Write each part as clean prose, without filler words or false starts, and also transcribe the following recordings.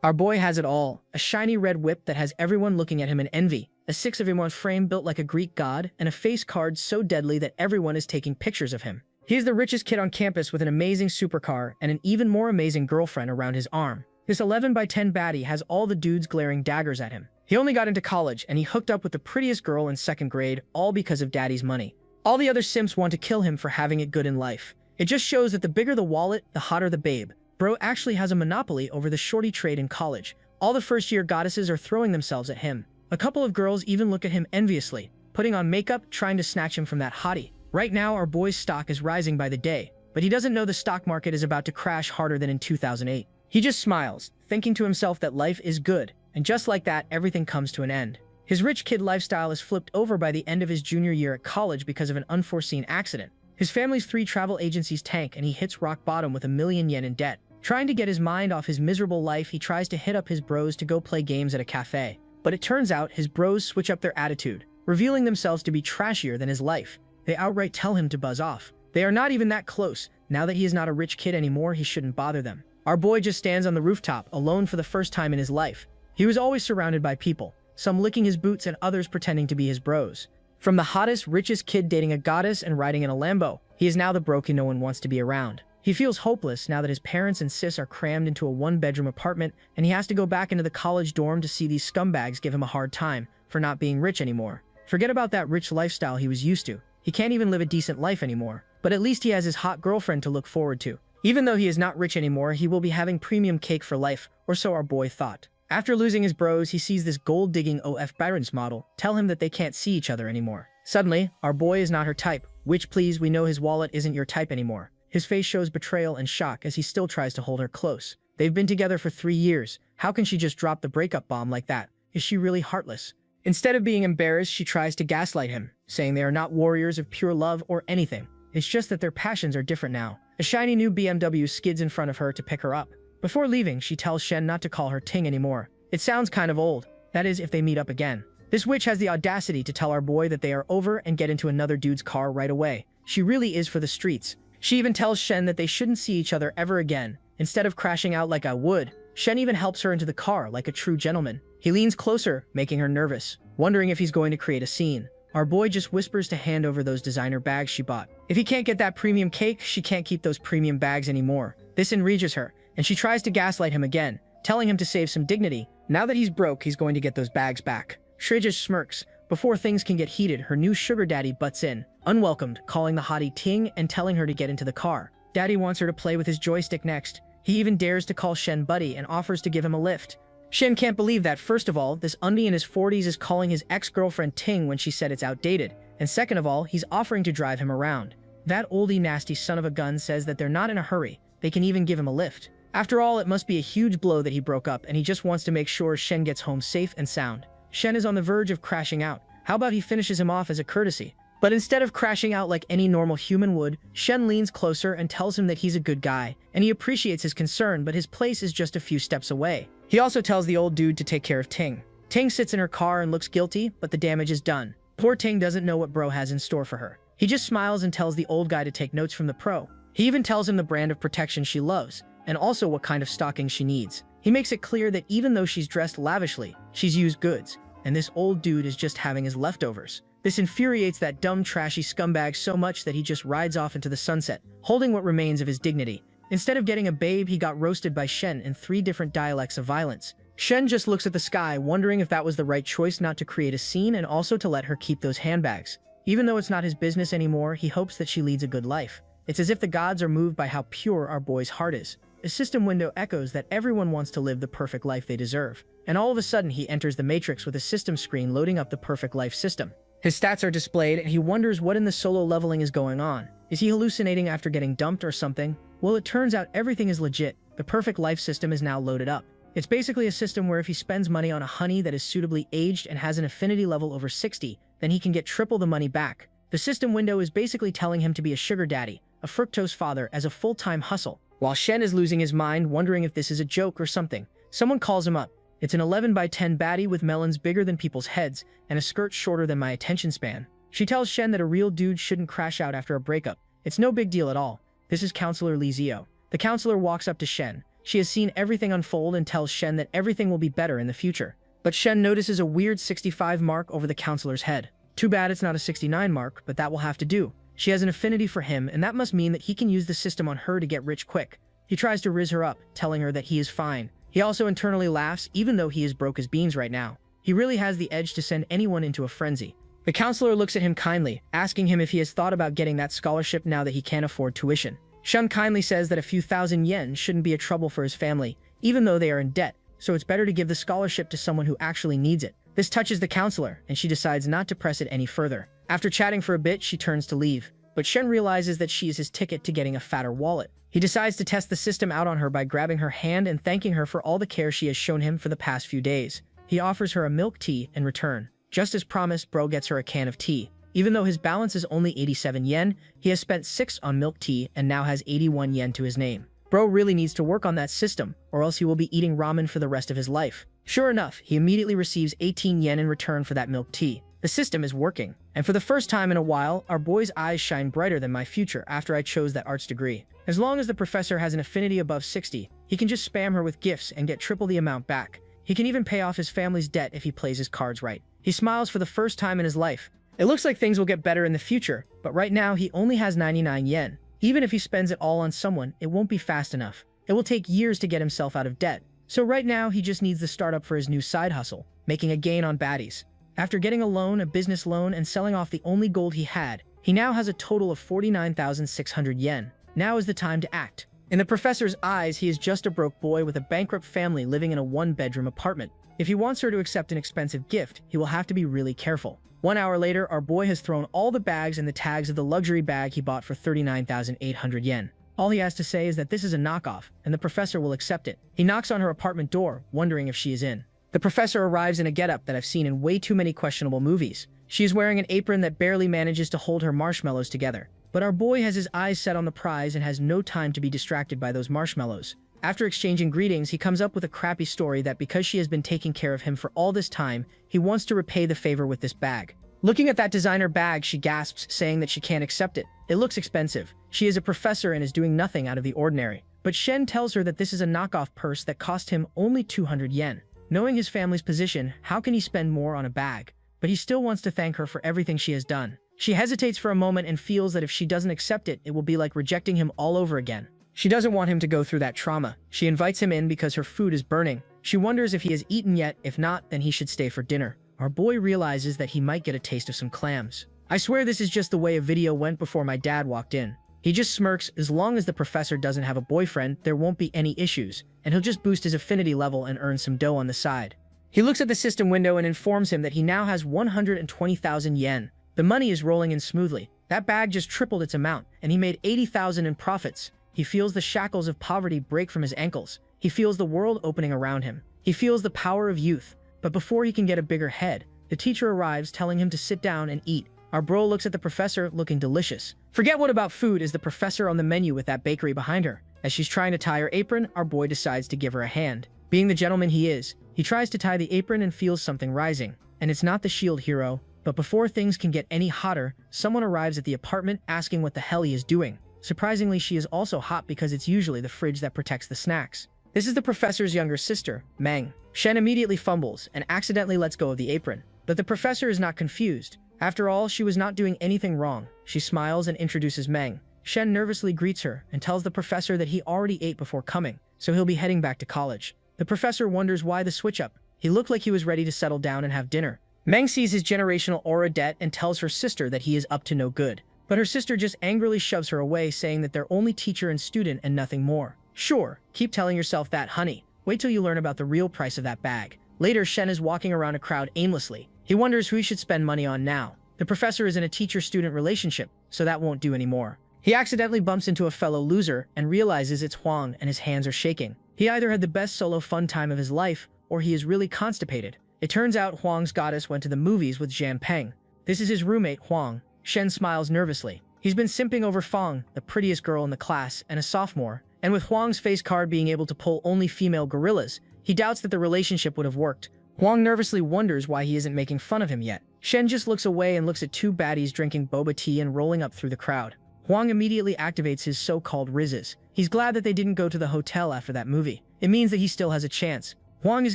Our boy has it all, a shiny red whip that has everyone looking at him in envy, a 6-in-1 frame built like a Greek god, and a face card so deadly that everyone is taking pictures of him. He is the richest kid on campus with an amazing supercar and an even more amazing girlfriend around his arm. This 11x10 baddie has all the dudes glaring daggers at him. He only got into college and he hooked up with the prettiest girl in 2nd grade, all because of daddy's money. All the other simps want to kill him for having it good in life. It just shows that the bigger the wallet, the hotter the babe. Bro actually has a monopoly over the shorty trade in college. All the first-year goddesses are throwing themselves at him. A couple of girls even look at him enviously, putting on makeup, trying to snatch him from that hottie. Right now, our boy's stock is rising by the day, but he doesn't know the stock market is about to crash harder than in 2008. He just smiles, thinking to himself that life is good, and just like that, everything comes to an end. His rich kid lifestyle is flipped over by the end of his junior year at college because of an unforeseen accident. His family's 3 travel agencies tank and he hits rock bottom with $1,000,000 in debt. Trying to get his mind off his miserable life, he tries to hit up his bros to go play games at a cafe. But it turns out his bros switch up their attitude, revealing themselves to be trashier than his life. They outright tell him to buzz off. They are not even that close. Now that he is not a rich kid anymore, he shouldn't bother them. Our boy just stands on the rooftop, alone for the first time in his life. He was always surrounded by people, some licking his boots and others pretending to be his bros. From the hottest, richest kid dating a goddess and riding in a Lambo, he is now the broke no one wants to be around. He feels hopeless now that his parents and sis are crammed into a 1-bedroom apartment and he has to go back into the college dorm to see these scumbags give him a hard time for not being rich anymore. Forget about that rich lifestyle he was used to. He can't even live a decent life anymore, but at least he has his hot girlfriend to look forward to. Even though he is not rich anymore, he will be having premium cake for life, or so our boy thought. After losing his bros, he sees this gold-digging OF Barons model tell him that they can't see each other anymore. Suddenly, our boy is not her type, which please, we know his wallet isn't your type anymore. His face shows betrayal and shock as he still tries to hold her close. They've been together for 3 years. How can she just drop the breakup bomb like that? Is she really heartless? Instead of being embarrassed, she tries to gaslight him, saying they are not warriors of pure love or anything. It's just that their passions are different now. A shiny new BMW skids in front of her to pick her up. Before leaving, she tells Shen not to call her Ting anymore. It sounds kind of old. That is, if they meet up again. This witch has the audacity to tell our boy that they are over and get into another dude's car right away. She really is for the streets. She even tells Shen that they shouldn't see each other ever again. Instead of crashing out like I would, Shen even helps her into the car like a true gentleman. He leans closer, making her nervous, wondering if he's going to create a scene. Our boy just whispers to hand over those designer bags she bought. If he can't get that premium cake, she can't keep those premium bags anymore. This enrages her, and she tries to gaslight him again, telling him to save some dignity. Now that he's broke, he's going to get those bags back. Shrey just smirks. Before things can get heated, her new sugar daddy butts in, unwelcomed, calling the hottie Ting and telling her to get into the car. Daddy wants her to play with his joystick next. He even dares to call Shen buddy and offers to give him a lift. Shen can't believe that. First of all, this undie in his 40s is calling his ex-girlfriend Ting when she said it's outdated. And second of all, he's offering to drive him around. That oldie nasty son of a gun says that they're not in a hurry. They can even give him a lift. After all, it must be a huge blow that he broke up and he just wants to make sure Shen gets home safe and sound. Shen is on the verge of crashing out. How about he finishes him off as a courtesy? But instead of crashing out like any normal human would, Shen leans closer and tells him that he's a good guy, and he appreciates his concern, but his place is just a few steps away. He also tells the old dude to take care of Ting. Ting sits in her car and looks guilty, but the damage is done. Poor Ting doesn't know what bro has in store for her. He just smiles and tells the old guy to take notes from the pro. He even tells him the brand of protection she loves, and also what kind of stocking she needs. He makes it clear that even though she's dressed lavishly, she's used goods, and this old dude is just having his leftovers. This infuriates that dumb, trashy scumbag so much that he just rides off into the sunset, holding what remains of his dignity. Instead of getting a babe, he got roasted by Shen in 3 different dialects of violence. Shen just looks at the sky, wondering if that was the right choice not to create a scene and also to let her keep those handbags. Even though it's not his business anymore, he hopes that she leads a good life. It's as if the gods are moved by how pure our boy's heart is. A system window echoes that everyone wants to live the perfect life they deserve. And all of a sudden, he enters the matrix with a system screen loading up the perfect life system. His stats are displayed, and he wonders what in the solo leveling is going on. Is he hallucinating after getting dumped or something? Well, it turns out everything is legit. The perfect life system is now loaded up. It's basically a system where if he spends money on a honey that is suitably aged and has an affinity level over 60, then he can get triple the money back. The system window is basically telling him to be a sugar daddy, a fructose father, as a full-time hustle. While Shen is losing his mind, wondering if this is a joke or something, someone calls him up. It's an 11x10 baddie with melons bigger than people's heads and a skirt shorter than my attention span. She tells Shen that a real dude shouldn't crash out after a breakup. It's no big deal at all. This is Counselor Li Zio. The counselor walks up to Shen. She has seen everything unfold and tells Shen that everything will be better in the future. But Shen notices a weird 65 mark over the counselor's head. Too bad it's not a 69 mark, but that will have to do. She has an affinity for him, and that must mean that he can use the system on her to get rich quick. He tries to riz her up, telling her that he is fine. He also internally laughs, even though he is broke as beans right now. He really has the edge to send anyone into a frenzy. The counselor looks at him kindly, asking him if he has thought about getting that scholarship now that he can't afford tuition. Shen kindly says that a few thousand yen shouldn't be a trouble for his family, even though they are in debt, so it's better to give the scholarship to someone who actually needs it. This touches the counselor, and she decides not to press it any further. After chatting for a bit, she turns to leave, but Shen realizes that she is his ticket to getting a fatter wallet. He decides to test the system out on her by grabbing her hand and thanking her for all the care she has shown him for the past few days. He offers her a milk tea in return. Just as promised, Bro gets her a can of tea. Even though his balance is only 87 yen, he has spent 6 on milk tea and now has 81 yen to his name. Bro really needs to work on that system, or else he will be eating ramen for the rest of his life. Sure enough, he immediately receives 18 yen in return for that milk tea. The system is working, and for the first time in a while, our boy's eyes shine brighter than my future after I chose that arts degree. As long as the professor has an affinity above 60, he can just spam her with gifts and get triple the amount back. He can even pay off his family's debt if he plays his cards right. He smiles for the first time in his life. It looks like things will get better in the future, but right now he only has 99 yen. Even if he spends it all on someone, it won't be fast enough. It will take years to get himself out of debt. So right now, he just needs the startup for his new side hustle, making a gain on baddies. After getting a loan, a business loan, and selling off the only gold he had, he now has a total of 49,600 yen. Now is the time to act. In the professor's eyes, he is just a broke boy with a bankrupt family living in a one-bedroom apartment. If he wants her to accept an expensive gift, he will have to be really careful. 1 hour later, our boy has thrown all the bags and the tags of the luxury bag he bought for 39,800 yen. All he has to say is that this is a knockoff, and the professor will accept it. He knocks on her apartment door, wondering if she is in. The professor arrives in a getup that I've seen in way too many questionable movies. She is wearing an apron that barely manages to hold her marshmallows together. But our boy has his eyes set on the prize and has no time to be distracted by those marshmallows. After exchanging greetings, he comes up with a crappy story that because she has been taking care of him for all this time, he wants to repay the favor with this bag. Looking at that designer bag, she gasps, saying that she can't accept it. It looks expensive. She is a professor and is doing nothing out of the ordinary. But Shen tells her that this is a knockoff purse that cost him only 200 yen. Knowing his family's position, how can he spend more on a bag? But he still wants to thank her for everything she has done. She hesitates for a moment and feels that if she doesn't accept it, it will be like rejecting him all over again. She doesn't want him to go through that trauma. She invites him in because her food is burning. She wonders if he has eaten yet. If not, then he should stay for dinner. Our boy realizes that he might get a taste of some clams. I swear this is just the way a video went before my dad walked in. He just smirks. As long as the professor doesn't have a boyfriend, there won't be any issues, and he'll just boost his affinity level and earn some dough on the side. He looks at the system window and informs him that he now has 120,000 yen. The money is rolling in smoothly. That bag just tripled its amount, and he made 80,000 in profits. He feels the shackles of poverty break from his ankles. He feels the world opening around him. He feels the power of youth. But before he can get a bigger head, the teacher arrives telling him to sit down and eat. Our bro looks at the professor, looking delicious. Forget what about food is the professor on the menu with that bakery behind her. As she's trying to tie her apron, our boy decides to give her a hand. Being the gentleman he is, he tries to tie the apron and feels something rising. And it's not the shield hero. But before things can get any hotter, someone arrives at the apartment asking what the hell he is doing. Surprisingly, she is also hot because it's usually the fridge that protects the snacks. This is the professor's younger sister, Meng. Shen immediately fumbles and accidentally lets go of the apron. But the professor is not confused. After all, she was not doing anything wrong. She smiles and introduces Meng. Shen nervously greets her and tells the professor that he already ate before coming, so he'll be heading back to college. The professor wonders why the switch up. He looked like he was ready to settle down and have dinner. Meng sees his generational aura debt and tells her sister that he is up to no good. But her sister just angrily shoves her away, saying that they're only teacher and student and nothing more. Sure, keep telling yourself that, honey. Wait till you learn about the real price of that bag. Later, Shen is walking around a crowd aimlessly. He wonders who he should spend money on now. The professor is in a teacher-student relationship, so that won't do anymore. He accidentally bumps into a fellow loser and realizes it's Huang, and his hands are shaking. He either had the best solo fun time of his life, or he is really constipated. It turns out Huang's goddess went to the movies with Jian Peng. This is his roommate, Huang. Shen smiles nervously. He's been simping over Fang, the prettiest girl in the class, and a sophomore. And with Huang's face card being able to pull only female gorillas, he doubts that the relationship would have worked. Huang nervously wonders why he isn't making fun of him yet. Shen just looks away and looks at two baddies drinking boba tea and rolling up through the crowd. Huang immediately activates his so-called rizzes. He's glad that they didn't go to the hotel after that movie. It means that he still has a chance. Huang is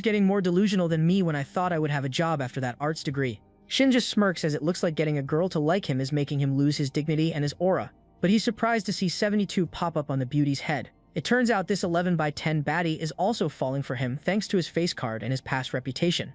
getting more delusional than me when I thought I would have a job after that arts degree. Shin just smirks as it looks like getting a girl to like him is making him lose his dignity and his aura. But he's surprised to see 72 pop up on the beauty's head. It turns out this 11 by 10 baddie is also falling for him thanks to his face card and his past reputation.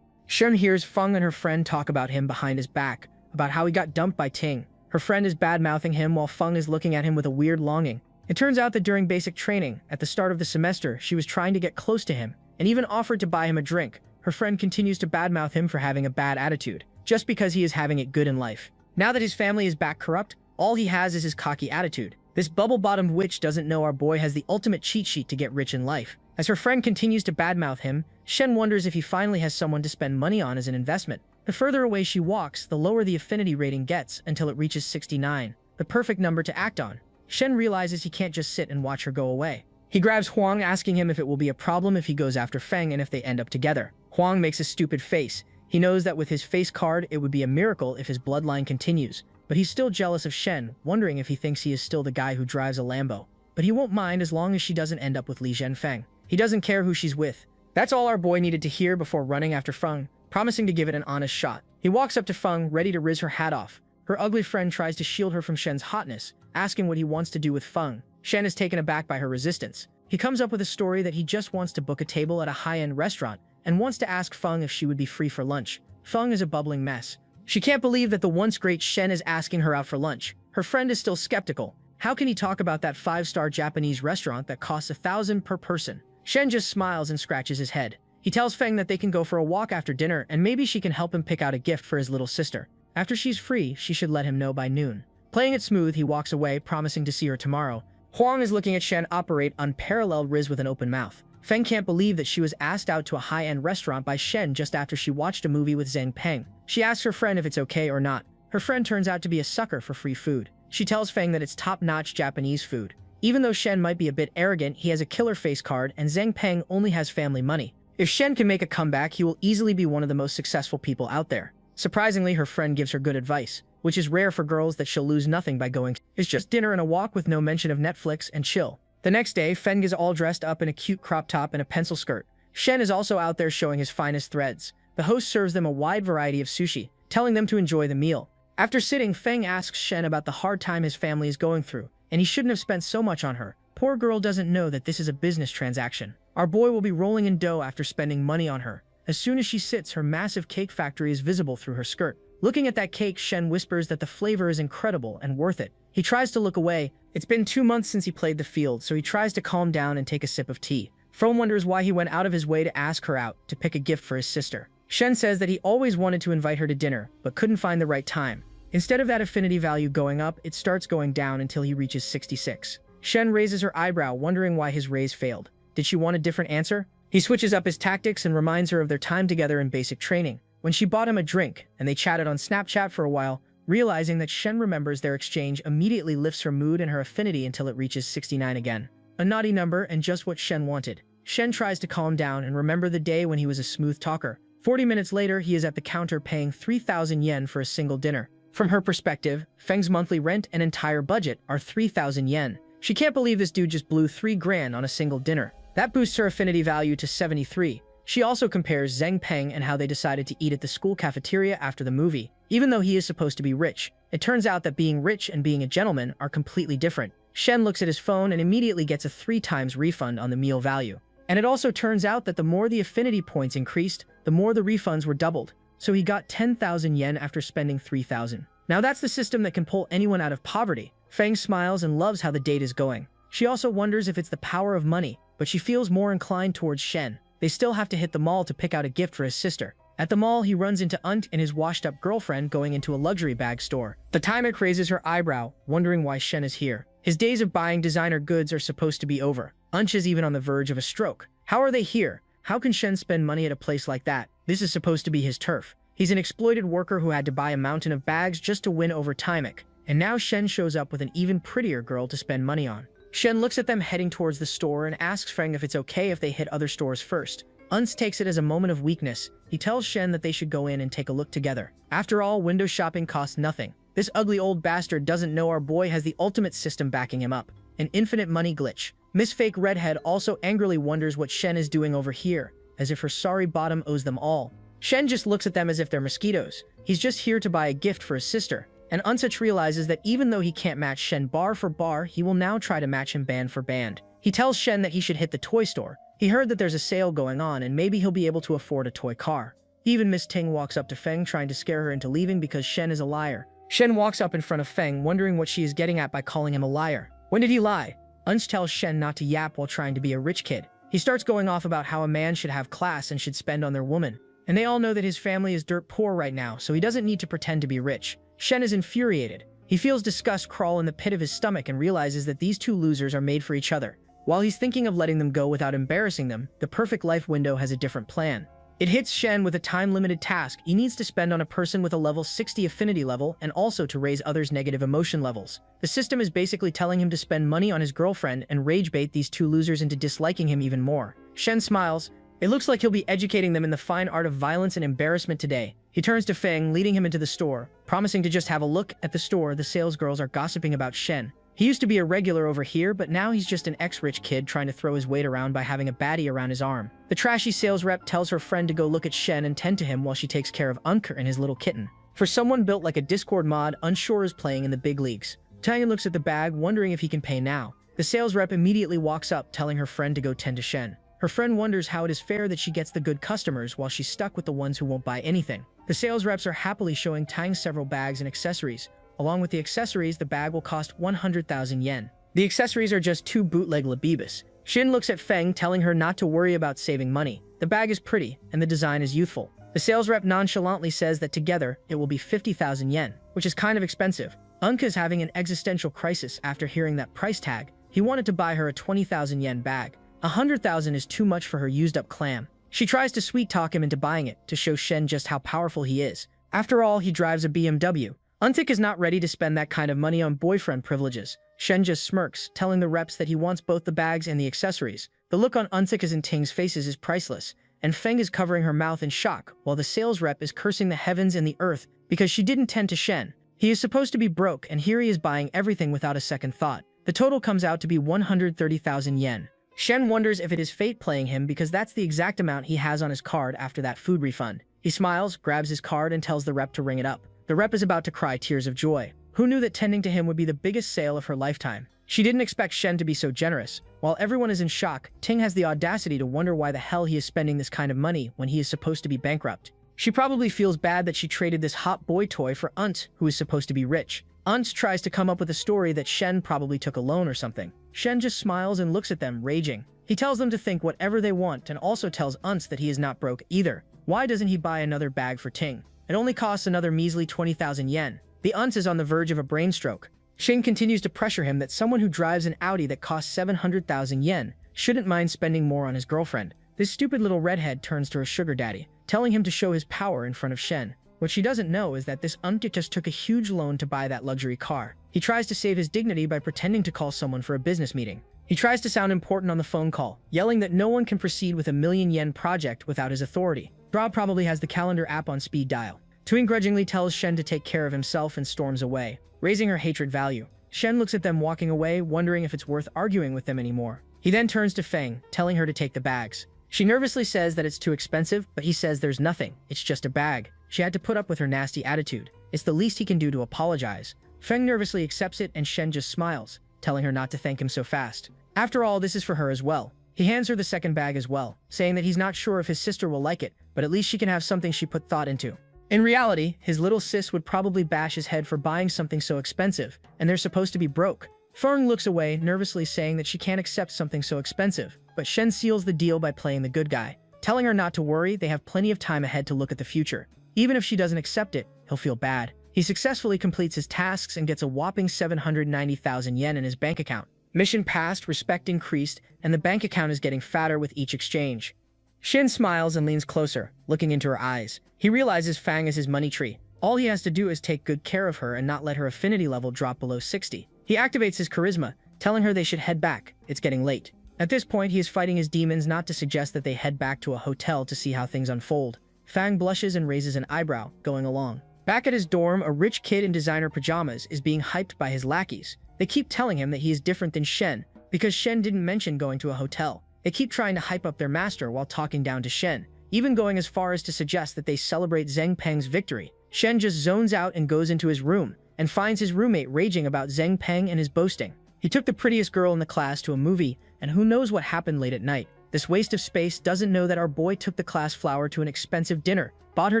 Shen hears Feng and her friend talk about him behind his back, about how he got dumped by Ting. Her friend is bad-mouthing him while Feng is looking at him with a weird longing. It turns out that during basic training, at the start of the semester, she was trying to get close to him, and even offered to buy him a drink. Her friend continues to badmouth him for having a bad attitude, just because he is having it good in life. Now that his family is back corrupt, all he has is his cocky attitude. This bubble-bottomed witch doesn't know our boy has the ultimate cheat sheet to get rich in life. As her friend continues to badmouth him, Shen wonders if he finally has someone to spend money on as an investment. The further away she walks, the lower the affinity rating gets until it reaches 69, the perfect number to act on. Shen realizes he can't just sit and watch her go away. He grabs Huang, asking him if it will be a problem if he goes after Feng and if they end up together. Huang makes a stupid face. He knows that with his face card, it would be a miracle if his bloodline continues. But he's still jealous of Shen, wondering if he thinks he is still the guy who drives a Lambo. But he won't mind as long as she doesn't end up with Li Zhenfeng. He doesn't care who she's with. That's all our boy needed to hear before running after Feng, promising to give it an honest shot. He walks up to Feng, ready to riz her hat off. Her ugly friend tries to shield her from Shen's hotness, asking what he wants to do with Feng. Shen is taken aback by her resistance. He comes up with a story that he just wants to book a table at a high-end restaurant and wants to ask Feng if she would be free for lunch. Feng is a bubbling mess. She can't believe that the once great Shen is asking her out for lunch. Her friend is still skeptical. How can he talk about that 5-star Japanese restaurant that costs 1,000 per person? Shen just smiles and scratches his head. He tells Feng that they can go for a walk after dinner and maybe she can help him pick out a gift for his little sister. After she's free, she should let him know by noon. Playing it smooth, he walks away, promising to see her tomorrow. Huang is looking at Shen operate unparalleled riz with an open mouth. Feng can't believe that she was asked out to a high-end restaurant by Shen just after she watched a movie with Zhang Peng. She asks her friend if it's okay or not. Her friend turns out to be a sucker for free food. She tells Feng that it's top-notch Japanese food. Even though Shen might be a bit arrogant, he has a killer face card and Zhang Peng only has family money. If Shen can make a comeback, he will easily be one of the most successful people out there. Surprisingly, her friend gives her good advice, which is rare for girls that she'll lose nothing by going. It's just dinner and a walk with no mention of Netflix and chill. The next day, Feng is all dressed up in a cute crop top and a pencil skirt. Shen is also out there showing his finest threads. The host serves them a wide variety of sushi, telling them to enjoy the meal. After sitting, Feng asks Shen about the hard time his family is going through, and he shouldn't have spent so much on her. Poor girl doesn't know that this is a business transaction. Our boy will be rolling in dough after spending money on her. As soon as she sits, her massive cake factory is visible through her skirt. Looking at that cake, Shen whispers that the flavor is incredible and worth it. He tries to look away. It's been 2 months since he played the field, so he tries to calm down and take a sip of tea. Feng wonders why he went out of his way to ask her out to pick a gift for his sister. Shen says that he always wanted to invite her to dinner, but couldn't find the right time. Instead of that affinity value going up, it starts going down until he reaches 66. Shen raises her eyebrow, wondering why his raise failed. Did she want a different answer? He switches up his tactics and reminds her of their time together in basic training, when she bought him a drink, and they chatted on Snapchat for a while. Realizing that Shen remembers their exchange immediately lifts her mood and her affinity until it reaches 69 again. A naughty number and just what Shen wanted. Shen tries to calm down and remember the day when he was a smooth talker. 40 minutes later, he is at the counter paying 3,000 yen for a single dinner. From her perspective, Feng's monthly rent and entire budget are 3,000 yen. She can't believe this dude just blew 3 grand on a single dinner. That boosts her affinity value to 73. She also compares Zhang Peng and how they decided to eat at the school cafeteria after the movie. Even though he is supposed to be rich, it turns out that being rich and being a gentleman are completely different. Shen looks at his phone and immediately gets a 3 times refund on the meal value. And it also turns out that the more the affinity points increased, the more the refunds were doubled. So he got 10,000 yen after spending 3,000. Now that's the system that can pull anyone out of poverty. Feng smiles and loves how the date is going. She also wonders if it's the power of money, but she feels more inclined towards Shen. They still have to hit the mall to pick out a gift for his sister. At the mall, he runs into Unt and his washed-up girlfriend going into a luxury bag store. The Timek raises her eyebrow, wondering why Shen is here. His days of buying designer goods are supposed to be over. Unt is even on the verge of a stroke. How are they here? How can Shen spend money at a place like that? This is supposed to be his turf. He's an exploited worker who had to buy a mountain of bags just to win over Timek. And now Shen shows up with an even prettier girl to spend money on. Shen looks at them heading towards the store and asks Feng if it's okay if they hit other stores first. Unt takes it as a moment of weakness. He tells Shen that they should go in and take a look together. After all, window shopping costs nothing. This ugly old bastard doesn't know our boy has the ultimate system backing him up. An infinite money glitch. Miss Fake Redhead also angrily wonders what Shen is doing over here, as if her sorry bottom owes them all. Shen just looks at them as if they're mosquitoes. He's just here to buy a gift for his sister. And Unsich realizes that even though he can't match Shen bar for bar, he will now try to match him band for band. He tells Shen that he should hit the toy store. He heard that there's a sale going on and maybe he'll be able to afford a toy car. Even Miss Ting walks up to Feng trying to scare her into leaving because Shen is a liar. Shen walks up in front of Feng wondering what she is getting at by calling him a liar. When did he lie? Unch tells Shen not to yap while trying to be a rich kid. He starts going off about how a man should have class and should spend on their woman. And they all know that his family is dirt poor right now, so he doesn't need to pretend to be rich. Shen is infuriated. He feels disgust crawl in the pit of his stomach and realizes that these two losers are made for each other. While he's thinking of letting them go without embarrassing them, the Perfect Life window has a different plan. It hits Shen with a time-limited task he needs to spend on a person with a level 60 affinity level and also to raise others' negative emotion levels. The system is basically telling him to spend money on his girlfriend and rage bait these two losers into disliking him even more. Shen smiles. It looks like he'll be educating them in the fine art of violence and embarrassment today. He turns to Feng, leading him into the store, promising to just have a look. At the store, the salesgirls are gossiping about Shen. He used to be a regular over here, but now he's just an ex-rich kid trying to throw his weight around by having a baddie around his arm. The trashy sales rep tells her friend to go look at Shen and tend to him while she takes care of Unker and his little kitten. For someone built like a Discord mod, Unsure is playing in the big leagues. Tanyan looks at the bag, wondering if he can pay now. The sales rep immediately walks up, telling her friend to go tend to Shen. Her friend wonders how it is fair that she gets the good customers while she's stuck with the ones who won't buy anything. The sales reps are happily showing Tang several bags and accessories. Along with the accessories, the bag will cost 100,000 yen. The accessories are just 2 bootleg Labibus. Shin looks at Feng, telling her not to worry about saving money. The bag is pretty, and the design is youthful. The sales rep nonchalantly says that together, it will be 50,000 yen, which is kind of expensive. Unka is having an existential crisis after hearing that price tag. He wanted to buy her a 20,000 yen bag. 100,000 is too much for her used-up clam. She tries to sweet-talk him into buying it to show Shen just how powerful he is. After all, he drives a BMW. Unthik is not ready to spend that kind of money on boyfriend privileges. Shen just smirks, telling the reps that he wants both the bags and the accessories. The look on Unthik and Ting's faces is priceless, and Feng is covering her mouth in shock, while the sales rep is cursing the heavens and the earth because she didn't tend to Shen. He is supposed to be broke, and here he is buying everything without a second thought. The total comes out to be 130,000 yen. Shen wonders if it is fate playing him because that's the exact amount he has on his card after that food refund. He smiles, grabs his card, and tells the rep to ring it up. The rep is about to cry tears of joy. Who knew that tending to him would be the biggest sale of her lifetime? She didn't expect Shen to be so generous. While everyone is in shock, Ting has the audacity to wonder why the hell he is spending this kind of money when he is supposed to be bankrupt. She probably feels bad that she traded this hot boy toy for Unt, who is supposed to be rich. Unt tries to come up with a story that Shen probably took a loan or something. Shen just smiles and looks at them, raging. He tells them to think whatever they want and also tells Unt that he is not broke either. Why doesn't he buy another bag for Ting? It only costs another measly 20,000 yen. The Unt is on the verge of a brain stroke. Shin continues to pressure him that someone who drives an Audi that costs 700,000 yen shouldn't mind spending more on his girlfriend. This stupid little redhead turns to her sugar daddy, telling him to show his power in front of Shen. What she doesn't know is that this Unt just took a huge loan to buy that luxury car. He tries to save his dignity by pretending to call someone for a business meeting. He tries to sound important on the phone call, yelling that no one can proceed with a million-yen project without his authority. Rob probably has the calendar app on speed dial. Tuing grudgingly tells Shen to take care of himself and storms away, raising her hatred value. Shen looks at them walking away, wondering if it's worth arguing with them anymore. He then turns to Feng, telling her to take the bags. She nervously says that it's too expensive, but he says there's nothing, it's just a bag. She had to put up with her nasty attitude. It's the least he can do to apologize. Feng nervously accepts it and Shen just smiles, telling her not to thank him so fast. After all, this is for her as well. He hands her the second bag as well, saying that he's not sure if his sister will like it, but at least she can have something she put thought into. In reality, his little sis would probably bash his head for buying something so expensive, and they're supposed to be broke. Feng looks away, nervously saying that she can't accept something so expensive, but Shen seals the deal by playing the good guy, telling her not to worry, they have plenty of time ahead to look at the future. Even if she doesn't accept it, he'll feel bad. He successfully completes his tasks and gets a whopping 790,000 yen in his bank account. Mission passed, respect increased, and the bank account is getting fatter with each exchange. Shin smiles and leans closer, looking into her eyes. He realizes Fang is his money tree. All he has to do is take good care of her and not let her affinity level drop below 60. He activates his charisma, telling her they should head back. It's getting late. At this point, he is fighting his demons not to suggest that they head back to a hotel to see how things unfold. Fang blushes and raises an eyebrow, going along. Back at his dorm, a rich kid in designer pajamas is being hyped by his lackeys. They keep telling him that he is different than Shen, because Shen didn't mention going to a hotel. They keep trying to hype up their master while talking down to Shen, even going as far as to suggest that they celebrate Zheng Peng's victory. Shen just zones out and goes into his room, and finds his roommate raging about Zheng Peng and his boasting. He took the prettiest girl in the class to a movie, and who knows what happened late at night. This waste of space doesn't know that our boy took the class flower to an expensive dinner, bought her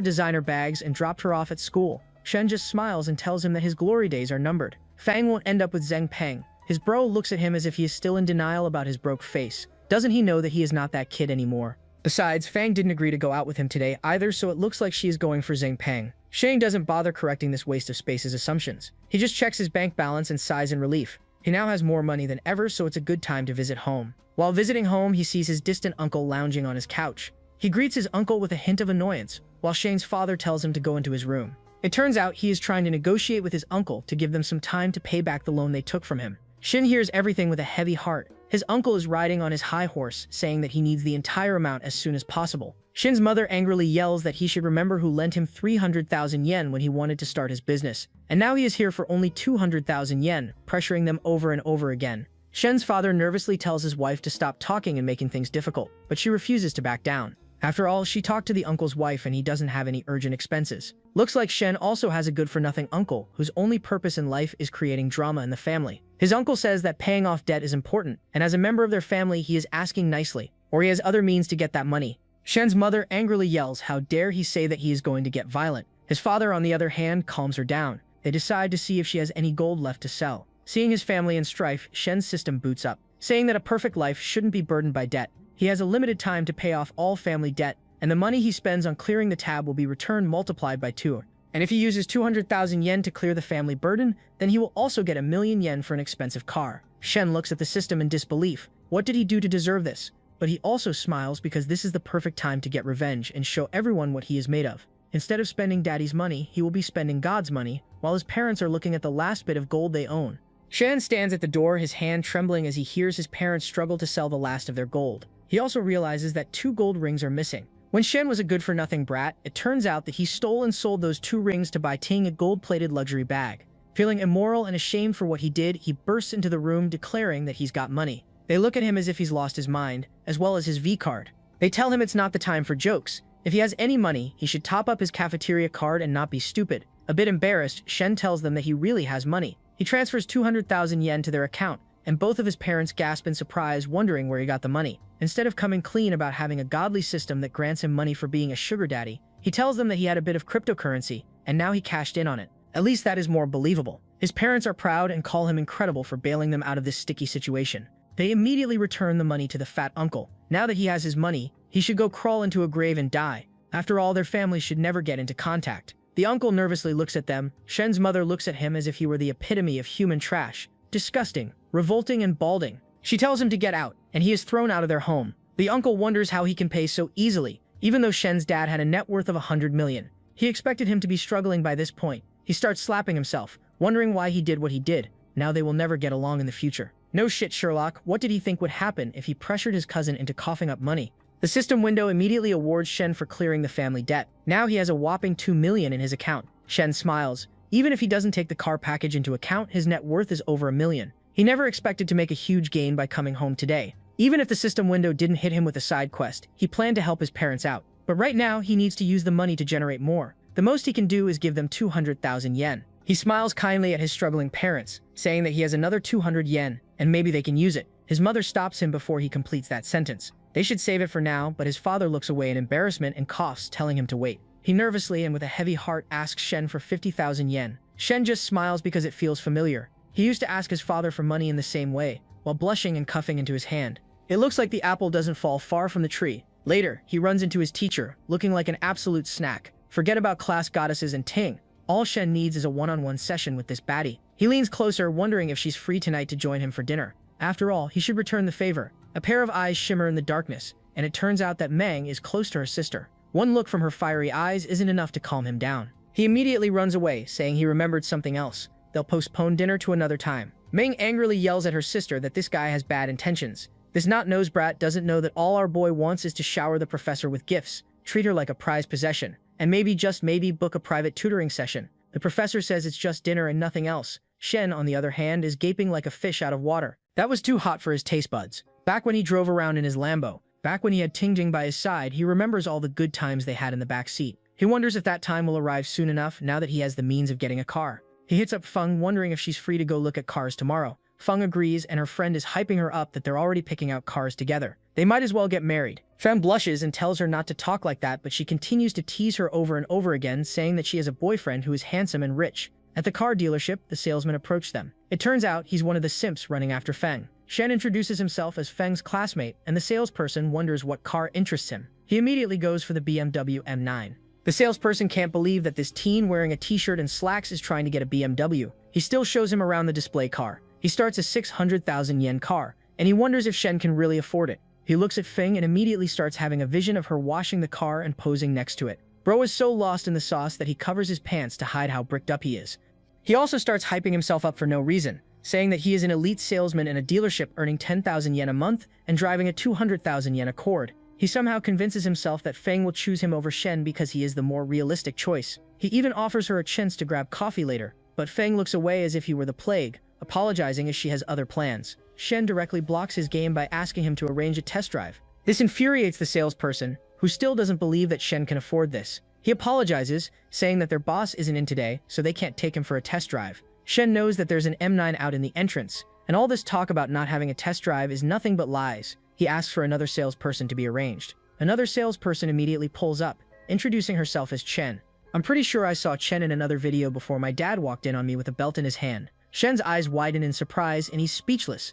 designer bags, and dropped her off at school. Shen just smiles and tells him that his glory days are numbered. Fang won't end up with Zheng Peng. His bro looks at him as if he is still in denial about his broke face. Doesn't he know that he is not that kid anymore? Besides, Fang didn't agree to go out with him today either, so it looks like she is going for Zheng Peng. Shane doesn't bother correcting this waste of space's assumptions. He just checks his bank balance and sighs in relief. He now has more money than ever, so it's a good time to visit home. While visiting home, he sees his distant uncle lounging on his couch. He greets his uncle with a hint of annoyance, while Shane's father tells him to go into his room. It turns out he is trying to negotiate with his uncle to give them some time to pay back the loan they took from him. Shin hears everything with a heavy heart. His uncle is riding on his high horse, saying that he needs the entire amount as soon as possible. Shin's mother angrily yells that he should remember who lent him 300,000 yen when he wanted to start his business. And now he is here for only 200,000 yen, pressuring them over and over again. Shen's father nervously tells his wife to stop talking and making things difficult, but she refuses to back down. After all, she talked to the uncle's wife and he doesn't have any urgent expenses. Looks like Shen also has a good-for-nothing uncle whose only purpose in life is creating drama in the family. His uncle says that paying off debt is important, and as a member of their family he is asking nicely, or he has other means to get that money. Shen's mother angrily yells, how dare he say that he is going to get violent. His father, on the other hand, calms her down. They decide to see if she has any gold left to sell. Seeing his family in strife, Shen's system boots up, saying that a perfect life shouldn't be burdened by debt. He has a limited time to pay off all family debt, and the money he spends on clearing the tab will be returned multiplied by 2. And if he uses 200,000 yen to clear the family burden, then he will also get 1,000,000 yen for an expensive car. Shen looks at the system in disbelief. What did he do to deserve this? But he also smiles because this is the perfect time to get revenge and show everyone what he is made of. Instead of spending daddy's money, he will be spending God's money, while his parents are looking at the last bit of gold they own. Shen stands at the door, his hand trembling as he hears his parents struggle to sell the last of their gold. He also realizes that 2 gold rings are missing. When Shen was a good-for-nothing brat, it turns out that he stole and sold those 2 rings to buy Ting a gold-plated luxury bag. Feeling immoral and ashamed for what he did, he bursts into the room declaring that he's got money. They look at him as if he's lost his mind, as well as his V-card. They tell him it's not the time for jokes. If he has any money, he should top up his cafeteria card and not be stupid. A bit embarrassed, Shen tells them that he really has money. He transfers 200,000 yen to their account, and both of his parents gasp in surprise, wondering where he got the money. Instead of coming clean about having a godly system that grants him money for being a sugar daddy, he tells them that he had a bit of cryptocurrency, and now he cashed in on it. At least that is more believable. His parents are proud and call him incredible for bailing them out of this sticky situation. They immediately return the money to the fat uncle. Now that he has his money, he should go crawl into a grave and die. After all, their families should never get into contact. The uncle nervously looks at them. Shen's mother looks at him as if he were the epitome of human trash. Disgusting, revolting, and balding. She tells him to get out, and he is thrown out of their home. The uncle wonders how he can pay so easily, even though Shen's dad had a net worth of 100 million. He expected him to be struggling by this point. He starts slapping himself, wondering why he did what he did. Now they will never get along in the future. No shit, Sherlock. What did he think would happen if he pressured his cousin into coughing up money? The system window immediately awards Shen for clearing the family debt. Now he has a whopping 2 million in his account. Shen smiles. Even if he doesn't take the car package into account, his net worth is over 1 million. He never expected to make a huge gain by coming home today. Even if the system window didn't hit him with a side quest, he planned to help his parents out. But right now, he needs to use the money to generate more. The most he can do is give them 200,000 yen. He smiles kindly at his struggling parents, saying that he has another 200 yen, and maybe they can use it. His mother stops him before he completes that sentence. They should save it for now, but his father looks away in embarrassment and coughs, telling him to wait. He nervously and with a heavy heart asks Shen for 50,000 yen. Shen just smiles because it feels familiar. He used to ask his father for money in the same way, while blushing and cuffing into his hand. It looks like the apple doesn't fall far from the tree. Later, he runs into his teacher, looking like an absolute snack. Forget about class goddesses and Ting. All Shen needs is a one-on-one session with this baddie. He leans closer, wondering if she's free tonight to join him for dinner. After all, he should return the favor. A pair of eyes shimmer in the darkness, and it turns out that Meng is close to her sister. One look from her fiery eyes isn't enough to calm him down. He immediately runs away, saying he remembered something else. They'll postpone dinner to another time. Meng angrily yells at her sister that this guy has bad intentions. This not-nosed brat doesn't know that all our boy wants is to shower the professor with gifts, treat her like a prized possession. and maybe, just maybe, book a private tutoring session. The professor says it's just dinner and nothing else. Shen, on the other hand, is gaping like a fish out of water. That was too hot for his taste buds. Back when he drove around in his Lambo, back when he had Tingjing by his side, he remembers all the good times they had in the back seat. He wonders if that time will arrive soon enough now that he has the means of getting a car. He hits up Feng, wondering if she's free to go look at cars tomorrow. Feng agrees, and her friend is hyping her up that they're already picking out cars together. They might as well get married. Feng blushes and tells her not to talk like that, but she continues to tease her over and over again, saying that she has a boyfriend who is handsome and rich. At the car dealership, the salesman approached them. It turns out he's one of the simps running after Feng. Shen introduces himself as Feng's classmate, and the salesperson wonders what car interests him. He immediately goes for the BMW M9. The salesperson can't believe that this teen wearing a t-shirt and slacks is trying to get a BMW. He still shows him around the display car. He starts a 600,000 yen car, and he wonders if Shen can really afford it. He looks at Feng and immediately starts having a vision of her washing the car and posing next to it. Bro is so lost in the sauce that he covers his pants to hide how bricked up he is. He also starts hyping himself up for no reason, saying that he is an elite salesman in a dealership earning 10,000 yen a month and driving a 200,000 yen Accord. He somehow convinces himself that Feng will choose him over Shen because he is the more realistic choice. He even offers her a chance to grab coffee later, but Feng looks away as if he were the plague, apologizing as she has other plans. Shen directly blocks his game by asking him to arrange a test drive. This infuriates the salesperson, who still doesn't believe that Shen can afford this. He apologizes, saying that their boss isn't in today, so they can't take him for a test drive. Shen knows that there's an M9 out in the entrance, and all this talk about not having a test drive is nothing but lies. He asks for another salesperson to be arranged. Another salesperson immediately pulls up, introducing herself as Chen. I'm pretty sure I saw Chen in another video before my dad walked in on me with a belt in his hand. Shen's eyes widen in surprise and he's speechless.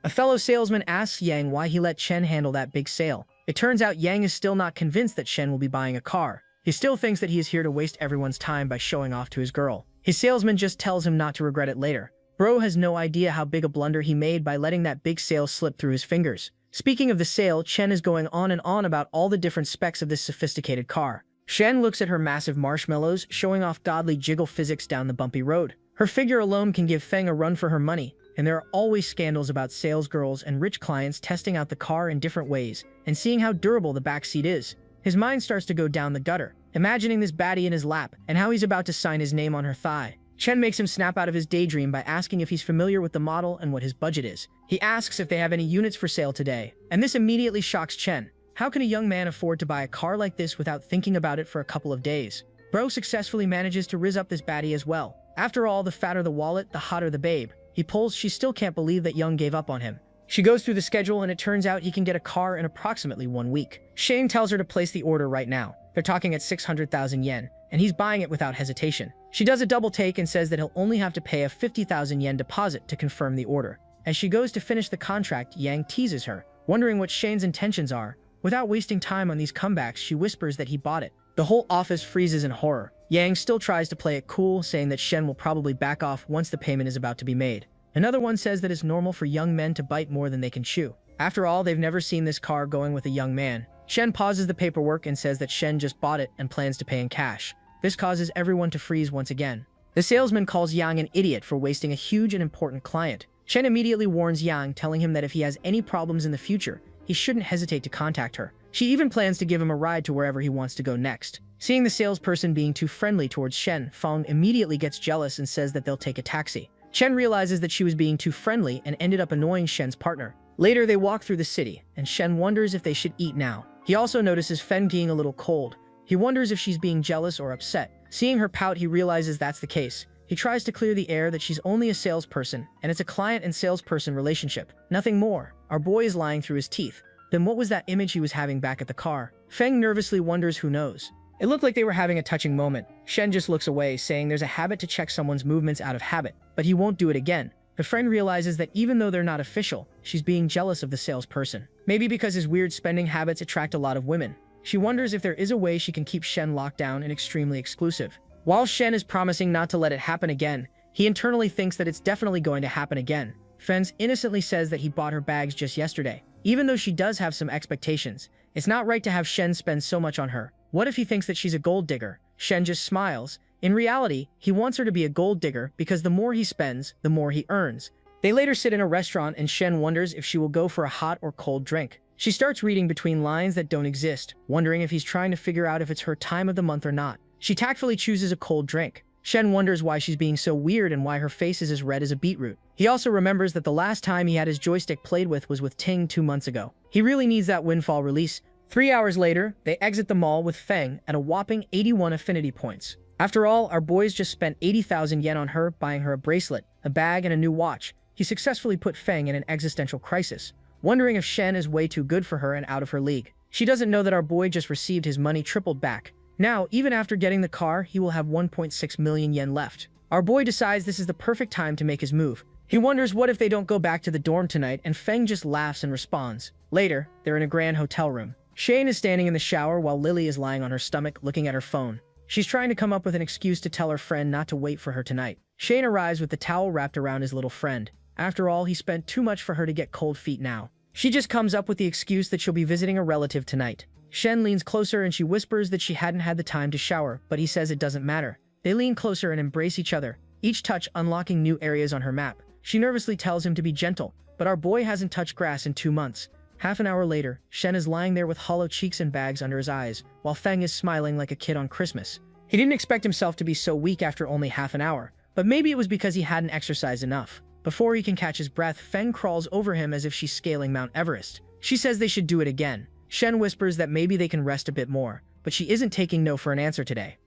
A fellow salesman asks Yang why he let Chen handle that big sale. It turns out Yang is still not convinced that Shen will be buying a car. He still thinks that he is here to waste everyone's time by showing off to his girl. His salesman just tells him not to regret it later. Bro has no idea how big a blunder he made by letting that big sale slip through his fingers. Speaking of the sale, Chen is going on and on about all the different specs of this sophisticated car. Shen looks at her massive marshmallows, showing off godly jiggle physics down the bumpy road. Her figure alone can give Feng a run for her money, and there are always scandals about salesgirls and rich clients testing out the car in different ways and seeing how durable the backseat is. His mind starts to go down the gutter, imagining this baddie in his lap and how he's about to sign his name on her thigh. Chen makes him snap out of his daydream by asking if he's familiar with the model and what his budget is. He asks if they have any units for sale today, and this immediately shocks Chen. How can a young man afford to buy a car like this without thinking about it for a couple of days? Bro successfully manages to rizz up this baddie as well. After all, the fatter the wallet, the hotter the babe. He pulls, she still can't believe that Young gave up on him. She goes through the schedule and it turns out he can get a car in approximately 1 week. Shane tells her to place the order right now. They're talking at 600,000 yen, and he's buying it without hesitation. She does a double take and says that he'll only have to pay a 50,000 yen deposit to confirm the order. As she goes to finish the contract, Yang teases her, wondering what Shane's intentions are. Without wasting time on these comebacks, she whispers that he bought it. The whole office freezes in horror. Yang still tries to play it cool, saying that Shen will probably back off once the payment is about to be made. Another one says that it's normal for young men to bite more than they can chew. After all, they've never seen this car going with a young man. Shen pauses the paperwork and says that Shen just bought it and plans to pay in cash. This causes everyone to freeze once again. The salesman calls Yang an idiot for wasting a huge and important client. Shen immediately warns Yang, telling him that if he has any problems in the future, he shouldn't hesitate to contact her. She even plans to give him a ride to wherever he wants to go next. Seeing the salesperson being too friendly towards Shen, Feng immediately gets jealous and says that they'll take a taxi. Chen realizes that she was being too friendly and ended up annoying Shen's partner. Later, they walk through the city, and Shen wonders if they should eat now. He also notices Feng being a little cold. He wonders if she's being jealous or upset. Seeing her pout, he realizes that's the case. He tries to clear the air that she's only a salesperson, and it's a client and salesperson relationship. Nothing more. Our boy is lying through his teeth. Then what was that image he was having back at the car? Feng nervously wonders who knows. It looked like they were having a touching moment. Shen just looks away, saying there's a habit to check someone's movements out of habit, but he won't do it again. The friend realizes that even though they're not official, she's being jealous of the salesperson. Maybe because his weird spending habits attract a lot of women. She wonders if there is a way she can keep Shen locked down and extremely exclusive. While Shen is promising not to let it happen again, he internally thinks that it's definitely going to happen again. Feng innocently says that he bought her bags just yesterday. Even though she does have some expectations, it's not right to have Shen spend so much on her. What if he thinks that she's a gold digger? Shen just smiles. In reality, he wants her to be a gold digger because the more he spends, the more he earns. They later sit in a restaurant and Shen wonders if she will go for a hot or cold drink. She starts reading between lines that don't exist, wondering if he's trying to figure out if it's her time of the month or not. She tactfully chooses a cold drink. Shen wonders why she's being so weird and why her face is as red as a beetroot. He also remembers that the last time he had his joystick played with was with Ting 2 months ago. He really needs that windfall release. 3 hours later, they exit the mall with Feng at a whopping 81 affinity points. After all, our boys just spent 80,000 yen on her, buying her a bracelet, a bag, and a new watch. He successfully put Feng in an existential crisis, wondering if Shen is way too good for her and out of her league. She doesn't know that our boy just received his money tripled back. Now, even after getting the car, he will have 1.6 million yen left. Our boy decides this is the perfect time to make his move. He wonders what if they don't go back to the dorm tonight, and Feng just laughs and responds. Later, they're in a grand hotel room. Shane is standing in the shower while Lily is lying on her stomach looking at her phone. She's trying to come up with an excuse to tell her friend not to wait for her tonight. Shane arrives with the towel wrapped around his little friend. After all, he spent too much for her to get cold feet now. She just comes up with the excuse that she'll be visiting a relative tonight. Shen leans closer and she whispers that she hadn't had the time to shower, but he says it doesn't matter. They lean closer and embrace each other, each touch unlocking new areas on her map. She nervously tells him to be gentle, but our boy hasn't touched grass in 2 months. Half an hour later, Shen is lying there with hollow cheeks and bags under his eyes, while Feng is smiling like a kid on Christmas. He didn't expect himself to be so weak after only half an hour, but maybe it was because he hadn't exercised enough. Before he can catch his breath, Feng crawls over him as if she's scaling Mount Everest. She says they should do it again. Shen whispers that maybe they can rest a bit more, but she isn't taking no for an answer today.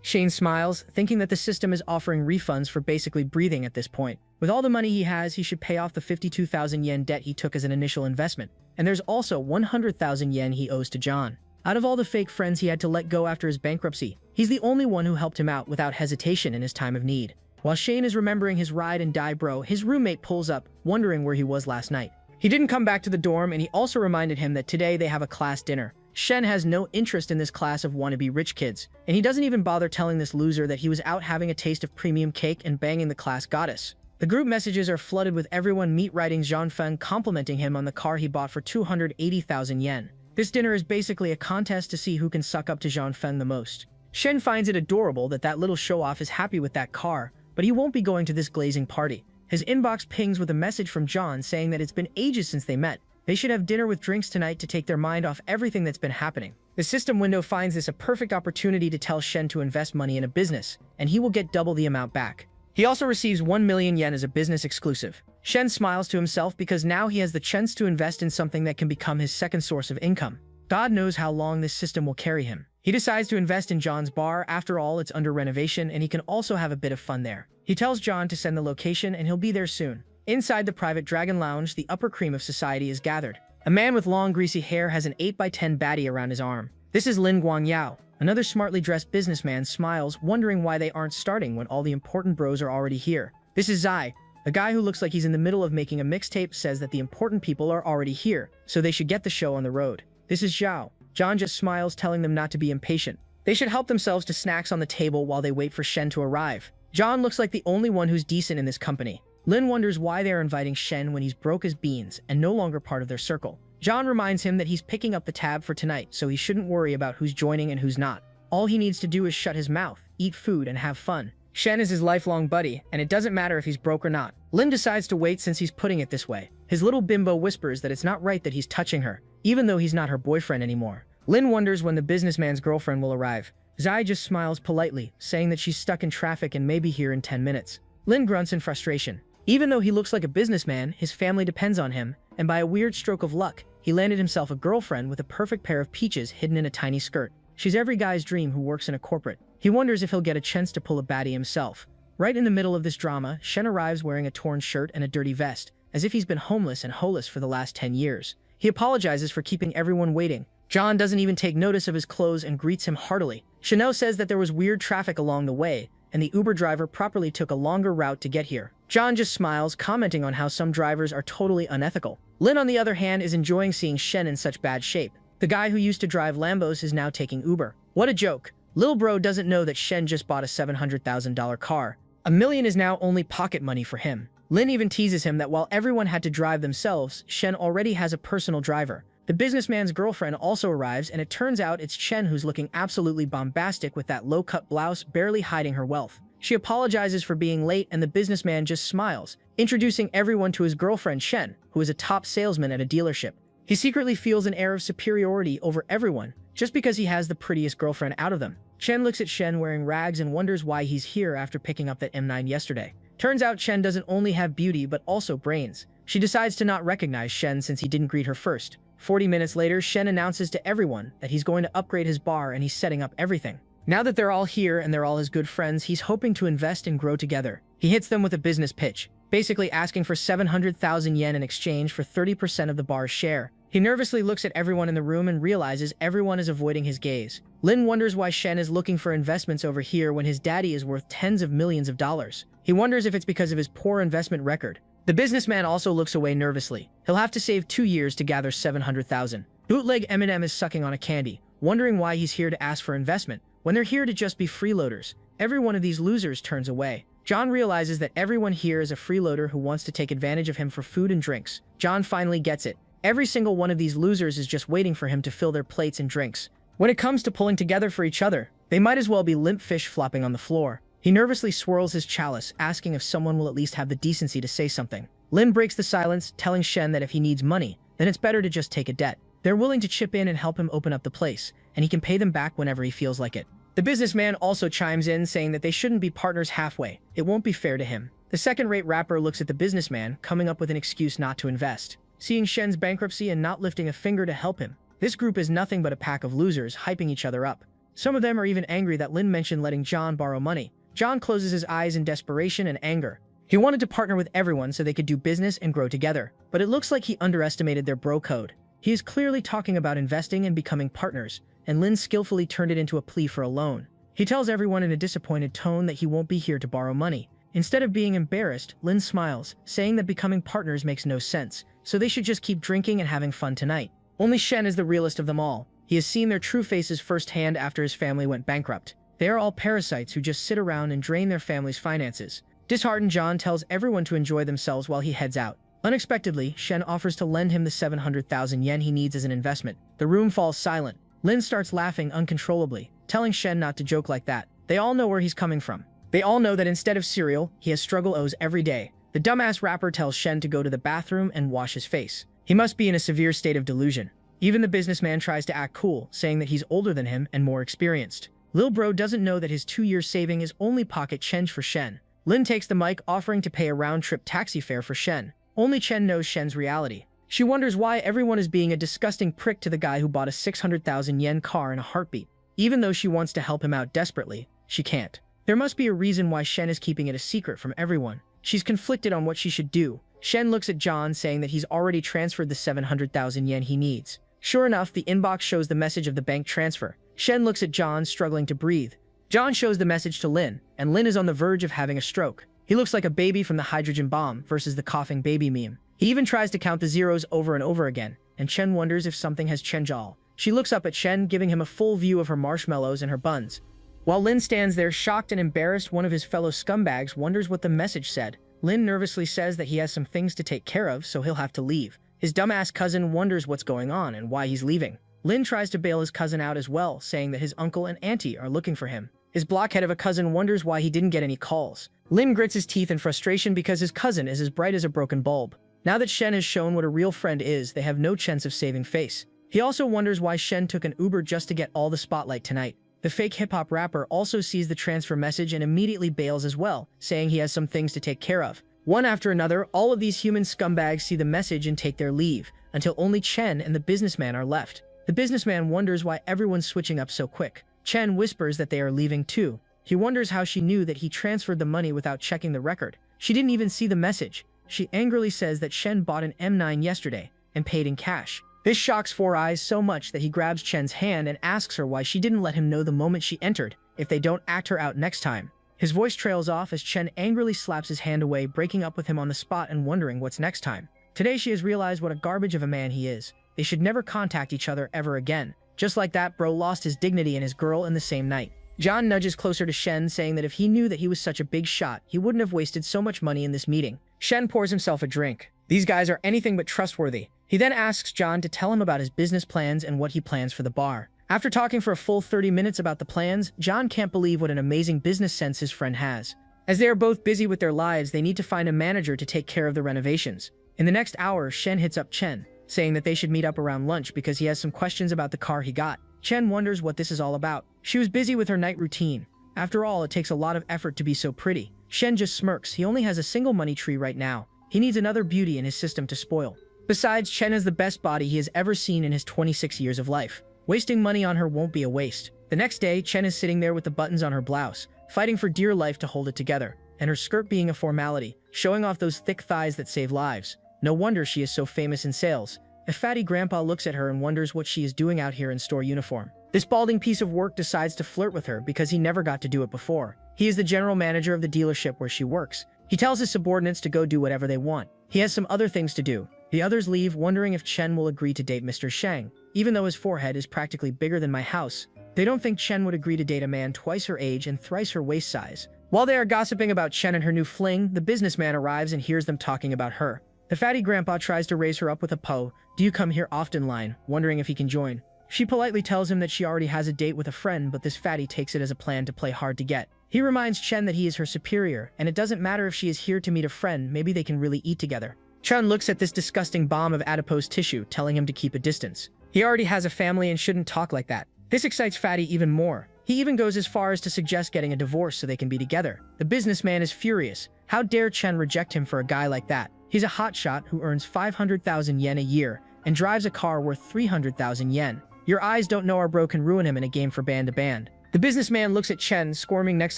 Shane smiles, thinking that the system is offering refunds for basically breathing at this point. With all the money he has, he should pay off the 52,000 yen debt he took as an initial investment. And there's also 100,000 yen he owes to John. Out of all the fake friends he had to let go after his bankruptcy, he's the only one who helped him out without hesitation in his time of need. While Shane is remembering his ride and die bro, his roommate pulls up, wondering where he was last night. He didn't come back to the dorm, and he also reminded him that today they have a class dinner. Shen has no interest in this class of wannabe rich kids, and he doesn't even bother telling this loser that he was out having a taste of premium cake and banging the class goddess. The group messages are flooded with everyone meet writing Zhang Feng complimenting him on the car he bought for 280,000 yen. This dinner is basically a contest to see who can suck up to Zhang Feng the most. Shen finds it adorable that that little show-off is happy with that car, but he won't be going to this glazing party. His inbox pings with a message from John saying that it's been ages since they met. They should have dinner with drinks tonight to take their mind off everything that's been happening. The system window finds this a perfect opportunity to tell Shen to invest money in a business, and he will get double the amount back. He also receives 1 million yen as a business exclusive. Shen smiles to himself because now he has the chance to invest in something that can become his second source of income. God knows how long this system will carry him. He decides to invest in John's bar. After all, it's under renovation, and he can also have a bit of fun there. He tells John to send the location, and he'll be there soon. Inside the private dragon lounge, the upper cream of society is gathered. A man with long, greasy hair has an 8x10 baddie around his arm. This is Lin Guangyao. Another smartly dressed businessman smiles, wondering why they aren't starting when all the important bros are already here. This is Zai. A guy who looks like he's in the middle of making a mixtape says that the important people are already here, so they should get the show on the road. This is Zhao. John just smiles, telling them not to be impatient. They should help themselves to snacks on the table while they wait for Shen to arrive. John looks like the only one who's decent in this company. Lin wonders why they are inviting Shen when he's broke as beans and no longer part of their circle. John reminds him that he's picking up the tab for tonight, so he shouldn't worry about who's joining and who's not. All he needs to do is shut his mouth, eat food, and have fun. Shen is his lifelong buddy, and it doesn't matter if he's broke or not. Lin decides to wait since he's putting it this way. His little bimbo whispers that it's not right that he's touching her, even though he's not her boyfriend anymore. Lin wonders when the businessman's girlfriend will arrive. Zai just smiles politely, saying that she's stuck in traffic and may be here in 10 minutes. Lin grunts in frustration. Even though he looks like a businessman, his family depends on him, and by a weird stroke of luck, he landed himself a girlfriend with a perfect pair of peaches hidden in a tiny skirt. She's every guy's dream who works in a corporate. He wonders if he'll get a chance to pull a baddie himself. Right in the middle of this drama, Shen arrives wearing a torn shirt and a dirty vest, as if he's been homeless and holeless for the last 10 years. He apologizes for keeping everyone waiting. John doesn't even take notice of his clothes and greets him heartily. Chanel says that there was weird traffic along the way, and the Uber driver properly took a longer route to get here. John just smiles, commenting on how some drivers are totally unethical. Lin, on the other hand, is enjoying seeing Shen in such bad shape. The guy who used to drive Lambos is now taking Uber. What a joke. Lil bro doesn't know that Shen just bought a $700,000 car. $1 million is now only pocket money for him. Lin even teases him that while everyone had to drive themselves, Shen already has a personal driver. The businessman's girlfriend also arrives, and it turns out it's Shen who's looking absolutely bombastic with that low-cut blouse barely hiding her wealth. She apologizes for being late, and the businessman just smiles, introducing everyone to his girlfriend Shen, who is a top salesman at a dealership. He secretly feels an air of superiority over everyone, just because he has the prettiest girlfriend out of them. Chen looks at Shen wearing rags and wonders why he's here after picking up that M9 yesterday. Turns out Chen doesn't only have beauty but also brains. She decides to not recognize Shen since he didn't greet her first. 40 minutes later, Shen announces to everyone that he's going to upgrade his bar and he's setting up everything. Now that they're all here and they're all his good friends, he's hoping to invest and grow together. He hits them with a business pitch, basically asking for 700,000 yen in exchange for 30% of the bar's share. He nervously looks at everyone in the room and realizes everyone is avoiding his gaze. Lin wonders why Shen is looking for investments over here when his daddy is worth tens of millions of dollars. He wonders if it's because of his poor investment record. The businessman also looks away nervously. He'll have to save 2 years to gather 700,000. Bootleg Eminem is sucking on a candy, wondering why he's here to ask for investment, when they're here to just be freeloaders. Every one of these losers turns away. John realizes that everyone here is a freeloader who wants to take advantage of him for food and drinks. John finally gets it. Every single one of these losers is just waiting for him to fill their plates and drinks. When it comes to pulling together for each other, they might as well be limp fish flopping on the floor. He nervously swirls his chalice, asking if someone will at least have the decency to say something. Lin breaks the silence, telling Shen that if he needs money, then it's better to just take a debt. They're willing to chip in and help him open up the place, and he can pay them back whenever he feels like it. The businessman also chimes in, saying that they shouldn't be partners halfway. It won't be fair to him. The second-rate rapper looks at the businessman, coming up with an excuse not to invest. Seeing Shen's bankruptcy and not lifting a finger to help him, this group is nothing but a pack of losers hyping each other up. Some of them are even angry that Lin mentioned letting John borrow money. John closes his eyes in desperation and anger. He wanted to partner with everyone so they could do business and grow together, but it looks like he underestimated their bro code. He is clearly talking about investing and becoming partners, and Lin skillfully turned it into a plea for a loan. He tells everyone in a disappointed tone that he won't be here to borrow money. Instead of being embarrassed, Lin smiles, saying that becoming partners makes no sense, so they should just keep drinking and having fun tonight. Only Shen is the realest of them all. He has seen their true faces firsthand after his family went bankrupt. They are all parasites who just sit around and drain their family's finances. Disheartened, John tells everyone to enjoy themselves while he heads out. Unexpectedly, Shen offers to lend him the 700,000 yen he needs as an investment. The room falls silent. Lin starts laughing uncontrollably, telling Shen not to joke like that. They all know where he's coming from. They all know that instead of cereal, he has struggle O's every day. The dumbass rapper tells Shen to go to the bathroom and wash his face. He must be in a severe state of delusion. Even the businessman tries to act cool, saying that he's older than him and more experienced. Lil Bro doesn't know that his 2-year saving is only pocket change for Shen. Lin takes the mic, offering to pay a round-trip taxi fare for Shen. Only Chen knows Shen's reality. She wonders why everyone is being a disgusting prick to the guy who bought a 600,000 yen car in a heartbeat. Even though she wants to help him out desperately, she can't. There must be a reason why Shen is keeping it a secret from everyone. She's conflicted on what she should do. Shen looks at John, saying that he's already transferred the 700,000 yen he needs. Sure enough, the inbox shows the message of the bank transfer. Shen looks at John, struggling to breathe. John shows the message to Lin, and Lin is on the verge of having a stroke. He looks like a baby from the hydrogen bomb versus the coughing baby meme. He even tries to count the zeros over and over again, and Chen wonders if something has changed all. She looks up at Chen, giving him a full view of her marshmallows and her buns. While Lin stands there shocked and embarrassed, one of his fellow scumbags wonders what the message said. Lin nervously says that he has some things to take care of, so he'll have to leave. His dumbass cousin wonders what's going on and why he's leaving. Lin tries to bail his cousin out as well, saying that his uncle and auntie are looking for him. His blockhead of a cousin wonders why he didn't get any calls. Lin grits his teeth in frustration because his cousin is as bright as a broken bulb. Now that Shen has shown what a real friend is, they have no chance of saving face. He also wonders why Shen took an Uber just to get all the spotlight tonight. The fake hip-hop rapper also sees the transfer message and immediately bails as well, saying he has some things to take care of. One after another, all of these human scumbags see the message and take their leave, until only Chen and the businessman are left. The businessman wonders why everyone's switching up so quick. Chen whispers that they are leaving too. He wonders how she knew that he transferred the money without checking the record. She didn't even see the message. She angrily says that Shen bought an M9 yesterday and paid in cash. This shocks Four Eyes so much that he grabs Chen's hand and asks her why she didn't let him know the moment she entered, if they don't act her out next time. His voice trails off as Chen angrily slaps his hand away, breaking up with him on the spot and wondering what's next time. Today she has realized what a garbage of a man he is. They should never contact each other ever again. Just like that, bro lost his dignity and his girl in the same night. John nudges closer to Shen, saying that if he knew that he was such a big shot, he wouldn't have wasted so much money in this meeting. Shen pours himself a drink. These guys are anything but trustworthy. He then asks John to tell him about his business plans and what he plans for the bar. After talking for a full 30 minutes about the plans, John can't believe what an amazing business sense his friend has. As they are both busy with their lives, they need to find a manager to take care of the renovations. In the next hour, Shen hits up Chen, saying that they should meet up around lunch because he has some questions about the car he got. Chen wonders what this is all about. She was busy with her night routine. After all, it takes a lot of effort to be so pretty. Shen just smirks. He only has a single money tree right now. He needs another beauty in his system to spoil. Besides, Chen has the best body he has ever seen in his 26 years of life. Wasting money on her won't be a waste. The next day, Chen is sitting there with the buttons on her blouse, fighting for dear life to hold it together, and her skirt being a formality, showing off those thick thighs that save lives. No wonder she is so famous in sales. A fatty grandpa looks at her and wonders what she is doing out here in store uniform. This balding piece of work decides to flirt with her because he never got to do it before. He is the general manager of the dealership where she works. He tells his subordinates to go do whatever they want. He has some other things to do. The others leave, wondering if Chen will agree to date Mr. Shang. Even though his forehead is practically bigger than my house, they don't think Chen would agree to date a man twice her age and thrice her waist size. While they are gossiping about Chen and her new fling, the businessman arrives and hears them talking about her. The fatty grandpa tries to raise her up with a "Do you come here often" line, wondering if he can join. She politely tells him that she already has a date with a friend, but this fatty takes it as a plan to play hard to get. He reminds Chen that he is her superior, and it doesn't matter if she is here to meet a friend, maybe they can really eat together. Chen looks at this disgusting bomb of adipose tissue, telling him to keep a distance. He already has a family and shouldn't talk like that. This excites Fatty even more. He even goes as far as to suggest getting a divorce so they can be together. The businessman is furious. How dare Chen reject him for a guy like that? He's a hotshot who earns 500,000 yen a year and drives a car worth 300,000 yen. Your eyes don't know our bro can ruin him in a game for band to band. The businessman looks at Chen, squirming next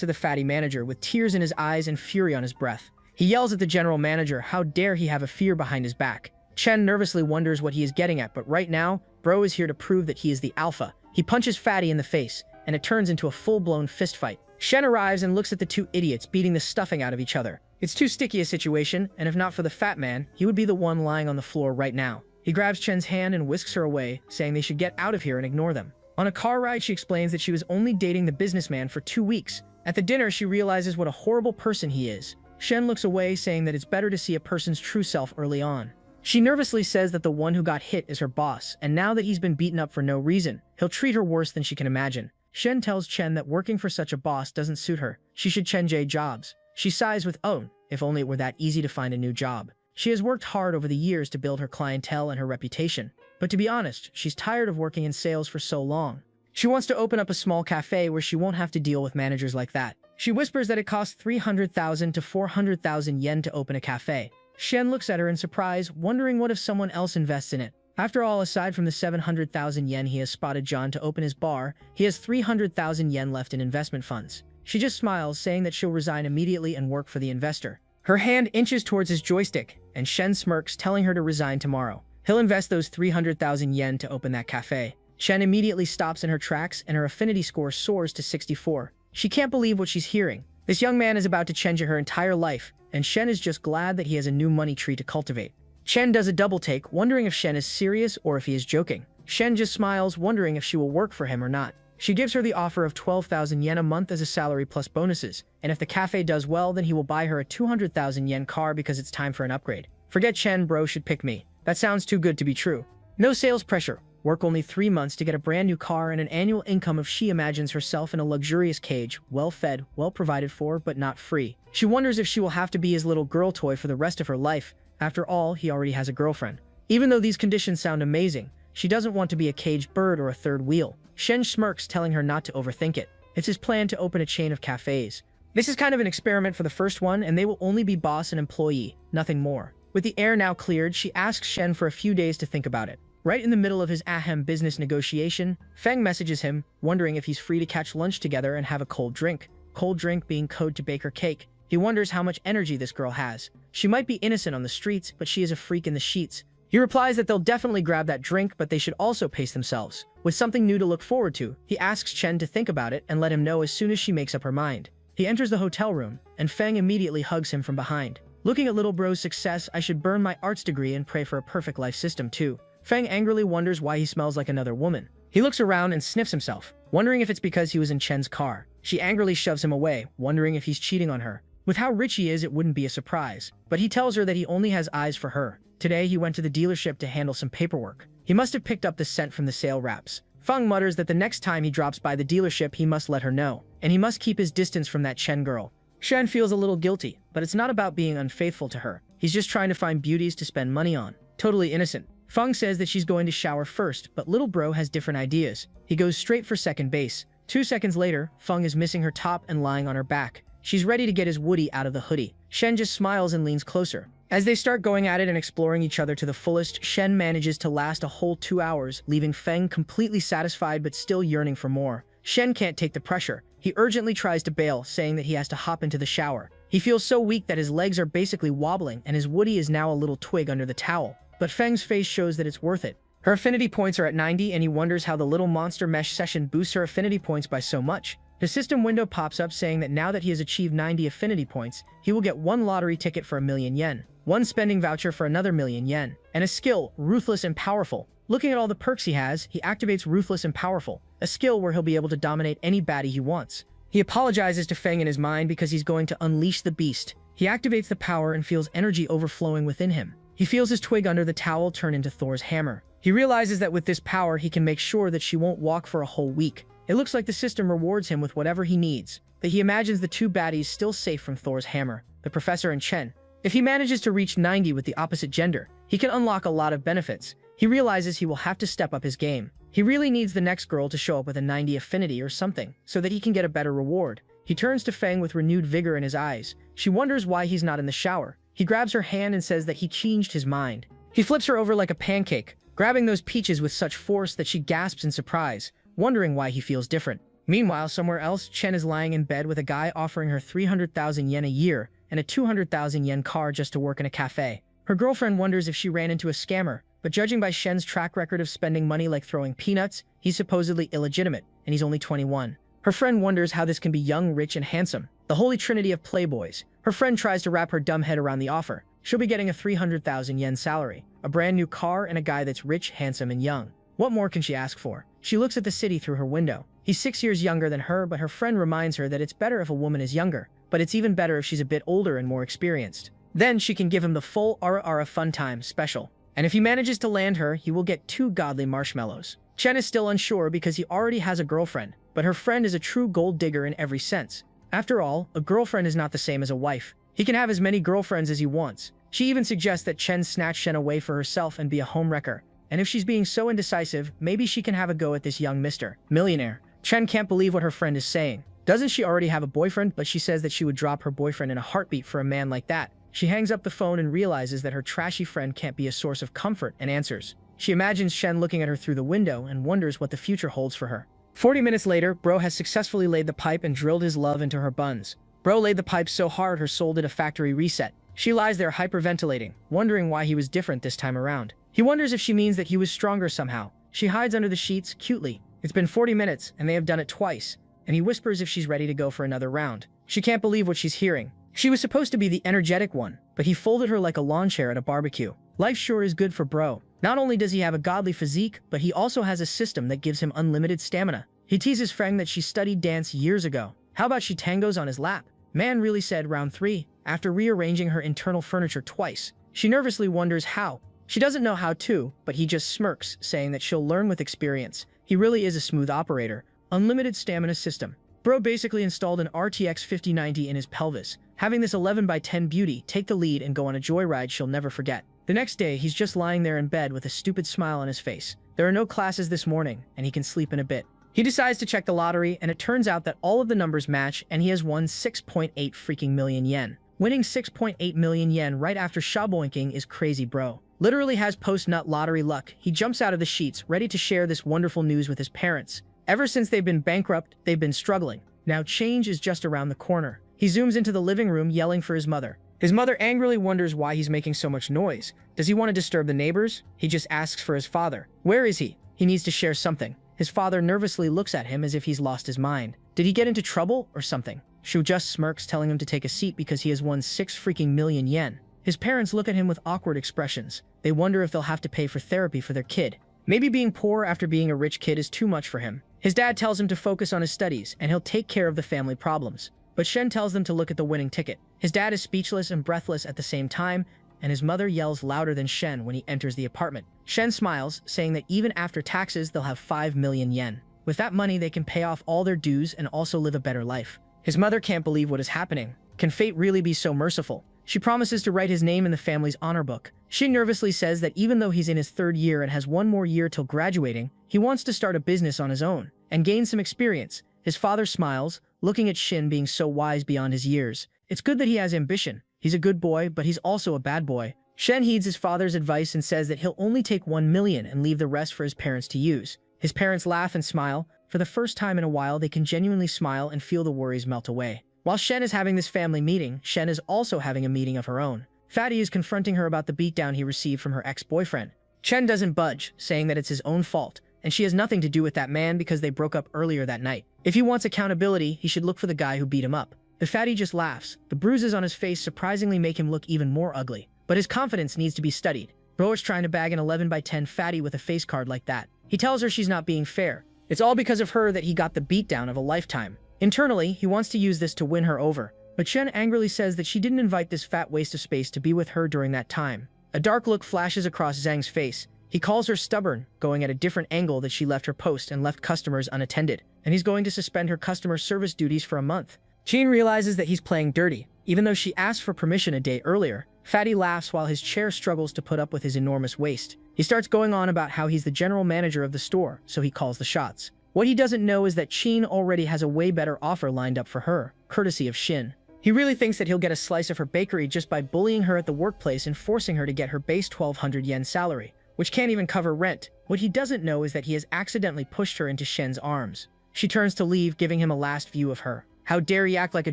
to the fatty manager with tears in his eyes and fury on his breath. He yells at the general manager, how dare he have a fear behind his back. Chen nervously wonders what he is getting at, but right now, bro is here to prove that he is the alpha. He punches Fatty in the face, and it turns into a full-blown fistfight. Shen arrives and looks at the two idiots beating the stuffing out of each other. It's too sticky a situation, and if not for the fat man, he would be the one lying on the floor right now. He grabs Chen's hand and whisks her away, saying they should get out of here and ignore them. On a car ride, she explains that she was only dating the businessman for 2 weeks. At the dinner, she realizes what a horrible person he is. Shen looks away, saying that it's better to see a person's true self early on. She nervously says that the one who got hit is her boss, and now that he's been beaten up for no reason, he'll treat her worse than she can imagine. Shen tells Chen that working for such a boss doesn't suit her. She should change jobs. She sighs with, oh, if only it were that easy to find a new job. She has worked hard over the years to build her clientele and her reputation. But to be honest, she's tired of working in sales for so long. She wants to open up a small cafe where she won't have to deal with managers like that. She whispers that it costs 300,000 to 400,000 yen to open a cafe. Shen looks at her in surprise, wondering what if someone else invests in it. After all, aside from the 700,000 yen he has spotted John to open his bar, he has 300,000 yen left in investment funds. She just smiles, saying that she'll resign immediately and work for the investor. Her hand inches towards his joystick, and Shen smirks, telling her to resign tomorrow. He'll invest those 300,000 yen to open that cafe. Shen immediately stops in her tracks, and her affinity score soars to 64. She can't believe what she's hearing. This young man is about to change her entire life, and Shen is just glad that he has a new money tree to cultivate. Chen does a double take, wondering if Shen is serious or if he is joking. Shen just smiles, wondering if she will work for him or not. She gives her the offer of 12,000 yen a month as a salary plus bonuses, and if the cafe does well, then he will buy her a 200,000 yen car because it's time for an upgrade. Forget Chen, bro should pick me. That sounds too good to be true. No sales pressure. Work only 3 months to get a brand new car and an annual income of she imagines herself in a luxurious cage, well-fed, well-provided for, but not free. She wonders if she will have to be his little girl toy for the rest of her life. After all, he already has a girlfriend. Even though these conditions sound amazing, she doesn't want to be a caged bird or a third wheel. Shen smirks, telling her not to overthink it. It's his plan to open a chain of cafes. This is kind of an experiment for the first one, and they will only be boss and employee, nothing more. With the air now cleared, she asks Shen for a few days to think about it. Right in the middle of his ahem business negotiation, Feng messages him, wondering if he's free to catch lunch together and have a cold drink. Cold drink being code to bake her cake. He wonders how much energy this girl has. She might be innocent on the streets, but she is a freak in the sheets. He replies that they'll definitely grab that drink, but they should also pace themselves. With something new to look forward to, he asks Chen to think about it and let him know as soon as she makes up her mind. He enters the hotel room, and Feng immediately hugs him from behind. Looking at little bro's success, I should burn my arts degree and pray for a perfect life system too. Feng angrily wonders why he smells like another woman. He looks around and sniffs himself, wondering if it's because he was in Chen's car. She angrily shoves him away, wondering if he's cheating on her. With how rich he is, it wouldn't be a surprise. But he tells her that he only has eyes for her. Today, he went to the dealership to handle some paperwork. He must have picked up the scent from the sale wraps. Feng mutters that the next time he drops by the dealership, he must let her know. And he must keep his distance from that Chen girl. Shen feels a little guilty, but it's not about being unfaithful to her. He's just trying to find beauties to spend money on. Totally innocent. Feng says that she's going to shower first, but little bro has different ideas. He goes straight for second base. 2 seconds later, Feng is missing her top and lying on her back. She's ready to get his Woody out of the hoodie. Shen just smiles and leans closer. As they start going at it and exploring each other to the fullest, Shen manages to last a whole 2 hours, leaving Feng completely satisfied but still yearning for more. Shen can't take the pressure. He urgently tries to bail, saying that he has to hop into the shower. He feels so weak that his legs are basically wobbling and his Woody is now a little twig under the towel. But Feng's face shows that it's worth it. Her affinity points are at 90 and he wonders how the little monster mesh session boosts her affinity points by so much. His system window pops up saying that now that he has achieved 90 affinity points, he will get 1 lottery ticket for 1,000,000 yen, 1 spending voucher for another 1,000,000 yen, and a skill, Ruthless and Powerful. Looking at all the perks he has, he activates Ruthless and Powerful, a skill where he'll be able to dominate any baddie he wants. He apologizes to Feng in his mind because he's going to unleash the beast. He activates the power and feels energy overflowing within him. He feels his twig under the towel turn into Thor's hammer. He realizes that with this power, he can make sure that she won't walk for a whole week. It looks like the system rewards him with whatever he needs, but he imagines the 2 baddies still safe from Thor's hammer, the professor and Chen. If he manages to reach 90 with the opposite gender, he can unlock a lot of benefits. He realizes he will have to step up his game. He really needs the next girl to show up with a 90 affinity or something, so that he can get a better reward. He turns to Feng with renewed vigor in his eyes. She wonders why he's not in the shower. He grabs her hand and says that he changed his mind. He flips her over like a pancake, grabbing those peaches with such force that she gasps in surprise, wondering why he feels different. Meanwhile, somewhere else, Chen is lying in bed with a guy offering her 300,000 yen a year and a 200,000 yen car just to work in a cafe. Her girlfriend wonders if she ran into a scammer, but judging by Shen's track record of spending money like throwing peanuts, he's supposedly illegitimate, and he's only 21. Her friend wonders how this can be young, rich, and handsome, the holy trinity of playboys. Her friend tries to wrap her dumb head around the offer. She'll be getting a 300,000 yen salary, a brand new car, and a guy that's rich, handsome, and young. What more can she ask for? She looks at the city through her window. He's 6 years younger than her, but her friend reminds her that it's better if a woman is younger, but it's even better if she's a bit older and more experienced. Then she can give him the full Ara fun time special. And if he manages to land her, he will get 2 godly marshmallows. Chen is still unsure because he already has a girlfriend, but her friend is a true gold digger in every sense. After all, a girlfriend is not the same as a wife. He can have as many girlfriends as he wants. She even suggests that Chen snatch Shen away for herself and be a homewrecker. And if she's being so indecisive, maybe she can have a go at this young Mr. Millionaire. Chen can't believe what her friend is saying. Doesn't she already have a boyfriend? But she says that she would drop her boyfriend in a heartbeat for a man like that. She hangs up the phone and realizes that her trashy friend can't be a source of comfort and answers. She imagines Shen looking at her through the window and wonders what the future holds for her. 40 minutes later, Bro has successfully laid the pipe and drilled his love into her buns. Bro laid the pipe so hard her soul did a factory reset. She lies there hyperventilating, wondering why he was different this time around. He wonders if she means that he was stronger somehow. She hides under the sheets, cutely. It's been 40 minutes, and they have done it twice, and he whispers if she's ready to go for another round. She can't believe what she's hearing. She was supposed to be the energetic one, but he folded her like a lawn chair at a barbecue. Life sure is good for Bro. Not only does he have a godly physique, but he also has a system that gives him unlimited stamina. He teases Feng that she studied dance years ago. How about she tangos on his lap? Man really said round 3, after rearranging her internal furniture twice. She nervously wonders how. She doesn't know how to, but he just smirks, saying that she'll learn with experience. He really is a smooth operator. Unlimited stamina system. Bro basically installed an RTX 5090 in his pelvis, having this 11x10 beauty take the lead and go on a joyride she'll never forget. The next day, he's just lying there in bed with a stupid smile on his face. There are no classes this morning, and he can sleep in a bit. He decides to check the lottery, and it turns out that all of the numbers match, and he has won 6.8 freaking million yen. Winning 6.8 million yen right after shaboinking is crazy, Bro. Literally has post-nut lottery luck. He jumps out of the sheets, ready to share this wonderful news with his parents. Ever since they've been bankrupt, they've been struggling. Now change is just around the corner. He zooms into the living room, yelling for his mother. His mother angrily wonders why he's making so much noise. Does he want to disturb the neighbors? He just asks for his father. Where is he? He needs to share something. His father nervously looks at him as if he's lost his mind. Did he get into trouble or something? Shu just smirks, telling him to take a seat because he has won 6 freaking million yen. His parents look at him with awkward expressions. They wonder if they'll have to pay for therapy for their kid. Maybe being poor after being a rich kid is too much for him. His dad tells him to focus on his studies and he'll take care of the family problems. But Shen tells them to look at the winning ticket. His dad is speechless and breathless at the same time, and his mother yells louder than Shen when he enters the apartment. Shen smiles, saying that even after taxes, they'll have 5 million yen. With that money, they can pay off all their dues and also live a better life. His mother can't believe what is happening. Can fate really be so merciful? She promises to write his name in the family's honor book. Shin nervously says that even though he's in his 3rd year and has 1 more year till graduating, he wants to start a business on his own and gain some experience. His father smiles, looking at Shin being so wise beyond his years. It's good that he has ambition. He's a good boy, but he's also a bad boy. Shen heeds his father's advice and says that he'll only take 1 million and leave the rest for his parents to use. His parents laugh and smile. For the first time in a while, they can genuinely smile and feel the worries melt away. While Shen is having this family meeting, Shen is also having a meeting of her own. Fatty is confronting her about the beatdown he received from her ex-boyfriend. Chen doesn't budge, saying that it's his own fault, and she has nothing to do with that man because they broke up earlier that night. If he wants accountability, he should look for the guy who beat him up. The fatty just laughs. The bruises on his face surprisingly make him look even more ugly. But his confidence needs to be studied. Bro is trying to bag an 11x10 fatty with a face card like that. He tells her she's not being fair. It's all because of her that he got the beatdown of a lifetime. Internally, he wants to use this to win her over. But Shen angrily says that she didn't invite this fat waste of space to be with her during that time. A dark look flashes across Zhang's face. He calls her stubborn, going at a different angle that she left her post and left customers unattended. And he's going to suspend her customer service duties for a month. Jean realizes that he's playing dirty. Even though she asked for permission a day earlier, Fatty laughs while his chair struggles to put up with his enormous waist. He starts going on about how he's the general manager of the store, so he calls the shots. What he doesn't know is that Jean already has a way better offer lined up for her, courtesy of Shin. He really thinks that he'll get a slice of her bakery just by bullying her at the workplace and forcing her to get her base 1,200 yen salary, which can't even cover rent. What he doesn't know is that he has accidentally pushed her into Shen's arms. She turns to leave, giving him a last view of her. How dare he act like a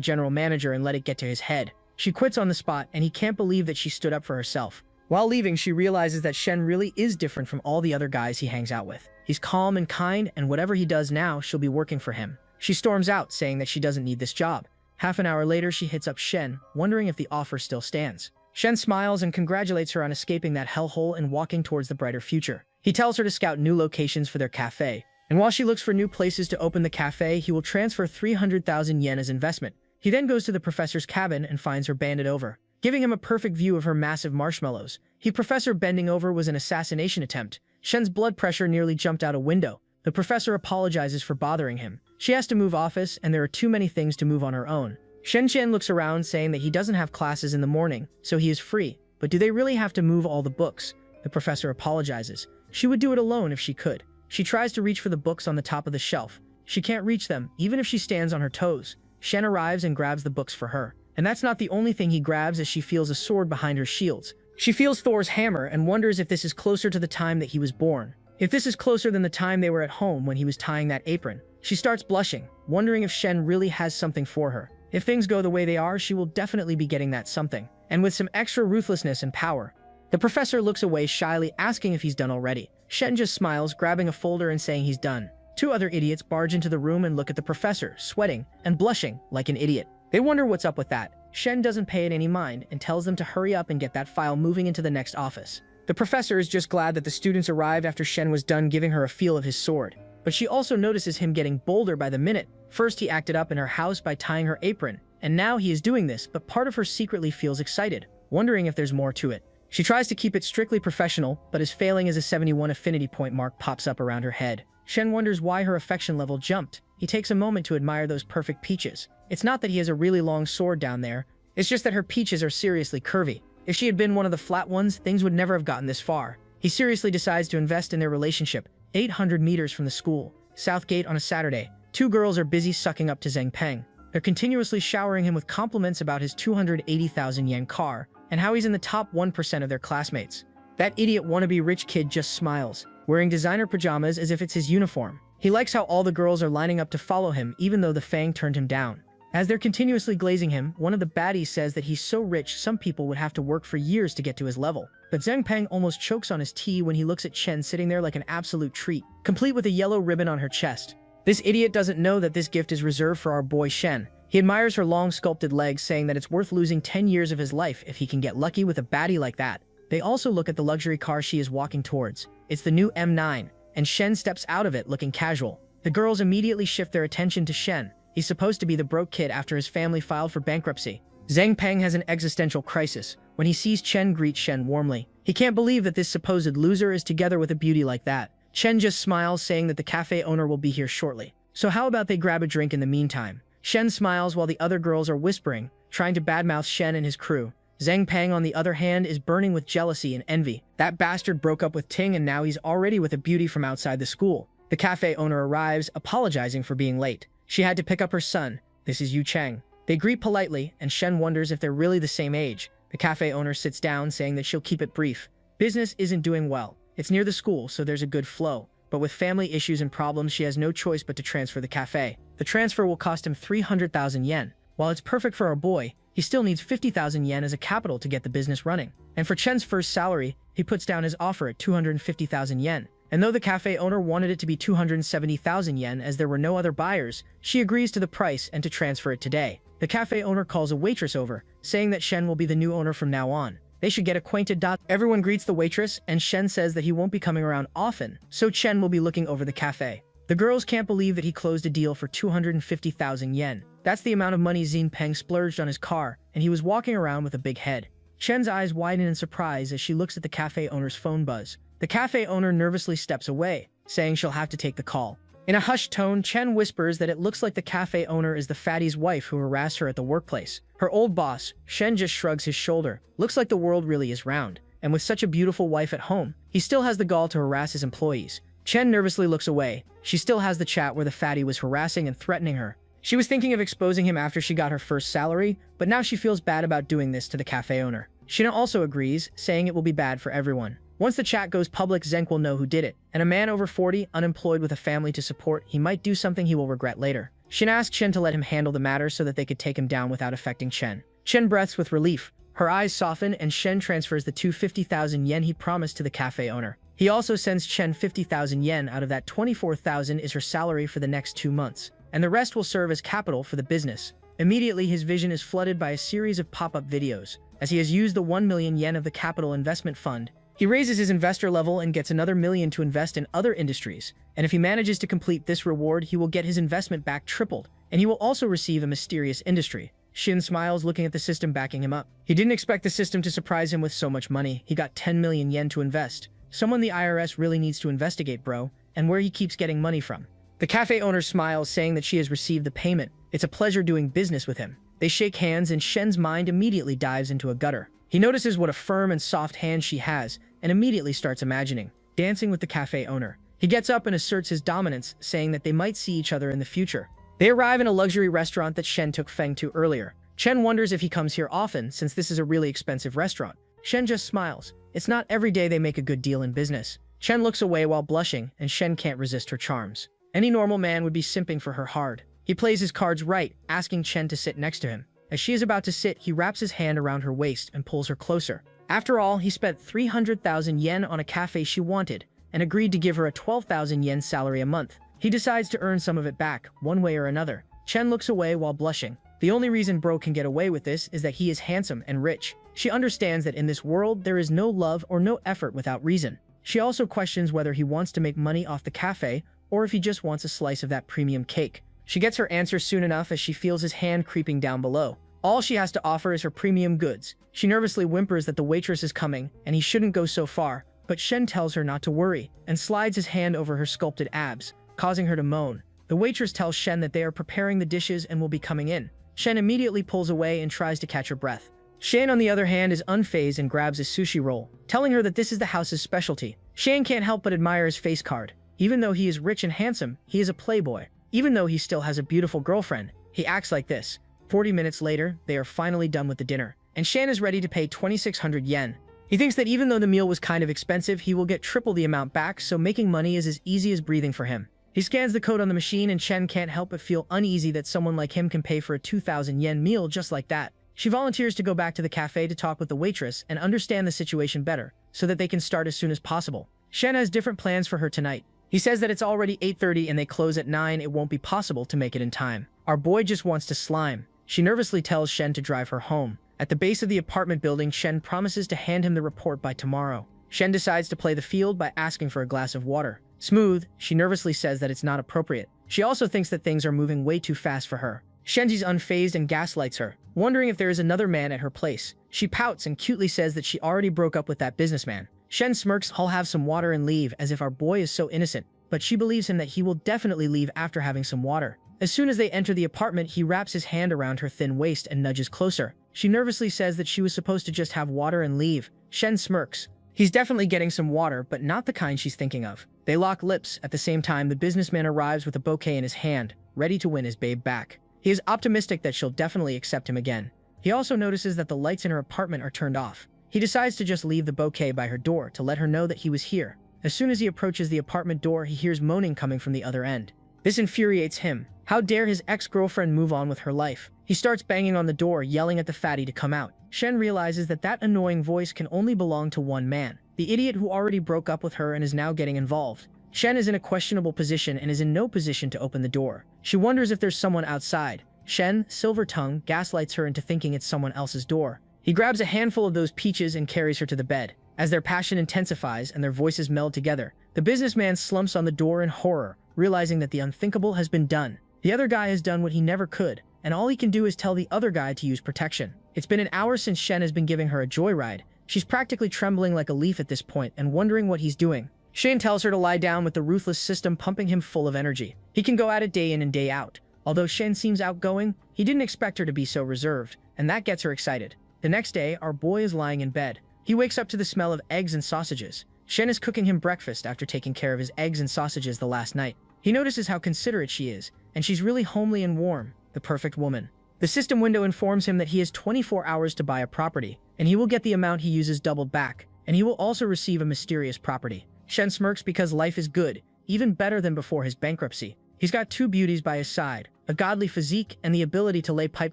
general manager and let it get to his head. She quits on the spot, and he can't believe that she stood up for herself. While leaving, she realizes that Shen really is different from all the other guys he hangs out with. He's calm and kind, and whatever he does now, she'll be working for him. She storms out, saying that she doesn't need this job. Half an hour later, she hits up Shen, wondering if the offer still stands. Shen smiles and congratulates her on escaping that hellhole and walking towards the brighter future. He tells her to scout new locations for their cafe. And while she looks for new places to open the cafe, he will transfer 300,000 yen as investment. He then goes to the professor's cabin and finds her banded over, giving him a perfect view of her massive marshmallows. Professor bending over was an assassination attempt. Shen's blood pressure nearly jumped out a window. The professor apologizes for bothering him. She has to move office, and there are too many things to move on her own. Shen looks around, saying that he doesn't have classes in the morning, so he is free. But do they really have to move all the books? The professor apologizes. She would do it alone if she could. She tries to reach for the books on the top of the shelf. She can't reach them, even if she stands on her toes. Shen arrives and grabs the books for her. And that's not the only thing he grabs, as she feels a sword behind her shields. She feels Thor's hammer and wonders if this is closer to the time that he was born. If this is closer than the time they were at home when he was tying that apron. She starts blushing, wondering if Shen really has something for her. If things go the way they are, she will definitely be getting that something. And with some extra ruthlessness and power. The professor looks away shyly, asking if he's done already. Shen just smiles, grabbing a folder and saying he's done. 2 other idiots barge into the room and look at the professor, sweating and blushing like an idiot. They wonder what's up with that. Shen doesn't pay it any mind and tells them to hurry up and get that file moving into the next office. The professor is just glad that the students arrived after Shen was done giving her a feel of his sword. But she also notices him getting bolder by the minute. First, he acted up in her house by tying her apron, and now he is doing this, but part of her secretly feels excited, wondering if there's more to it. She tries to keep it strictly professional, but is failing as a 71 affinity point mark pops up around her head. Shen wonders why her affection level jumped. He takes a moment to admire those perfect peaches. It's not that he has a really long sword down there, it's just that her peaches are seriously curvy. If she had been one of the flat ones, things would never have gotten this far. He seriously decides to invest in their relationship. 800 meters from the school, Southgate on a Saturday. 2 girls are busy sucking up to Zhang Peng. They're continuously showering him with compliments about his 280,000 yen car, and how he's in the top 1% of their classmates. That idiot wannabe rich kid just smiles, wearing designer pajamas as if it's his uniform. He likes how all the girls are lining up to follow him, even though the Fang turned him down. As they're continuously glazing him, one of the baddies says that he's so rich some people would have to work for years to get to his level. But Zhang Peng almost chokes on his tea when he looks at Chen sitting there like an absolute treat, complete with a yellow ribbon on her chest. This idiot doesn't know that this gift is reserved for our boy Shen. He admires her long sculpted legs, saying that it's worth losing 10 years of his life if he can get lucky with a baddie like that. They also look at the luxury car she is walking towards. It's the new M9, and Shen steps out of it looking casual. The girls immediately shift their attention to Shen. He's supposed to be the broke kid after his family filed for bankruptcy. Zhang Peng has an existential crisis when he sees Chen greet Shen warmly. He can't believe that this supposed loser is together with a beauty like that. Chen just smiles, saying that the cafe owner will be here shortly. So how about they grab a drink in the meantime? Shen smiles while the other girls are whispering, trying to badmouth Shen and his crew. Zhang Peng, on the other hand, is burning with jealousy and envy. That bastard broke up with Ting and now he's already with a beauty from outside the school. The cafe owner arrives, apologizing for being late. She had to pick up her son. This is Yu Cheng. They greet politely, and Shen wonders if they're really the same age. The cafe owner sits down, saying that she'll keep it brief. Business isn't doing well. It's near the school, so there's a good flow. But with family issues and problems, she has no choice but to transfer the cafe. The transfer will cost him 300,000 yen. While it's perfect for our boy, he still needs 50,000 yen as a capital to get the business running. And for Chen's first salary, he puts down his offer at 250,000 yen. And though the cafe owner wanted it to be 270,000 yen as there were no other buyers, she agrees to the price and to transfer it today. The cafe owner calls a waitress over, saying that Shen will be the new owner from now on. They should get acquainted. Everyone greets the waitress, and Shen says that he won't be coming around often, so Chen will be looking over the cafe. The girls can't believe that he closed a deal for 250,000 yen. That's the amount of money Zhang Peng splurged on his car, and he was walking around with a big head. Chen's eyes widen in surprise as she looks at the cafe owner's phone buzz. The cafe owner nervously steps away, saying she'll have to take the call. In a hushed tone, Chen whispers that it looks like the cafe owner is the fatty's wife who harassed her at the workplace. Her old boss, Shen, just shrugs his shoulder. Looks like the world really is round. And with such a beautiful wife at home, he still has the gall to harass his employees. Chen nervously looks away. She still has the chat where the fatty was harassing and threatening her. She was thinking of exposing him after she got her first salary, but now she feels bad about doing this to the cafe owner. Shina also agrees, saying it will be bad for everyone. Once the chat goes public, Zeng will know who did it. And a man over 40, unemployed with a family to support, he might do something he will regret later. Shin asks Chen to let him handle the matter so that they could take him down without affecting Chen. Chen breaths with relief. Her eyes soften, and Shen transfers the 250,000 yen he promised to the cafe owner. He also sends Chen 50,000 yen out of that 24,000 is her salary for the next 2 months. And the rest will serve as capital for the business. Immediately, his vision is flooded by a series of pop-up videos. As he has used the 1 million yen of the capital investment fund, he raises his investor level and gets another million to invest in other industries. And if he manages to complete this reward, he will get his investment back tripled. And he will also receive a mysterious industry. Shin smiles, looking at the system backing him up. He didn't expect the system to surprise him with so much money. He got 10 million yen to invest. Someone the IRS really needs to investigate, bro. And where he keeps getting money from. The cafe owner smiles, saying that she has received the payment. It's a pleasure doing business with him. They shake hands, and Shen's mind immediately dives into a gutter. He notices what a firm and soft hand she has, and immediately starts imagining dancing with the cafe owner. He gets up and asserts his dominance, saying that they might see each other in the future. They arrive in a luxury restaurant that Shen took Feng to earlier. Chen wonders if he comes here often, since this is a really expensive restaurant. Shen just smiles. It's not every day they make a good deal in business. Chen looks away while blushing, and Shen can't resist her charms. Any normal man would be simping for her hard. He plays his cards right, asking Chen to sit next to him. As she is about to sit, he wraps his hand around her waist and pulls her closer. After all, he spent 300,000 yen on a cafe she wanted, and agreed to give her a 12,000 yen salary a month. He decides to earn some of it back, one way or another. Chen looks away while blushing. The only reason bro can get away with this is that he is handsome and rich. She understands that in this world, there is no love or no effort without reason. She also questions whether he wants to make money off the cafe, or if he just wants a slice of that premium cake. She gets her answer soon enough as she feels his hand creeping down below. All she has to offer is her premium goods. She nervously whimpers that the waitress is coming, and he shouldn't go so far, but Shen tells her not to worry, and slides his hand over her sculpted abs, causing her to moan. The waitress tells Shen that they are preparing the dishes and will be coming in. Shen immediately pulls away and tries to catch her breath. Shen, on the other hand, is unfazed and grabs a sushi roll, telling her that this is the house's specialty. Shen can't help but admire his face card. Even though he is rich and handsome, he is a playboy. Even though he still has a beautiful girlfriend, he acts like this. 40 minutes later, they are finally done with the dinner, and Shan is ready to pay 2,600 yen. He thinks that even though the meal was kind of expensive, he will get triple the amount back, so making money is as easy as breathing for him. He scans the code on the machine, and Chen can't help but feel uneasy that someone like him can pay for a 2,000 yen meal just like that. She volunteers to go back to the cafe to talk with the waitress and understand the situation better, so that they can start as soon as possible. Shen has different plans for her tonight. He says that it's already 8:30 and they close at 9, it won't be possible to make it in time. Our boy just wants to slime. She nervously tells Shen to drive her home. At the base of the apartment building, Shen promises to hand him the report by tomorrow. Shen decides to play the field by asking for a glass of water. Smooth, she nervously says that it's not appropriate. She also thinks that things are moving way too fast for her. Shenji's unfazed and gaslights her, wondering if there is another man at her place. She pouts and cutely says that she already broke up with that businessman. Shen smirks, "I'll have some water and leave," as if our boy is so innocent, but she believes him that he will definitely leave after having some water. As soon as they enter the apartment, he wraps his hand around her thin waist and nudges closer. She nervously says that she was supposed to just have water and leave. Shen smirks. He's definitely getting some water, but not the kind she's thinking of. They lock lips. At the same time, the businessman arrives with a bouquet in his hand, ready to win his babe back. He is optimistic that she'll definitely accept him again. He also notices that the lights in her apartment are turned off. He decides to just leave the bouquet by her door to let her know that he was here. As soon as he approaches the apartment door, he hears moaning coming from the other end. This infuriates him. How dare his ex-girlfriend move on with her life? He starts banging on the door, yelling at the fatty to come out. Shen realizes that that annoying voice can only belong to one man, the idiot who already broke up with her and is now getting involved. Shen is in a questionable position and is in no position to open the door. She wonders if there's someone outside. Shen, silver tongue, gaslights her into thinking it's someone else's door. He grabs a handful of those peaches and carries her to the bed. As their passion intensifies and their voices meld together, the businessman slumps on the door in horror, realizing that the unthinkable has been done. The other guy has done what he never could, and all he can do is tell the other guy to use protection. It's been an hour since Shen has been giving her a joyride. She's practically trembling like a leaf at this point and wondering what he's doing. Shen tells her to lie down with the ruthless system pumping him full of energy. He can go at it day in and day out. Although Shen seems outgoing, he didn't expect her to be so reserved, and that gets her excited. The next day, our boy is lying in bed. He wakes up to the smell of eggs and sausages. Shen is cooking him breakfast after taking care of his eggs and sausages the last night. He notices how considerate she is, and she's really homely and warm, the perfect woman. The system window informs him that he has 24 hours to buy a property, and he will get the amount he uses doubled back, and he will also receive a mysterious property. Shen smirks because life is good, even better than before his bankruptcy. He's got two beauties by his side, a godly physique and the ability to lay pipe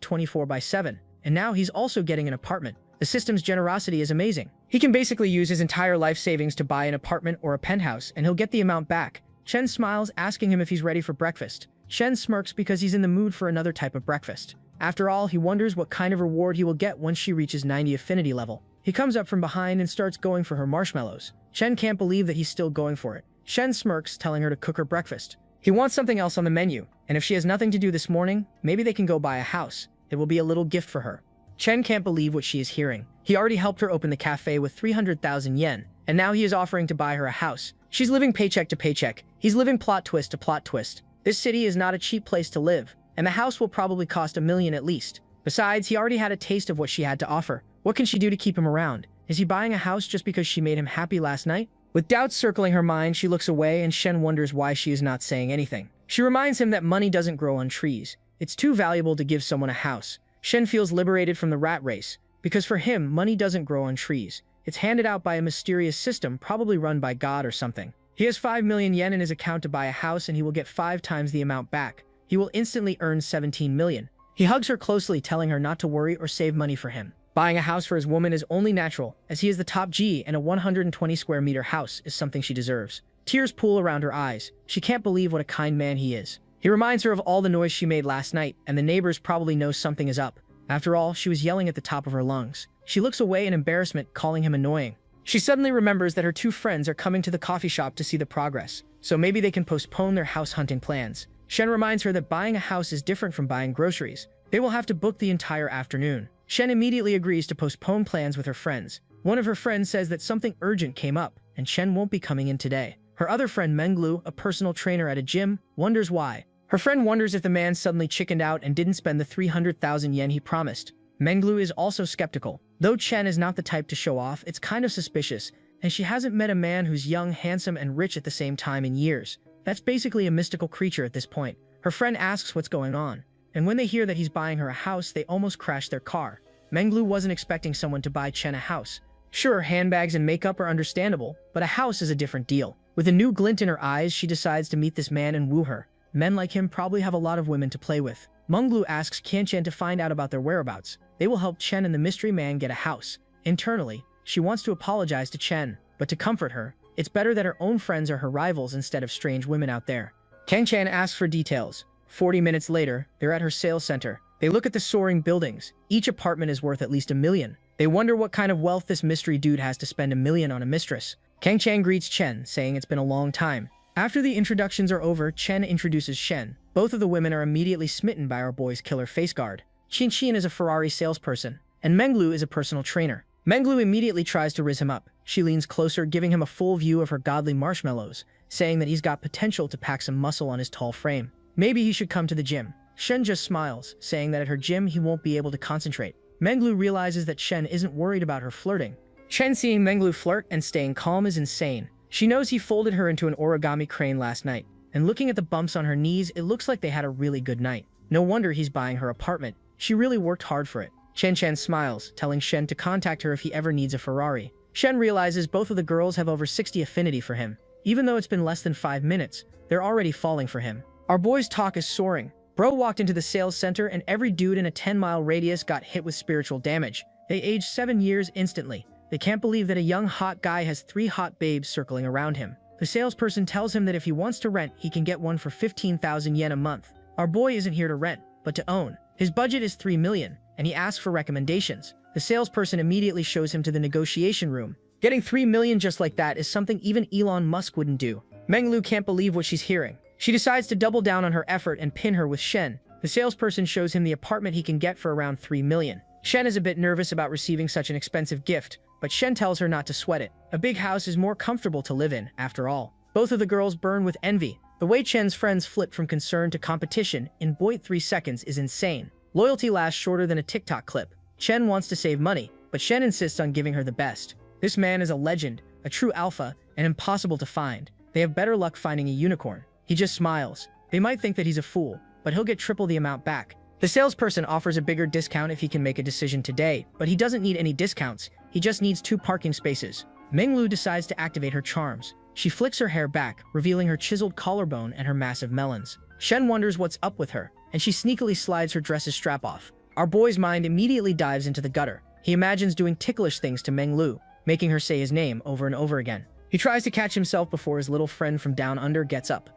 24/7, and now he's also getting an apartment. The system's generosity is amazing. He can basically use his entire life savings to buy an apartment or a penthouse, and he'll get the amount back. Shen smiles, asking him if he's ready for breakfast. Shen smirks because he's in the mood for another type of breakfast. After all, he wonders what kind of reward he will get once she reaches 90 affinity level. He comes up from behind and starts going for her marshmallows. Shen can't believe that he's still going for it. Shen smirks, telling her to cook her breakfast. He wants something else on the menu, and if she has nothing to do this morning, maybe they can go buy a house. It will be a little gift for her. Shen can't believe what she is hearing. He already helped her open the cafe with 300,000 yen, and now he is offering to buy her a house. She's living paycheck to paycheck. He's living plot twist to plot twist. This city is not a cheap place to live, and the house will probably cost $1 million at least. Besides, he already had a taste of what she had to offer. What can she do to keep him around? Is he buying a house just because she made him happy last night? With doubts circling her mind, she looks away, and Shen wonders why she is not saying anything. She reminds him that money doesn't grow on trees. It's too valuable to give someone a house. Shen feels liberated from the rat race, because for him, money doesn't grow on trees. It's handed out by a mysterious system, probably run by God or something. He has 5 million yen in his account to buy a house, and he will get 5 times the amount back. He will instantly earn 17 million. He hugs her closely, telling her not to worry or save money for him. Buying a house for his woman is only natural, as he is the top G, and a 120 square meter house is something she deserves. Tears pool around her eyes. She can't believe what a kind man he is. He reminds her of all the noise she made last night, and the neighbors probably know something is up. After all, she was yelling at the top of her lungs. She looks away in embarrassment, calling him annoying. She suddenly remembers that her 2 friends are coming to the coffee shop to see the progress, so maybe they can postpone their house hunting plans. Shen reminds her that buying a house is different from buying groceries. They will have to book the entire afternoon. Shen immediately agrees to postpone plans with her friends. One of her friends says that something urgent came up, and Shen won't be coming in today. Her other friend Menglu, a personal trainer at a gym, wonders why. Her friend wonders if the man suddenly chickened out and didn't spend the 300,000 yen he promised. Menglu is also skeptical. Though Chen is not the type to show off, it's kind of suspicious, and she hasn't met a man who's young, handsome, and rich at the same time in years. That's basically a mystical creature at this point. Her friend asks what's going on, and when they hear that he's buying her a house, they almost crash their car. Menglu wasn't expecting someone to buy Chen a house. Sure, handbags and makeup are understandable, but a house is a different deal. With a new glint in her eyes, she decides to meet this man and woo her. Men like him probably have a lot of women to play with. Menglu asks Chen to find out about their whereabouts. They will help Chen and the mystery man get a house. Internally, she wants to apologize to Chen, but to comfort her, it's better that her own friends are her rivals instead of strange women out there. Chen asks for details. 40 minutes later, they're at her sales center. They look at the soaring buildings. Each apartment is worth at least $1 million. They wonder what kind of wealth this mystery dude has to spend $1 million on a mistress. Chen greets Chen, saying it's been a long time. After the introductions are over, Chen introduces Shen. Both of the women are immediately smitten by our boy's killer face guard. Xin is a Ferrari salesperson, and Menglu is a personal trainer. Menglu immediately tries to riz him up. She leans closer, giving him a full view of her godly marshmallows, saying that he's got potential to pack some muscle on his tall frame. Maybe he should come to the gym. Shen just smiles, saying that at her gym he won't be able to concentrate. Menglu realizes that Shen isn't worried about her flirting. Chen seeing Menglu flirt and staying calm is insane. She knows he folded her into an origami crane last night, and looking at the bumps on her knees, it looks like they had a really good night. No wonder he's buying her apartment. She really worked hard for it. Chen smiles, telling Shen to contact her if he ever needs a Ferrari. Shen realizes both of the girls have over 60 affinity for him. Even though it's been less than 5 minutes, they're already falling for him. Our boy's talk is soaring. Bro walked into the sales center and every dude in a 10-mile radius got hit with spiritual damage. They aged 7 years instantly. They can't believe that a young hot guy has 3 hot babes circling around him. The salesperson tells him that if he wants to rent, he can get one for 15,000 yen a month. Our boy isn't here to rent, but to own. His budget is 3 million, and he asks for recommendations. The salesperson immediately shows him to the negotiation room. Getting 3 million just like that is something even Elon Musk wouldn't do. Menglu can't believe what she's hearing. She decides to double down on her effort and pin her with Shen. The salesperson shows him the apartment he can get for around 3 million. Shen is a bit nervous about receiving such an expensive gift, but Shen tells her not to sweat it. A big house is more comfortable to live in, after all. Both of the girls burn with envy. The way Chen's friends flip from concern to competition in 0.3 seconds is insane. Loyalty lasts shorter than a TikTok clip. Chen wants to save money, but Shen insists on giving her the best. This man is a legend, a true alpha, and impossible to find. They have better luck finding a unicorn. He just smiles. They might think that he's a fool, but he'll get triple the amount back. The salesperson offers a bigger discount if he can make a decision today, but he doesn't need any discounts. He just needs 2 parking spaces. Menglu decides to activate her charms. She flicks her hair back, revealing her chiseled collarbone and her massive melons. Shen wonders what's up with her, and she sneakily slides her dress's strap off. Our boy's mind immediately dives into the gutter. He imagines doing ticklish things to Menglu, making her say his name over and over again. He tries to catch himself before his little friend from down under gets up.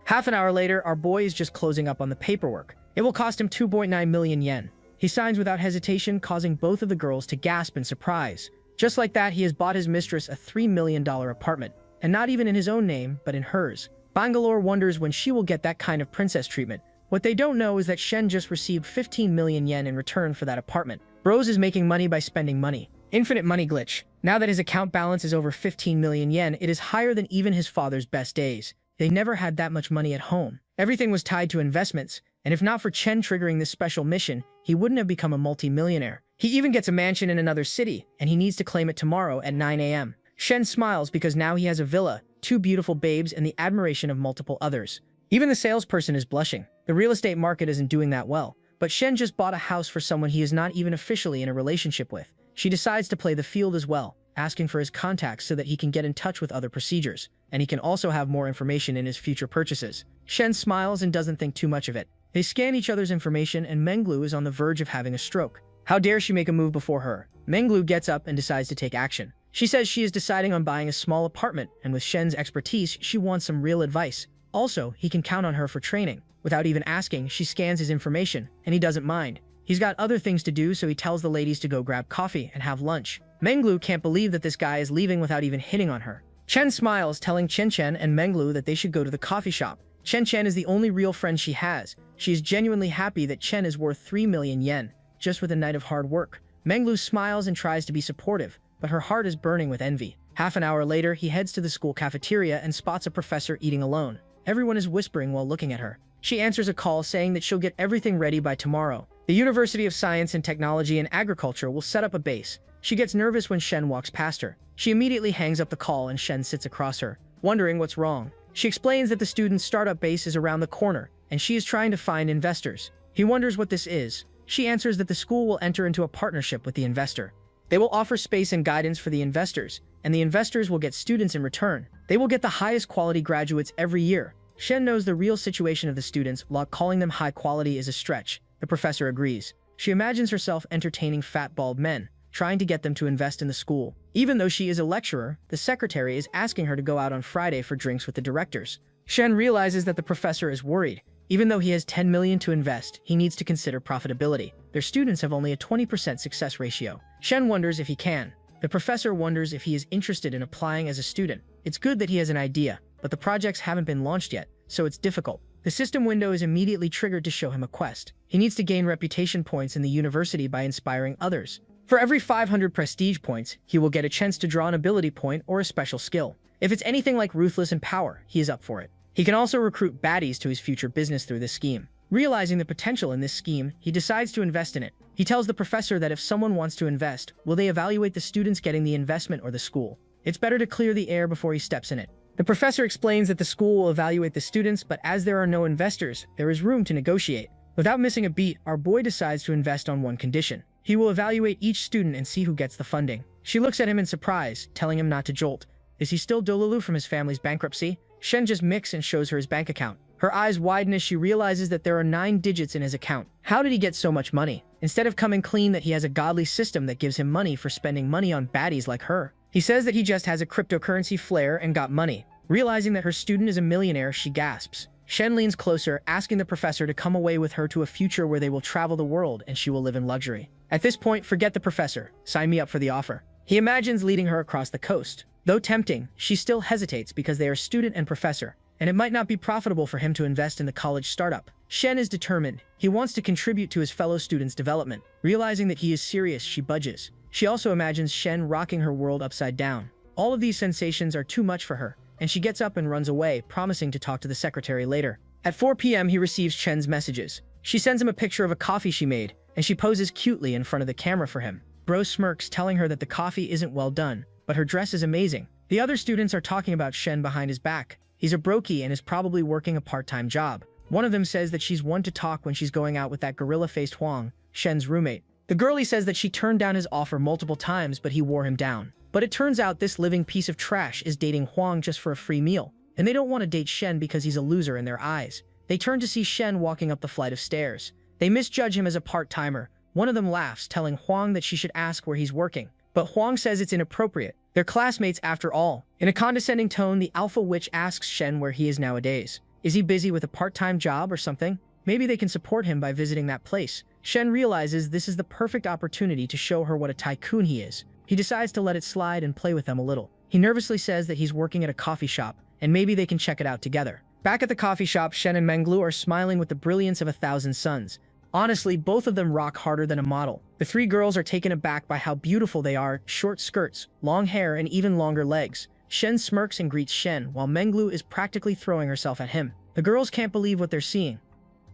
Half an hour later, our boy is just closing up on the paperwork. It will cost him 2.9 million yen. He signs without hesitation, causing both of the girls to gasp in surprise. Just like that, he has bought his mistress a $3 million apartment, and not even in his own name, but in hers. Bangalore wonders when she will get that kind of princess treatment. What they don't know is that Shen just received 15 million yen in return for that apartment. Bros is making money by spending money. Infinite money glitch. Now that his account balance is over 15 million yen, it is higher than even his father's best days. They never had that much money at home. Everything was tied to investments, and if not for Chen triggering this special mission, he wouldn't have become a multi-millionaire. He even gets a mansion in another city, and he needs to claim it tomorrow at 9 a.m. Shen smiles because now he has a villa, 2 beautiful babes, and the admiration of multiple others. Even the salesperson is blushing. The real estate market isn't doing that well, but Shen just bought a house for someone he is not even officially in a relationship with. She decides to play the field as well, asking for his contacts so that he can get in touch with other procedures, and he can also have more information in his future purchases. Shen smiles and doesn't think too much of it. They scan each other's information, and Menglu is on the verge of having a stroke. How dare she make a move before her? Menglu gets up and decides to take action. She says she is deciding on buying a small apartment, and with Shen's expertise, she wants some real advice. Also, he can count on her for training. Without even asking, she scans his information, and he doesn't mind. He's got other things to do, so he tells the ladies to go grab coffee and have lunch. Menglu can't believe that this guy is leaving without even hitting on her. Chen smiles, telling Chen and Menglu that they should go to the coffee shop. Chen is the only real friend she has. She is genuinely happy that Chen is worth 3 million yen, just with a night of hard work. Menglu smiles and tries to be supportive, but her heart is burning with envy. Half an hour later, he heads to the school cafeteria and spots a professor eating alone. Everyone is whispering while looking at her. She answers a call saying that she'll get everything ready by tomorrow. The University of Science and Technology and Agriculture will set up a base. She gets nervous when Shen walks past her. She immediately hangs up the call and Shen sits across her, wondering what's wrong. She explains that the student's startup base is around the corner, and she is trying to find investors. He wonders what this is. She answers that the school will enter into a partnership with the investor. They will offer space and guidance for the investors, and the investors will get students in return. They will get the highest quality graduates every year. Shen knows the real situation of the students, while calling them high quality is a stretch. The professor agrees. She imagines herself entertaining fat bald men, trying to get them to invest in the school. Even though she is a lecturer, the secretary is asking her to go out on Friday for drinks with the directors. Shen realizes that the professor is worried. Even though he has 10 million to invest, he needs to consider profitability. Their students have only a 20% success ratio. Shen wonders if he can. The professor wonders if he is interested in applying as a student. It's good that he has an idea, but the projects haven't been launched yet, so it's difficult. The system window is immediately triggered to show him a quest. He needs to gain reputation points in the university by inspiring others. For every 500 prestige points, he will get a chance to draw an ability point or a special skill. If it's anything like Ruthless and Power, he is up for it. He can also recruit baddies to his future business through this scheme. Realizing the potential in this scheme, he decides to invest in it. He tells the professor that if someone wants to invest, will they evaluate the students getting the investment or the school? It's better to clear the air before he steps in it. The professor explains that the school will evaluate the students, but as there are no investors, there is room to negotiate. Without missing a beat, our boy decides to invest on one condition. He will evaluate each student and see who gets the funding. She looks at him in surprise, telling him not to jolt. Is he still dolulu from his family's bankruptcy? Shen just micks and shows her his bank account. Her eyes widen as she realizes that there are 9 digits in his account. How did he get so much money? Instead of coming clean that he has a godly system that gives him money for spending money on baddies like her. He says that he just has a cryptocurrency flair and got money. Realizing that her student is a millionaire, she gasps. Shen leans closer, asking the professor to come away with her to a future where they will travel the world and she will live in luxury. At this point, forget the professor. Sign me up for the offer. He imagines leading her across the coast. Though tempting, she still hesitates because they are student and professor, and it might not be profitable for him to invest in the college startup. Shen is determined. He wants to contribute to his fellow students' development. Realizing that he is serious, she budges. She also imagines Shen rocking her world upside down. All of these sensations are too much for her, and she gets up and runs away, promising to talk to the secretary later. At 4 p.m., he receives Shen's messages. She sends him a picture of a coffee she made, and she poses cutely in front of the camera for him. Bro smirks, telling her that the coffee isn't well done, but her dress is amazing. The other students are talking about Shen behind his back. He's a brokey and is probably working a part-time job. One of them says that she's one to talk when she's going out with that gorilla-faced Huang, Shen's roommate. The girlie says that she turned down his offer multiple times, but he wore him down. But it turns out this living piece of trash is dating Huang just for a free meal, and they don't want to date Shen because he's a loser in their eyes. They turn to see Shen walking up the flight of stairs. They misjudge him as a part-timer. One of them laughs, telling Huang that she should ask where he's working. But Huang says it's inappropriate. They're classmates after all. In a condescending tone, the alpha witch asks Shen where he is nowadays. Is he busy with a part-time job or something? Maybe they can support him by visiting that place. Shen realizes this is the perfect opportunity to show her what a tycoon he is. He decides to let it slide and play with them a little. He nervously says that he's working at a coffee shop, and maybe they can check it out together. Back at the coffee shop, Shen and Menglu are smiling with the brilliance of 1,000 suns. Honestly, both of them rock harder than a model. The 3 girls are taken aback by how beautiful they are, short skirts, long hair, and even longer legs. Shen smirks and greets Shen, while Menglu is practically throwing herself at him. The girls can't believe what they're seeing.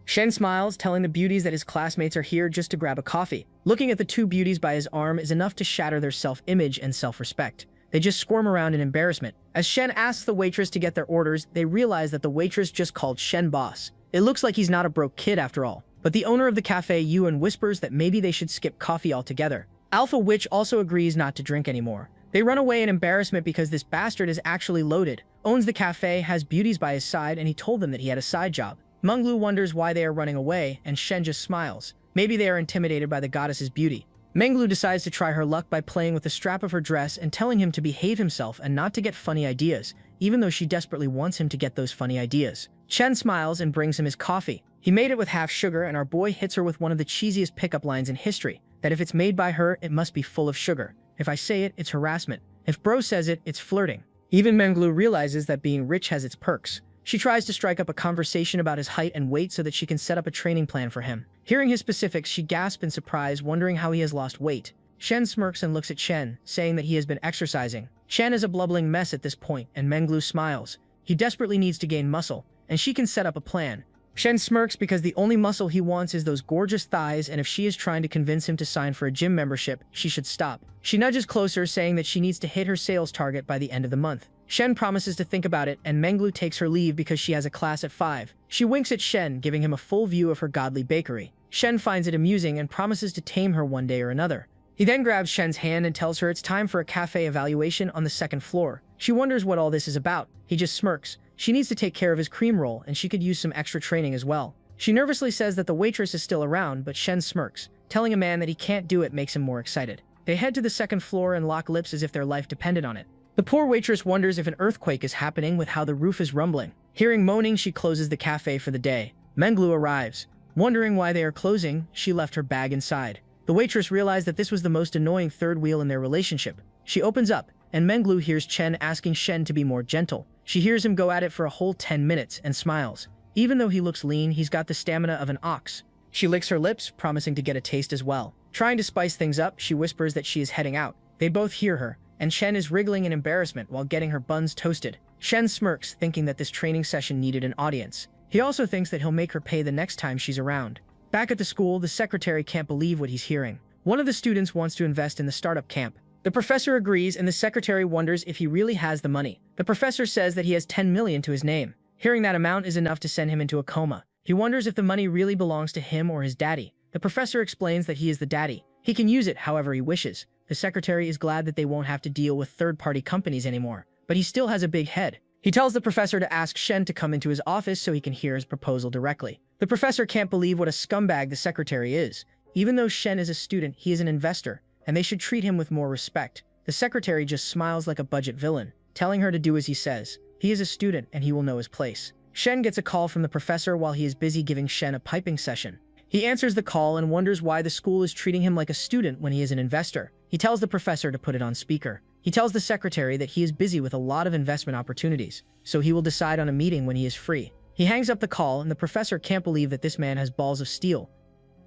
Shen smiles, telling the beauties that his classmates are here just to grab a coffee. Looking at the 2 beauties by his arm is enough to shatter their self-image and self-respect. They just squirm around in embarrassment. As Shen asks the waitress to get their orders, they realize that the waitress just called Shen boss. It looks like he's not a broke kid after all. But the owner of the cafe Yuan whispers that maybe they should skip coffee altogether. Alpha Witch also agrees not to drink anymore. They run away in embarrassment because this bastard is actually loaded, owns the cafe, has beauties by his side, and he told them that he had a side job. Menglu wonders why they are running away, and Shen just smiles. Maybe they are intimidated by the goddess's beauty. Menglu decides to try her luck by playing with the strap of her dress and telling him to behave himself and not to get funny ideas, even though she desperately wants him to get those funny ideas. Shen smiles and brings him his coffee. He made it with half sugar, and our boy hits her with one of the cheesiest pickup lines in history, that if it's made by her, it must be full of sugar. If I say it, it's harassment. If bro says it, it's flirting. Even Menglu realizes that being rich has its perks. She tries to strike up a conversation about his height and weight so that she can set up a training plan for him. Hearing his specifics, she gasps in surprise, wondering how he has lost weight. Shen smirks and looks at Shen, saying that he has been exercising. Shen is a blubbling mess at this point, and Menglu smiles. He desperately needs to gain muscle, and she can set up a plan. Shen smirks because the only muscle he wants is those gorgeous thighs, and if she is trying to convince him to sign for a gym membership, she should stop. She nudges closer, saying that she needs to hit her sales target by the end of the month. Shen promises to think about it, and Menglu takes her leave because she has a class at 5. She winks at Shen, giving him a full view of her godly bakery. Shen finds it amusing and promises to tame her one day or another. He then grabs Shen's hand and tells her it's time for a cafe evaluation on the 2nd floor. She wonders what all this is about. He just smirks. She needs to take care of his cream roll, and she could use some extra training as well. She nervously says that the waitress is still around, but Shen smirks. Telling a man that he can't do it makes him more excited. They head to the 2nd floor and lock lips as if their life depended on it. The poor waitress wonders if an earthquake is happening with how the roof is rumbling. Hearing moaning, she closes the cafe for the day. Menglu arrives. Wondering why they are closing, she left her bag inside. The waitress realized that this was the most annoying third wheel in their relationship. She opens up, and Menglu hears Chen asking Shen to be more gentle. She hears him go at it for a whole 10 minutes and smiles. Even though he looks lean, he's got the stamina of an ox. She licks her lips, promising to get a taste as well. Trying to spice things up, she whispers that she is heading out. They both hear her, and Shen is wriggling in embarrassment while getting her buns toasted. Shen smirks, thinking that this training session needed an audience. He also thinks that he'll make her pay the next time she's around. Back at the school, the secretary can't believe what he's hearing. One of the students wants to invest in the startup camp. The professor agrees, and the secretary wonders if he really has the money. The professor says that he has 10 million to his name. Hearing that amount is enough to send him into a coma. He wonders if the money really belongs to him or his daddy. The professor explains that he is the daddy. He can use it however he wishes. The secretary is glad that they won't have to deal with third-party companies anymore, but he still has a big head. He tells the professor to ask Shen to come into his office so he can hear his proposal directly. The professor can't believe what a scumbag the secretary is. Even though Shen is a student, he is an investor, and they should treat him with more respect. The secretary just smiles like a budget villain, telling her to do as he says. He is a student and he will know his place. Shen gets a call from the professor while he is busy giving Shen a piping session. He answers the call and wonders why the school is treating him like a student when he is an investor. He tells the professor to put it on speaker. He tells the secretary that he is busy with a lot of investment opportunities, so he will decide on a meeting when he is free. He hangs up the call, and the professor can't believe that this man has balls of steel.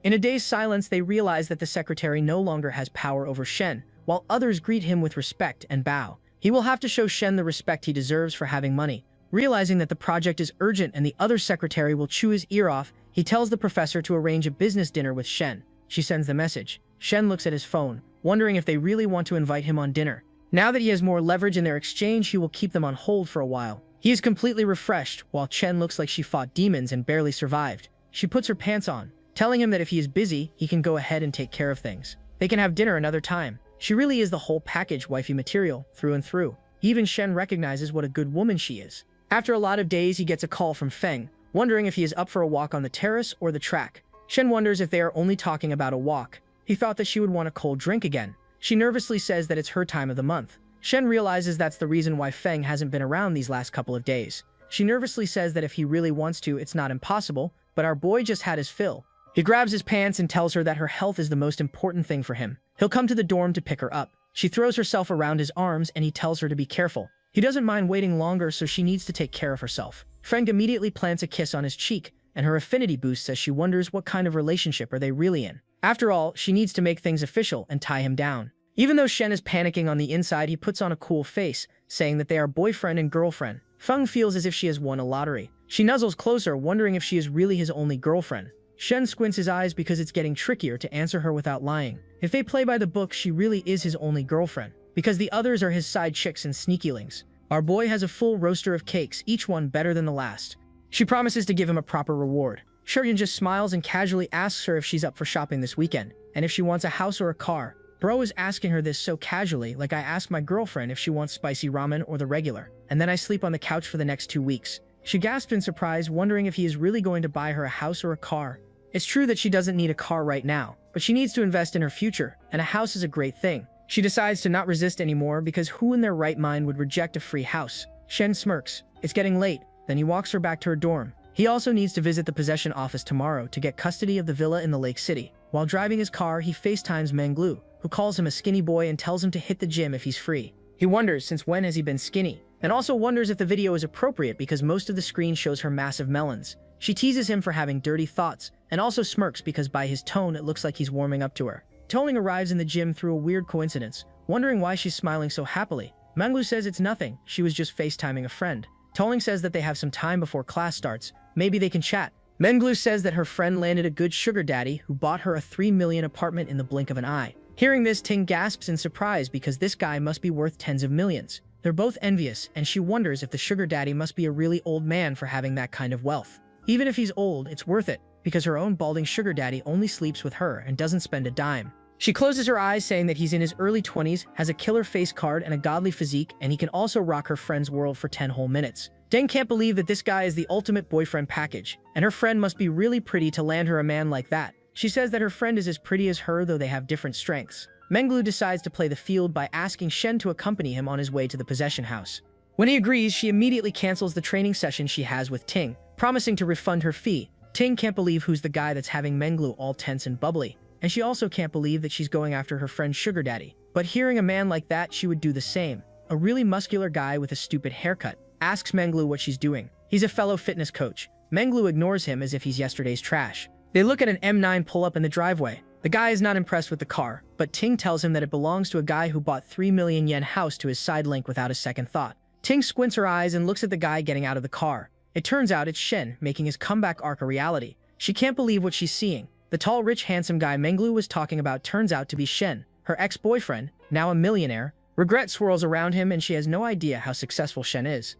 In a day's silence, they realize that the secretary no longer has power over Shen, while others greet him with respect and bow. He will have to show Shen the respect he deserves for having money. Realizing that the project is urgent and the other secretary will chew his ear off, he tells the professor to arrange a business dinner with Shen. She sends the message. Shen looks at his phone, wondering if they really want to invite him on dinner. Now that he has more leverage in their exchange, he will keep them on hold for a while. He is completely refreshed, while Chen looks like she fought demons and barely survived. She puts her pants on, telling him that if he is busy, he can go ahead and take care of things. They can have dinner another time. She really is the whole package wifey material, through and through. Even Shen recognizes what a good woman she is. After a lot of days, he gets a call from Feng, wondering if he is up for a walk on the terrace or the track. Shen wonders if they are only talking about a walk. He thought that she would want a cold drink again. She nervously says that it's her time of the month. Shen realizes that's the reason why Feng hasn't been around these last couple of days. She nervously says that if he really wants to, it's not impossible, but our boy just had his fill. He grabs his pants and tells her that her health is the most important thing for him. He'll come to the dorm to pick her up. She throws herself around his arms and he tells her to be careful. He doesn't mind waiting longer, so she needs to take care of herself. Feng immediately plants a kiss on his cheek, and her affinity boosts as she wonders what kind of relationship are they really in. After all, she needs to make things official and tie him down. Even though Shen is panicking on the inside, he puts on a cool face, saying that they are boyfriend and girlfriend. Feng feels as if she has won a lottery. She nuzzles closer, wondering if she is really his only girlfriend. Shen squints his eyes because it's getting trickier to answer her without lying. If they play by the book, she really is his only girlfriend, because the others are his side chicks and sneakylings. Our boy has a full roaster of cakes, each one better than the last. She promises to give him a proper reward. Shuryan just smiles and casually asks her if she's up for shopping this weekend, and if she wants a house or a car. Bro is asking her this so casually, like I ask my girlfriend if she wants spicy ramen or the regular, and then I sleep on the couch for the next 2 weeks. She gasps in surprise, wondering if he is really going to buy her a house or a car. It's true that she doesn't need a car right now, but she needs to invest in her future, and a house is a great thing. She decides to not resist anymore because who in their right mind would reject a free house? Shen smirks. It's getting late. Then he walks her back to her dorm. He also needs to visit the possession office tomorrow to get custody of the villa in the Lake City. While driving his car, he FaceTimes Manglu, who calls him a skinny boy and tells him to hit the gym if he's free. He wonders since when has he been skinny, and also wonders if the video is appropriate because most of the screen shows her massive melons. She teases him for having dirty thoughts, and also smirks because by his tone it looks like he's warming up to her. Toling arrives in the gym through a weird coincidence, wondering why she's smiling so happily. Manglu says it's nothing, she was just FaceTiming a friend. Toling says that they have some time before class starts, maybe they can chat. Menglu says that her friend landed a good sugar daddy who bought her a 3 million apartment in the blink of an eye. Hearing this, Ting gasps in surprise because this guy must be worth tens of millions. They're both envious, and she wonders if the sugar daddy must be a really old man for having that kind of wealth. Even if he's old, it's worth it, because her own balding sugar daddy only sleeps with her and doesn't spend a dime. She closes her eyes, saying that he's in his early 20s, has a killer face card and a godly physique, and he can also rock her friend's world for 10 whole minutes. Deng can't believe that this guy is the ultimate boyfriend package, and her friend must be really pretty to land her a man like that. She says that her friend is as pretty as her, though they have different strengths. Menglu decides to play the field by asking Shen to accompany him on his way to the possession house. When he agrees, she immediately cancels the training session she has with Ting, promising to refund her fee. Ting can't believe who's the guy that's having Menglu all tense and bubbly, and she also can't believe that she's going after her friend's sugar daddy. But hearing a man like that, she would do the same. A really muscular guy with a stupid haircut asks Menglu what she's doing. He's a fellow fitness coach. Menglu ignores him as if he's yesterday's trash. They look at an M9 pull up in the driveway. The guy is not impressed with the car, but Ting tells him that it belongs to a guy who bought 3 million yen house to his side link without a second thought. Ting squints her eyes and looks at the guy getting out of the car. It turns out it's Shen making his comeback arc a reality. She can't believe what she's seeing. The tall, rich, handsome guy Menglu was talking about turns out to be Shen, her ex-boyfriend, now a millionaire. Regret swirls around him and she has no idea how successful Shen is.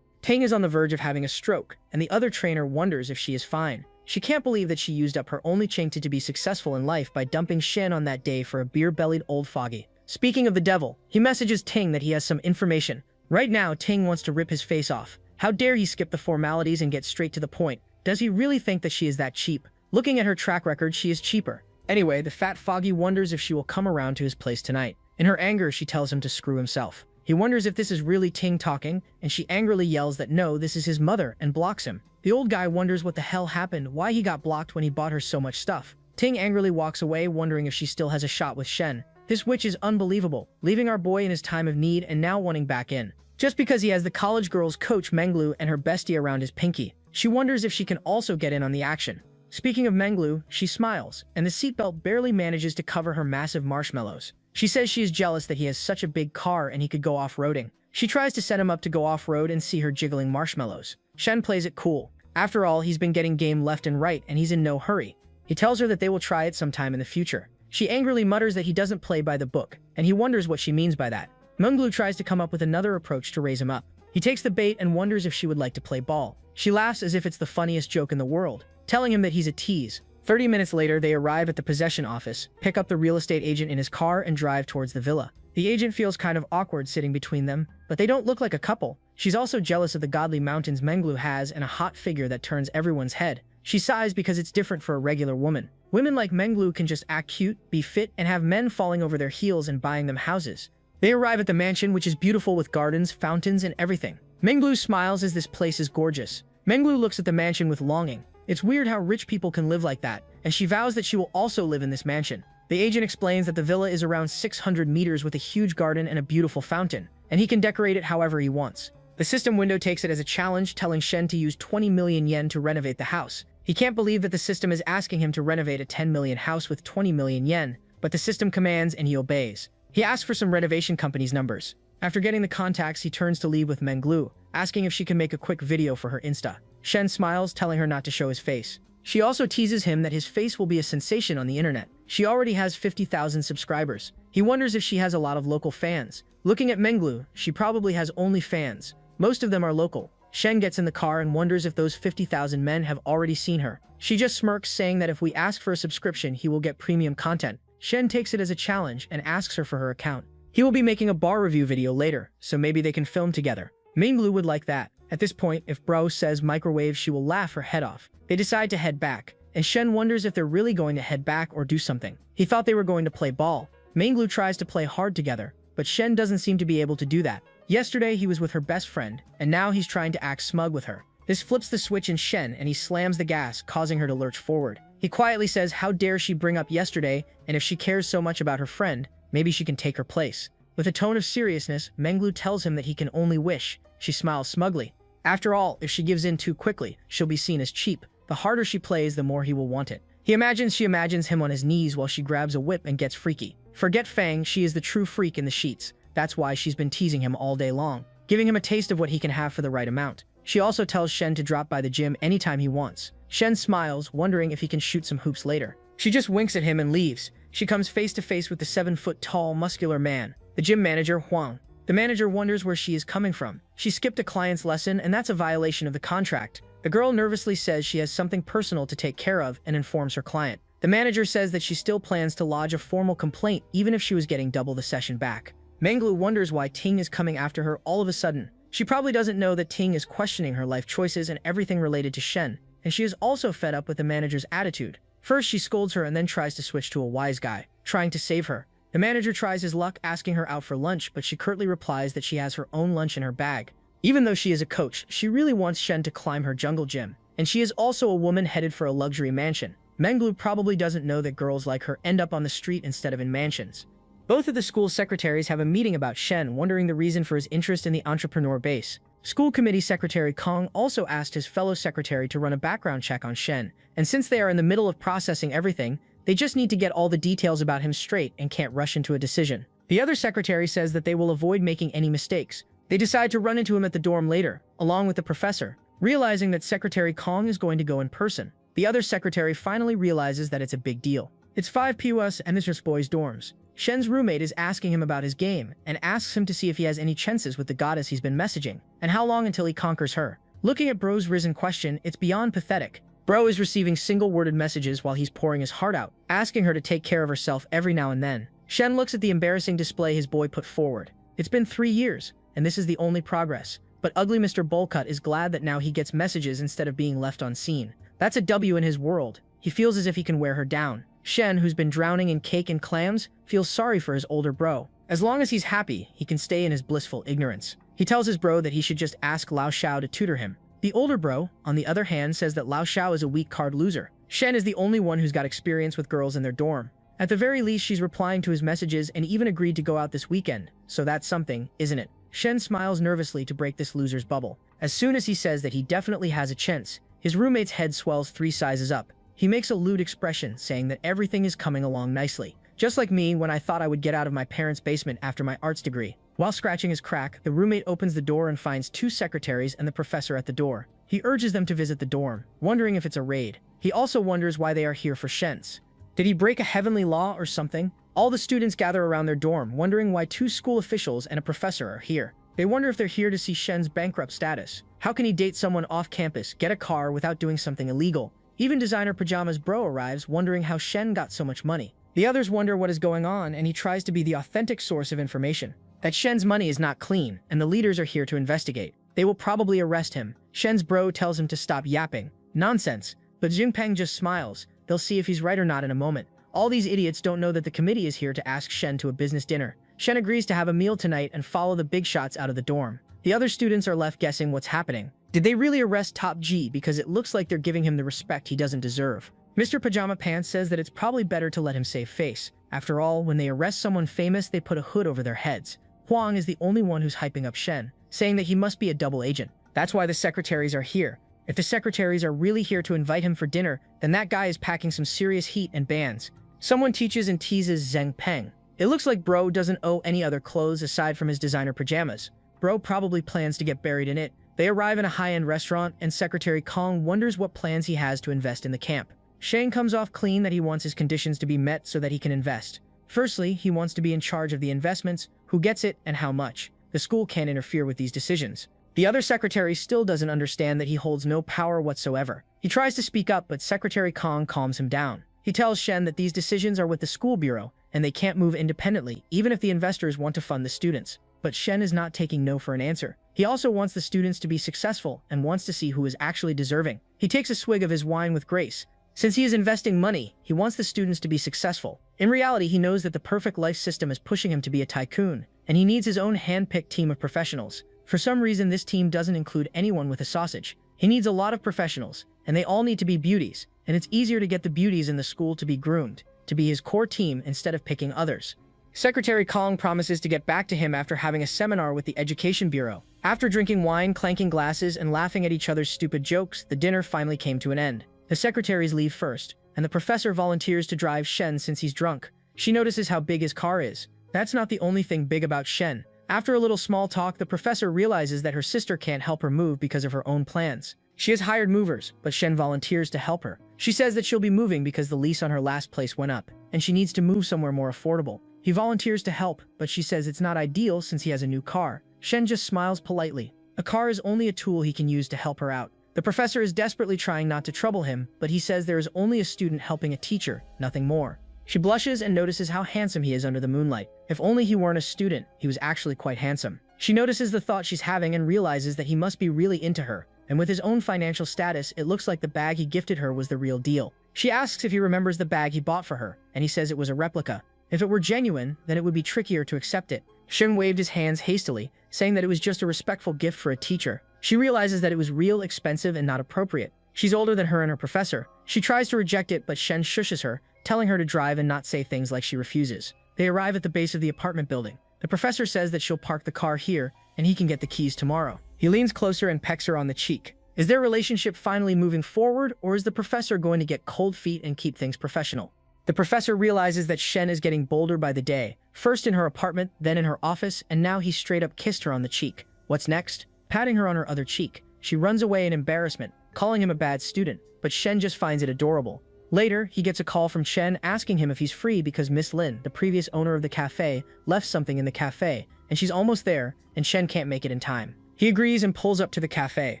Ting is on the verge of having a stroke, and the other trainer wonders if she is fine. She can't believe that she used up her only chance to be successful in life by dumping Shen on that day for a beer-bellied old fogey. Speaking of the devil, he messages Ting that he has some information. Right now, Ting wants to rip his face off. How dare he skip the formalities and get straight to the point? Does he really think that she is that cheap? Looking at her track record, she is cheaper. Anyway, the fat fogey wonders if she will come around to his place tonight. In her anger, she tells him to screw himself. He wonders if this is really Ting talking, and she angrily yells that no, this is his mother, and blocks him. The old guy wonders what the hell happened, why he got blocked when he bought her so much stuff. Ting angrily walks away, wondering if she still has a shot with Shen. This witch is unbelievable, leaving our boy in his time of need and now wanting back in. Just because he has the college girls coach Menglu and her bestie around his pinky. She wonders if she can also get in on the action. Speaking of Menglu, she smiles, and the seatbelt barely manages to cover her massive marshmallows. She says she is jealous that he has such a big car and he could go off-roading. She tries to set him up to go off-road and see her jiggling marshmallows. Shen plays it cool. After all, he's been getting game left and right and he's in no hurry. He tells her that they will try it sometime in the future. She angrily mutters that he doesn't play by the book, and he wonders what she means by that. Menglu tries to come up with another approach to raise him up. He takes the bait and wonders if she would like to play ball. She laughs as if it's the funniest joke in the world, telling him that he's a tease. 30 minutes later, they arrive at the possession office, pick up the real estate agent in his car, and drive towards the villa. The agent feels kind of awkward sitting between them, but they don't look like a couple. She's also jealous of the godly mountains Menglu has and a hot figure that turns everyone's head. She sighs because it's different for a regular woman. Women like Menglu can just act cute, be fit, and have men falling over their heels and buying them houses. They arrive at the mansion, which is beautiful with gardens, fountains, and everything. Menglu smiles as this place is gorgeous. Menglu looks at the mansion with longing. It's weird how rich people can live like that, and she vows that she will also live in this mansion. The agent explains that the villa is around 600 meters with a huge garden and a beautiful fountain, and he can decorate it however he wants. The system window takes it as a challenge, telling Shen to use 20 million yen to renovate the house. He can't believe that the system is asking him to renovate a 10 million house with 20 million yen, but the system commands and he obeys. He asks for some renovation company's numbers. After getting the contacts, he turns to leave with Menglu, asking if she can make a quick video for her Insta. Shen smiles, telling her not to show his face. She also teases him that his face will be a sensation on the internet. She already has 50,000 subscribers. He wonders if she has a lot of local fans. Looking at Menglu, she probably has only fans. Most of them are local. Shen gets in the car and wonders if those 50,000 men have already seen her. She just smirks, saying that if we ask for a subscription, he will get premium content. Shen takes it as a challenge and asks her for her account. He will be making a bar review video later, so maybe they can film together. Menglu would like that. At this point, if Bro says microwave, she will laugh her head off. They decide to head back, and Shen wonders if they're really going to head back or do something. He thought they were going to play ball. Menglu tries to play hard together, but Shen doesn't seem to be able to do that. Yesterday, he was with her best friend, and now he's trying to act smug with her. This flips the switch in Shen, and he slams the gas, causing her to lurch forward. He quietly says how dare she bring up yesterday, and if she cares so much about her friend, maybe she can take her place. With a tone of seriousness, Menglu tells him that he can only wish. She smiles smugly. After all, if she gives in too quickly, she'll be seen as cheap. The harder she plays, the more he will want it. She imagines him on his knees while she grabs a whip and gets freaky. Forget Fang, she is the true freak in the sheets. That's why she's been teasing him all day long, giving him a taste of what he can have for the right amount. She also tells Shen to drop by the gym anytime he wants. Shen smiles, wondering if he can shoot some hoops later. She just winks at him and leaves. She comes face to face with the 7-foot-tall, muscular man, the gym manager, Huang. The manager wonders where she is coming from. She skipped a client's lesson, and that's a violation of the contract. The girl nervously says she has something personal to take care of and informs her client. The manager says that she still plans to lodge a formal complaint even if she was getting double the session back. Menglu wonders why Ting is coming after her all of a sudden. She probably doesn't know that Ting is questioning her life choices and everything related to Shen, and she is also fed up with the manager's attitude. First, she scolds her and then tries to switch to a wise guy, trying to save her. The manager tries his luck, asking her out for lunch, but she curtly replies that she has her own lunch in her bag. Even though she is a coach, she really wants Shen to climb her jungle gym, and she is also a woman headed for a luxury mansion. Menglu probably doesn't know that girls like her end up on the street instead of in mansions. Both of the school secretaries have a meeting about Shen, wondering the reason for his interest in the entrepreneur base. School committee secretary Kong also asked his fellow secretary to run a background check on Shen, and since they are in the middle of processing everything, they just need to get all the details about him straight and can't rush into a decision. The other secretary says that they will avoid making any mistakes. They decide to run into him at the dorm later, along with the professor. realizing that Secretary Kong is going to go in person. The other secretary finally realizes that it's a big deal. It's 5 p.m. and this boy's dorms. Shen's roommate is asking him about his game and asks him to see if he has any chances with the goddess he's been messaging, and how long until he conquers her. Looking at Bro's risen question, it's beyond pathetic. Bro is receiving single-worded messages while he's pouring his heart out, asking her to take care of herself every now and then. Shen looks at the embarrassing display his boy put forward. It's been 3 years, and this is the only progress. But ugly Mr. Bullcut is glad that now he gets messages instead of being left unseen. That's a W in his world. He feels as if he can wear her down. Shen, who's been drowning in cake and clams, feels sorry for his older bro. As long as he's happy, he can stay in his blissful ignorance. He tells his bro that he should just ask Lao Xiao to tutor him. The older bro, on the other hand, says that Lao Xiao is a weak card loser. Shen is the only one who's got experience with girls in their dorm. At the very least, she's replying to his messages and even agreed to go out this weekend. So that's something, isn't it? Shen smiles nervously to break this loser's bubble. As soon as he says that he definitely has a chance, his roommate's head swells 3 sizes up. He makes a lewd expression, saying that everything is coming along nicely. Just like me when I thought I would get out of my parents' basement after my arts degree. While scratching his crack, the roommate opens the door and finds 2 secretaries and the professor at the door. He urges them to visit the dorm, wondering if it's a raid. He also wonders why they are here for Shen's. Did he break a heavenly law or something? All the students gather around their dorm, wondering why 2 school officials and a professor are here. They wonder if they're here to see Shen's bankrupt status. How can he date someone off campus, get a car without doing something illegal? Even designer pajamas bro arrives, wondering how Shen got so much money. The others wonder what is going on, and he tries to be the authentic source of information. That Shen's money is not clean, and the leaders are here to investigate. They will probably arrest him. Shen's bro tells him to stop yapping. Nonsense. But Jinpeng just smiles. They'll see if he's right or not in a moment. All these idiots don't know that the committee is here to ask Shen to a business dinner. Shen agrees to have a meal tonight and follow the big shots out of the dorm. The other students are left guessing what's happening. Did they really arrest Top G because it looks like they're giving him the respect he doesn't deserve? Mr. Pajama Pants says that it's probably better to let him save face. After all, when they arrest someone famous, they put a hood over their heads. Huang is the only one who's hyping up Shen, saying that he must be a double agent. That's why the secretaries are here. If the secretaries are really here to invite him for dinner, then that guy is packing some serious heat and bands. Someone teaches and teases Zheng Peng. It looks like Bro doesn't owe any other clothes aside from his designer pajamas. Bro probably plans to get buried in it. They arrive in a high-end restaurant, and Secretary Kong wonders what plans he has to invest in the camp. Shang comes off clean that he wants his conditions to be met so that he can invest. Firstly, he wants to be in charge of the investments, who gets it, and how much. The school can't interfere with these decisions. The other secretary still doesn't understand that he holds no power whatsoever. He tries to speak up, but Secretary Kong calms him down. He tells Shen that these decisions are with the school bureau, and they can't move independently, even if the investors want to fund the students. But Shen is not taking no for an answer. He also wants the students to be successful and wants to see who is actually deserving. He takes a swig of his wine with grace. Since he is investing money, he wants the students to be successful. In reality, he knows that the perfect life system is pushing him to be a tycoon, and he needs his own hand-picked team of professionals. For some reason, this team doesn't include anyone with a sausage. He needs a lot of professionals, and they all need to be beauties, and it's easier to get the beauties in the school to be groomed, to be his core team instead of picking others. Secretary Kong promises to get back to him after having a seminar with the Education Bureau. After drinking wine, clanking glasses, and laughing at each other's stupid jokes, the dinner finally came to an end. The secretaries leave first, and the professor volunteers to drive Shen since he's drunk. She notices how big his car is. That's not the only thing big about Shen. After a little small talk, the professor realizes that her sister can't help her move because of her own plans. She has hired movers, but Shen volunteers to help her. She says that she'll be moving because the lease on her last place went up, and she needs to move somewhere more affordable. He volunteers to help, but she says it's not ideal since he has a new car. Shen just smiles politely. A car is only a tool he can use to help her out. The professor is desperately trying not to trouble him, but he says there is only a student helping a teacher, nothing more. She blushes and notices how handsome he is under the moonlight. If only he weren't a student, he was actually quite handsome. She notices the thought she's having and realizes that he must be really into her. And with his own financial status, it looks like the bag he gifted her was the real deal. She asks if he remembers the bag he bought for her, and he says it was a replica. If it were genuine, then it would be trickier to accept it. Shen waved his hands hastily, saying that it was just a respectful gift for a teacher. She realizes that it was real, expensive, and not appropriate. She's older than her and her professor. She tries to reject it, but Shen shushes her, telling her to drive and not say things like she refuses. They arrive at the base of the apartment building. The professor says that she'll park the car here, and he can get the keys tomorrow. He leans closer and pecks her on the cheek. Is their relationship finally moving forward, or is the professor going to get cold feet and keep things professional? The professor realizes that Shen is getting bolder by the day, first in her apartment, then in her office, and now he straight up kissed her on the cheek. What's next? Patting her on her other cheek. She runs away in embarrassment, calling him a bad student, but Shen just finds it adorable. Later, he gets a call from Chen asking him if he's free because Miss Lin, the previous owner of the cafe, left something in the cafe, and she's almost there, and Shen can't make it in time. He agrees and pulls up to the cafe.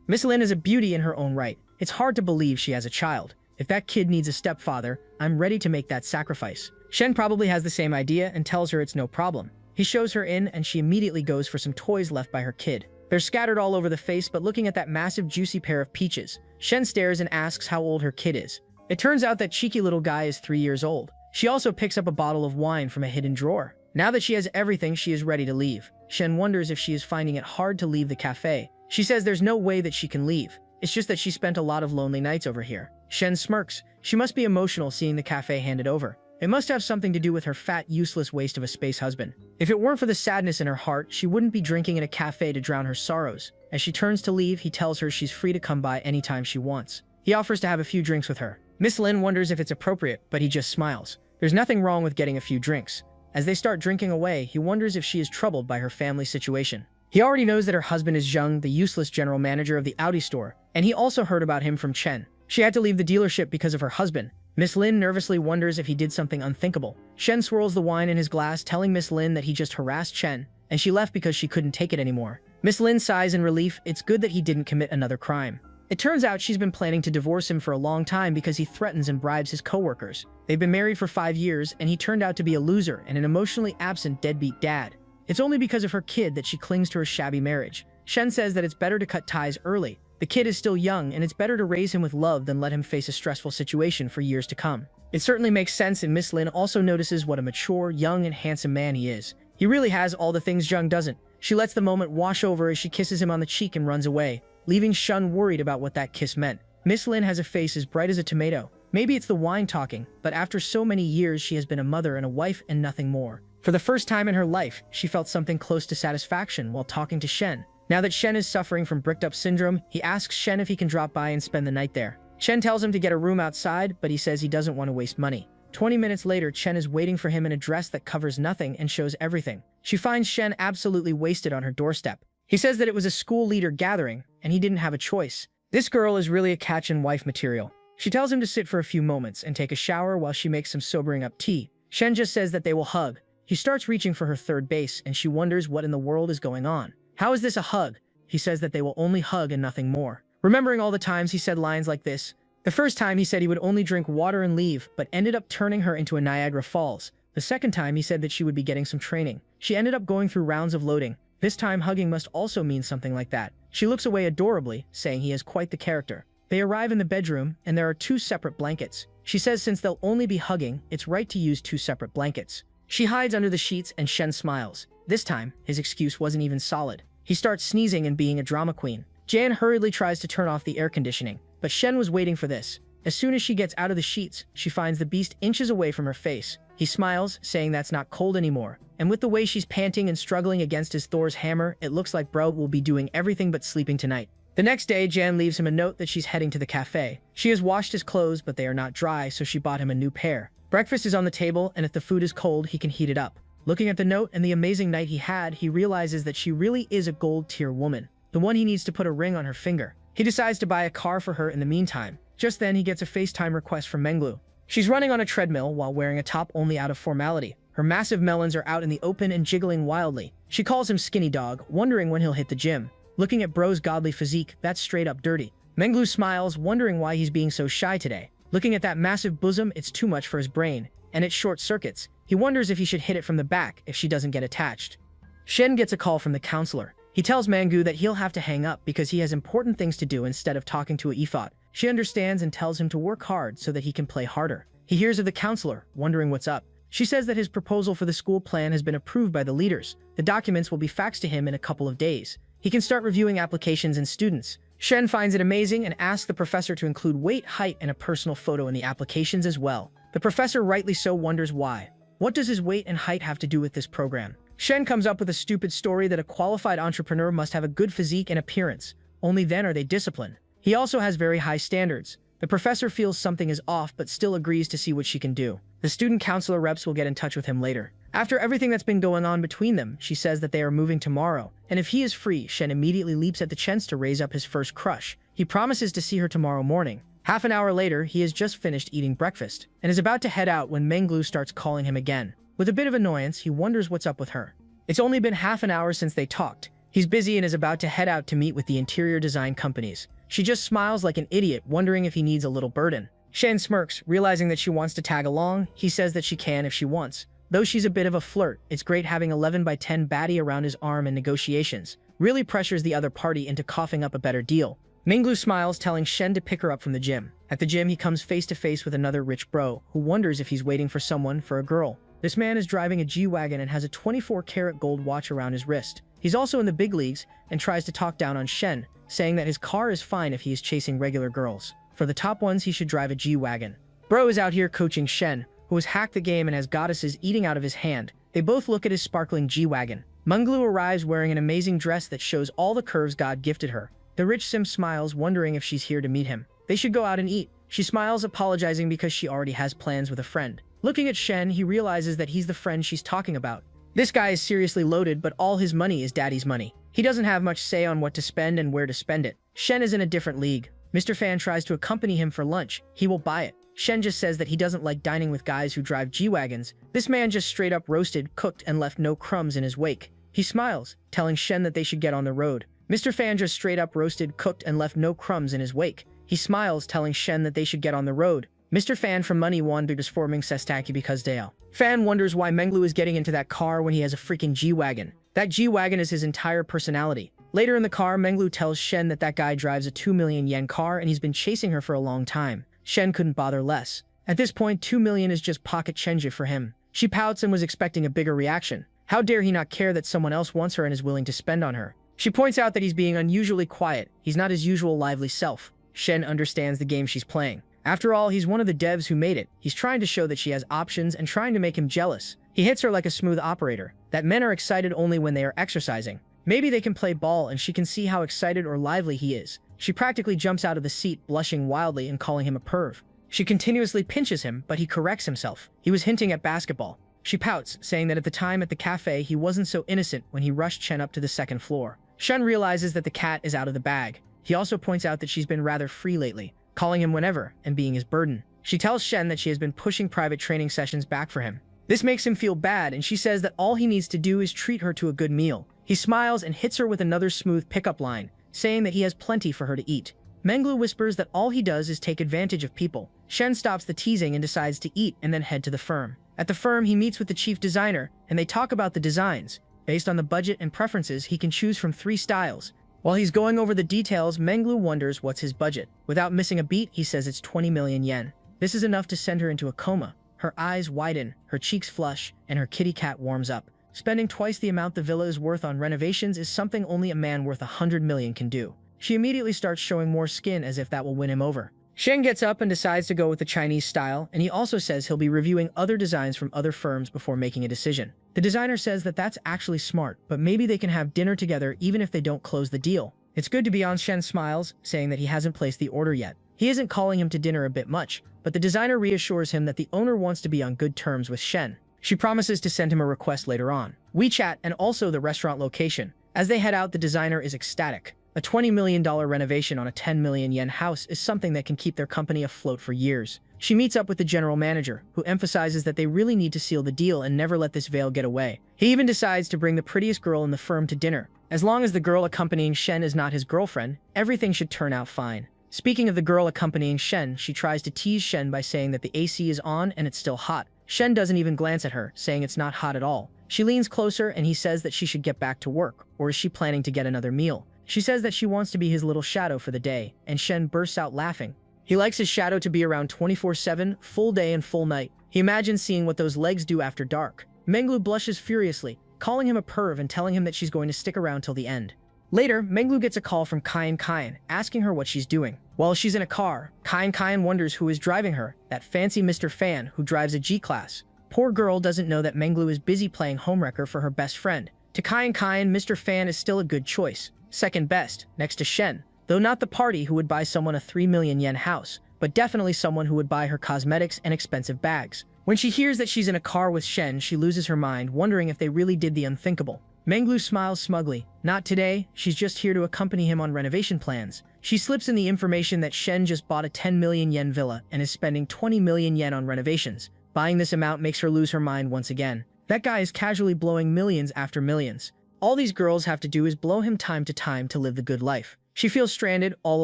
Miss Lin is a beauty in her own right. It's hard to believe she has a child. If that kid needs a stepfather, I'm ready to make that sacrifice. Shen probably has the same idea and tells her it's no problem. He shows her in and she immediately goes for some toys left by her kid. They're scattered all over the face, but looking at that massive juicy pair of peaches, Shen stares and asks how old her kid is. It turns out that cheeky little guy is 3 years old. She also picks up a bottle of wine from a hidden drawer. Now that she has everything, she is ready to leave. Shen wonders if she is finding it hard to leave the cafe. She says there's no way that she can leave. It's just that she spent a lot of lonely nights over here. Shen smirks. She must be emotional seeing the cafe handed over. It must have something to do with her fat, useless waste of a space husband. If it weren't for the sadness in her heart, she wouldn't be drinking in a cafe to drown her sorrows. As she turns to leave, he tells her she's free to come by anytime she wants. He offers to have a few drinks with her. Miss Lin wonders if it's appropriate, but he just smiles. There's nothing wrong with getting a few drinks. As they start drinking away, he wonders if she is troubled by her family situation. He already knows that her husband is Zheng, the useless general manager of the Audi store, and he also heard about him from Chen. She had to leave the dealership because of her husband. Miss Lin nervously wonders if he did something unthinkable. Shen swirls the wine in his glass, telling Miss Lin that he just harassed Chen, and she left because she couldn't take it anymore. Miss Lin sighs in relief. It's good that he didn't commit another crime. It turns out she's been planning to divorce him for a long time because he threatens and bribes his coworkers. They've been married for 5 years, and he turned out to be a loser and an emotionally absent deadbeat dad. It's only because of her kid that she clings to her shabby marriage. Shen says that it's better to cut ties early. The kid is still young, and it's better to raise him with love than let him face a stressful situation for years to come. It certainly makes sense, and Miss Lin also notices what a mature, young, and handsome man he is. He really has all the things Zheng doesn't. She lets the moment wash over as she kisses him on the cheek and runs away, leaving Shen worried about what that kiss meant. Miss Lin has a face as bright as a tomato. Maybe it's the wine talking, but after so many years she has been a mother and a wife and nothing more. For the first time in her life, she felt something close to satisfaction while talking to Shen. Now that Shen is suffering from bricked-up syndrome, he asks Shen if he can drop by and spend the night there. Shen tells him to get a room outside, but he says he doesn't want to waste money. 20 minutes later, Chen is waiting for him in a dress that covers nothing and shows everything. She finds Shen absolutely wasted on her doorstep. He says that it was a school leader gathering, and he didn't have a choice. This girl is really a catch-and-wife material. She tells him to sit for a few moments and take a shower while she makes some sobering-up tea. Shen just says that they will hug. He starts reaching for her third base, and she wonders what in the world is going on. How is this a hug? He says that they will only hug and nothing more. Remembering all the times he said lines like this, the first time he said he would only drink water and leave, but ended up turning her into a Niagara Falls. The second time he said that she would be getting some training. She ended up going through rounds of loading. This time hugging must also mean something like that. She looks away adorably, saying he is quite the character. They arrive in the bedroom, and there are 2 separate blankets. She says since they'll only be hugging, it's right to use 2 separate blankets. She hides under the sheets and Shen smiles. This time, his excuse wasn't even solid. He starts sneezing and being a drama queen. Jan hurriedly tries to turn off the air conditioning, but Shen was waiting for this. As soon as she gets out of the sheets, she finds the beast inches away from her face. He smiles, saying that's not cold anymore. And with the way she's panting and struggling against his Thor's hammer, it looks like bro will be doing everything but sleeping tonight. The next day, Jan leaves him a note that she's heading to the cafe. She has washed his clothes, but they are not dry, so she bought him a new pair. Breakfast is on the table, and if the food is cold, he can heat it up. Looking at the note and the amazing night he had, he realizes that she really is a gold-tier woman, the one he needs to put a ring on her finger. He decides to buy a car for her in the meantime. Just then, he gets a FaceTime request from Menglu. She's running on a treadmill while wearing a top only out of formality. Her massive melons are out in the open and jiggling wildly. She calls him Skinny Dog, wondering when he'll hit the gym. Looking at bro's godly physique, that's straight up dirty. Menglu smiles, wondering why he's being so shy today. Looking at that massive bosom, it's too much for his brain, and it short circuits. He wonders if he should hit it from the back if she doesn't get attached. Shen gets a call from the counselor. He tells Mangu that he'll have to hang up because he has important things to do instead of talking to a Efot. She understands and tells him to work hard so that he can play harder. He hears of the counselor, wondering what's up. She says that his proposal for the school plan has been approved by the leaders. The documents will be faxed to him in a couple of days. He can start reviewing applications and students. Shen finds it amazing and asks the professor to include weight, height, and a personal photo in the applications as well. The professor rightly so wonders why. What does his weight and height have to do with this program? Shen comes up with a stupid story that a qualified entrepreneur must have a good physique and appearance. Only then are they disciplined. He also has very high standards. The professor feels something is off but still agrees to see what she can do. The student counselor reps will get in touch with him later. After everything that's been going on between them, she says that they are moving tomorrow, and if he is free, Shen immediately leaps at the chance to raise up his first crush. He promises to see her tomorrow morning. Half an hour later, he has just finished eating breakfast, and is about to head out when Menglu starts calling him again. With a bit of annoyance, he wonders what's up with her. It's only been half an hour since they talked. He's busy and is about to head out to meet with the interior design companies. She just smiles like an idiot, wondering if he needs a little burden. Shen smirks, realizing that she wants to tag along. He says that she can if she wants. Though she's a bit of a flirt, it's great having 11 by 10 baddie around his arm in negotiations. Really pressures the other party into coughing up a better deal. Minglu smiles, telling Shen to pick her up from the gym. At the gym, he comes face to face with another rich bro, who wonders if he's waiting for someone for a girl. This man is driving a G-Wagon and has a 24-karat gold watch around his wrist. He's also in the big leagues and tries to talk down on Shen, saying that his car is fine if he is chasing regular girls. For the top ones, he should drive a G-Wagon. Bro is out here coaching Shen, who has hacked the game and has goddesses eating out of his hand. They both look at his sparkling G-Wagon. Munglu arrives wearing an amazing dress that shows all the curves God gifted her. The rich sim smiles, wondering if she's here to meet him. They should go out and eat. She smiles, apologizing because she already has plans with a friend. Looking at Shen, he realizes that he's the friend she's talking about. This guy is seriously loaded, but all his money is daddy's money. He doesn't have much say on what to spend and where to spend it. Shen is in a different league. Mr. Fan tries to accompany him for lunch. He will buy it. Shen just says that he doesn't like dining with guys who drive G-Wagons. This man just straight up roasted, cooked, and left no crumbs in his wake. He smiles, telling Shen that they should get on the road. Mr. Fan just straight up roasted, cooked, and left no crumbs in his wake. He smiles, telling Shen that they should get on the road. Mr. Fan from Money wanders forming Sestaki because Dale. Fan wonders why Menglu is getting into that car when he has a freaking G-Wagon. That G-Wagon is his entire personality. Later in the car, Menglu tells Shen that that guy drives a 2 million yen car and he's been chasing her for a long time. Shen couldn't bother less. At this point, 2 million is just pocket change for him. She pouts and was expecting a bigger reaction. How dare he not care that someone else wants her and is willing to spend on her? She points out that he's being unusually quiet. He's not his usual lively self. Shen understands the game she's playing. After all, he's one of the devs who made it. He's trying to show that she has options and trying to make him jealous. He hits her like a smooth operator, that men are excited only when they are exercising. Maybe they can play ball and she can see how excited or lively he is. She practically jumps out of the seat, blushing wildly and calling him a perv. She continuously pinches him, but he corrects himself. He was hinting at basketball. She pouts, saying that at the time at the cafe, he wasn't so innocent when he rushed Shen up to the second floor. Shen realizes that the cat is out of the bag. He also points out that she's been rather free lately, calling him whenever and being his burden. She tells Shen that she has been pushing private training sessions back for him. This makes him feel bad, and she says that all he needs to do is treat her to a good meal. He smiles and hits her with another smooth pickup line, saying that he has plenty for her to eat. Menglu whispers that all he does is take advantage of people. Shen stops the teasing and decides to eat and then head to the firm. At the firm, he meets with the chief designer, and they talk about the designs. Based on the budget and preferences, he can choose from 3 styles. While he's going over the details, Menglu wonders what's his budget. Without missing a beat, he says it's 20 million yen. This is enough to send her into a coma. Her eyes widen, her cheeks flush, and her kitty cat warms up. Spending twice the amount the villa is worth on renovations is something only a man worth 100 million can do. She immediately starts showing more skin as if that will win him over. Shen gets up and decides to go with the Chinese style, and he also says he'll be reviewing other designs from other firms before making a decision. The designer says that that's actually smart, but maybe they can have dinner together even if they don't close the deal. It's good to be on. Shen smiles, saying that he hasn't placed the order yet. He isn't calling him to dinner a bit much, but the designer reassures him that the owner wants to be on good terms with Shen. She promises to send him a request later on. We chat and also the restaurant location. As they head out, the designer is ecstatic. A $20 million renovation on a 10 million yen house is something that can keep their company afloat for years. She meets up with the general manager, who emphasizes that they really need to seal the deal and never let this veil get away. He even decides to bring the prettiest girl in the firm to dinner. As long as the girl accompanying Shen is not his girlfriend, everything should turn out fine. Speaking of the girl accompanying Shen, she tries to tease Shen by saying that the AC is on and it's still hot. Shen doesn't even glance at her, saying it's not hot at all. She leans closer and he says that she should get back to work, or is she planning to get another meal? She says that she wants to be his little shadow for the day, and Shen bursts out laughing. He likes his shadow to be around 24/7, full day and full night. He imagines seeing what those legs do after dark. Menglu blushes furiously, calling him a perv and telling him that she's going to stick around till the end. Later, Menglu gets a call from Kain, asking her what she's doing. While she's in a car, Kain wonders who is driving her, that fancy Mr. Fan who drives a G-Class. Poor girl doesn't know that Menglu is busy playing homewrecker for her best friend. To Kain, Mr. Fan is still a good choice. Second best, next to Shen. Though not the party who would buy someone a 3 million yen house, but definitely someone who would buy her cosmetics and expensive bags. When she hears that she's in a car with Shen, she loses her mind, wondering if they really did the unthinkable. Menglu smiles smugly. Not today, she's just here to accompany him on renovation plans. She slips in the information that Shen just bought a 10 million yen villa and is spending 20 million yen on renovations. Buying this amount makes her lose her mind once again. That guy is casually blowing millions after millions. All these girls have to do is blow him time to time to live the good life. She feels stranded, all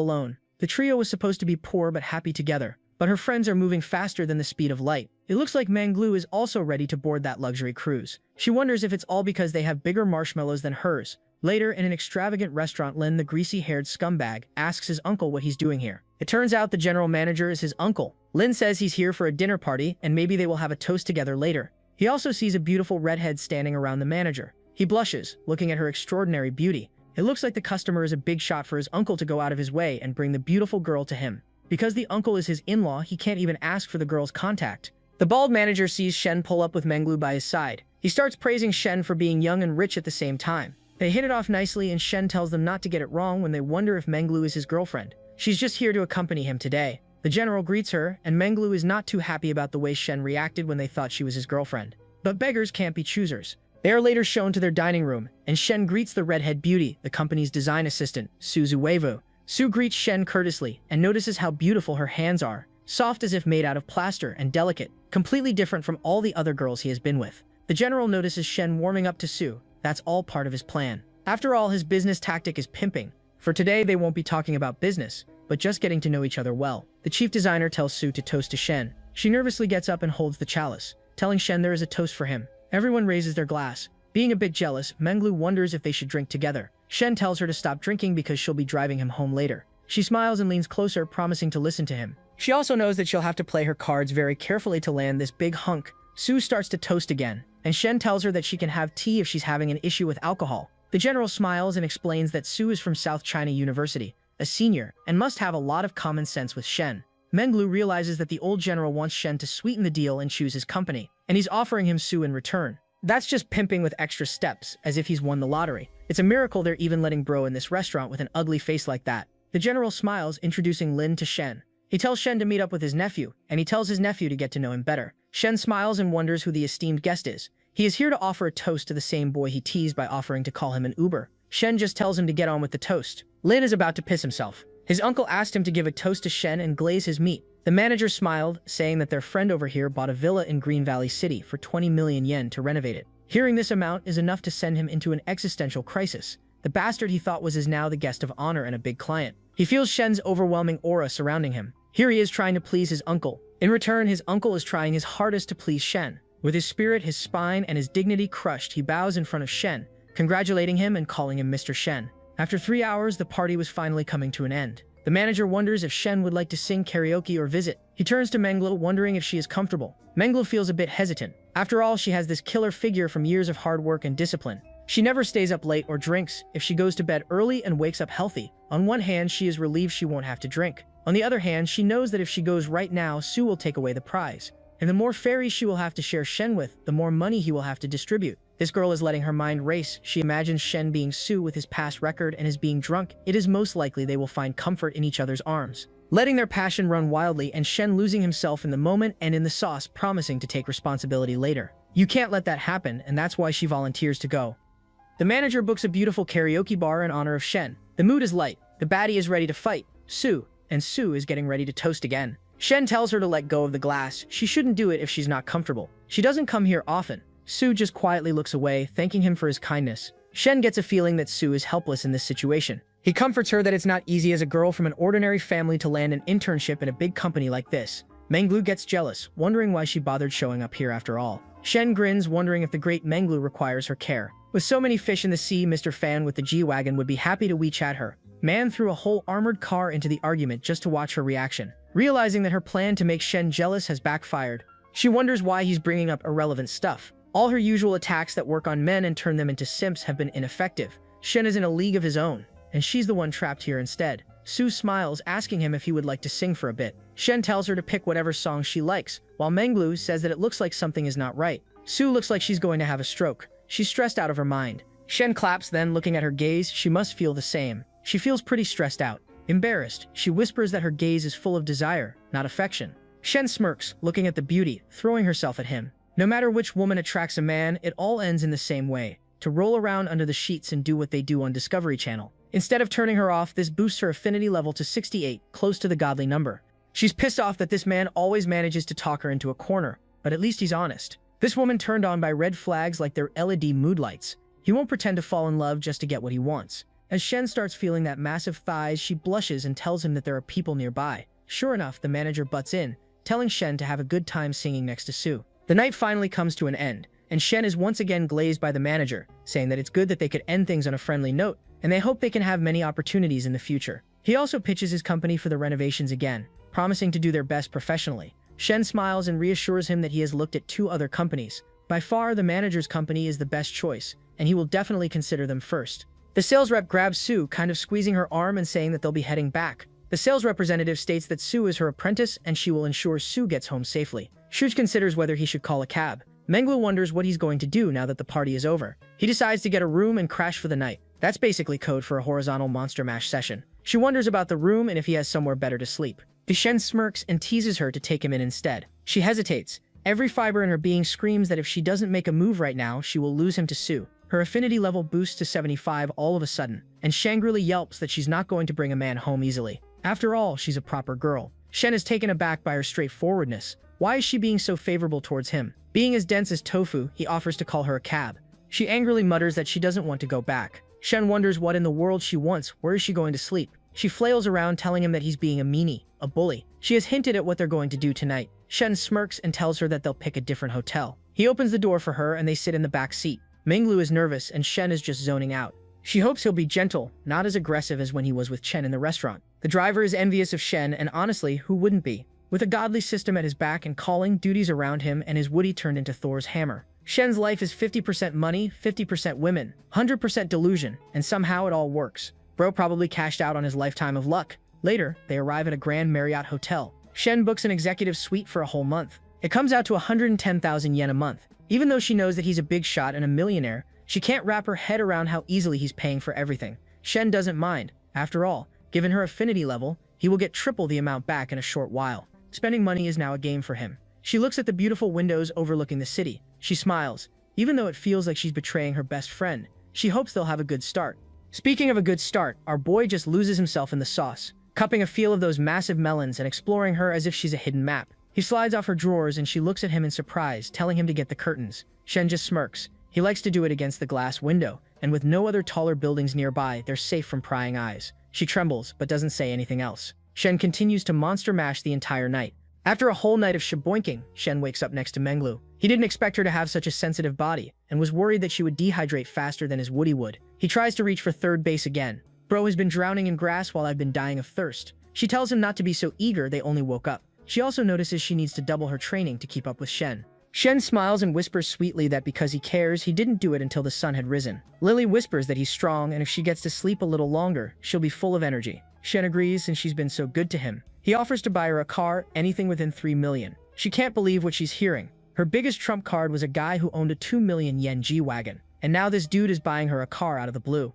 alone. The trio was supposed to be poor but happy together, but her friends are moving faster than the speed of light. It looks like Menglu is also ready to board that luxury cruise. She wonders if it's all because they have bigger marshmallows than hers. Later, in an extravagant restaurant, Lin, the greasy-haired scumbag, asks his uncle what he's doing here. It turns out the general manager is his uncle. Lin says he's here for a dinner party, and maybe they will have a toast together later. He also sees a beautiful redhead standing around the manager. He blushes, looking at her extraordinary beauty. It looks like the customer is a big shot for his uncle to go out of his way and bring the beautiful girl to him. Because the uncle is his in-law, he can't even ask for the girl's contact. The bald manager sees Shen pull up with Menglu by his side. He starts praising Shen for being young and rich at the same time. They hit it off nicely, and Shen tells them not to get it wrong when they wonder if Menglu is his girlfriend. She's just here to accompany him today. The general greets her, and Menglu is not too happy about the way Shen reacted when they thought she was his girlfriend. But beggars can't be choosers. They are later shown to their dining room, and Shen greets the redhead beauty, the company's design assistant, Su Zuevu. Su greets Shen courteously and notices how beautiful her hands are, soft as if made out of plaster and delicate, completely different from all the other girls he has been with. The general notices Shen warming up to Su. That's all part of his plan. After all, his business tactic is pimping. For today, they won't be talking about business, but just getting to know each other well. The chief designer tells Su to toast to Shen. She nervously gets up and holds the chalice, telling Shen there is a toast for him. Everyone raises their glass. Being a bit jealous, Menglu wonders if they should drink together. Shen tells her to stop drinking because she'll be driving him home later. She smiles and leans closer, promising to listen to him. She also knows that she'll have to play her cards very carefully to land this big hunk. Su starts to toast again, and Shen tells her that she can have tea if she's having an issue with alcohol. The general smiles and explains that Su is from South China University, a senior, and must have a lot of common sense with Shen. Menglu realizes that the old general wants Shen to sweeten the deal and choose his company, and he's offering him Su in return. That's just pimping with extra steps, as if he's won the lottery. It's a miracle they're even letting bro in this restaurant with an ugly face like that. The general smiles, introducing Lin to Shen. He tells Shen to meet up with his nephew, and he tells his nephew to get to know him better. Shen smiles and wonders who the esteemed guest is. He is here to offer a toast to the same boy he teased by offering to call him an Uber. Shen just tells him to get on with the toast. Lin is about to piss himself. His uncle asked him to give a toast to Shen and glaze his meat. The manager smiled, saying that their friend over here bought a villa in Green Valley City for 20 million yen to renovate it. Hearing this amount is enough to send him into an existential crisis. The bastard he thought was is now the guest of honor and a big client. He feels Shen's overwhelming aura surrounding him. Here he is trying to please his uncle. In return, his uncle is trying his hardest to please Shen. With his spirit, his spine, and his dignity crushed, he bows in front of Shen, congratulating him and calling him Mr. Shen. After 3 hours, the party was finally coming to an end. The manager wonders if Shen would like to sing karaoke or visit. He turns to Menglu, wondering if she is comfortable. Menglu feels a bit hesitant. After all, she has this killer figure from years of hard work and discipline. She never stays up late or drinks. If she goes to bed early and wakes up healthy, on one hand, she is relieved she won't have to drink. On the other hand, she knows that if she goes right now, Su will take away the prize. And the more fairies she will have to share Shen with, the more money he will have to distribute. This girl is letting her mind race. She imagines Shen being Su with his past record and his being drunk. It is most likely they will find comfort in each other's arms, letting their passion run wildly, and Shen losing himself in the moment and in the sauce, promising to take responsibility later. You can't let that happen, and that's why she volunteers to go. The manager books a beautiful karaoke bar in honor of Shen. The mood is light. The baddie is ready to fight Su, and Su is getting ready to toast again. Shen tells her to let go of the glass. She shouldn't do it if she's not comfortable. She doesn't come here often. Su just quietly looks away, thanking him for his kindness. Shen gets a feeling that Su is helpless in this situation. He comforts her that it's not easy as a girl from an ordinary family to land an internship in a big company like this. Menglu gets jealous, wondering why she bothered showing up here after all. Shen grins, wondering if the great Menglu requires her care. With so many fish in the sea, Mr. Fan with the G-Wagon would be happy to WeChat her. Man threw a whole armored car into the argument just to watch her reaction. Realizing that her plan to make Shen jealous has backfired, she wonders why he's bringing up irrelevant stuff. All her usual attacks that work on men and turn them into simps have been ineffective. Shen is in a league of his own, and she's the one trapped here instead. Su smiles, asking him if he would like to sing for a bit. Shen tells her to pick whatever song she likes, while Menglu says that it looks like something is not right. Su looks like she's going to have a stroke. She's stressed out of her mind. Shen claps, then looking at her gaze, she must feel the same. She feels pretty stressed out. Embarrassed, she whispers that her gaze is full of desire, not affection. Shen smirks, looking at the beauty, throwing herself at him. No matter which woman attracts a man, it all ends in the same way. To roll around under the sheets and do what they do on Discovery Channel. Instead of turning her off, this boosts her affinity level to 68, close to the godly number. She's pissed off that this man always manages to talk her into a corner, but at least he's honest. This woman turned on by red flags like their LED mood lights. He won't pretend to fall in love just to get what he wants. As Shen starts feeling that massive thighs, she blushes and tells him that there are people nearby. Sure enough, the manager butts in, telling Shen to have a good time singing next to Sue. The night finally comes to an end, and Shen is once again glazed by the manager, saying that it's good that they could end things on a friendly note, and they hope they can have many opportunities in the future. He also pitches his company for the renovations again, promising to do their best professionally. Shen smiles and reassures him that he has looked at 2 other companies. By far, the manager's company is the best choice, and he will definitely consider them first. The sales rep grabs Sue, kind of squeezing her arm and saying that they'll be heading back. The sales representative states that Sue is her apprentice and she will ensure Sue gets home safely. Shuj considers whether he should call a cab. Menglu wonders what he's going to do now that the party is over. He decides to get a room and crash for the night. That's basically code for a horizontal monster mash session. She wonders about the room and if he has somewhere better to sleep. Shen smirks and teases her to take him in instead. She hesitates. Every fiber in her being screams that if she doesn't make a move right now, she will lose him to Sue. Her affinity level boosts to 75 all of a sudden, and Shangri-La yelps that she's not going to bring a man home easily. After all, she's a proper girl. Shen is taken aback by her straightforwardness. Why is she being so favorable towards him? Being as dense as tofu, he offers to call her a cab. She angrily mutters that she doesn't want to go back. Shen wonders what in the world she wants. Where is she going to sleep? She flails around, telling him that he's being a meanie, a bully. She has hinted at what they're going to do tonight. Shen smirks and tells her that they'll pick a different hotel. He opens the door for her and they sit in the back seat. Minglu is nervous and Shen is just zoning out. She hopes he'll be gentle, not as aggressive as when he was with Chen in the restaurant. The driver is envious of Shen, and honestly, who wouldn't be? With a godly system at his back and calling duties around him and his Woody turned into Thor's hammer. Shen's life is 50% money, 50% women, 100% delusion, and somehow it all works. Bro probably cashed out on his lifetime of luck. Later, they arrive at a Grand Marriott hotel. Shen books an executive suite for a whole month. It comes out to 110,000 yen a month. Even though she knows that he's a big shot and a millionaire, she can't wrap her head around how easily he's paying for everything. Shen doesn't mind. After all, given her affinity level, he will get triple the amount back in a short while. Spending money is now a game for him. She looks at the beautiful windows overlooking the city. She smiles. Even though it feels like she's betraying her best friend, she hopes they'll have a good start. Speaking of a good start, our boy just loses himself in the sauce, cupping a feel of those massive melons and exploring her as if she's a hidden map. He slides off her drawers and she looks at him in surprise, telling him to get the curtains. Shen just smirks. He likes to do it against the glass window, and with no other taller buildings nearby, they're safe from prying eyes. She trembles, but doesn't say anything else. Shen continues to monster mash the entire night. After a whole night of shaboinking, Shen wakes up next to Menglu. He didn't expect her to have such a sensitive body, and was worried that she would dehydrate faster than his Woody would. He tries to reach for third base again. Bro has been drowning in grass while I've been dying of thirst. She tells him not to be so eager, they only woke up. She also notices she needs to double her training to keep up with Shen. Shen smiles and whispers sweetly that because he cares, he didn't do it until the sun had risen. Lily whispers that he's strong, and if she gets to sleep a little longer, she'll be full of energy. Shen agrees since she's been so good to him. He offers to buy her a car, anything within 3 million. She can't believe what she's hearing. Her biggest trump card was a guy who owned a 2 million yen G-Wagon, and now this dude is buying her a car out of the blue.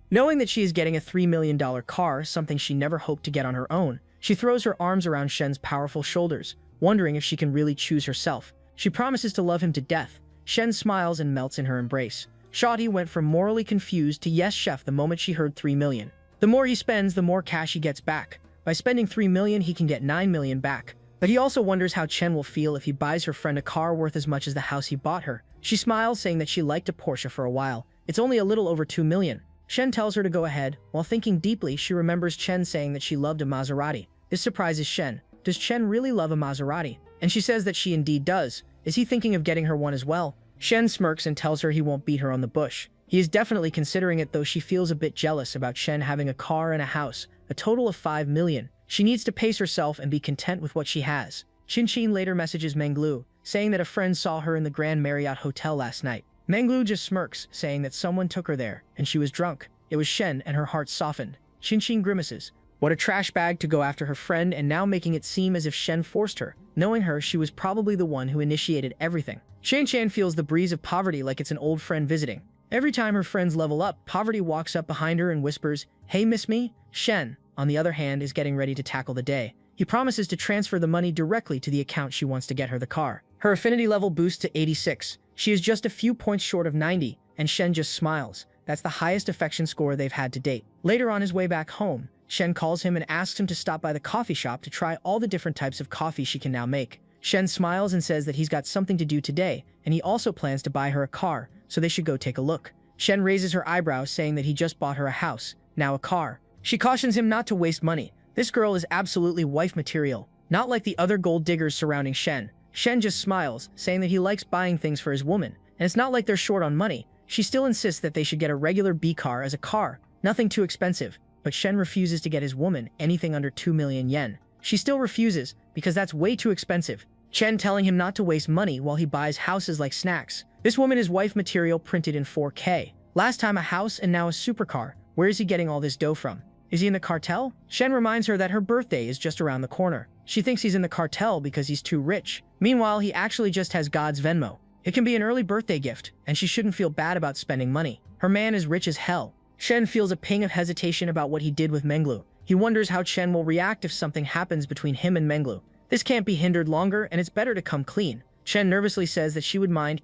Knowing that she is getting a $3 million car, something she never hoped to get on her own, she throws her arms around Shen's powerful shoulders, wondering if she can really choose herself. She promises to love him to death. Shen smiles and melts in her embrace. Shawty went from morally confused to yes chef the moment she heard 3 million. The more he spends, the more cash he gets back. By spending 3 million, he can get 9 million back. But he also wonders how Chen will feel if he buys her friend a car worth as much as the house he bought her. She smiles, saying that she liked a Porsche for a while. It's only a little over 2 million. Shen tells her to go ahead. While thinking deeply, she remembers Chen saying that she loved a Maserati. This surprises Shen. Does Chen really love a Maserati? And she says that she indeed does. Is he thinking of getting her one as well? Shen smirks and tells her he won't beat her on the bush. He is definitely considering it, though she feels a bit jealous about Shen having a car and a house, a total of 5 million. She needs to pace herself and be content with what she has. Chin later messages Menglu, saying that a friend saw her in the Grand Marriott Hotel last night. Menglu just smirks, saying that someone took her there, and she was drunk. It was Shen, and her heart softened. Chin grimaces. What a trash bag to go after her friend, and now making it seem as if Shen forced her. Knowing her, she was probably the one who initiated everything. Shan feels the breeze of poverty like it's an old friend visiting. Every time her friends level up, Poverty walks up behind her and whispers, "Hey, miss me?" Shen, on the other hand, is getting ready to tackle the day. He promises to transfer the money directly to the account she wants to get her the car. Her affinity level boosts to 86. She is just a few points short of 90, and Shen just smiles. That's the highest affection score they've had to date. Later on his way back home, Shen calls him and asks him to stop by the coffee shop to try all the different types of coffee she can now make. Shen smiles and says that he's got something to do today, and he also plans to buy her a car, so they should go take a look. Shen raises her eyebrows, saying that he just bought her a house, now a car. She cautions him not to waste money. This girl is absolutely wife material, not like the other gold diggers surrounding Shen. Shen just smiles, saying that he likes buying things for his woman, and it's not like they're short on money. She still insists that they should get a regular B car as a car, nothing too expensive, but Shen refuses to get his woman anything under 2 million yen. She still refuses, because that's way too expensive. Shen telling him not to waste money while he buys houses like snacks. This woman is wife material printed in 4K. Last time a house and now a supercar. Where is he getting all this dough from? Is he in the cartel? Shen reminds her that her birthday is just around the corner. She thinks he's in the cartel because he's too rich. Meanwhile, he actually just has God's Venmo. It can be an early birthday gift, and she shouldn't feel bad about spending money. Her man is rich as hell. Shen feels a pang of hesitation about what he did with Menglu. He wonders how Shen will react if something happens between him and Menglu. This can't be hindered longer, and it's better to come clean. Shen nervously says that she would mind.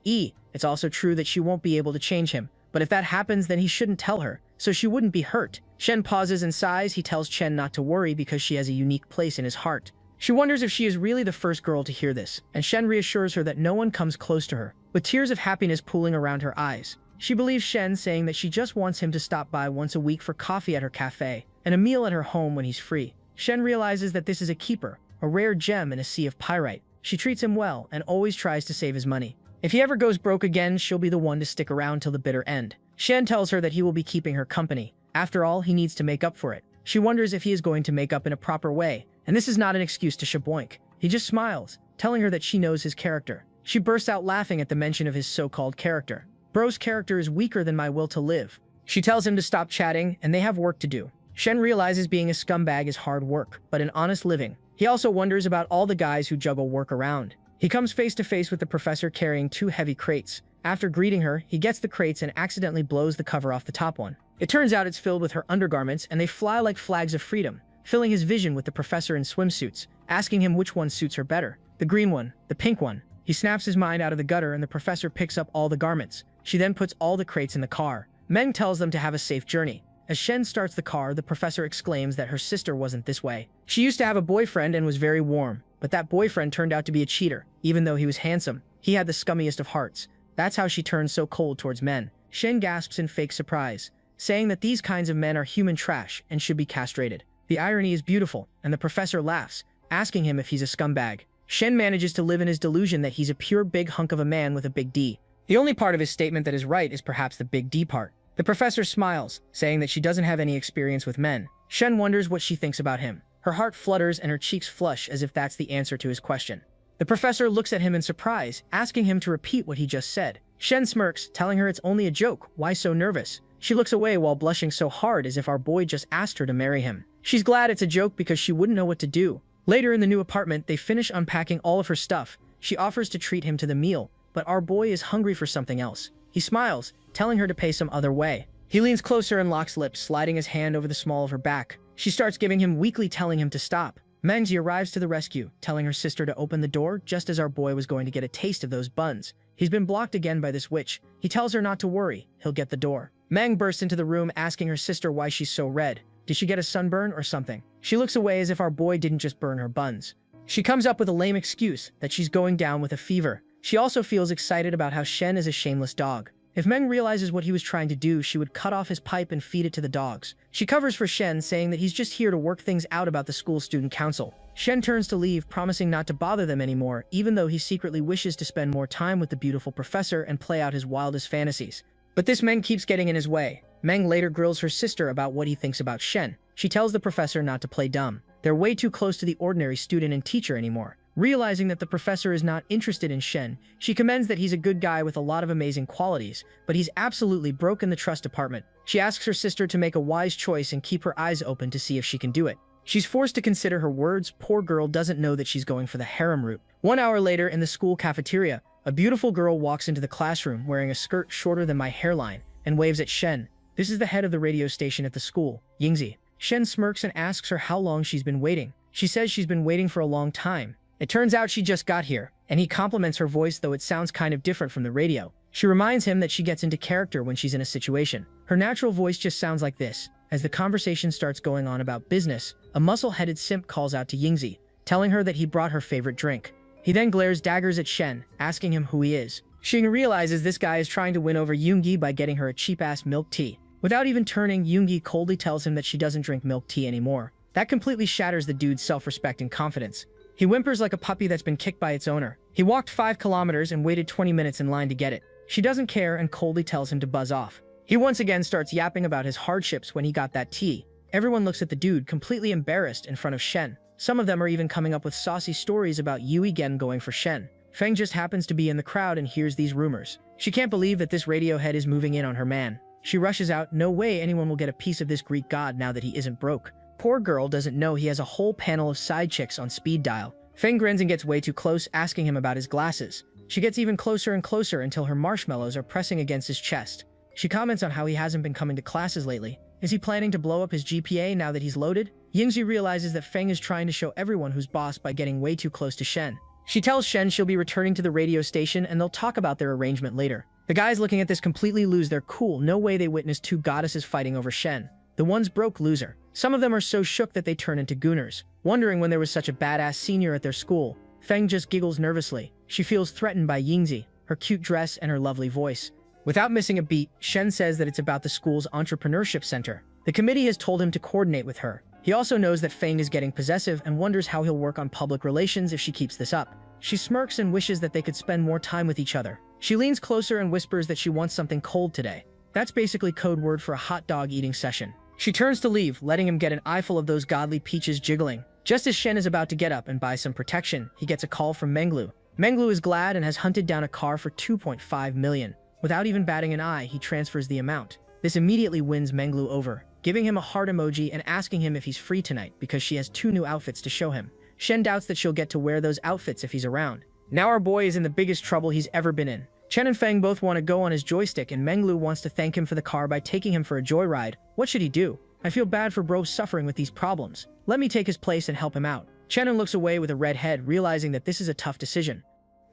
It's also true that she won't be able to change him. But if that happens, then he shouldn't tell her, so she wouldn't be hurt. Shen pauses and sighs. He tells Chen not to worry because she has a unique place in his heart. She wonders if she is really the first girl to hear this, and Shen reassures her that no one comes close to her, with tears of happiness pooling around her eyes. She believes Shen, saying that she just wants him to stop by once a week for coffee at her cafe, and a meal at her home when he's free. Shen realizes that this is a keeper, a rare gem in a sea of pyrite. She treats him well and always tries to save his money. If he ever goes broke again, she'll be the one to stick around till the bitter end. Shen tells her that he will be keeping her company. After all, he needs to make up for it. She wonders if he is going to make up in a proper way, and this is not an excuse to shaboink. He just smiles, telling her that she knows his character. She bursts out laughing at the mention of his so-called character. Bro's character is weaker than my will to live. She tells him to stop chatting, and they have work to do. Shen realizes being a scumbag is hard work, but an honest living. He also wonders about all the guys who juggle work around. He comes face to face with the professor carrying 2 heavy crates. After greeting her, he gets the crates and accidentally blows the cover off the top one. It turns out it's filled with her undergarments, and they fly like flags of freedom, filling his vision with the professor in swimsuits, asking him which one suits her better. The green one, the pink one. He snaps his mind out of the gutter, and the professor picks up all the garments. She then puts all the crates in the car. Meng tells them to have a safe journey. As Shen starts the car, the professor exclaims that her sister wasn't this way. She used to have a boyfriend and was very warm, but that boyfriend turned out to be a cheater. Even though he was handsome, he had the scummiest of hearts. That's how she turned so cold towards men. Shen gasps in fake surprise, saying that these kinds of men are human trash and should be castrated. The irony is beautiful, and the professor laughs, asking him if he's a scumbag. Shen manages to live in his delusion that he's a pure big hunk of a man with a big D. The only part of his statement that is right is perhaps the big D part. The professor smiles, saying that she doesn't have any experience with men. Shen wonders what she thinks about him. Her heart flutters and her cheeks flush as if that's the answer to his question. The professor looks at him in surprise, asking him to repeat what he just said. Shen smirks, telling her it's only a joke. Why so nervous? She looks away while blushing so hard as if our boy just asked her to marry him. She's glad it's a joke because she wouldn't know what to do. Later in the new apartment, they finish unpacking all of her stuff. She offers to treat him to the meal, but our boy is hungry for something else. He smiles, telling her to pay some other way. He leans closer and locks lips, sliding his hand over the small of her back. She starts giving him weakly, telling him to stop. Mengzi arrives to the rescue, telling her sister to open the door just as our boy was going to get a taste of those buns. He's been blocked again by this witch. He tells her not to worry, he'll get the door. Meng bursts into the room, asking her sister why she's so red. Did she get a sunburn or something? She looks away as if our boy didn't just burn her buns. She comes up with a lame excuse that she's going down with a fever. She also feels excited about how Shen is a shameless dog. If Meng realizes what he was trying to do, she would cut off his pipe and feed it to the dogs. She covers for Shen, saying that he's just here to work things out about the school student council. Shen turns to leave, promising not to bother them anymore, even though he secretly wishes to spend more time with the beautiful professor and play out his wildest fantasies. But this Meng keeps getting in his way. Meng later grills her sister about what he thinks about Shen. She tells the professor not to play dumb. They're way too close to the ordinary student and teacher anymore. Realizing that the professor is not interested in Shen, she commends that he's a good guy with a lot of amazing qualities, but he's absolutely broken the trust department. She asks her sister to make a wise choice and keep her eyes open to see if she can do it. She's forced to consider her words. Poor girl doesn't know that she's going for the harem route. 1 hour later, in the school cafeteria, a beautiful girl walks into the classroom wearing a skirt shorter than my hairline and waves at Shen. This is the head of the radio station at the school, Yingzi. Shen smirks and asks her how long she's been waiting. She says she's been waiting for a long time. It turns out she just got here, and he compliments her voice, though it sounds kind of different from the radio. She reminds him that she gets into character when she's in a situation. Her natural voice just sounds like this. As the conversation starts going on about business, a muscle-headed simp calls out to Yingzi, telling her that he brought her favorite drink. He then glares daggers at Shen, asking him who he is. Xing realizes this guy is trying to win over Yoongi by getting her a cheap-ass milk tea. Without even turning, Yoongi coldly tells him that she doesn't drink milk tea anymore. That completely shatters the dude's self-respect and confidence. He whimpers like a puppy that's been kicked by its owner. He walked 5 kilometers and waited 20 minutes in line to get it. She doesn't care and coldly tells him to buzz off. He once again starts yapping about his hardships when he got that tea. Everyone looks at the dude, completely embarrassed, in front of Shen. Some of them are even coming up with saucy stories about Yui Gen going for Shen. Feng just happens to be in the crowd and hears these rumors. She can't believe that this radio head is moving in on her man. She rushes out, no way anyone will get a piece of this Greek god now that he isn't broke. Poor girl doesn't know he has a whole panel of side chicks on speed dial. Feng grins and gets way too close, asking him about his glasses. She gets even closer and closer until her marshmallows are pressing against his chest. She comments on how he hasn't been coming to classes lately. Is he planning to blow up his GPA now that he's loaded? Yingzi realizes that Feng is trying to show everyone who's boss by getting way too close to Shen. She tells Shen she'll be returning to the radio station and they'll talk about their arrangement later. The guys looking at this completely lose their cool. No way they witnessed 2 goddesses fighting over Shen. The one's broke loser. Some of them are so shook that they turn into gooners, wondering when there was such a badass senior at their school. Feng just giggles nervously. She feels threatened by Yingzi, her cute dress and her lovely voice. Without missing a beat, Shen says that it's about the school's entrepreneurship center. The committee has told him to coordinate with her. He also knows that Feng is getting possessive and wonders how he'll work on public relations if she keeps this up. She smirks and wishes that they could spend more time with each other. She leans closer and whispers that she wants something cold today. That's basically code word for a hot dog eating session. She turns to leave, letting him get an eyeful of those godly peaches jiggling. Just as Shen is about to get up and buy some protection, he gets a call from Menglu. Menglu is glad and has hunted down a car for 2.5 million. Without even batting an eye, he transfers the amount. This immediately wins Menglu over, giving him a heart emoji and asking him if he's free tonight because she has 2 new outfits to show him. Shen doubts that she'll get to wear those outfits if he's around. Now our boy is in the biggest trouble he's ever been in. Chen and Feng both want to go on his joystick and Menglu wants to thank him for the car by taking him for a joyride. What should he do? I feel bad for bro suffering with these problems. Let me take his place and help him out. Chen looks away with a red head, realizing that this is a tough decision.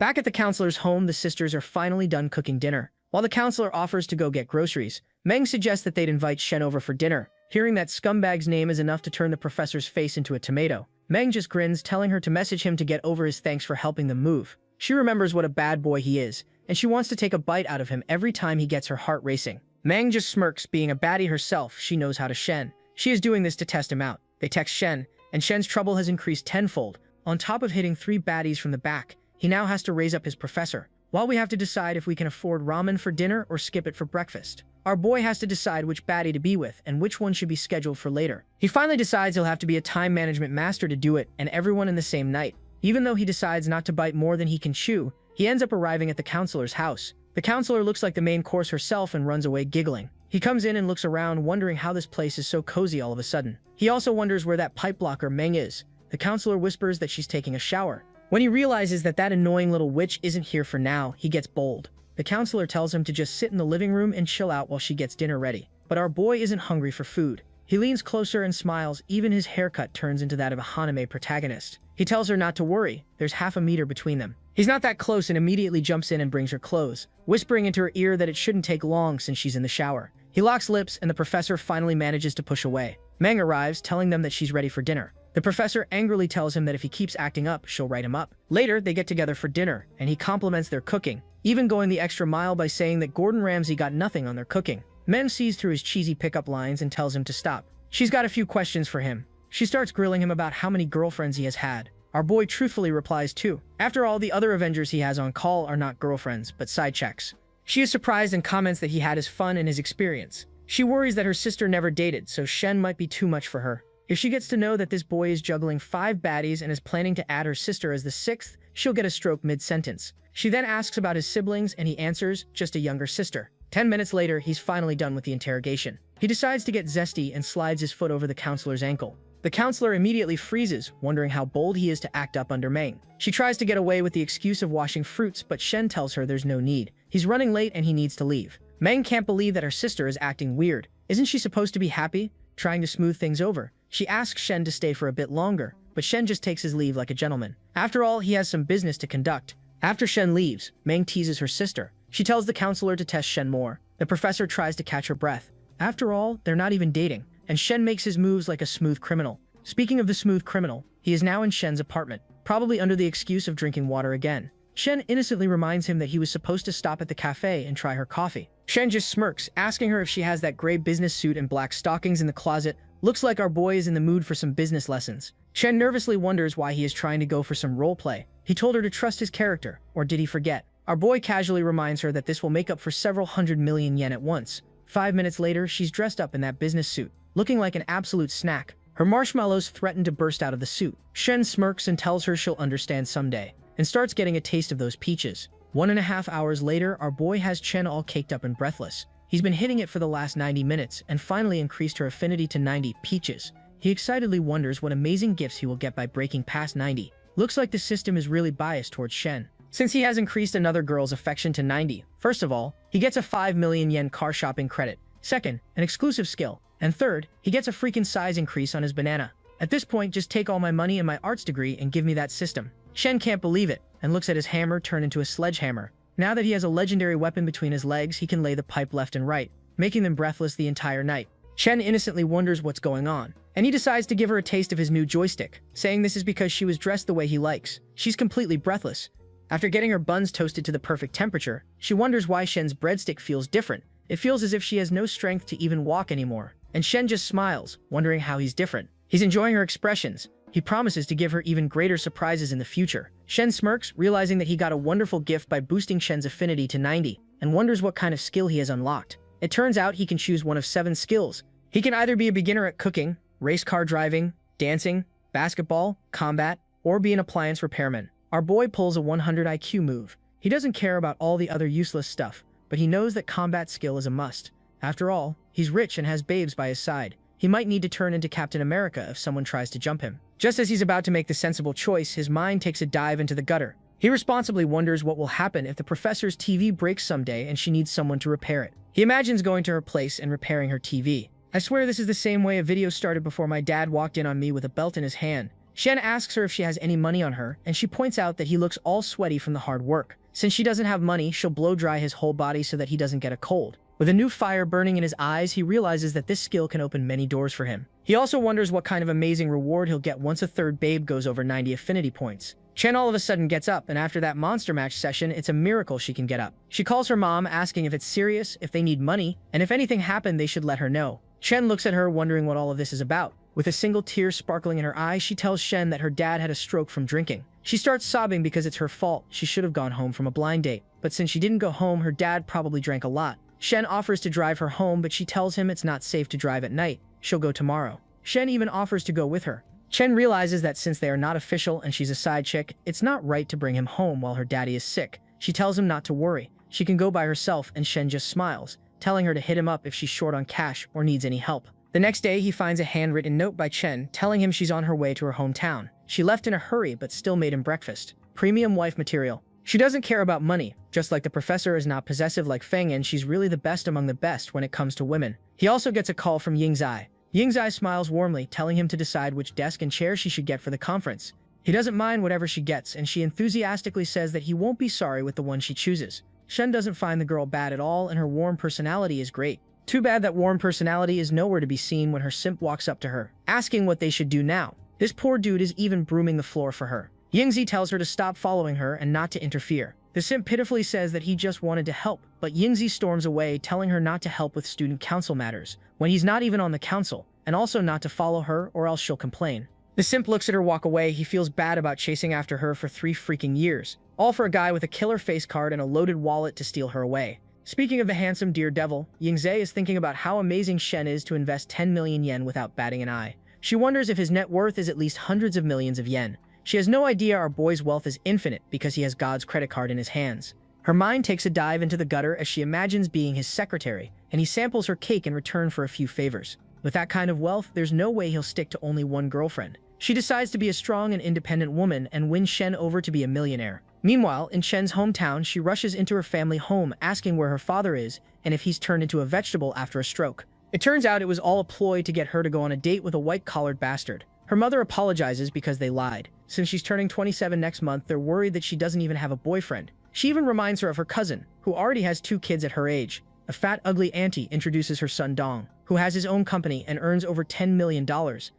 Back at the counselor's home, the sisters are finally done cooking dinner. While the counselor offers to go get groceries, Meng suggests that they'd invite Shen over for dinner. Hearing that scumbag's name is enough to turn the professor's face into a tomato. Meng just grins, telling her to message him to get over his thanks for helping them move. She remembers what a bad boy he is, and she wants to take a bite out of him every time he gets her heart racing. Meng just smirks, being a baddie herself. She knows how to Shen. She is doing this to test him out. They text Shen, and Shen's trouble has increased tenfold. On top of hitting 3 baddies from the back, he now has to raise up his professor. While we have to decide if we can afford ramen for dinner or skip it for breakfast. Our boy has to decide which baddie to be with and which one should be scheduled for later. He finally decides he'll have to be a time management master to do it, and everyone in the same night. Even though he decides not to bite more than he can chew, he ends up arriving at the counselor's house. The counselor looks like the main course herself and runs away giggling. He comes in and looks around, wondering how this place is so cozy all of a sudden. He also wonders where that pipe blocker Meng is. The counselor whispers that she's taking a shower. When he realizes that that annoying little witch isn't here for now, he gets bold. The counselor tells him to just sit in the living room and chill out while she gets dinner ready. But our boy isn't hungry for food. He leans closer and smiles, even his haircut turns into that of a anime protagonist. He tells her not to worry, there's half a meter between them. He's not that close and immediately jumps in and brings her clothes, whispering into her ear that it shouldn't take long since she's in the shower. He locks lips and the professor finally manages to push away. Meng arrives, telling them that she's ready for dinner. The professor angrily tells him that if he keeps acting up, she'll write him up. Later, they get together for dinner, and he compliments their cooking, even going the extra mile by saying that Gordon Ramsay got nothing on their cooking. Meng sees through his cheesy pickup lines and tells him to stop. She's got a few questions for him. She starts grilling him about how many girlfriends he has had. Our boy truthfully replies 2. After all, the other Avengers he has on call are not girlfriends, but side checks. She is surprised and comments that he had his fun and his experience. She worries that her sister never dated, so Shen might be too much for her. If she gets to know that this boy is juggling 5 baddies and is planning to add her sister as the 6th, she'll get a stroke mid-sentence. She then asks about his siblings and he answers, just a younger sister. 10 minutes later, he's finally done with the interrogation. He decides to get zesty and slides his foot over the counselor's ankle. The counselor immediately freezes, wondering how bold he is to act up under Meng. She tries to get away with the excuse of washing fruits, but Shen tells her there's no need. He's running late and he needs to leave. Meng can't believe that her sister is acting weird. Isn't she supposed to be happy? Trying to smooth things over. She asks Shen to stay for a bit longer, but Shen just takes his leave like a gentleman. After all, he has some business to conduct. After Shen leaves, Meng teases her sister. She tells the counselor to test Shen more. The professor tries to catch her breath. After all, they're not even dating, and Shen makes his moves like a smooth criminal. Speaking of the smooth criminal, he is now in Shen's apartment, probably under the excuse of drinking water again. Shen innocently reminds him that he was supposed to stop at the cafe and try her coffee. Shen just smirks, asking her if she has that gray business suit and black stockings in the closet. Looks like our boy is in the mood for some business lessons. Shen nervously wonders why he is trying to go for some role play. He told her to trust his character, or did he forget? Our boy casually reminds her that this will make up for several 100 million yen at once. 5 minutes later, she's dressed up in that business suit, looking like an absolute snack. Her marshmallows threaten to burst out of the suit. Shen smirks and tells her she'll understand someday, and starts getting a taste of those peaches. 1.5 hours later, our boy has Chen all caked up and breathless. He's been hitting it for the last 90 minutes and finally increased her affinity to 90 peaches. He excitedly wonders what amazing gifts he will get by breaking past 90. Looks like the system is really biased towards Shen, since he has increased another girl's affection to 90. First of all, he gets a 5 million yen car shopping credit. Second, an exclusive skill. And third, he gets a freaking size increase on his banana. At this point, just take all my money and my arts degree and give me that system. Shen can't believe it, and looks at his hammer turn into a sledgehammer. Now that he has a legendary weapon between his legs, he can lay the pipe left and right, making them breathless the entire night. Shen innocently wonders what's going on, and he decides to give her a taste of his new joystick, saying this is because she was dressed the way he likes. She's completely breathless. After getting her buns toasted to the perfect temperature, she wonders why Shen's breadstick feels different. It feels as if she has no strength to even walk anymore. And Shen just smiles, wondering how he's different. He's enjoying her expressions. He promises to give her even greater surprises in the future. Shen smirks, realizing that he got a wonderful gift by boosting Shen's affinity to 90, and wonders what kind of skill he has unlocked. It turns out he can choose one of 7 skills. He can either be a beginner at cooking, race car driving, dancing, basketball, combat, or be an appliance repairman. Our boy pulls a 100 IQ move. He doesn't care about all the other useless stuff, but he knows that combat skill is a must. After all, he's rich and has babes by his side. He might need to turn into Captain America if someone tries to jump him. Just as he's about to make the sensible choice, his mind takes a dive into the gutter. He responsibly wonders what will happen if the professor's TV breaks someday and she needs someone to repair it. He imagines going to her place and repairing her TV. I swear this is the same way a video started before my dad walked in on me with a belt in his hand. Shen asks her if she has any money on her, and she points out that he looks all sweaty from the hard work. Since she doesn't have money, she'll blow dry his whole body so that he doesn't get a cold. With a new fire burning in his eyes, he realizes that this skill can open many doors for him. He also wonders what kind of amazing reward he'll get once a third babe goes over 90 affinity points. Chen all of a sudden gets up, and after that monster match session, it's a miracle she can get up. She calls her mom, asking if it's serious, if they need money, and if anything happened, they should let her know. Chen looks at her, wondering what all of this is about. With a single tear sparkling in her eye, she tells Shen that her dad had a stroke from drinking. She starts sobbing because it's her fault. She should have gone home from a blind date. But since she didn't go home, her dad probably drank a lot. Shen offers to drive her home, but she tells him it's not safe to drive at night. She'll go tomorrow. Shen even offers to go with her. Chen realizes that since they are not official and she's a side chick, it's not right to bring him home while her daddy is sick. She tells him not to worry. She can go by herself, and Shen just smiles, telling her to hit him up if she's short on cash or needs any help. The next day, he finds a handwritten note by Chen telling him she's on her way to her hometown. She left in a hurry but still made him breakfast. Premium wife material. She doesn't care about money. Just like the professor is not possessive like Feng, and she's really the best among the best when it comes to women. He also gets a call from Yingzai. Yingzai smiles warmly, telling him to decide which desk and chair she should get for the conference. He doesn't mind whatever she gets, and she enthusiastically says that he won't be sorry with the one she chooses. Shen doesn't find the girl bad at all, and her warm personality is great. Too bad that warm personality is nowhere to be seen when her simp walks up to her, asking what they should do now. This poor dude is even brooming the floor for her. Yingzi tells her to stop following her and not to interfere. The simp pitifully says that he just wanted to help, but Yingzi storms away, telling her not to help with student council matters, when he's not even on the council, and also not to follow her or else she'll complain. The simp looks at her walk away. He feels bad about chasing after her for 3 freaking years, all for a guy with a killer face card and a loaded wallet to steal her away. Speaking of the handsome dear devil, Yingzai is thinking about how amazing Shen is to invest 10 million yen without batting an eye. She wonders if his net worth is at least hundreds of millions of yen. She has no idea our boy's wealth is infinite because he has God's credit card in his hands. Her mind takes a dive into the gutter as she imagines being his secretary, and he samples her cake in return for a few favors. With that kind of wealth, there's no way he'll stick to only one girlfriend. She decides to be a strong and independent woman and win Shen over to be a millionaire. Meanwhile, in Shen's hometown, she rushes into her family home asking where her father is and if he's turned into a vegetable after a stroke. It turns out it was all a ploy to get her to go on a date with a white-collared bastard. Her mother apologizes because they lied. Since she's turning 27 next month, they're worried that she doesn't even have a boyfriend. She even reminds her of her cousin, who already has 2 kids at her age. A fat, ugly auntie introduces her son Dong, who has his own company and earns over $10 million,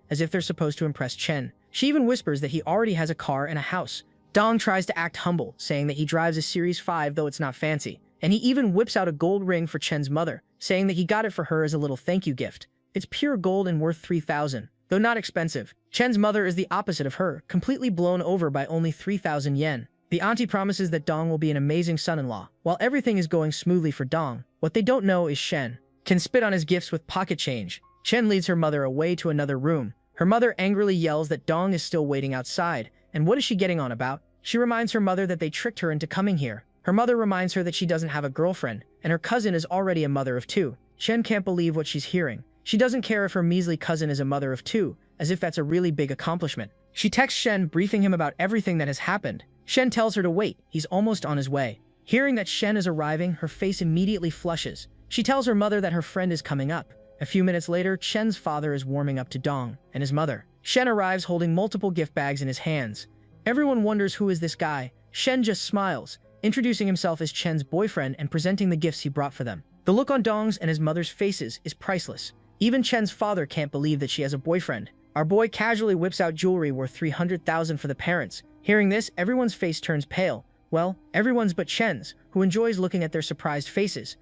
as if they're supposed to impress Chen. She even whispers that he already has a car and a house. Dong tries to act humble, saying that he drives a Series 5 though it's not fancy. And he even whips out a gold ring for Chen's mother, saying that he got it for her as a little thank you gift. It's pure gold and worth 3,000, though not expensive. Chen's mother is the opposite of her, completely blown over by only 3,000 yen. The auntie promises that Dong will be an amazing son-in-law. While everything is going smoothly for Dong, what they don't know is Shen can spit on his gifts with pocket change. Chen leads her mother away to another room. Her mother angrily yells that Dong is still waiting outside, and what is she getting on about? She reminds her mother that they tricked her into coming here. Her mother reminds her that she doesn't have a girlfriend, and her cousin is already a mother of 2. Chen can't believe what she's hearing. She doesn't care if her measly cousin is a mother of 2, as if that's a really big accomplishment. She texts Shen, briefing him about everything that has happened. Shen tells her to wait, he's almost on his way. Hearing that Shen is arriving, her face immediately flushes. She tells her mother that her friend is coming up. A few minutes later, Chen's father is warming up to Dong and his mother. Shen arrives holding multiple gift bags in his hands. Everyone wonders who is this guy. Shen just smiles, introducing himself as Chen's boyfriend and presenting the gifts he brought for them. The look on Dong's and his mother's faces is priceless. Even Chen's father can't believe that she has a boyfriend. Our boy casually whips out jewelry worth 300,000 for the parents. Hearing this, everyone's face turns pale. Well, everyone's but Chen's, who enjoys looking at their surprised faces.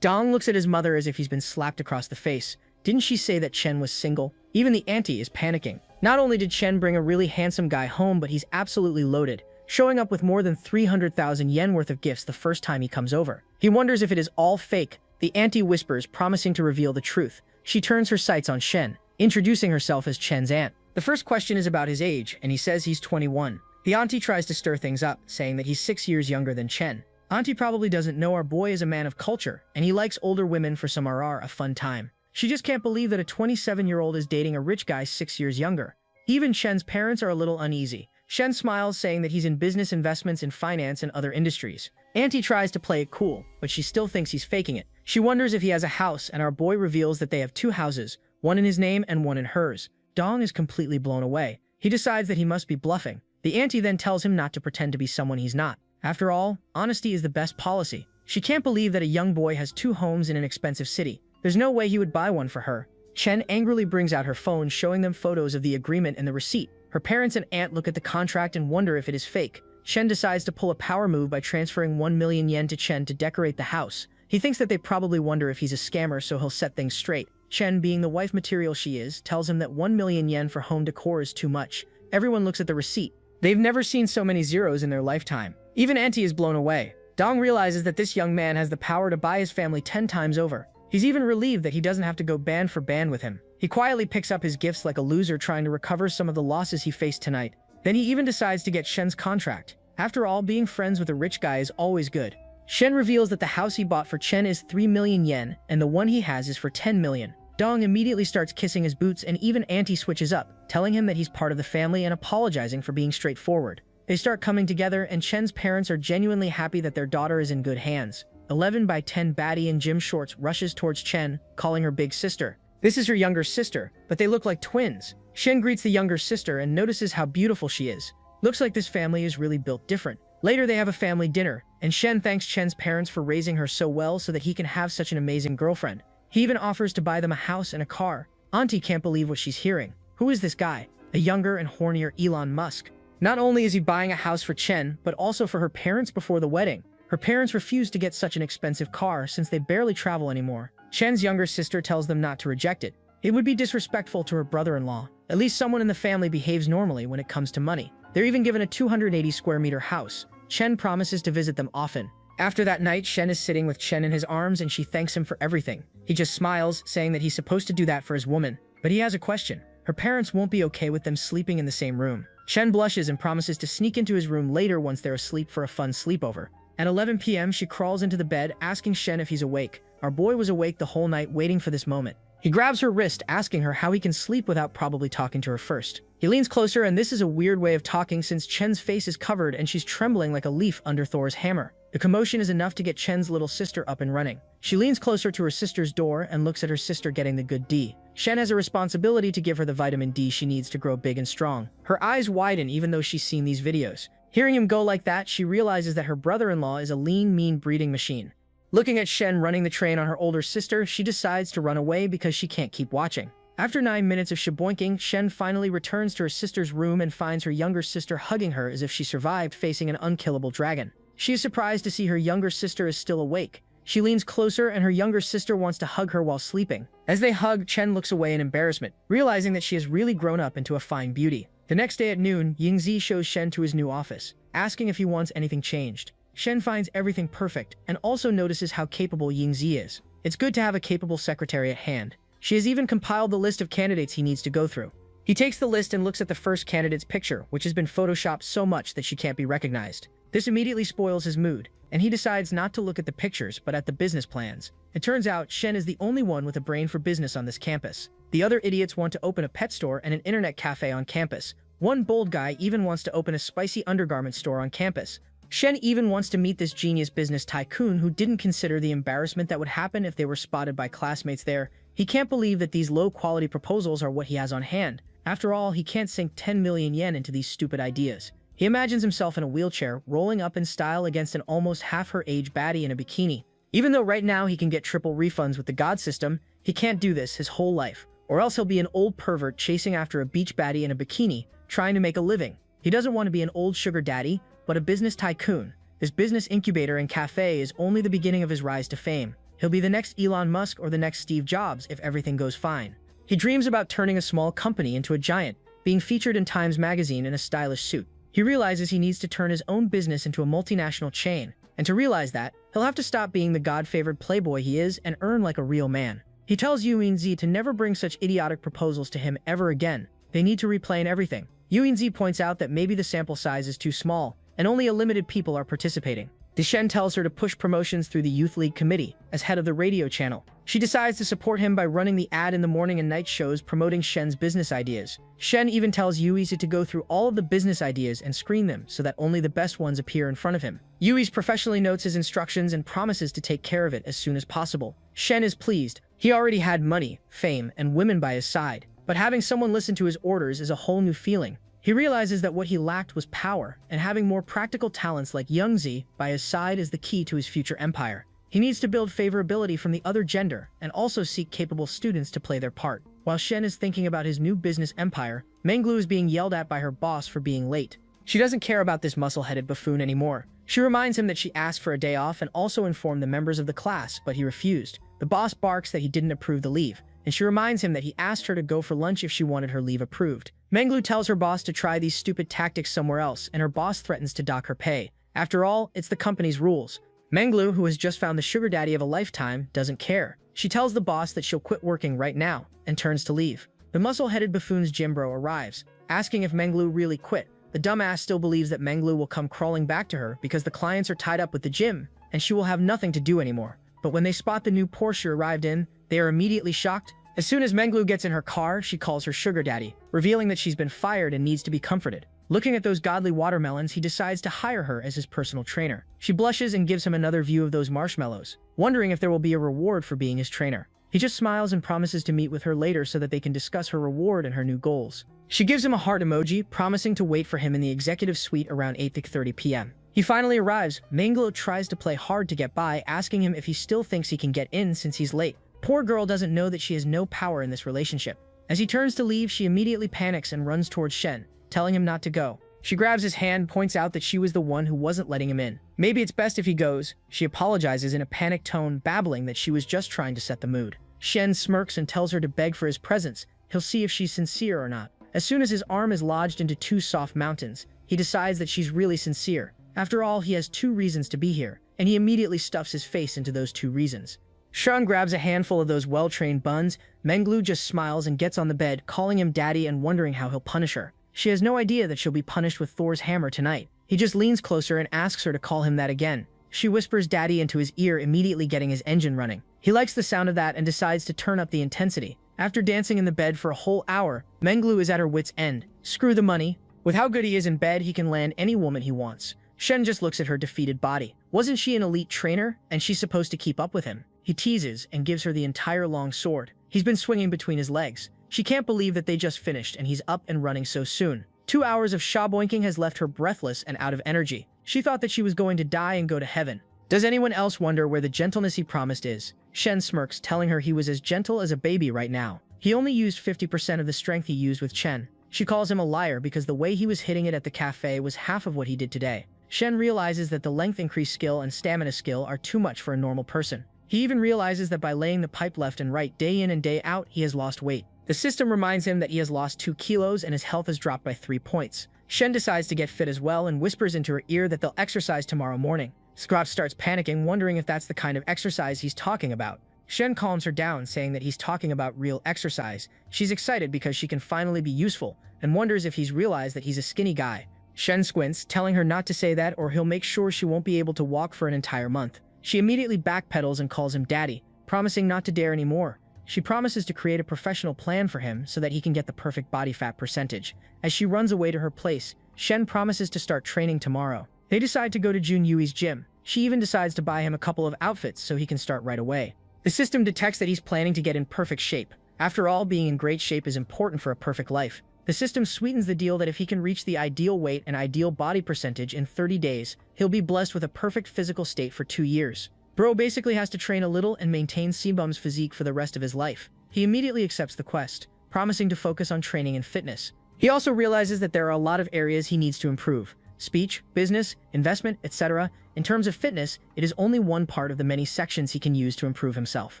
Dong looks at his mother as if he's been slapped across the face. Didn't she say that Chen was single? Even the auntie is panicking. Not only did Chen bring a really handsome guy home, but he's absolutely loaded, showing up with more than 300,000 yen worth of gifts the first time he comes over. He wonders if it is all fake. The auntie whispers, promising to reveal the truth. She turns her sights on Shen, introducing herself as Chen's aunt. The first question is about his age, and he says he's 21. The auntie tries to stir things up, saying that he's 6 years younger than Chen. Auntie probably doesn't know our boy is a man of culture, and he likes older women for some RR, a fun time. She just can't believe that a 27-year-old is dating a rich guy 6 years younger. Even Chen's parents are a little uneasy. Shen smiles, saying that he's in business investments in finance and other industries. Auntie tries to play it cool, but she still thinks he's faking it. She wonders if he has a house, and our boy reveals that they have 2 houses, one in his name and one in hers. Dong is completely blown away. He decides that he must be bluffing. The auntie then tells him not to pretend to be someone he's not. After all, honesty is the best policy. She can't believe that a young boy has 2 homes in an expensive city. There's no way he would buy one for her. Chen angrily brings out her phone, showing them photos of the agreement and the receipt. Her parents and aunt look at the contract and wonder if it is fake. Chen decides to pull a power move by transferring 1 million yen to Chen to decorate the house. He thinks that they probably wonder if he's a scammer, so he'll set things straight. Chen, being the wife material she is, tells him that 1 million yen for home decor is too much. Everyone looks at the receipt. They've never seen so many zeros in their lifetime. Even auntie is blown away. Dong realizes that this young man has the power to buy his family 10 times over. He's even relieved that he doesn't have to go band for band with him. He quietly picks up his gifts like a loser, trying to recover some of the losses he faced tonight. Then he even decides to get Shen's contract. After all, being friends with a rich guy is always good. Shen reveals that the house he bought for Chen is 3 million yen, and the one he has is for 10 million. Dong immediately starts kissing his boots, and even auntie switches up, telling him that he's part of the family and apologizing for being straightforward. They start coming together, and Chen's parents are genuinely happy that their daughter is in good hands. 11 by 10 baddie in gym shorts rushes towards Chen, calling her big sister. This is her younger sister, but they look like twins. Shen greets the younger sister and notices how beautiful she is. Looks like this family is really built different. Later they have a family dinner, and Shen thanks Chen's parents for raising her so well so that he can have such an amazing girlfriend. He even offers to buy them a house and a car. Auntie can't believe what she's hearing. Who is this guy? A younger and hornier Elon Musk. Not only is he buying a house for Chen, but also for her parents before the wedding. Her parents refuse to get such an expensive car since they barely travel anymore. Chen's younger sister tells them not to reject it. It would be disrespectful to her brother-in-law. At least someone in the family behaves normally when it comes to money. They're even given a 280 square meter house. Chen promises to visit them often. After that night, Shen is sitting with Chen in his arms and she thanks him for everything. He just smiles, saying that he's supposed to do that for his woman. But he has a question. Her parents won't be okay with them sleeping in the same room. Chen blushes and promises to sneak into his room later once they're asleep for a fun sleepover. At 11 p.m., she crawls into the bed, asking Shen if he's awake. Our boy was awake the whole night waiting for this moment. He grabs her wrist, asking her how he can sleep without probably talking to her first. He leans closer, and this is a weird way of talking since Chen's face is covered and she's trembling like a leaf under Thor's hammer. The commotion is enough to get Shen's little sister up and running. She leans closer to her sister's door and looks at her sister getting the good D. Shen has a responsibility to give her the vitamin D she needs to grow big and strong. Her eyes widen even though she's seen these videos. Hearing him go like that, she realizes that her brother-in-law is a lean, mean breeding machine. Looking at Shen running the train on her older sister, she decides to run away because she can't keep watching. After 9 minutes of shaboinking, Shen finally returns to her sister's room and finds her younger sister hugging her as if she survived facing an unkillable dragon. She is surprised to see her younger sister is still awake. She leans closer and her younger sister wants to hug her while sleeping. As they hug, Chen looks away in embarrassment, realizing that she has really grown up into a fine beauty. The next day at noon, Yingzi shows Shen to his new office, asking if he wants anything changed. Shen finds everything perfect and also notices how capable Yingzi is. It's good to have a capable secretary at hand. She has even compiled the list of candidates he needs to go through. He takes the list and looks at the first candidate's picture, which has been photoshopped so much that she can't be recognized. This immediately spoils his mood, and he decides not to look at the pictures but at the business plans. It turns out Shen is the only one with a brain for business on this campus. The other idiots want to open a pet store and an internet cafe on campus. One bold guy even wants to open a spicy undergarment store on campus. Shen even wants to meet this genius business tycoon who didn't consider the embarrassment that would happen if they were spotted by classmates there. He can't believe that these low-quality proposals are what he has on hand. After all, he can't sink 10 million yen into these stupid ideas. He imagines himself in a wheelchair, rolling up in style against an almost half her age baddie in a bikini. Even though right now he can get triple refunds with the god system, he can't do this his whole life. Or else he'll be an old pervert chasing after a beach baddie in a bikini, trying to make a living. He doesn't want to be an old sugar daddy, but a business tycoon. This business incubator and cafe is only the beginning of his rise to fame. He'll be the next Elon Musk or the next Steve Jobs if everything goes fine. He dreams about turning a small company into a giant, being featured in Times magazine in a stylish suit. He realizes he needs to turn his own business into a multinational chain, and to realize that, he'll have to stop being the God-favored playboy he is and earn like a real man. He tells Yuinzi to never bring such idiotic proposals to him ever again. They need to replay everything. Yuinzi points out that maybe the sample size is too small, and only a limited people are participating. Deshen tells her to push promotions through the Youth League Committee as head of the radio channel. She decides to support him by running the ad in the morning and night shows promoting Shen's business ideas. Shen even tells Yuizi to go through all of the business ideas and screen them so that only the best ones appear in front of him. Yuizi professionally notes his instructions and promises to take care of it as soon as possible. Shen is pleased. He already had money, fame, and women by his side, but having someone listen to his orders is a whole new feeling. He realizes that what he lacked was power, and having more practical talents like Youngzi by his side is the key to his future empire. He needs to build favorability from the other gender and also seek capable students to play their part. While Shen is thinking about his new business empire, Menglu is being yelled at by her boss for being late. She doesn't care about this muscle-headed buffoon anymore. She reminds him that she asked for a day off and also informed the members of the class, but he refused. The boss barks that he didn't approve the leave, and she reminds him that he asked her to go for lunch if she wanted her leave approved. Menglu tells her boss to try these stupid tactics somewhere else, and her boss threatens to dock her pay. After all, it's the company's rules. Menglu, who has just found the sugar daddy of a lifetime, doesn't care. She tells the boss that she'll quit working right now, and turns to leave. The muscle-headed buffoon's gym bro arrives, asking if Menglu really quit. The dumbass still believes that Menglu will come crawling back to her because the clients are tied up with the gym, and she will have nothing to do anymore. But when they spot the new Porsche arrived in, they are immediately shocked. As soon as Menglu gets in her car, she calls her sugar daddy, revealing that she's been fired and needs to be comforted. Looking at those godly watermelons, he decides to hire her as his personal trainer. She blushes and gives him another view of those marshmallows, wondering if there will be a reward for being his trainer. He just smiles and promises to meet with her later so that they can discuss her reward and her new goals. She gives him a heart emoji, promising to wait for him in the executive suite around 8:30 p.m. He finally arrives. Menglu tries to play hard to get by, asking him if he still thinks he can get in since he's late. Poor girl doesn't know that she has no power in this relationship. As he turns to leave, she immediately panics and runs towards Shen, telling him not to go. She grabs his hand, points out that she was the one who wasn't letting him in. Maybe it's best if he goes. She apologizes in a panicked tone, babbling that she was just trying to set the mood. Shen smirks and tells her to beg for his presence. He'll see if she's sincere or not. As soon as his arm is lodged into two soft mountains, he decides that she's really sincere. After all, he has 2 reasons to be here, and he immediately stuffs his face into those 2 reasons. Shun grabs a handful of those well-trained buns. Menglu just smiles and gets on the bed, calling him daddy and wondering how he'll punish her. She has no idea that she'll be punished with Thor's hammer tonight. He just leans closer and asks her to call him that again. She whispers daddy into his ear, immediately getting his engine running. He likes the sound of that and decides to turn up the intensity. After dancing in the bed for a whole hour, Menglu is at her wit's end. Screw the money. With how good he is in bed, he can land any woman he wants. Shen just looks at her defeated body. Wasn't she an elite trainer, and she's supposed to keep up with him? He teases and gives her the entire long sword. He's been swinging between his legs. She can't believe that they just finished and he's up and running so soon. 2 hours of shaboinking has left her breathless and out of energy. She thought that she was going to die and go to heaven. Does anyone else wonder where the gentleness he promised is? Shen smirks, telling her he was as gentle as a baby right now. He only used 50% of the strength he used with Chen. She calls him a liar because the way he was hitting it at the cafe was half of what he did today. Shen realizes that the length increase skill and stamina skill are too much for a normal person. He even realizes that by laying the pipe left and right day in and day out, he has lost weight. The system reminds him that he has lost 2 kilos and his health has dropped by 3 points. Shen decides to get fit as well and whispers into her ear that they'll exercise tomorrow morning. Scrop starts panicking, wondering if that's the kind of exercise he's talking about. Shen calms her down, saying that he's talking about real exercise. She's excited because she can finally be useful, and wonders if he's realized that he's a skinny guy. Shen squints, telling her not to say that or he'll make sure she won't be able to walk for an entire month. She immediately backpedals and calls him daddy, promising not to dare anymore. She promises to create a professional plan for him so that he can get the perfect body fat percentage. As she runs away to her place, Shen promises to start training tomorrow. They decide to go to Jun Yui's gym. She even decides to buy him a couple of outfits so he can start right away. The system detects that he's planning to get in perfect shape. After all, being in great shape is important for a perfect life. The system sweetens the deal that if he can reach the ideal weight and ideal body percentage in 30 days, he'll be blessed with a perfect physical state for 2 years. Bro basically has to train a little and maintain C-Bum's physique for the rest of his life. He immediately accepts the quest, promising to focus on training and fitness. He also realizes that there are a lot of areas he needs to improve. Speech, business, investment, etc. In terms of fitness, it is only one part of the many sections he can use to improve himself.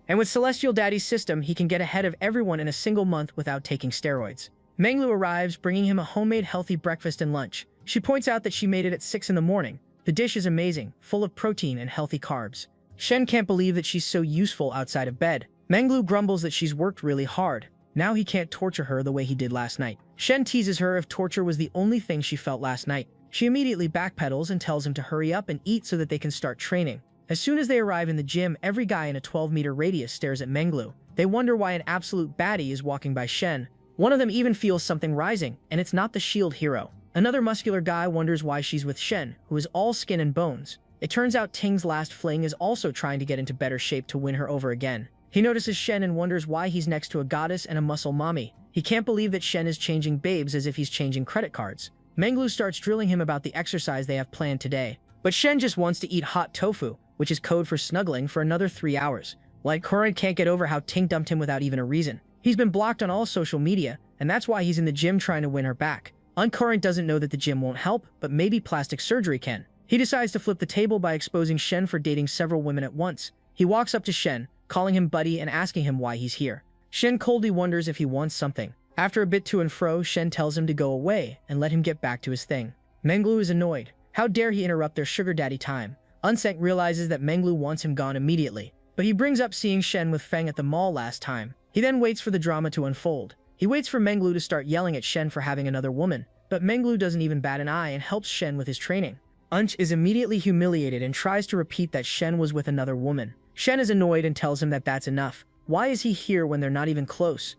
And with Celestial Daddy's system, he can get ahead of everyone in a single month without taking steroids. Menglu arrives, bringing him a homemade healthy breakfast and lunch. She points out that she made it at 6 in the morning. The dish is amazing, full of protein and healthy carbs. Shen can't believe that she's so useful outside of bed. Menglu grumbles that she's worked really hard. Now he can't torture her the way he did last night. Shen teases her if torture was the only thing she felt last night. She immediately backpedals and tells him to hurry up and eat so that they can start training. As soon as they arrive in the gym, every guy in a 12-meter radius stares at Menglu. They wonder why an absolute baddie is walking by Shen. One of them even feels something rising, and it's not the shield hero. Another muscular guy wonders why she's with Shen, who is all skin and bones. It turns out Ting's last fling is also trying to get into better shape to win her over again. He notices Shen and wonders why he's next to a goddess and a muscle mommy. He can't believe that Shen is changing babes as if he's changing credit cards. Menglu starts drilling him about the exercise they have planned today. But Shen just wants to eat hot tofu, which is code for snuggling, for another 3 hours. Like Current can't get over how Ting dumped him without even a reason. He's been blocked on all social media, and that's why he's in the gym trying to win her back. Uncurrent doesn't know that the gym won't help, but maybe plastic surgery can. He decides to flip the table by exposing Shen for dating several women at once. He walks up to Shen, calling him buddy and asking him why he's here. Shen coldly wonders if he wants something. After a bit to and fro, Shen tells him to go away and let him get back to his thing. Menglu is annoyed. How dare he interrupt their sugar daddy time? Unseng realizes that Menglu wants him gone immediately, but he brings up seeing Shen with Feng at the mall last time. He then waits for the drama to unfold. He waits for Menglu to start yelling at Shen for having another woman, but Menglu doesn't even bat an eye and helps Shen with his training. Unch is immediately humiliated and tries to repeat that Shen was with another woman. Shen is annoyed and tells him that that's enough. Why is he here when they're not even close?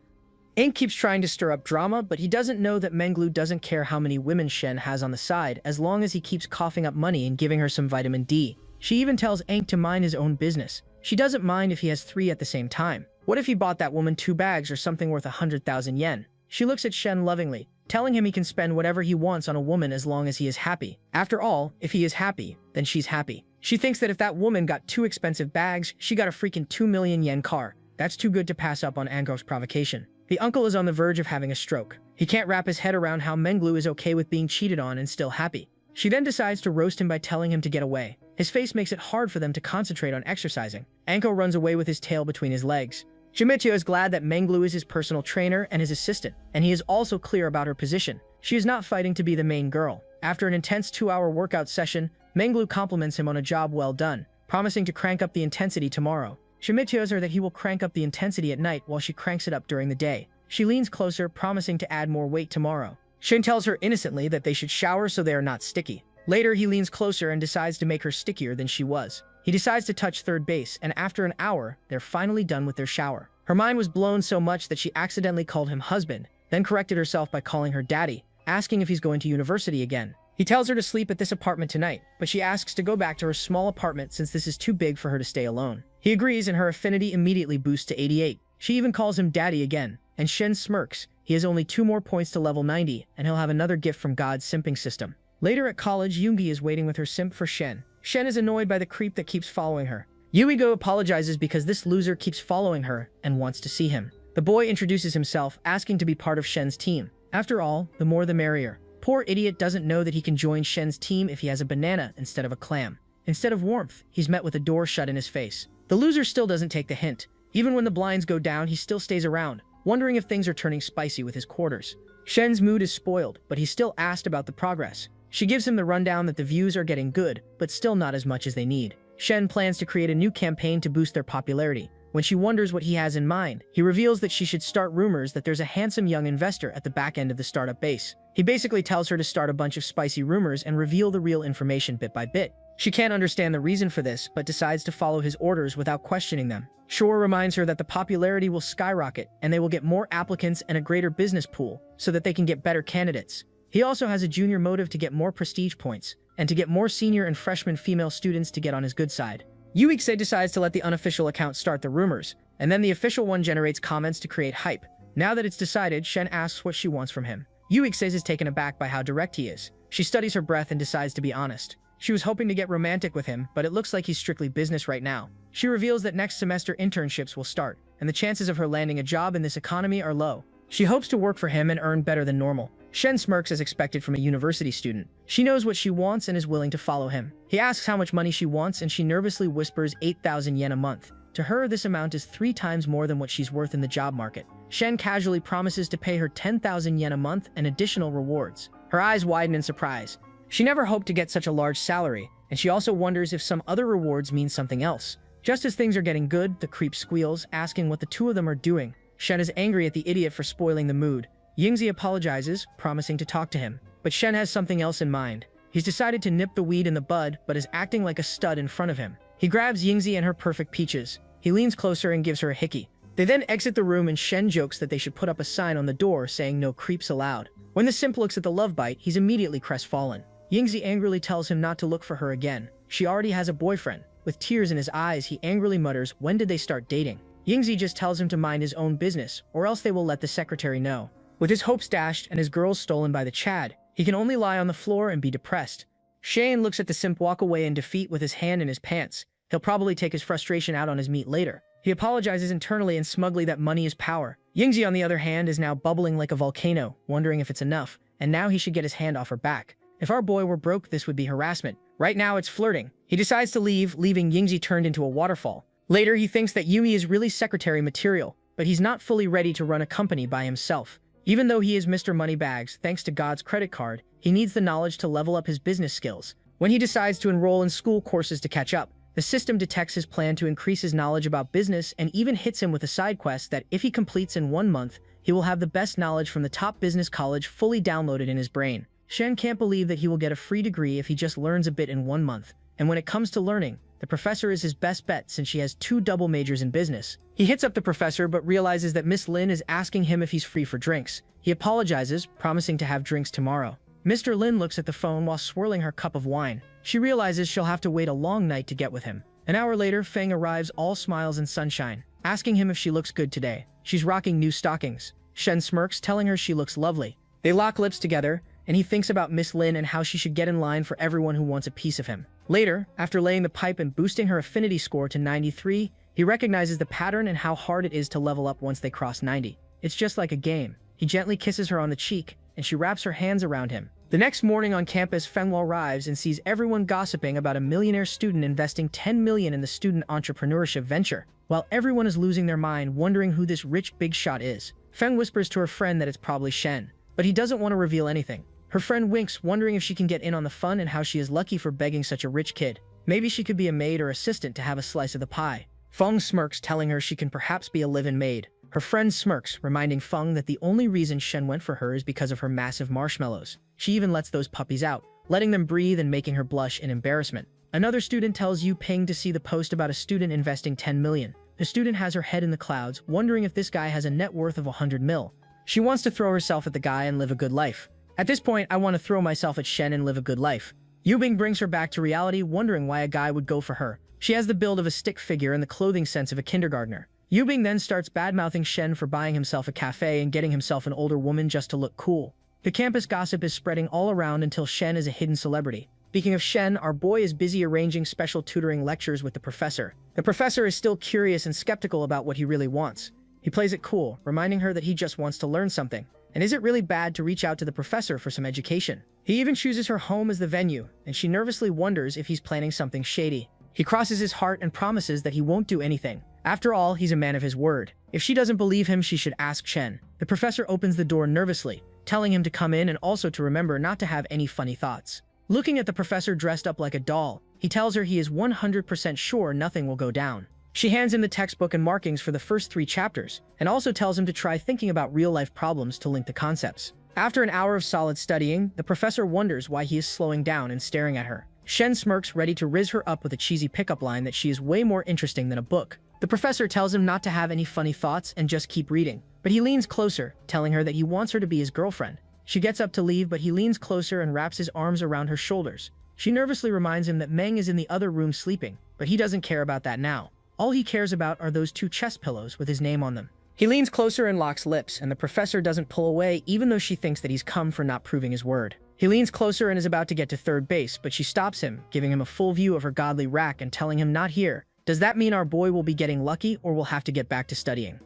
Ink keeps trying to stir up drama, but he doesn't know that Menglu doesn't care how many women Shen has on the side, as long as he keeps coughing up money and giving her some vitamin D. She even tells Ink to mind his own business. She doesn't mind if he has 3 at the same time. What if he bought that woman 2 bags or something worth 100,000 yen? She looks at Shen lovingly, telling him he can spend whatever he wants on a woman as long as he is happy. After all, if he is happy, then she's happy. She thinks that if that woman got 2 expensive bags, she got a freaking 2 million yen car. That's too good to pass up on Angok's provocation. The uncle is on the verge of having a stroke. He can't wrap his head around how Menglu is okay with being cheated on and still happy. She then decides to roast him by telling him to get away. His face makes it hard for them to concentrate on exercising. Anko runs away with his tail between his legs. Shimichio is glad that Menglu is his personal trainer and his assistant, and he is also clear about her position. She is not fighting to be the main girl. After an intense 2-hour workout session, Menglu compliments him on a job well done, promising to crank up the intensity tomorrow. Shimichio tells her that he will crank up the intensity at night while she cranks it up during the day. She leans closer, promising to add more weight tomorrow. Shin tells her innocently that they should shower so they are not sticky. Later, he leans closer and decides to make her stickier than she was. He decides to touch third base, and after an hour, they're finally done with their shower. Her mind was blown so much that she accidentally called him husband, then corrected herself by calling her daddy, asking if he's going to university again. He tells her to sleep at this apartment tonight, but she asks to go back to her small apartment since this is too big for her to stay alone. He agrees and her affinity immediately boosts to 88. She even calls him daddy again, and Shen smirks. He has only 2 more points to level 90, and he'll have another gift from God's simping system. Later at college, Yoongi is waiting with her simp for Shen. Shen is annoyed by the creep that keeps following her. Yuigo apologizes because this loser keeps following her and wants to see him. The boy introduces himself, asking to be part of Shen's team. After all, the more the merrier. Poor idiot doesn't know that he can join Shen's team if he has a banana instead of a clam. Instead of warmth, he's met with a door shut in his face. The loser still doesn't take the hint. Even when the blinds go down, he still stays around, wondering if things are turning spicy with his quarters. Shen's mood is spoiled, but he's still asked about the progress. She gives him the rundown that the views are getting good, but still not as much as they need. Shen plans to create a new campaign to boost their popularity. When she wonders what he has in mind, he reveals that she should start rumors that there's a handsome young investor at the back end of the startup base. He basically tells her to start a bunch of spicy rumors and reveal the real information bit by bit. She can't understand the reason for this, but decides to follow his orders without questioning them. Shore reminds her that the popularity will skyrocket, and they will get more applicants and a greater business pool, so that they can get better candidates. He also has a junior motive to get more prestige points, and to get more senior and freshman female students to get on his good side. Yuiksei decides to let the unofficial account start the rumors, and then the official one generates comments to create hype. Now that it's decided, Shen asks what she wants from him. Yuiksei is taken aback by how direct he is. She studies her breath and decides to be honest. She was hoping to get romantic with him, but it looks like he's strictly business right now. She reveals that next semester internships will start, and the chances of her landing a job in this economy are low. She hopes to work for him and earn better than normal. Shen smirks as expected from a university student. She knows what she wants and is willing to follow him. He asks how much money she wants, and she nervously whispers 8,000 yen a month. To her, this amount is 3 times more than what she's worth in the job market. Shen casually promises to pay her 10,000 yen a month and additional rewards. Her eyes widen in surprise. She never hoped to get such a large salary, and she also wonders if some other rewards mean something else. Just as things are getting good, the creep squeals, asking what the two of them are doing. Shen is angry at the idiot for spoiling the mood. Yingzi apologizes, promising to talk to him. But Shen has something else in mind. He's decided to nip the weed in the bud, but is acting like a stud in front of him. He grabs Yingzi and her perfect peaches. He leans closer and gives her a hickey. They then exit the room, and Shen jokes that they should put up a sign on the door saying no creeps allowed. When the simp looks at the love bite, he's immediately crestfallen. Yingzi angrily tells him not to look for her again. She already has a boyfriend. With tears in his eyes, he angrily mutters, "When did they start dating?" Yingzi just tells him to mind his own business, or else they will let the secretary know. With his hopes dashed and his girls stolen by the Chad, he can only lie on the floor and be depressed. Shane looks at the simp walk away in defeat with his hand in his pants. He'll probably take his frustration out on his meat later. He apologizes internally and smugly that money is power. Yingzi, on the other hand, is now bubbling like a volcano, wondering if it's enough, and now he should get his hand off her back. If our boy were broke, this would be harassment. Right now, it's flirting. He decides to leave, leaving Yingzi turned into a waterfall. Later, he thinks that Yumi is really secretary material, but he's not fully ready to run a company by himself. Even though he is Mr. Moneybags, thanks to God's credit card, he needs the knowledge to level up his business skills. When he decides to enroll in school courses to catch up, the system detects his plan to increase his knowledge about business and even hits him with a side quest that, if he completes in 1 month, he will have the best knowledge from the top business college fully downloaded in his brain. Shen can't believe that he will get a free degree if he just learns a bit in 1 month. And when it comes to learning, the professor is his best bet since she has 2 double majors in business. He hits up the professor but realizes that Miss Lin is asking him if he's free for drinks. He apologizes, promising to have drinks tomorrow. Mr. Lin looks at the phone while swirling her cup of wine. She realizes she'll have to wait a long night to get with him. An hour later, Feng arrives all smiles and sunshine, asking him if she looks good today. She's rocking new stockings. Shen smirks, telling her she looks lovely. They lock lips together, and he thinks about Miss Lin and how she should get in line for everyone who wants a piece of him. Later, after laying the pipe and boosting her affinity score to 93, he recognizes the pattern and how hard it is to level up once they cross 90. It's just like a game. He gently kisses her on the cheek, and she wraps her hands around him. The next morning on campus, Fenwell arrives and sees everyone gossiping about a millionaire student investing 10 million in the student entrepreneurship venture, while everyone is losing their mind wondering who this rich big shot is. Feng whispers to her friend that it's probably Shen, but he doesn't want to reveal anything. Her friend winks, wondering if she can get in on the fun and how she is lucky for begging such a rich kid. Maybe she could be a maid or assistant to have a slice of the pie. Feng smirks, telling her she can perhaps be a live-in maid. Her friend smirks, reminding Feng that the only reason Shen went for her is because of her massive marshmallows. She even lets those puppies out, letting them breathe and making her blush in embarrassment. Another student tells Yu Ping to see the post about a student investing 10 million. The student has her head in the clouds, wondering if this guy has a net worth of 100 mil. She wants to throw herself at the guy and live a good life. At this point, I want to throw myself at Shen and live a good life. Yubing brings her back to reality, wondering why a guy would go for her. She has the build of a stick figure and the clothing sense of a kindergartner. Yubing then starts bad-mouthing Shen for buying himself a cafe and getting himself an older woman just to look cool. The campus gossip is spreading all around until Shen is a hidden celebrity. Speaking of Shen, our boy is busy arranging special tutoring lectures with the professor. The professor is still curious and skeptical about what he really wants. He plays it cool, reminding her that he just wants to learn something. And is it really bad to reach out to the professor for some education? He even chooses her home as the venue, and she nervously wonders if he's planning something shady. He crosses his heart and promises that he won't do anything. After all, he's a man of his word. If she doesn't believe him, she should ask Shen. The professor opens the door nervously, telling him to come in and also to remember not to have any funny thoughts. Looking at the professor dressed up like a doll, he tells her he is 100% sure nothing will go down. She hands him the textbook and markings for the first 3 chapters, and also tells him to try thinking about real-life problems to link the concepts. After an hour of solid studying, the professor wonders why he is slowing down and staring at her. Shen smirks, ready to riz her up with a cheesy pickup line that she is way more interesting than a book. The professor tells him not to have any funny thoughts and just keep reading, but he leans closer, telling her that he wants her to be his girlfriend. She gets up to leave, but he leans closer and wraps his arms around her shoulders. She nervously reminds him that Meng is in the other room sleeping, but he doesn't care about that now. All he cares about are those 2 chest pillows with his name on them. He leans closer and locks lips, and the professor doesn't pull away even though she thinks that he's come for not proving his word. He leans closer and is about to get to third base, but she stops him, giving him a full view of her godly rack and telling him not here. Does that mean our boy will be getting lucky or will have to get back to studying?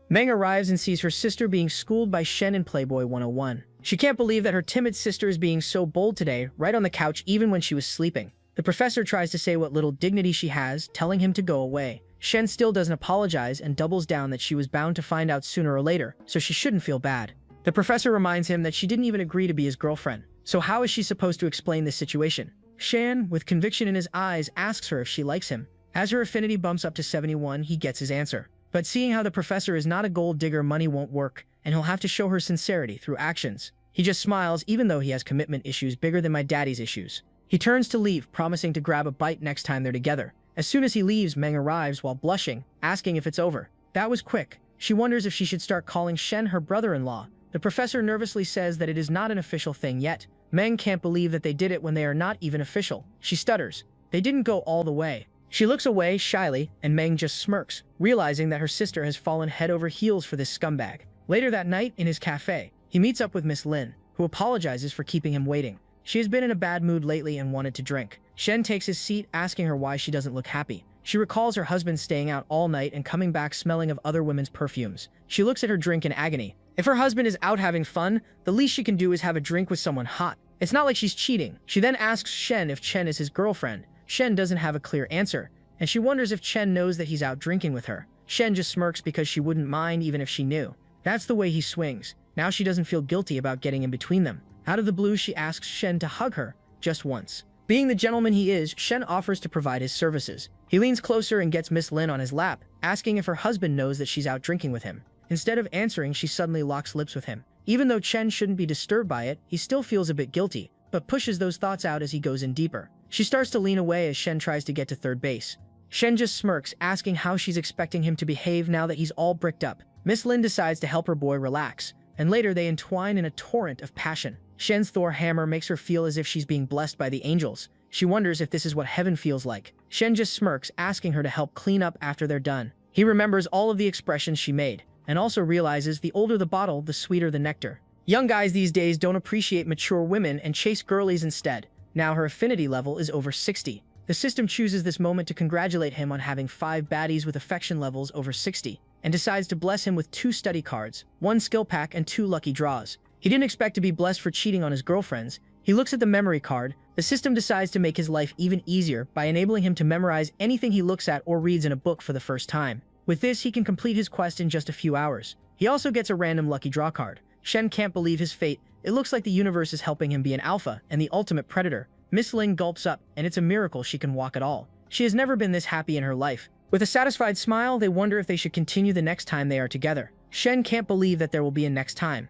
Meng arrives and sees her sister being schooled by Shen in Playboy 101. She can't believe that her timid sister is being so bold today, right on the couch even when she was sleeping. The professor tries to say what little dignity she has, telling him to go away. Shen still doesn't apologize and doubles down that she was bound to find out sooner or later, so she shouldn't feel bad. The professor reminds him that she didn't even agree to be his girlfriend. So how is she supposed to explain this situation? Shen, with conviction in his eyes, asks her if she likes him. As her affinity bumps up to 71, he gets his answer. But seeing how the professor is not a gold digger, money won't work, and he'll have to show her sincerity through actions. He just smiles, even though he has commitment issues bigger than my daddy's issues. He turns to leave, promising to grab a bite next time they're together. As soon as he leaves, Meng arrives while blushing, asking if it's over. That was quick. She wonders if she should start calling Shen her brother-in-law. The professor nervously says that it is not an official thing yet. Meng can't believe that they did it when they are not even official. She stutters. They didn't go all the way. She looks away shyly, and Meng just smirks, realizing that her sister has fallen head over heels for this scumbag. Later that night, in his cafe, he meets up with Miss Lin, who apologizes for keeping him waiting. She has been in a bad mood lately and wanted to drink. Shen takes his seat, asking her why she doesn't look happy. She recalls her husband staying out all night and coming back smelling of other women's perfumes. She looks at her drink in agony. If her husband is out having fun, the least she can do is have a drink with someone hot. It's not like she's cheating. She then asks Shen if Chen is his girlfriend. Shen doesn't have a clear answer, and she wonders if Chen knows that he's out drinking with her. Shen just smirks because she wouldn't mind even if she knew. That's the way he swings. Now she doesn't feel guilty about getting in between them. Out of the blue, she asks Shen to hug her, just once. Being the gentleman he is, Shen offers to provide his services. He leans closer and gets Miss Lin on his lap, asking if her husband knows that she's out drinking with him. Instead of answering, she suddenly locks lips with him. Even though Chen shouldn't be disturbed by it, he still feels a bit guilty, but pushes those thoughts out as he goes in deeper. She starts to lean away as Shen tries to get to third base. Shen just smirks, asking how she's expecting him to behave now that he's all bricked up. Miss Lin decides to help her boy relax, and later they entwine in a torrent of passion. Shen's Thor hammer makes her feel as if she's being blessed by the angels. She wonders if this is what heaven feels like. Shen just smirks, asking her to help clean up after they're done. He remembers all of the expressions she made, and also realizes the older the bottle, the sweeter the nectar. Young guys these days don't appreciate mature women and chase girlies instead. Now her affinity level is over 60. The system chooses this moment to congratulate him on having 5 baddies with affection levels over 60, and decides to bless him with 2 study cards, 1 skill pack, and 2 lucky draws. He didn't expect to be blessed for cheating on his girlfriends. He looks at the memory card. The system decides to make his life even easier by enabling him to memorize anything he looks at or reads in a book for the first time. With this, he can complete his quest in just a few hours. He also gets a random lucky draw card. Shen can't believe his fate. It looks like the universe is helping him be an alpha and the ultimate predator. Miss Ling gulps up, and it's a miracle she can walk at all. She has never been this happy in her life. With a satisfied smile, they wonder if they should continue the next time they are together. Shen can't believe that there will be a next time.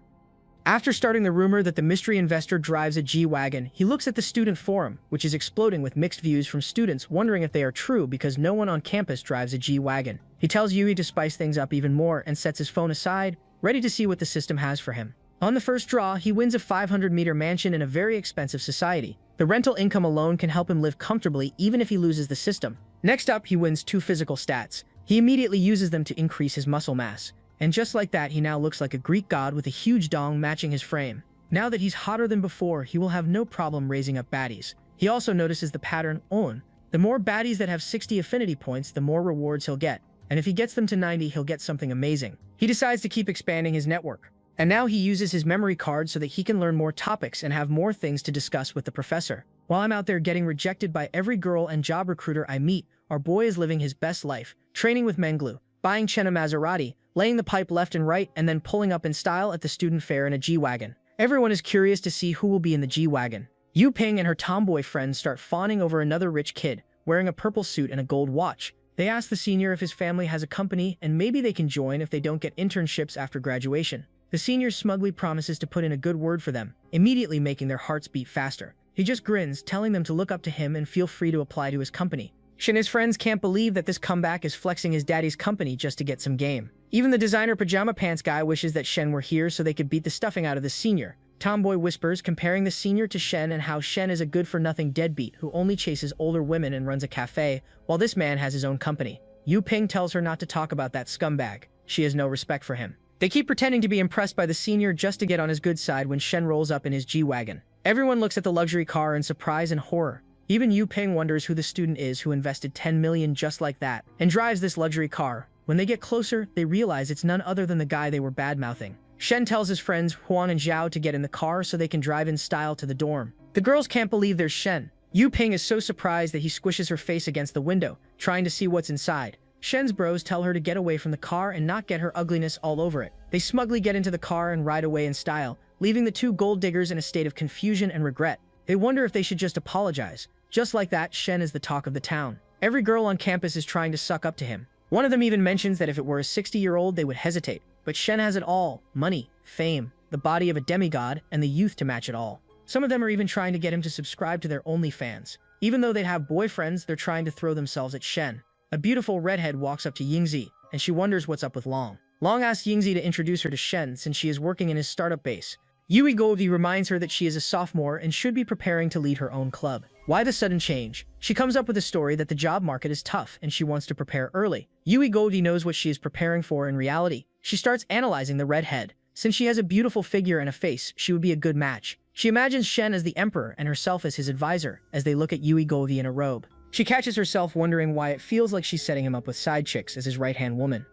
After starting the rumor that the mystery investor drives a G-Wagon, he looks at the student forum, which is exploding with mixed views from students wondering if they are true because no one on campus drives a G-Wagon. He tells Yui to spice things up even more and sets his phone aside, ready to see what the system has for him. On the first draw, he wins a 500-meter mansion in a very expensive society. The rental income alone can help him live comfortably even if he loses the system. Next up, he wins 2 physical stats. He immediately uses them to increase his muscle mass. And just like that, he now looks like a Greek god with a huge dong matching his frame. Now that he's hotter than before, he will have no problem raising up baddies. He also notices the pattern on. The more baddies that have 60 affinity points, the more rewards he'll get. And if he gets them to 90, he'll get something amazing. He decides to keep expanding his network. And now he uses his memory card so that he can learn more topics and have more things to discuss with the professor. While I'm out there getting rejected by every girl and job recruiter I meet, our boy is living his best life, training with Menglu, buying Chena Maserati, laying the pipe left and right, and then pulling up in style at the student fair in a G-Wagon. Everyone is curious to see who will be in the G-Wagon. Yu Ping and her tomboy friends start fawning over another rich kid, wearing a purple suit and a gold watch. They ask the senior if his family has a company and maybe they can join if they don't get internships after graduation. The senior smugly promises to put in a good word for them, immediately making their hearts beat faster. He just grins, telling them to look up to him and feel free to apply to his company. Shen and his friends can't believe that this comeback is flexing his daddy's company just to get some game. Even the designer pajama pants guy wishes that Shen were here so they could beat the stuffing out of the senior. Tomboy whispers, comparing the senior to Shen and how Shen is a good-for-nothing deadbeat who only chases older women and runs a cafe, while this man has his own company. Yu Ping tells her not to talk about that scumbag. She has no respect for him. They keep pretending to be impressed by the senior just to get on his good side when Shen rolls up in his G-Wagon. Everyone looks at the luxury car in surprise and horror. Even Yu Ping wonders who the student is who invested 10 million just like that and drives this luxury car. When they get closer, they realize it's none other than the guy they were bad-mouthing. Shen tells his friends Huan and Zhao to get in the car so they can drive in style to the dorm. The girls can't believe there's Shen. Yu Ping is so surprised that he squishes her face against the window, trying to see what's inside. Shen's bros tell her to get away from the car and not get her ugliness all over it. They smugly get into the car and ride away in style, leaving the 2 gold diggers in a state of confusion and regret. They wonder if they should just apologize. Just like that, Shen is the talk of the town. Every girl on campus is trying to suck up to him. One of them even mentions that if it were a 60-year-old, they would hesitate. But Shen has it all: money, fame, the body of a demigod, and the youth to match it all. Some of them are even trying to get him to subscribe to their OnlyFans. Even though they'd have boyfriends, they're trying to throw themselves at Shen. A beautiful redhead walks up to Yingzi, and she wonders what's up with Long. Long asks Yingzi to introduce her to Shen since she is working in his startup base. Yui Goldie reminds her that she is a sophomore and should be preparing to lead her own club. Why the sudden change? She comes up with a story that the job market is tough and she wants to prepare early. Yui Goldie knows what she is preparing for in reality. She starts analyzing the redhead. Since she has a beautiful figure and a face, she would be a good match. She imagines Shen as the emperor and herself as his advisor as they look at Yui Goldie in a robe. She catches herself wondering why it feels like she's setting him up with side chicks as his right-hand woman.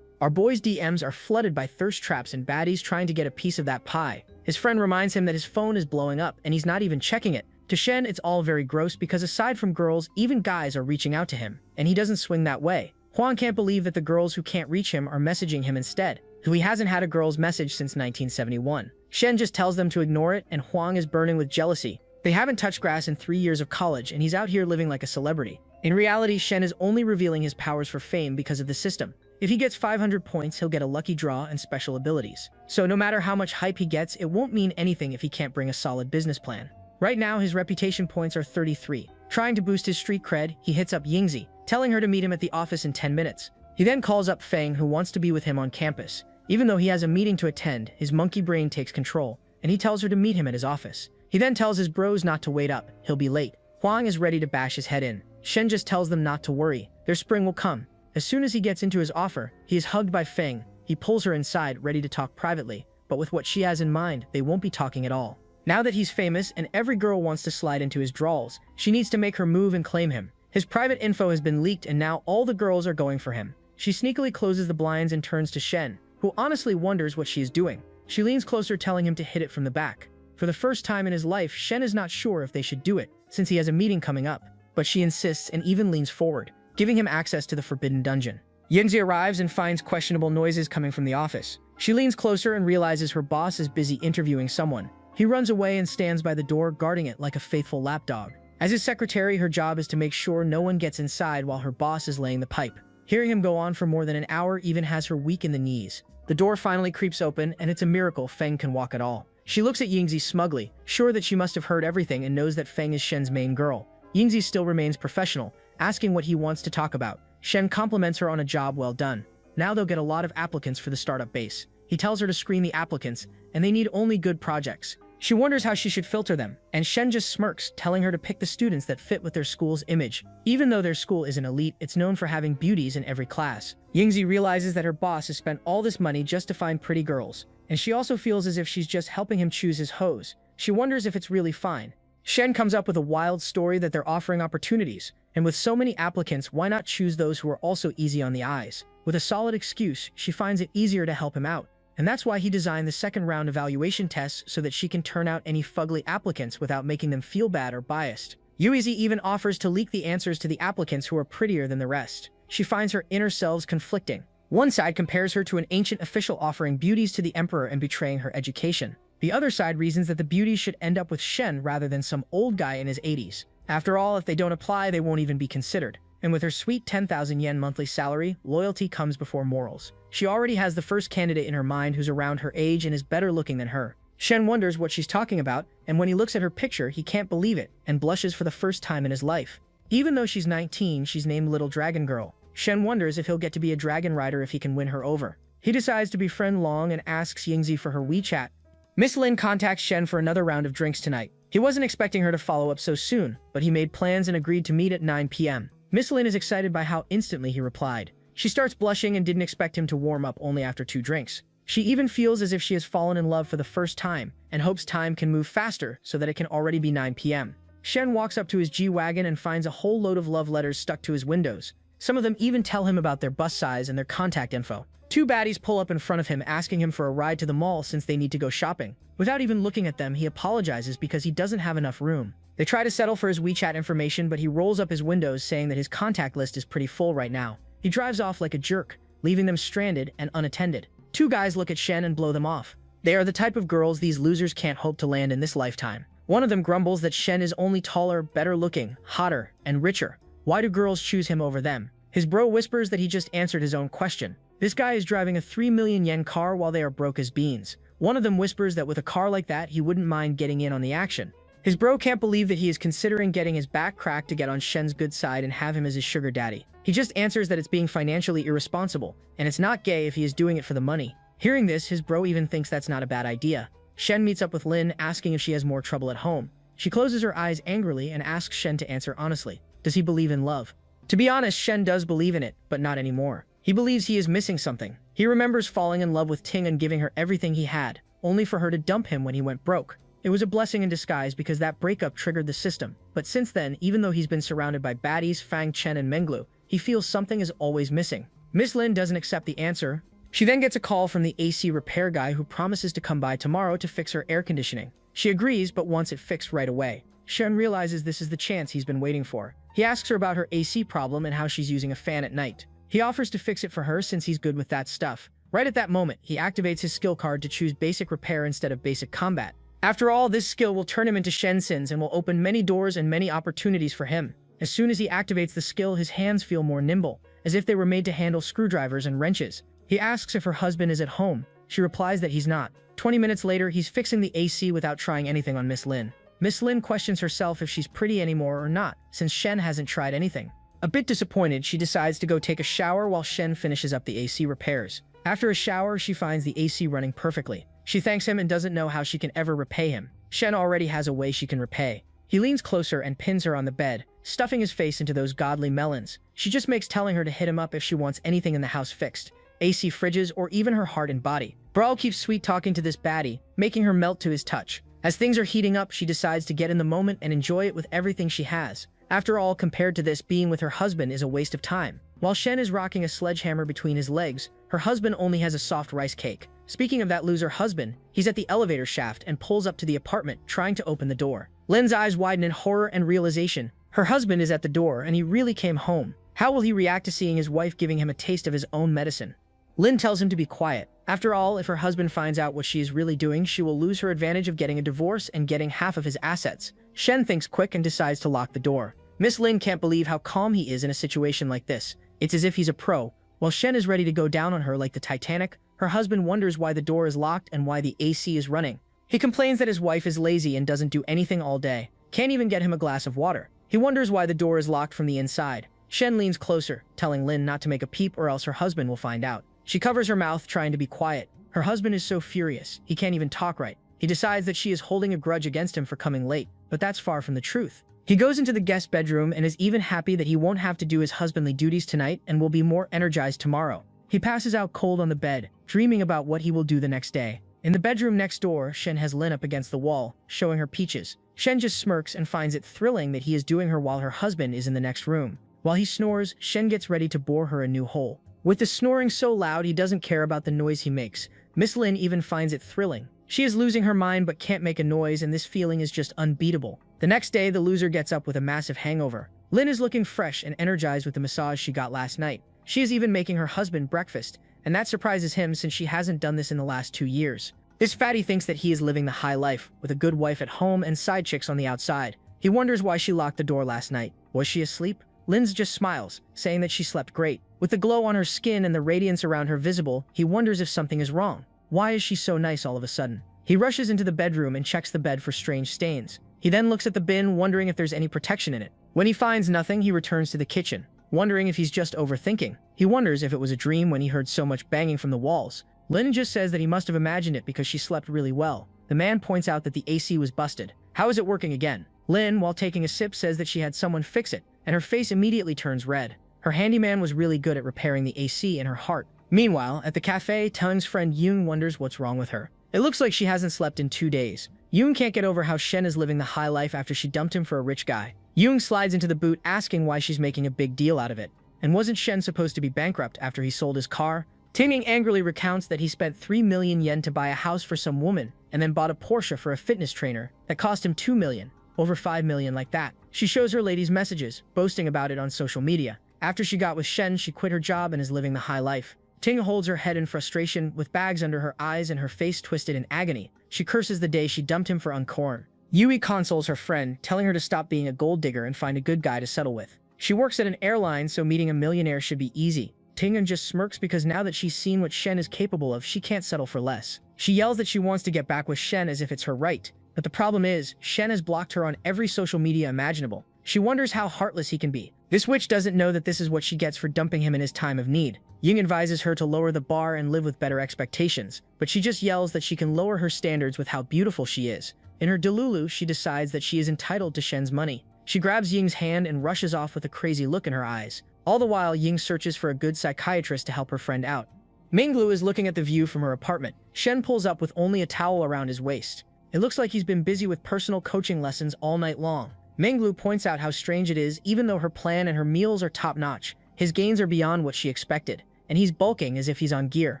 Our boy's DMs are flooded by thirst traps and baddies trying to get a piece of that pie. His friend reminds him that his phone is blowing up and he's not even checking it. To Shen, it's all very gross because aside from girls, even guys are reaching out to him, and he doesn't swing that way. Huang can't believe that the girls who can't reach him are messaging him instead, who he hasn't had a girl's message since 1971. Shen just tells them to ignore it, and Huang is burning with jealousy. They haven't touched grass in 3 years of college, and he's out here living like a celebrity. In reality, Shen is only revealing his powers for fame because of the system. If he gets 500 points, he'll get a lucky draw and special abilities. So no matter how much hype he gets, it won't mean anything if he can't bring a solid business plan. Right now, his reputation points are 33. Trying to boost his street cred, he hits up Yingzi, telling her to meet him at the office in 10 minutes. He then calls up Feng, who wants to be with him on campus. Even though he has a meeting to attend, his monkey brain takes control, and he tells her to meet him at his office. He then tells his bros not to wait up, he'll be late. Huang is ready to bash his head in. Shen just tells them not to worry, their spring will come. As soon as he gets into his offer, he is hugged by Feng. He pulls her inside, ready to talk privately, but with what she has in mind, they won't be talking at all. Now that he's famous and every girl wants to slide into his drawers, she needs to make her move and claim him. His private info has been leaked and now all the girls are going for him. She sneakily closes the blinds and turns to Shen, who honestly wonders what she is doing. She leans closer, telling him to hit it from the back. For the first time in his life, Shen is not sure if they should do it, since he has a meeting coming up. But she insists and even leans forward, giving him access to the forbidden dungeon. Yingzi arrives and finds questionable noises coming from the office. She leans closer and realizes her boss is busy interviewing someone. He runs away and stands by the door, guarding it like a faithful lapdog. As his secretary, her job is to make sure no one gets inside while her boss is laying the pipe. Hearing him go on for more than an hour even has her weak in the knees. The door finally creeps open, and it's a miracle Feng can walk at all. She looks at Yingzi smugly, sure that she must have heard everything and knows that Feng is Shen's main girl. Yingzi still remains professional, asking what he wants to talk about. Shen compliments her on a job well done. Now they'll get a lot of applicants for the startup base. He tells her to screen the applicants, and they need only good projects. She wonders how she should filter them, and Shen just smirks, telling her to pick the students that fit with their school's image. Even though their school isn't elite, it's known for having beauties in every class. Yingzi realizes that her boss has spent all this money just to find pretty girls, and she also feels as if she's just helping him choose his hoes. She wonders if it's really fine. Shen comes up with a wild story that they're offering opportunities, and with so many applicants, why not choose those who are also easy on the eyes? With a solid excuse, she finds it easier to help him out. And that's why he designed the second round evaluation tests so that she can turn out any fugly applicants without making them feel bad or biased. Yuizi even offers to leak the answers to the applicants who are prettier than the rest. She finds her inner selves conflicting. One side compares her to an ancient official offering beauties to the emperor and betraying her education. The other side reasons that the beauties should end up with Shen rather than some old guy in his 80s. After all, if they don't apply, they won't even be considered. And with her sweet 10,000 yen monthly salary, loyalty comes before morals. She already has the first candidate in her mind who's around her age and is better looking than her. Shen wonders what she's talking about, and when he looks at her picture, he can't believe it, and blushes for the first time in his life. Even though she's 19, she's named Little Dragon Girl. Shen wonders if he'll get to be a dragon rider if he can win her over. He decides to befriend Long and asks Yingzi for her WeChat. Miss Lin contacts Shen for another round of drinks tonight. He wasn't expecting her to follow up so soon, but he made plans and agreed to meet at 9 p.m. Miss Lin is excited by how instantly he replied. She starts blushing and didn't expect him to warm up only after 2 drinks. She even feels as if she has fallen in love for the first time and hopes time can move faster so that it can already be 9 p.m. Shen walks up to his G-Wagon and finds a whole load of love letters stuck to his windows. Some of them even tell him about their bus size and their contact info. 2 baddies pull up in front of him asking him for a ride to the mall since they need to go shopping. Without even looking at them, he apologizes because he doesn't have enough room. They try to settle for his WeChat information, but he rolls up his windows saying that his contact list is pretty full right now. He drives off like a jerk, leaving them stranded and unattended. 2 guys look at Shen and blow them off. They are the type of girls these losers can't hope to land in this lifetime. One of them grumbles that Shen is only taller, better looking, hotter, and richer. Why do girls choose him over them? His bro whispers that he just answered his own question. This guy is driving a 3 million yen car while they are broke as beans. One of them whispers that with a car like that, he wouldn't mind getting in on the action. His bro can't believe that he is considering getting his back cracked to get on Shen's good side and have him as his sugar daddy. He just answers that it's being financially irresponsible, and it's not gay if he is doing it for the money. Hearing this, his bro even thinks that's not a bad idea. Shen meets up with Lin, asking if she has more trouble at home. She closes her eyes angrily and asks Shen to answer honestly. Does he believe in love? To be honest, Shen does believe in it, but not anymore. He believes he is missing something. He remembers falling in love with Ting and giving her everything he had, only for her to dump him when he went broke. It was a blessing in disguise because that breakup triggered the system. But since then, even though he's been surrounded by baddies, Fang Chen and Menglu, he feels something is always missing. Miss Lin doesn't accept the answer. She then gets a call from the AC repair guy who promises to come by tomorrow to fix her air conditioning. She agrees, but wants it fixed right away. Shen realizes this is the chance he's been waiting for. He asks her about her AC problem and how she's using a fan at night. He offers to fix it for her since he's good with that stuff. Right at that moment, he activates his skill card to choose basic repair instead of basic combat. After all, this skill will turn him into Shensins and will open many doors and many opportunities for him. As soon as he activates the skill, his hands feel more nimble, as if they were made to handle screwdrivers and wrenches. He asks if her husband is at home. She replies that he's not. 20 minutes later, he's fixing the AC without trying anything on Miss Lin. Miss Lin questions herself if she's pretty anymore or not, since Shen hasn't tried anything. A bit disappointed, she decides to go take a shower while Shen finishes up the AC repairs. After a shower, she finds the AC running perfectly. She thanks him and doesn't know how she can ever repay him. Shen already has a way she can repay. He leans closer and pins her on the bed, stuffing his face into those godly melons. She just makes telling her to hit him up if she wants anything in the house fixed. AC fridges, or even her heart and body. Brawl keeps sweet-talking to this baddie, making her melt to his touch. As things are heating up, she decides to get in the moment and enjoy it with everything she has. After all, compared to this, being with her husband is a waste of time. While Shen is rocking a sledgehammer between his legs, her husband only has a soft rice cake. Speaking of that loser husband, he's at the elevator shaft and pulls up to the apartment, trying to open the door. Lin's eyes widen in horror and realization. Her husband is at the door, and he really came home. How will he react to seeing his wife giving him a taste of his own medicine? Lin tells him to be quiet. After all, if her husband finds out what she is really doing, she will lose her advantage of getting a divorce and getting half of his assets. Shen thinks quick and decides to lock the door. Miss Lin can't believe how calm he is in a situation like this. It's as if he's a pro. While Shen is ready to go down on her like the Titanic, her husband wonders why the door is locked and why the AC is running. He complains that his wife is lazy and doesn't do anything all day. Can't even get him a glass of water. He wonders why the door is locked from the inside. Shen leans closer, telling Lin not to make a peep or else her husband will find out. She covers her mouth, trying to be quiet. Her husband is so furious, he can't even talk right. He decides that she is holding a grudge against him for coming late, but that's far from the truth. He goes into the guest bedroom and is even happy that he won't have to do his husbandly duties tonight and will be more energized tomorrow. He passes out cold on the bed, dreaming about what he will do the next day. In the bedroom next door, Shen has Lin up against the wall, showing her peaches. Shen just smirks and finds it thrilling that he is doing her while her husband is in the next room. While he snores, Shen gets ready to bore her a new hole. With the snoring so loud, he doesn't care about the noise he makes. Miss Lin even finds it thrilling. She is losing her mind but can't make a noise, and this feeling is just unbeatable. The next day, the loser gets up with a massive hangover. Lin is looking fresh and energized with the massage she got last night. She is even making her husband breakfast, and that surprises him since she hasn't done this in the last 2 years. This fatty thinks that he is living the high life, with a good wife at home and side chicks on the outside. He wonders why she locked the door last night. Was she asleep? Linz just smiles, saying that she slept great. With the glow on her skin and the radiance around her visible, he wonders if something is wrong. Why is she so nice all of a sudden? He rushes into the bedroom and checks the bed for strange stains. He then looks at the bin, wondering if there's any protection in it. When he finds nothing, he returns to the kitchen, wondering if he's just overthinking. He wonders if it was a dream when he heard so much banging from the walls. Lin just says that he must have imagined it because she slept really well. The man points out that the AC was busted. How is it working again? Lin, while taking a sip, says that she had someone fix it, and her face immediately turns red. Her handyman was really good at repairing the AC in her heart. Meanwhile, at the cafe, Tung's friend Yoon wonders what's wrong with her. It looks like she hasn't slept in 2 days. Yoon can't get over how Shen is living the high life after she dumped him for a rich guy. Yoon slides into the boot asking why she's making a big deal out of it. And wasn't Shen supposed to be bankrupt after he sold his car? Ting angrily recounts that he spent 3 million yen to buy a house for some woman and then bought a Porsche for a fitness trainer that cost him 2 million. Over 5 million like that. She shows her ladies messages, boasting about it on social media. After she got with Shen, she quit her job and is living the high life. Ting holds her head in frustration, with bags under her eyes and her face twisted in agony. She curses the day she dumped him for uncorn. Yui consoles her friend, telling her to stop being a gold digger and find a good guy to settle with. She works at an airline, so meeting a millionaire should be easy. Ting just smirks because now that she's seen what Shen is capable of, she can't settle for less. She yells that she wants to get back with Shen as if it's her right. But the problem is, Shen has blocked her on every social media imaginable. She wonders how heartless he can be. This witch doesn't know that this is what she gets for dumping him in his time of need. Ying advises her to lower the bar and live with better expectations, but she just yells that she can lower her standards with how beautiful she is. In her delulu, she decides that she is entitled to Shen's money. She grabs Ying's hand and rushes off with a crazy look in her eyes. All the while, Ying searches for a good psychiatrist to help her friend out. Minglu is looking at the view from her apartment. Shen pulls up with only a towel around his waist. It looks like he's been busy with personal coaching lessons all night long. Minglu points out how strange it is, even though her plan and her meals are top-notch. His gains are beyond what she expected, and he's bulking as if he's on gear.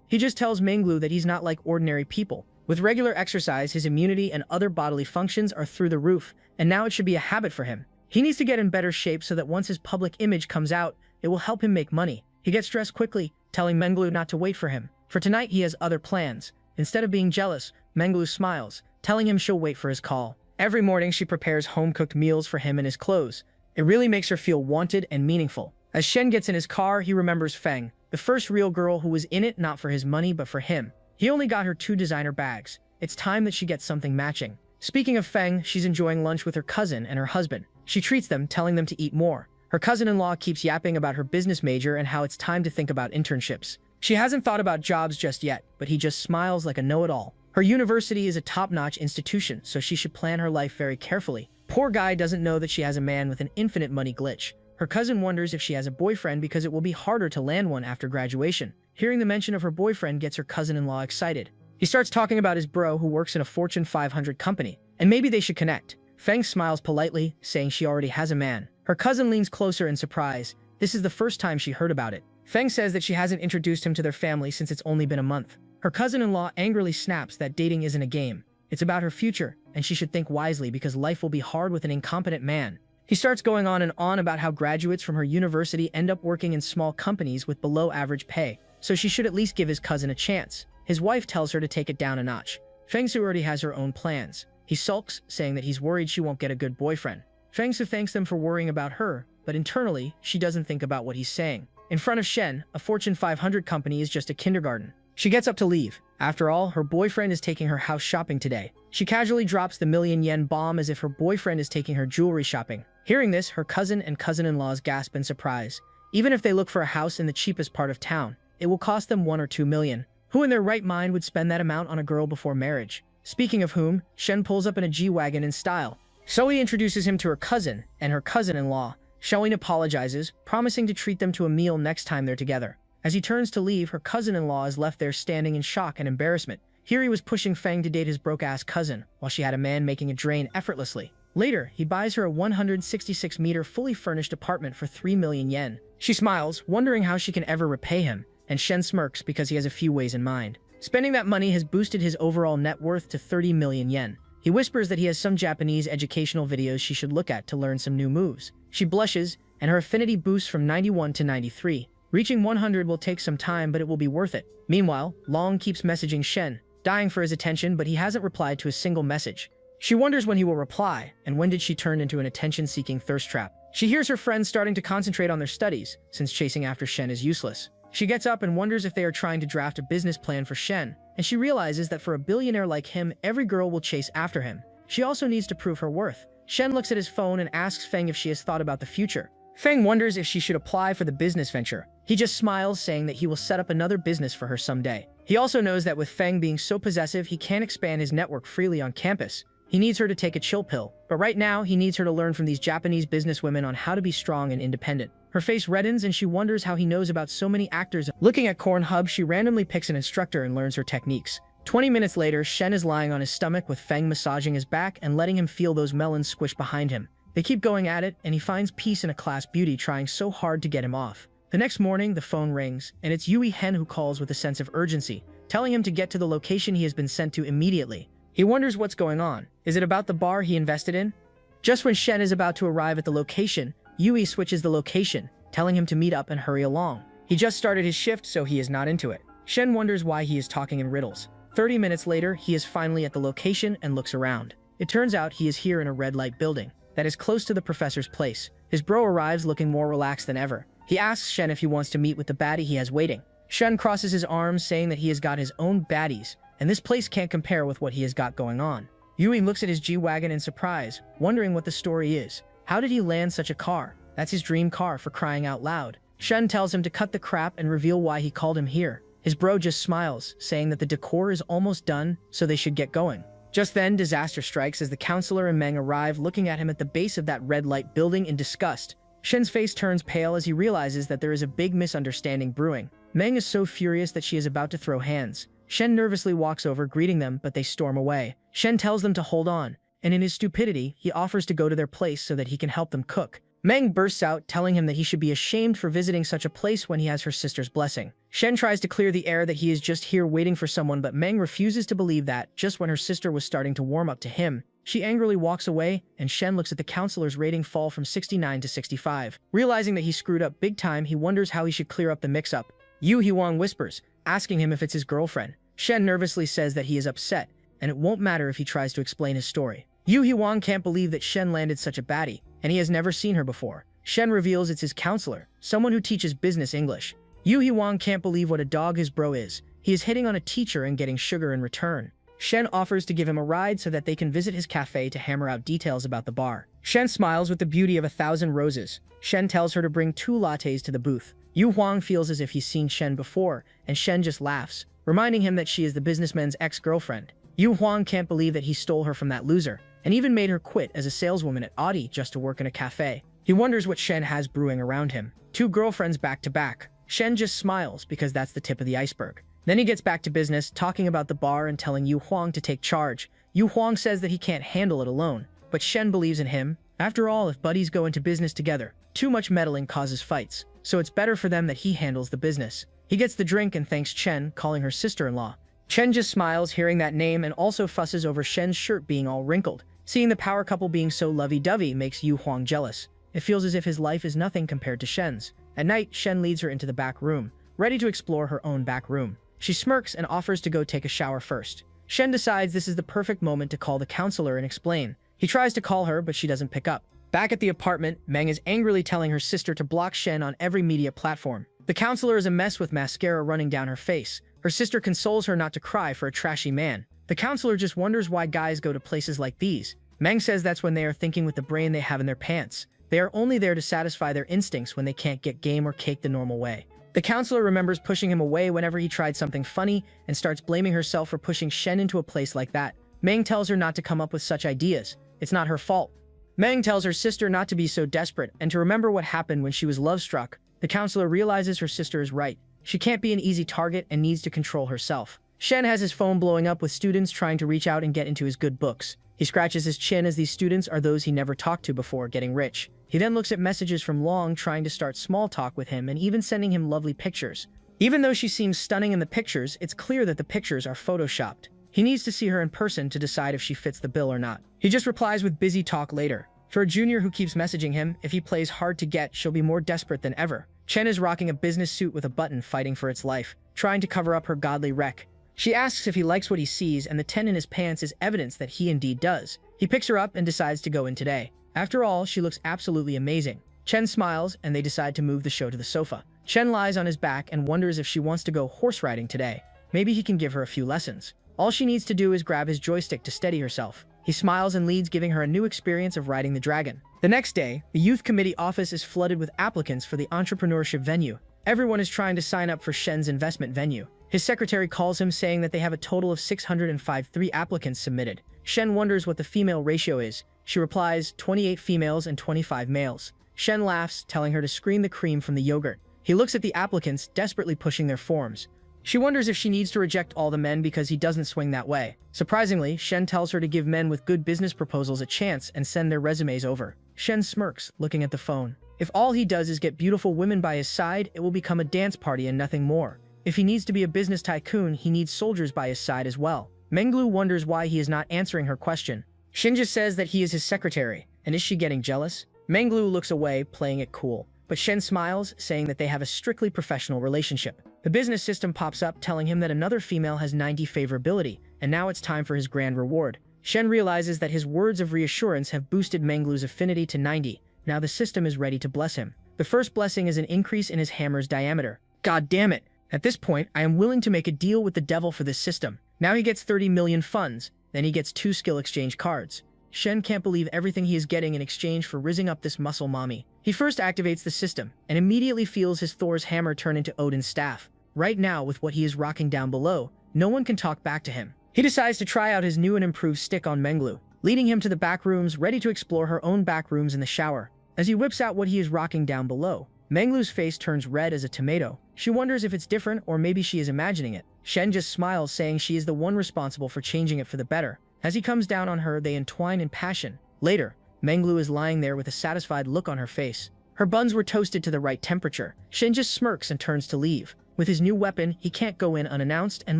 He just tells Minglu that he's not like ordinary people. With regular exercise, his immunity and other bodily functions are through the roof, and now it should be a habit for him. He needs to get in better shape so that once his public image comes out, it will help him make money. He gets dressed quickly, telling Menglu not to wait for him. For tonight, he has other plans. Instead of being jealous, Menglu smiles, telling him she'll wait for his call. Every morning, she prepares home-cooked meals for him and his clothes. It really makes her feel wanted and meaningful. As Shen gets in his car, he remembers Feng, the first real girl who was in it not for his money but for him. He only got her 2 designer bags. It's time that she gets something matching. Speaking of Feng, she's enjoying lunch with her cousin and her husband. She treats them, telling them to eat more. Her cousin-in-law keeps yapping about her business major and how it's time to think about internships. She hasn't thought about jobs just yet, but he just smiles like a know-it-all. Her university is a top-notch institution, so she should plan her life very carefully. Poor guy doesn't know that she has a man with an infinite money glitch. Her cousin wonders if she has a boyfriend because it will be harder to land one after graduation. Hearing the mention of her boyfriend gets her cousin-in-law excited. He starts talking about his bro who works in a Fortune 500 company, and maybe they should connect. Feng smiles politely, saying she already has a man. Her cousin leans closer in surprise. This is the first time she heard about it. Feng says that she hasn't introduced him to their family since it's only been a month. Her cousin-in-law angrily snaps that dating isn't a game. It's about her future, and she should think wisely because life will be hard with an incompetent man. He starts going on and on about how graduates from her university end up working in small companies with below-average pay, so she should at least give his cousin a chance. His wife tells her to take it down a notch. Feng Su already has her own plans. He sulks, saying that he's worried she won't get a good boyfriend. Feng Su thanks them for worrying about her, but internally, she doesn't think about what he's saying. In front of Shen, a Fortune 500 company is just a kindergarten. She gets up to leave. After all, her boyfriend is taking her house shopping today. She casually drops the million-yen bomb as if her boyfriend is taking her jewelry shopping. Hearing this, her cousin and cousin-in-laws gasp in surprise. Even if they look for a house in the cheapest part of town, it will cost them 1 or 2 million. Who in their right mind would spend that amount on a girl before marriage? Speaking of whom, Shen pulls up in a G-Wagon in style. Zoe introduces him to her cousin and her cousin-in-law. Shen apologizes, promising to treat them to a meal next time they're together. As he turns to leave, her cousin-in-law is left there standing in shock and embarrassment. Here he was pushing Feng to date his broke-ass cousin, while she had a man making a drain effortlessly. Later, he buys her a 166-meter fully furnished apartment for 3 million yen. She smiles, wondering how she can ever repay him, and Shen smirks because he has a few ways in mind. Spending that money has boosted his overall net worth to 30 million yen. He whispers that he has some Japanese educational videos she should look at to learn some new moves. She blushes, and her affinity boosts from 91 to 93. Reaching 100 will take some time, but it will be worth it. Meanwhile, Long keeps messaging Shen, dying for his attention, but he hasn't replied to a single message. She wonders when he will reply, and when did she turn into an attention-seeking thirst trap. She hears her friends starting to concentrate on their studies, since chasing after Shen is useless. She gets up and wonders if they are trying to draft a business plan for Shen, and she realizes that for a billionaire like him, every girl will chase after him. She also needs to prove her worth. Shen looks at his phone and asks Feng if she has thought about the future. Feng wonders if she should apply for the business venture. He just smiles, saying that he will set up another business for her someday. He also knows that with Feng being so possessive, he can't expand his network freely on campus. He needs her to take a chill pill, but right now he needs her to learn from these Japanese businesswomen on how to be strong and independent. Her face reddens and she wonders how he knows about so many actors. Looking at Cornhub, she randomly picks an instructor and learns her techniques. 20 minutes later, Shen is lying on his stomach with Feng massaging his back and letting him feel those melons squish behind him. They keep going at it, and he finds peace in a class beauty trying so hard to get him off. The next morning, the phone rings, and it's Yui Hen who calls with a sense of urgency, telling him to get to the location he has been sent to immediately. He wonders what's going on. Is it about the bar he invested in? Just when Shen is about to arrive at the location, Yui switches the location, telling him to meet up and hurry along. He just started his shift, so he is not into it. Shen wonders why he is talking in riddles. 30 minutes later, he is finally at the location and looks around. It turns out he is here in a red light building that is close to the professor's place. His bro arrives looking more relaxed than ever. He asks Shen if he wants to meet with the baddie he has waiting. Shen crosses his arms, saying that he has got his own baddies, and this place can't compare with what he has got going on. Yui looks at his G-Wagon in surprise, wondering what the story is. How did he land such a car? That's his dream car, for crying out loud. Shen tells him to cut the crap and reveal why he called him here. His bro just smiles, saying that the decor is almost done, so they should get going. Just then, disaster strikes as the counselor and Meng arrive, looking at him at the base of that red light building in disgust. Shen's face turns pale as he realizes that there is a big misunderstanding brewing. Meng is so furious that she is about to throw hands. Shen nervously walks over, greeting them, but they storm away. Shen tells them to hold on, and in his stupidity, he offers to go to their place so that he can help them cook. Meng bursts out, telling him that he should be ashamed for visiting such a place when he has her sister's blessing. Shen tries to clear the air that he is just here waiting for someone, but Meng refuses to believe that. Just when her sister was starting to warm up to him, she angrily walks away, and Shen looks at the counselor's rating fall from 69 to 65. Realizing that he screwed up big time, he wonders how he should clear up the mix-up. Yu Hwang whispers, asking him if it's his girlfriend. Shen nervously says that he is upset, and it won't matter if he tries to explain his story. Yu Hwang can't believe that Shen landed such a baddie, and he has never seen her before. Shen reveals it's his counselor, someone who teaches business English. Yu Hwang can't believe what a dog his bro is. He is hitting on a teacher and getting sugar in return. Shen offers to give him a ride so that they can visit his cafe to hammer out details about the bar. Shen smiles with the beauty of 1,000 roses. Shen tells her to bring 2 lattes to the booth. Yu Hwang feels as if he's seen Shen before, and Shen just laughs, reminding him that she is the businessman's ex-girlfriend. Yu Hwang can't believe that he stole her from that loser, and even made her quit as a saleswoman at Audi just to work in a cafe. He wonders what Shen has brewing around him. 2 girlfriends back to back. Shen just smiles because that's the tip of the iceberg. Then he gets back to business, talking about the bar and telling Yu Hwang to take charge. Yu Hwang says that he can't handle it alone, but Shen believes in him. After all, if buddies go into business together, too much meddling causes fights, so it's better for them that he handles the business. He gets the drink and thanks Chen, calling her sister-in-law. Chen just smiles hearing that name and also fusses over Shen's shirt being all wrinkled. Seeing the power couple being so lovey-dovey makes Yu Hwang jealous. It feels as if his life is nothing compared to Shen's. At night, Shen leads her into the back room, ready to explore her own back room. She smirks and offers to go take a shower first. Shen decides this is the perfect moment to call the counselor and explain. He tries to call her, but she doesn't pick up. Back at the apartment, Meng is angrily telling her sister to block Shen on every media platform. The counselor is a mess with mascara running down her face. Her sister consoles her not to cry for a trashy man. The counselor just wonders why guys go to places like these. Meng says that's when they are thinking with the brain they have in their pants. They are only there to satisfy their instincts when they can't get game or cake the normal way. The counselor remembers pushing him away whenever he tried something funny and starts blaming herself for pushing Shen into a place like that. Meng tells her not to come up with such ideas. It's not her fault. Meng tells her sister not to be so desperate and to remember what happened when she was love-struck. The counselor realizes her sister is right. She can't be an easy target and needs to control herself. Shen has his phone blowing up with students trying to reach out and get into his good books. He scratches his chin as these students are those he never talked to before getting rich. He then looks at messages from Long trying to start small talk with him and even sending him lovely pictures. Even though she seems stunning in the pictures, it's clear that the pictures are photoshopped. He needs to see her in person to decide if she fits the bill or not. He just replies with busy talk later. For a junior who keeps messaging him, if he plays hard to get, she'll be more desperate than ever. Chen is rocking a business suit with a button fighting for its life, trying to cover up her godly wreck. She asks if he likes what he sees, and the 10 in his pants is evidence that he indeed does. He picks her up and decides to go in today. After all, she looks absolutely amazing. Chen smiles, and they decide to move the show to the sofa. Chen lies on his back and wonders if she wants to go horse riding today. Maybe he can give her a few lessons. All she needs to do is grab his joystick to steady herself. He smiles and leads, giving her a new experience of riding the dragon. The next day, the youth committee office is flooded with applicants for the entrepreneurship venue. Everyone is trying to sign up for Shen's investment venue. His secretary calls him saying that they have a total of 605 applicants submitted. Shen wonders what the female ratio is. She replies, 28 females and 25 males. Shen laughs, telling her to scream the cream from the yogurt. He looks at the applicants, desperately pushing their forms. She wonders if she needs to reject all the men because he doesn't swing that way. Surprisingly, Shen tells her to give men with good business proposals a chance and send their resumes over. Shen smirks, looking at the phone. If all he does is get beautiful women by his side, it will become a dance party and nothing more. If he needs to be a business tycoon, he needs soldiers by his side as well. Menglu wonders why he is not answering her question. Shin just says that he is his secretary, and is she getting jealous? Menglu looks away, playing it cool. But Shen smiles, saying that they have a strictly professional relationship. The business system pops up, telling him that another female has 90 favorability, and now it's time for his grand reward. Shen realizes that his words of reassurance have boosted Menglu's affinity to 90. Now the system is ready to bless him. The first blessing is an increase in his hammer's diameter. God damn it! At this point, I am willing to make a deal with the devil for this system. Now he gets 30 million funds, then he gets 2 skill exchange cards. Shen can't believe everything he is getting in exchange for rizzing up this muscle mommy. He first activates the system, and immediately feels his Thor's hammer turn into Odin's staff. Right now, with what he is rocking down below, no one can talk back to him. He decides to try out his new and improved stick on Menglu, leading him to the back rooms, ready to explore her own back rooms in the shower. As he whips out what he is rocking down below, Menglu's face turns red as a tomato. She wonders if it's different or maybe she is imagining it. Shen just smiles, saying she is the one responsible for changing it for the better. As he comes down on her, they entwine in passion. Later, Menglu is lying there with a satisfied look on her face. Her buns were toasted to the right temperature. Shen just smirks and turns to leave. With his new weapon, he can't go in unannounced and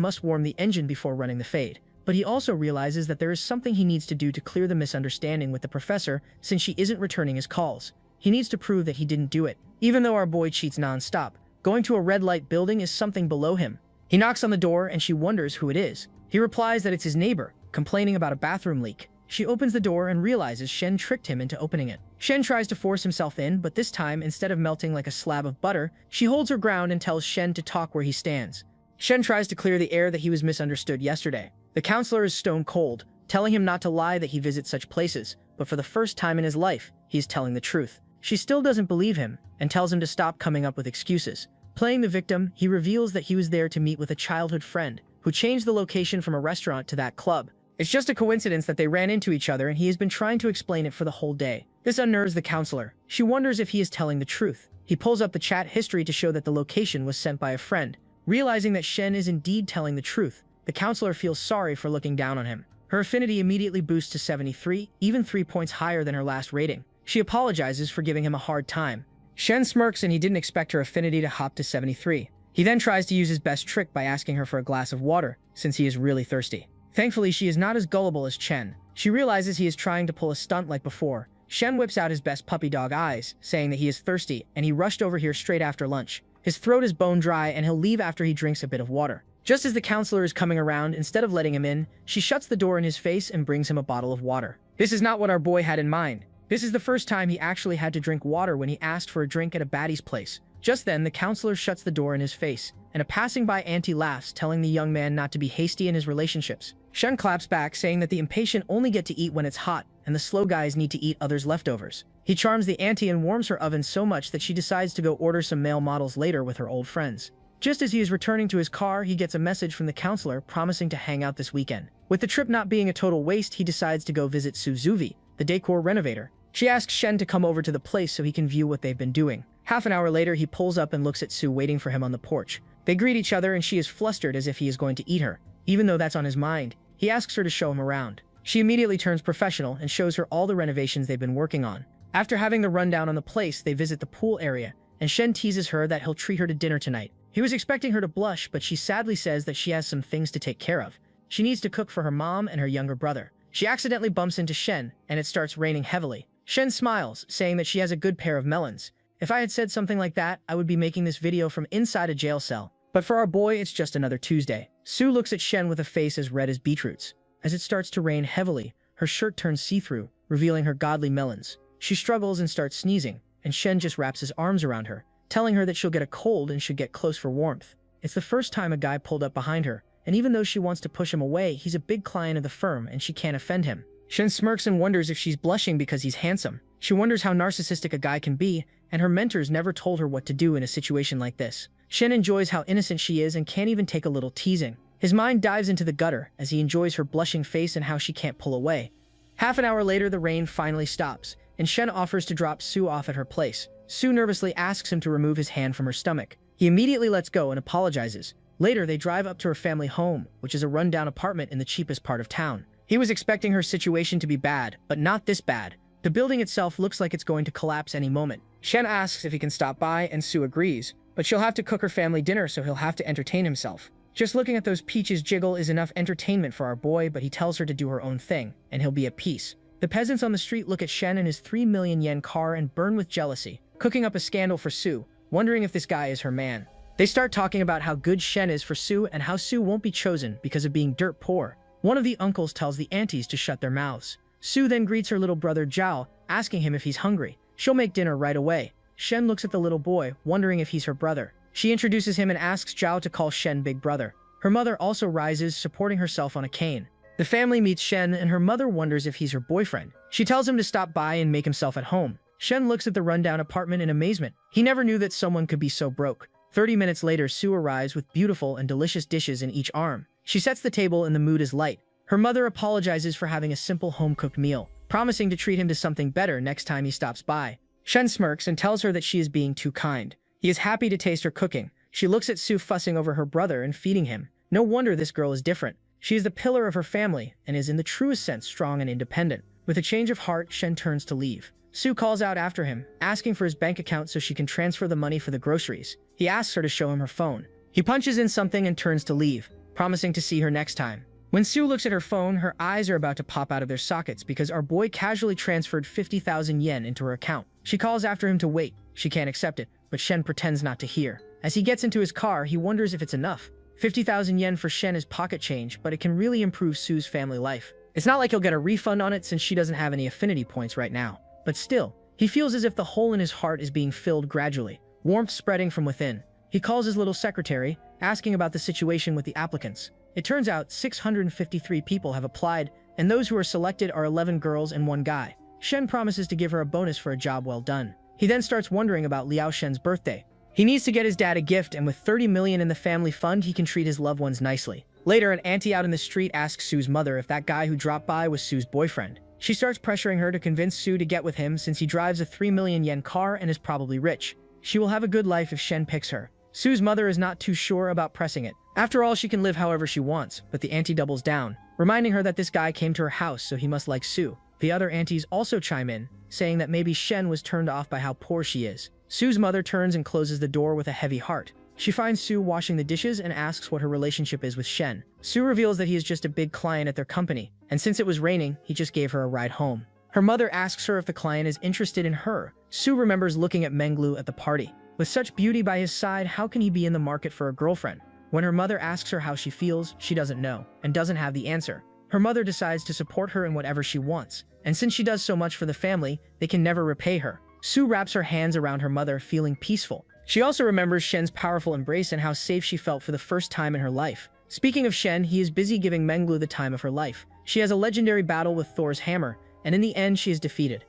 must warm the engine before running the fade. But he also realizes that there is something he needs to do to clear the misunderstanding with the professor, since she isn't returning his calls. He needs to prove that he didn't do it. Even though our boy cheats non-stop, going to a red light building is something below him. He knocks on the door and she wonders who it is. He replies that it's his neighbor, complaining about a bathroom leak. She opens the door and realizes Shen tricked him into opening it. Shen tries to force himself in, but this time, instead of melting like a slab of butter, she holds her ground and tells Shen to talk where he stands. Shen tries to clear the air that he was misunderstood yesterday. The counselor is stone cold, telling him not to lie that he visits such places, but for the first time in his life, he is telling the truth. She still doesn't believe him, and tells him to stop coming up with excuses. Playing the victim, he reveals that he was there to meet with a childhood friend, who changed the location from a restaurant to that club. It's just a coincidence that they ran into each other, and he has been trying to explain it for the whole day. This unnerves the counselor. She wonders if he is telling the truth. He pulls up the chat history to show that the location was sent by a friend. Realizing that Shen is indeed telling the truth, the counselor feels sorry for looking down on him. Her affinity immediately boosts to 73, even 3 points higher than her last rating. She apologizes for giving him a hard time. Shen smirks, and he didn't expect her affinity to hop to 73. He then tries to use his best trick by asking her for a glass of water, since he is really thirsty. Thankfully, she is not as gullible as Chen. She realizes he is trying to pull a stunt like before. Shen whips out his best puppy dog eyes, saying that he is thirsty, and he rushed over here straight after lunch. His throat is bone dry, and he'll leave after he drinks a bit of water. Just as the counselor is coming around, instead of letting him in, she shuts the door in his face and brings him a bottle of water. This is not what our boy had in mind. This is the first time he actually had to drink water when he asked for a drink at a baddie's place. Just then, the counselor shuts the door in his face, and a passing-by auntie laughs, telling the young man not to be hasty in his relationships. Shen claps back, saying that the impatient only get to eat when it's hot, and the slow guys need to eat others' leftovers. He charms the auntie and warms her oven so much that she decides to go order some male models later with her old friends. Just as he is returning to his car, he gets a message from the counselor promising to hang out this weekend. With the trip not being a total waste, he decides to go visit Suzuvi, the decor renovator. She asks Shen to come over to the place so he can view what they've been doing. Half an hour later, he pulls up and looks at Sue waiting for him on the porch. They greet each other and she is flustered as if he is going to eat her. Even though that's on his mind, he asks her to show him around. She immediately turns professional and shows her all the renovations they've been working on. After having the rundown on the place, they visit the pool area, and Shen teases her that he'll treat her to dinner tonight. He was expecting her to blush, but she sadly says that she has some things to take care of. She needs to cook for her mom and her younger brother. She accidentally bumps into Shen, and it starts raining heavily. Shen smiles, saying that she has a good pair of melons. If I had said something like that, I would be making this video from inside a jail cell. But for our boy, it's just another Tuesday. Sue looks at Shen with a face as red as beetroots. As it starts to rain heavily, her shirt turns see-through, revealing her godly melons. She struggles and starts sneezing, and Shen just wraps his arms around her, telling her that she'll get a cold and should get close for warmth. It's the first time a guy pulled up behind her, and even though she wants to push him away, he's a big client of the firm and she can't offend him. Shen smirks and wonders if she's blushing because he's handsome. She wonders how narcissistic a guy can be, and her mentors never told her what to do in a situation like this. Shen enjoys how innocent she is and can't even take a little teasing. His mind dives into the gutter as he enjoys her blushing face and how she can't pull away. Half an hour later, the rain finally stops, and Shen offers to drop Sue off at her place. Sue nervously asks him to remove his hand from her stomach. He immediately lets go and apologizes. Later, they drive up to her family home, which is a rundown apartment in the cheapest part of town. He was expecting her situation to be bad, but not this bad. The building itself looks like it's going to collapse any moment. Shen asks if he can stop by, and Sue agrees, but she'll have to cook her family dinner, so he'll have to entertain himself. Just looking at those peaches jiggle is enough entertainment for our boy, but he tells her to do her own thing, and he'll be at peace. The peasants on the street look at Shen and his 3 million yen car and burn with jealousy, cooking up a scandal for Sue, wondering if this guy is her man. They start talking about how good Shen is for Sue and how Sue won't be chosen because of being dirt poor. One of the uncles tells the aunties to shut their mouths. Sue then greets her little brother Zhao, asking him if he's hungry. She'll make dinner right away. Shen looks at the little boy, wondering if he's her brother. She introduces him and asks Zhao to call Shen big brother. Her mother also rises, supporting herself on a cane. The family meets Shen, and her mother wonders if he's her boyfriend. She tells him to stop by and make himself at home. Shen looks at the rundown apartment in amazement. He never knew that someone could be so broke. 30 minutes later, Sue arrives with beautiful and delicious dishes in each arm. She sets the table and the mood is light. Her mother apologizes for having a simple home-cooked meal, promising to treat him to something better next time he stops by. Shen smirks and tells her that she is being too kind. He is happy to taste her cooking. She looks at Sue fussing over her brother and feeding him. No wonder this girl is different. She is the pillar of her family and is in the truest sense strong and independent. With a change of heart, Shen turns to leave. Sue calls out after him, asking for his bank account so she can transfer the money for the groceries. He asks her to show him her phone. He punches in something and turns to leave, promising to see her next time. When Sue looks at her phone, her eyes are about to pop out of their sockets because our boy casually transferred 50,000 yen into her account. She calls after him to wait. She can't accept it, but Shen pretends not to hear. As he gets into his car, he wonders if it's enough. 50,000 yen for Shen is pocket change, but it can really improve Sue's family life. It's not like he'll get a refund on it since she doesn't have any affinity points right now. But still, he feels as if the hole in his heart is being filled gradually, warmth spreading from within. He calls his little secretary, asking about the situation with the applicants. It turns out 653 people have applied, and those who are selected are 11 girls and 1 guy. Shen promises to give her a bonus for a job well done. He then starts wondering about Liao Shen's birthday. He needs to get his dad a gift, and with 30 million in the family fund, he can treat his loved ones nicely. Later, an auntie out in the street asks Sue's mother if that guy who dropped by was Sue's boyfriend. She starts pressuring her to convince Sue to get with him since he drives a 3 million yen car and is probably rich. She will have a good life if Shen picks her. Sue's mother is not too sure about pressing it. After all, she can live however she wants, but the auntie doubles down, reminding her that this guy came to her house so he must like Sue. The other aunties also chime in, saying that maybe Shen was turned off by how poor she is. Sue's mother turns and closes the door with a heavy heart. She finds Sue washing the dishes and asks what her relationship is with Shen. Sue reveals that he is just a big client at their company, and since it was raining, he just gave her a ride home. Her mother asks her if the client is interested in her. Sue remembers looking at Menglu at the party. With such beauty by his side, how can he be in the market for a girlfriend? When her mother asks her how she feels, she doesn't know, and doesn't have the answer. Her mother decides to support her in whatever she wants, and since she does so much for the family, they can never repay her. Sue wraps her hands around her mother, feeling peaceful. She also remembers Shen's powerful embrace and how safe she felt for the first time in her life. Speaking of Shen, he is busy giving Menglu the time of her life. She has a legendary battle with Thor's hammer, and in the end she is defeated.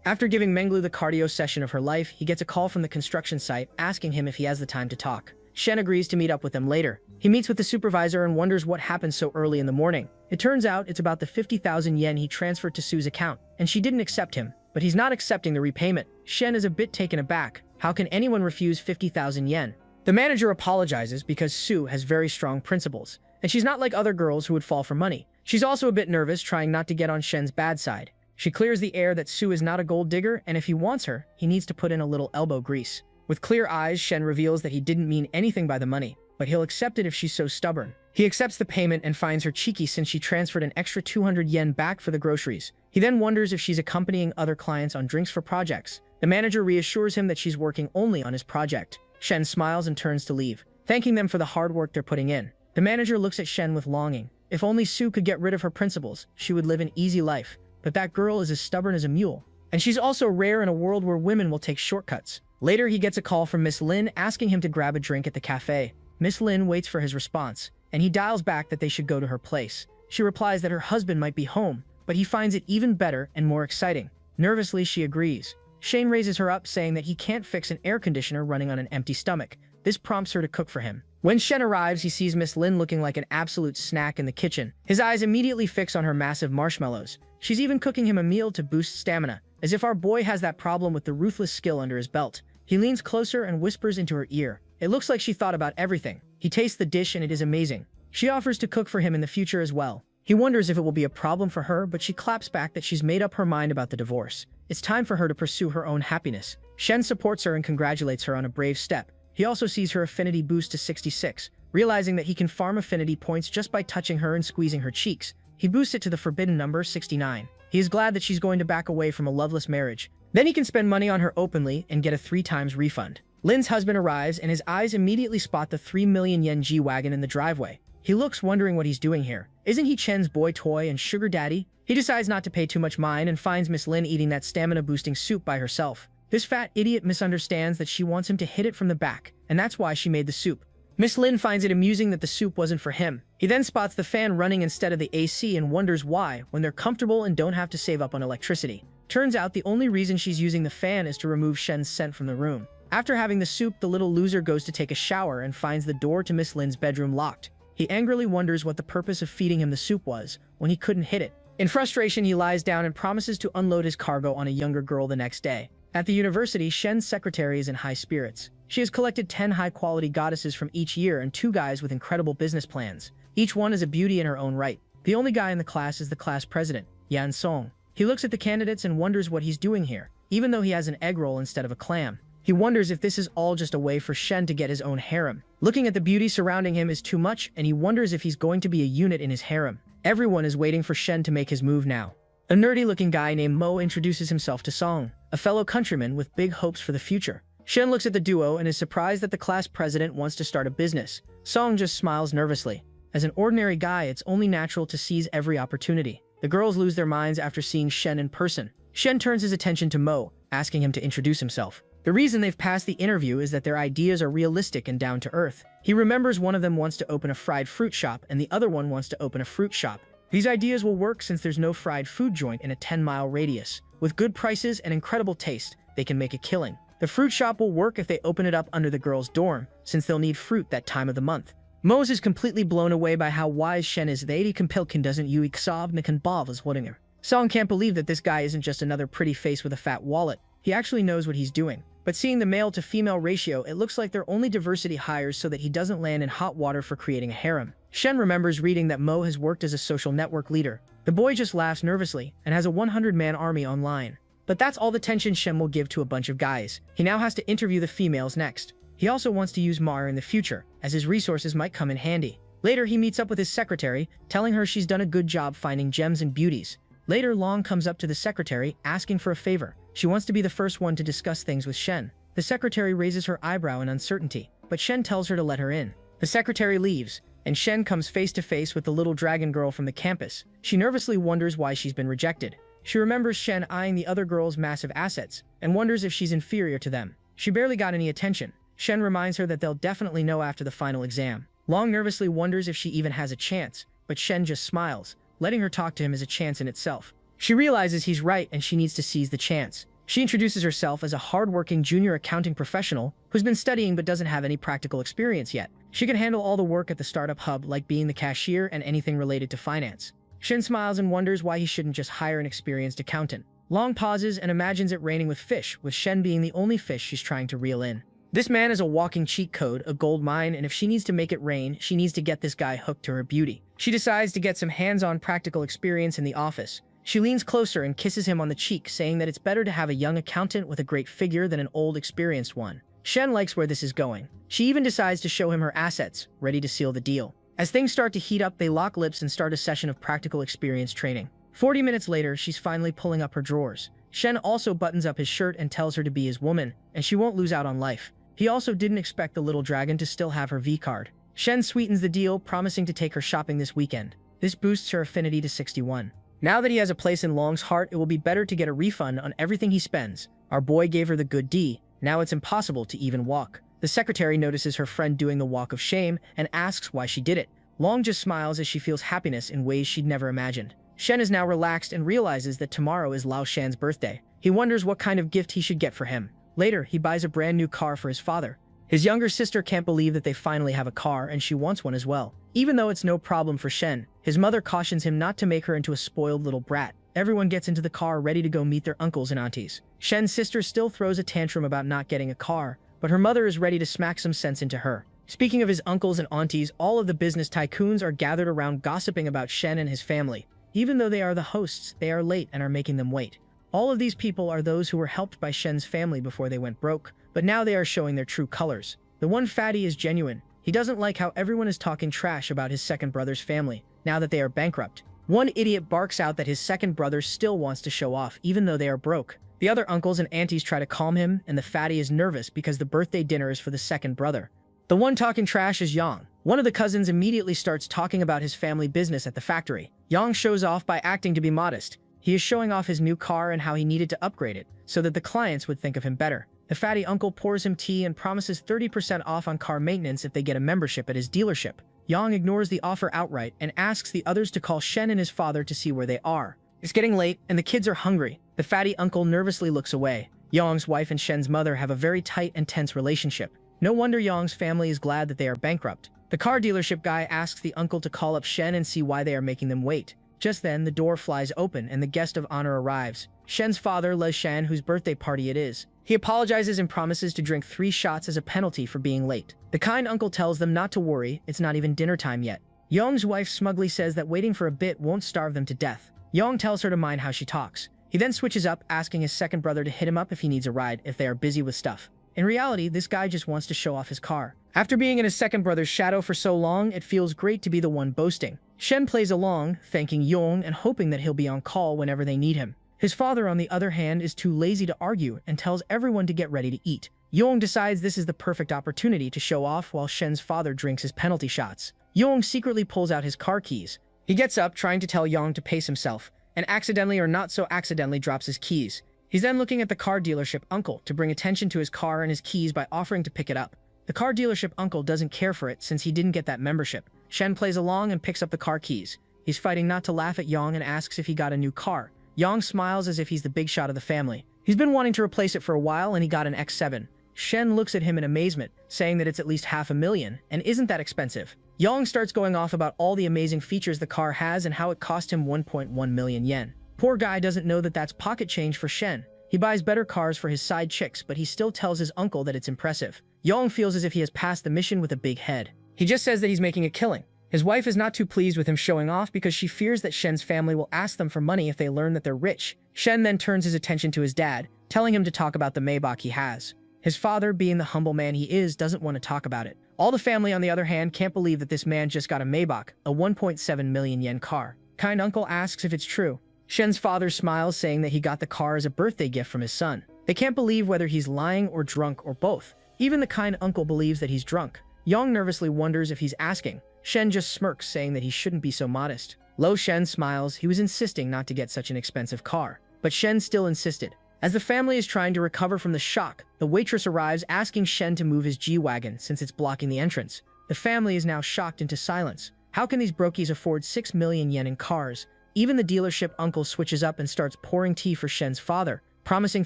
After giving Menglu the cardio session of her life, he gets a call from the construction site asking him if he has the time to talk. Shen agrees to meet up with them later. He meets with the supervisor and wonders what happened so early in the morning. It turns out it's about the 50,000 yen he transferred to Sue's account, and she didn't accept him, but he's not accepting the repayment. Shen is a bit taken aback. How can anyone refuse 50,000 yen? The manager apologizes because Sue has very strong principles, and she's not like other girls who would fall for money. She's also a bit nervous, trying not to get on Shen's bad side. She clears the air that Sue is not a gold digger, and if he wants her, he needs to put in a little elbow grease. With clear eyes, Shen reveals that he didn't mean anything by the money, but he'll accept it if she's so stubborn. He accepts the payment and finds her cheeky since she transferred an extra 200 yen back for the groceries. He then wonders if she's accompanying other clients on drinks for projects. The manager reassures him that she's working only on his project. Shen smiles and turns to leave, thanking them for the hard work they're putting in. The manager looks at Shen with longing. If only Sue could get rid of her principles, she would live an easy life. But that girl is as stubborn as a mule. And she's also rare in a world where women will take shortcuts. Later, he gets a call from Miss Lin asking him to grab a drink at the cafe. Miss Lin waits for his response, and he dials back that they should go to her place. She replies that her husband might be home, but he finds it even better and more exciting. Nervously, she agrees. Shane raises her up, saying that he can't fix an air conditioner running on an empty stomach. This prompts her to cook for him. When Shen arrives, he sees Miss Lin looking like an absolute snack in the kitchen. His eyes immediately fix on her massive marshmallows. She's even cooking him a meal to boost stamina, as if our boy has that problem with the ruthless skill under his belt. He leans closer and whispers into her ear. It looks like she thought about everything. He tastes the dish and it is amazing. She offers to cook for him in the future as well. He wonders if it will be a problem for her, but she claps back that she's made up her mind about the divorce. It's time for her to pursue her own happiness. Shen supports her and congratulates her on a brave step. He also sees her affinity boost to 66, realizing that he can farm affinity points just by touching her and squeezing her cheeks. He boosts it to the forbidden number 69. He is glad that she's going to back away from a loveless marriage. Then he can spend money on her openly and get a 3 times refund. Lin's husband arrives and his eyes immediately spot the 3 million yen G-Wagon in the driveway. He looks wondering what he's doing here. Isn't he Chen's boy toy and sugar daddy? He decides not to pay too much mind and finds Miss Lin eating that stamina-boosting soup by herself. This fat idiot misunderstands that she wants him to hit it from the back, and that's why she made the soup. Miss Lin finds it amusing that the soup wasn't for him. He then spots the fan running instead of the AC and wonders why, when they're comfortable and don't have to save up on electricity. Turns out the only reason she's using the fan is to remove Shen's scent from the room. After having the soup, the little loser goes to take a shower and finds the door to Miss Lin's bedroom locked. He angrily wonders what the purpose of feeding him the soup was, when he couldn't hit it. In frustration, he lies down and promises to unload his cargo on a younger girl the next day. At the university, Shen's secretary is in high spirits. She has collected 10 high-quality goddesses from each year and 2 guys with incredible business plans. Each one is a beauty in her own right. The only guy in the class is the class president, Yan Song. He looks at the candidates and wonders what he's doing here, even though he has an egg roll instead of a clam. He wonders if this is all just a way for Shen to get his own harem. Looking at the beauty surrounding him is too much, and he wonders if he's going to be a unit in his harem. Everyone is waiting for Shen to make his move now. A nerdy-looking guy named Mo introduces himself to Song, a fellow countryman with big hopes for the future. Shen looks at the duo and is surprised that the class president wants to start a business. Song just smiles nervously. As an ordinary guy, it's only natural to seize every opportunity. The girls lose their minds after seeing Shen in person. Shen turns his attention to Mo, asking him to introduce himself. The reason they've passed the interview is that their ideas are realistic and down to earth. He remembers one of them wants to open a fried fruit shop and the other one wants to open a fruit shop. These ideas will work since there's no fried food joint in a 10-mile radius. With good prices and incredible taste, they can make a killing. The fruit shop will work if they open it up under the girls' dorm, since they'll need fruit that time of the month. Mose is completely blown away by how wise Shen is. They Kampilkin doesn't you iksav nikan bavas whatever. Song can't believe that this guy isn't just another pretty face with a fat wallet. He actually knows what he's doing. But seeing the male-to-female ratio, it looks like they're only diversity hires so that he doesn't land in hot water for creating a harem. Shen remembers reading that Mo has worked as a social network leader. The boy just laughs nervously and has a 100-man army online. But that's all the tension Shen will give to a bunch of guys. He now has to interview the females next. He also wants to use Mar in the future, as his resources might come in handy. Later, he meets up with his secretary, telling her she's done a good job finding gems and beauties. Later, Long comes up to the secretary, asking for a favor. She wants to be the first one to discuss things with Shen. The secretary raises her eyebrow in uncertainty, but Shen tells her to let her in. The secretary leaves, and Shen comes face to face with the little dragon girl from the campus. She nervously wonders why she's been rejected. She remembers Shen eyeing the other girl's massive assets, and wonders if she's inferior to them. She barely got any attention. Shen reminds her that they'll definitely know after the final exam. Long nervously wonders if she even has a chance, but Shen just smiles. Letting her talk to him is a chance in itself. She realizes he's right and she needs to seize the chance. She introduces herself as a hardworking junior accounting professional who's been studying but doesn't have any practical experience yet. She can handle all the work at the startup hub, like being the cashier and anything related to finance. Shen smiles and wonders why he shouldn't just hire an experienced accountant. Long pauses and imagines it raining with fish, with Shen being the only fish she's trying to reel in. This man is a walking cheat code, a gold mine, and if she needs to make it rain, she needs to get this guy hooked to her beauty. She decides to get some hands-on practical experience in the office. She leans closer and kisses him on the cheek, saying that it's better to have a young accountant with a great figure than an old, experienced one. Shen likes where this is going. She even decides to show him her assets, ready to seal the deal. As things start to heat up, they lock lips and start a session of practical experience training. 40 minutes later, she's finally pulling up her drawers. Shen also buttons up his shirt and tells her to be his woman, and she won't lose out on life. He also didn't expect the little dragon to still have her V-card. Shen sweetens the deal, promising to take her shopping this weekend. This boosts her affinity to 61. Now that he has a place in Long's heart, it will be better to get a refund on everything he spends. Our boy gave her the good D. Now it's impossible to even walk. The secretary notices her friend doing the walk of shame and asks why she did it. Long just smiles as she feels happiness in ways she'd never imagined. Shen is now relaxed and realizes that tomorrow is Lao Shan's birthday. He wonders what kind of gift he should get for him. Later, he buys a brand new car for his father. His younger sister can't believe that they finally have a car, and she wants one as well. Even though it's no problem for Shen, his mother cautions him not to make her into a spoiled little brat. Everyone gets into the car ready to go meet their uncles and aunties. Shen's sister still throws a tantrum about not getting a car, but her mother is ready to smack some sense into her. Speaking of his uncles and aunties, all of the business tycoons are gathered around gossiping about Shen and his family. Even though they are the hosts, they are late and are making them wait. All of these people are those who were helped by Shen's family before they went broke, but now they are showing their true colors. The one fatty is genuine. He doesn't like how everyone is talking trash about his second brother's family, now that they are bankrupt. One idiot barks out that his second brother still wants to show off, even though they are broke. The other uncles and aunties try to calm him, and the fatty is nervous because the birthday dinner is for the second brother. The one talking trash is Yang. One of the cousins immediately starts talking about his family business at the factory. Yang shows off by acting to be modest. He is showing off his new car and how he needed to upgrade it, so that the clients would think of him better. The fatty uncle pours him tea and promises 30% off on car maintenance if they get a membership at his dealership. Yang ignores the offer outright and asks the others to call Shen and his father to see where they are. It's getting late, and the kids are hungry. The fatty uncle nervously looks away. Yang's wife and Shen's mother have a very tight and tense relationship. No wonder Yang's family is glad that they are bankrupt. The car dealership guy asks the uncle to call up Shen and see why they are making them wait. Just then, the door flies open and the guest of honor arrives. Shen's father, Le Shan, whose birthday party it is. He apologizes and promises to drink 3 shots as a penalty for being late. The kind uncle tells them not to worry, it's not even dinner time yet. Yong's wife smugly says that waiting for a bit won't starve them to death. Yong tells her to mind how she talks. He then switches up, asking his second brother to hit him up if he needs a ride, if they are busy with stuff. In reality, this guy just wants to show off his car. After being in his second brother's shadow for so long, it feels great to be the one boasting. Shen plays along, thanking Yong and hoping that he'll be on call whenever they need him. His father, on the other hand, is too lazy to argue and tells everyone to get ready to eat. Yong decides this is the perfect opportunity to show off while Shen's father drinks his penalty shots. Yong secretly pulls out his car keys. He gets up, trying to tell Yong to pace himself, and accidentally or not so accidentally drops his keys. He's then looking at the car dealership uncle to bring attention to his car and his keys by offering to pick it up. The car dealership uncle doesn't care for it since he didn't get that membership. Shen plays along and picks up the car keys. He's fighting not to laugh at Yong and asks if he got a new car. Yong smiles as if he's the big shot of the family. He's been wanting to replace it for a while and he got an X7. Shen looks at him in amazement, saying that it's at least $500,000 and isn't that expensive. Yong starts going off about all the amazing features the car has and how it cost him 1.1 million yen. Poor guy doesn't know that that's pocket change for Shen. He buys better cars for his side chicks, but he still tells his uncle that it's impressive. Yong feels as if he has passed the mission with a big head. He just says that he's making a killing. His wife is not too pleased with him showing off because she fears that Shen's family will ask them for money if they learn that they're rich. Shen then turns his attention to his dad, telling him to talk about the Maybach he has. His father, being the humble man he is, doesn't want to talk about it. All the family, on the other hand, can't believe that this man just got a Maybach, a 1.7 million yen car. Kind uncle asks if it's true. Shen's father smiles, saying that he got the car as a birthday gift from his son. They can't believe whether he's lying or drunk or both. Even the kind uncle believes that he's drunk. Yong nervously wonders if he's asking. Shen just smirks, saying that he shouldn't be so modest. Lo Shen smiles. He was insisting not to get such an expensive car. But Shen still insisted. As the family is trying to recover from the shock, the waitress arrives asking Shen to move his G-Wagon since it's blocking the entrance. The family is now shocked into silence. How can these brokies afford 6 million yen in cars? Even the dealership uncle switches up and starts pouring tea for Shen's father, promising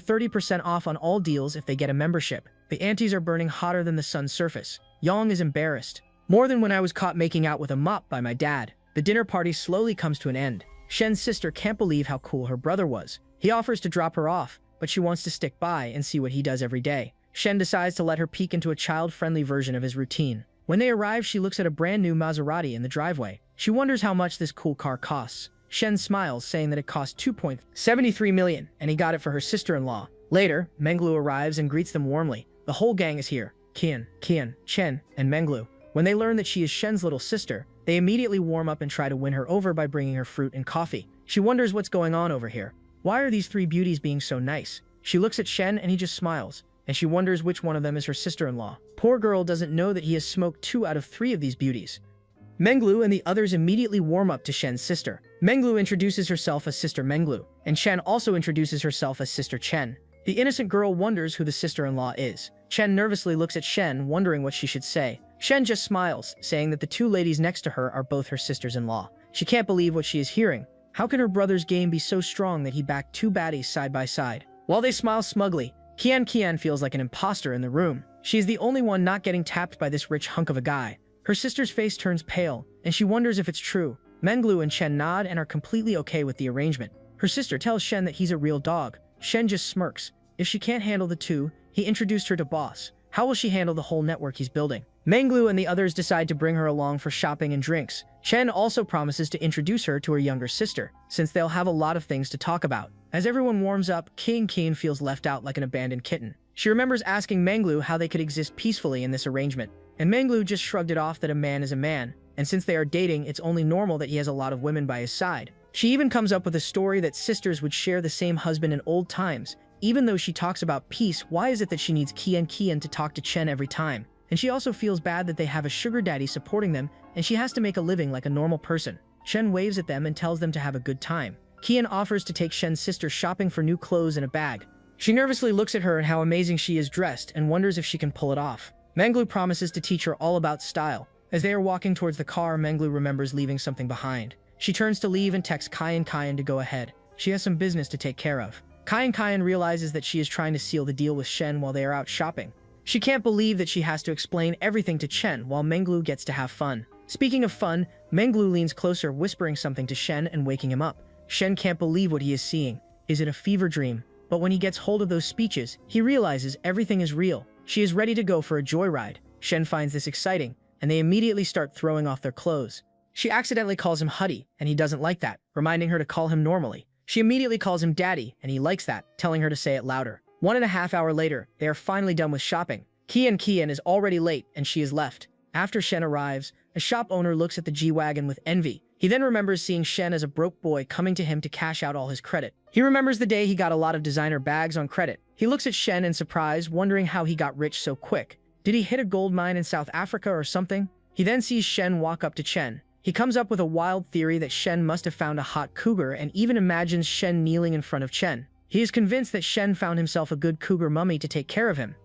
30% off on all deals if they get a membership. The antes are burning hotter than the sun's surface. Yang is embarrassed. More than when I was caught making out with a mop by my dad. The dinner party slowly comes to an end. Shen's sister can't believe how cool her brother was. He offers to drop her off, but she wants to stick by and see what he does every day. Shen decides to let her peek into a child-friendly version of his routine. When they arrive, she looks at a brand new Maserati in the driveway. She wonders how much this cool car costs. Shen smiles, saying that it cost 2.73 million, and he got it for her sister-in-law. Later, Menglu arrives and greets them warmly. The whole gang is here. Qian, Chen, and Menglu. When they learn that she is Shen's little sister, they immediately warm up and try to win her over by bringing her fruit and coffee. She wonders what's going on over here. Why are these three beauties being so nice? She looks at Shen and he just smiles, and she wonders which one of them is her sister-in-law. Poor girl doesn't know that he has smoked 2 out of 3 of these beauties. Menglu and the others immediately warm up to Shen's sister. Menglu introduces herself as Sister Menglu, and Chen also introduces herself as Sister Chen. The innocent girl wonders who the sister-in-law is. Chen nervously looks at Shen, wondering what she should say. Shen just smiles, saying that the 2 ladies next to her are both her sisters-in-law. She can't believe what she is hearing. How can her brother's game be so strong that he backed 2 baddies side by side? While they smile smugly, Qian feels like an imposter in the room. She is the only one not getting tapped by this rich hunk of a guy. Her sister's face turns pale, and she wonders if it's true. Menglu and Chen nod and are completely okay with the arrangement. Her sister tells Shen that he's a real dog. Shen just smirks. If she can't handle the 2, he introduced her to Boss. How will she handle the whole network he's building? Menglu and the others decide to bring her along for shopping and drinks. Chen also promises to introduce her to her younger sister, since they'll have a lot of things to talk about. As everyone warms up, Qian feels left out like an abandoned kitten. She remembers asking Menglu how they could exist peacefully in this arrangement, and Menglu just shrugged it off that a man is a man, and since they are dating, it's only normal that he has a lot of women by his side. She even comes up with a story that sisters would share the same husband in old times. Even though she talks about peace, why is it that she needs Qian to talk to Chen every time? And she also feels bad that they have a sugar daddy supporting them, and she has to make a living like a normal person. Chen waves at them and tells them to have a good time. Qian offers to take Shen's sister shopping for new clothes and a bag. She nervously looks at her and how amazing she is dressed and wonders if she can pull it off. Menglu promises to teach her all about style. As they are walking towards the car, Menglu remembers leaving something behind. She turns to leave and texts Qian to go ahead. She has some business to take care of. Qian realizes that she is trying to seal the deal with Shen while they are out shopping. She can't believe that she has to explain everything to Chen while Menglu gets to have fun. Speaking of fun, Menglu leans closer, whispering something to Shen and waking him up. Shen can't believe what he is seeing. Is it a fever dream? But when he gets hold of those speeches, he realizes everything is real. She is ready to go for a joyride. Shen finds this exciting, and they immediately start throwing off their clothes. She accidentally calls him Huddy, and he doesn't like that, reminding her to call him normally. She immediately calls him Daddy, and he likes that, telling her to say it louder. 1.5 hours later, they are finally done with shopping. Qian is already late, and she is left. After Shen arrives, a shop owner looks at the G-Wagon with envy. He then remembers seeing Shen as a broke boy coming to him to cash out all his credit. He remembers the day he got a lot of designer bags on credit. He looks at Shen in surprise, wondering how he got rich so quick. Did he hit a gold mine in South Africa or something? He then sees Shen walk up to Chen. He comes up with a wild theory that Shen must have found a hot cougar and even imagines Shen kneeling in front of Chen. He is convinced that Shen found himself a good cougar mummy to take care of him.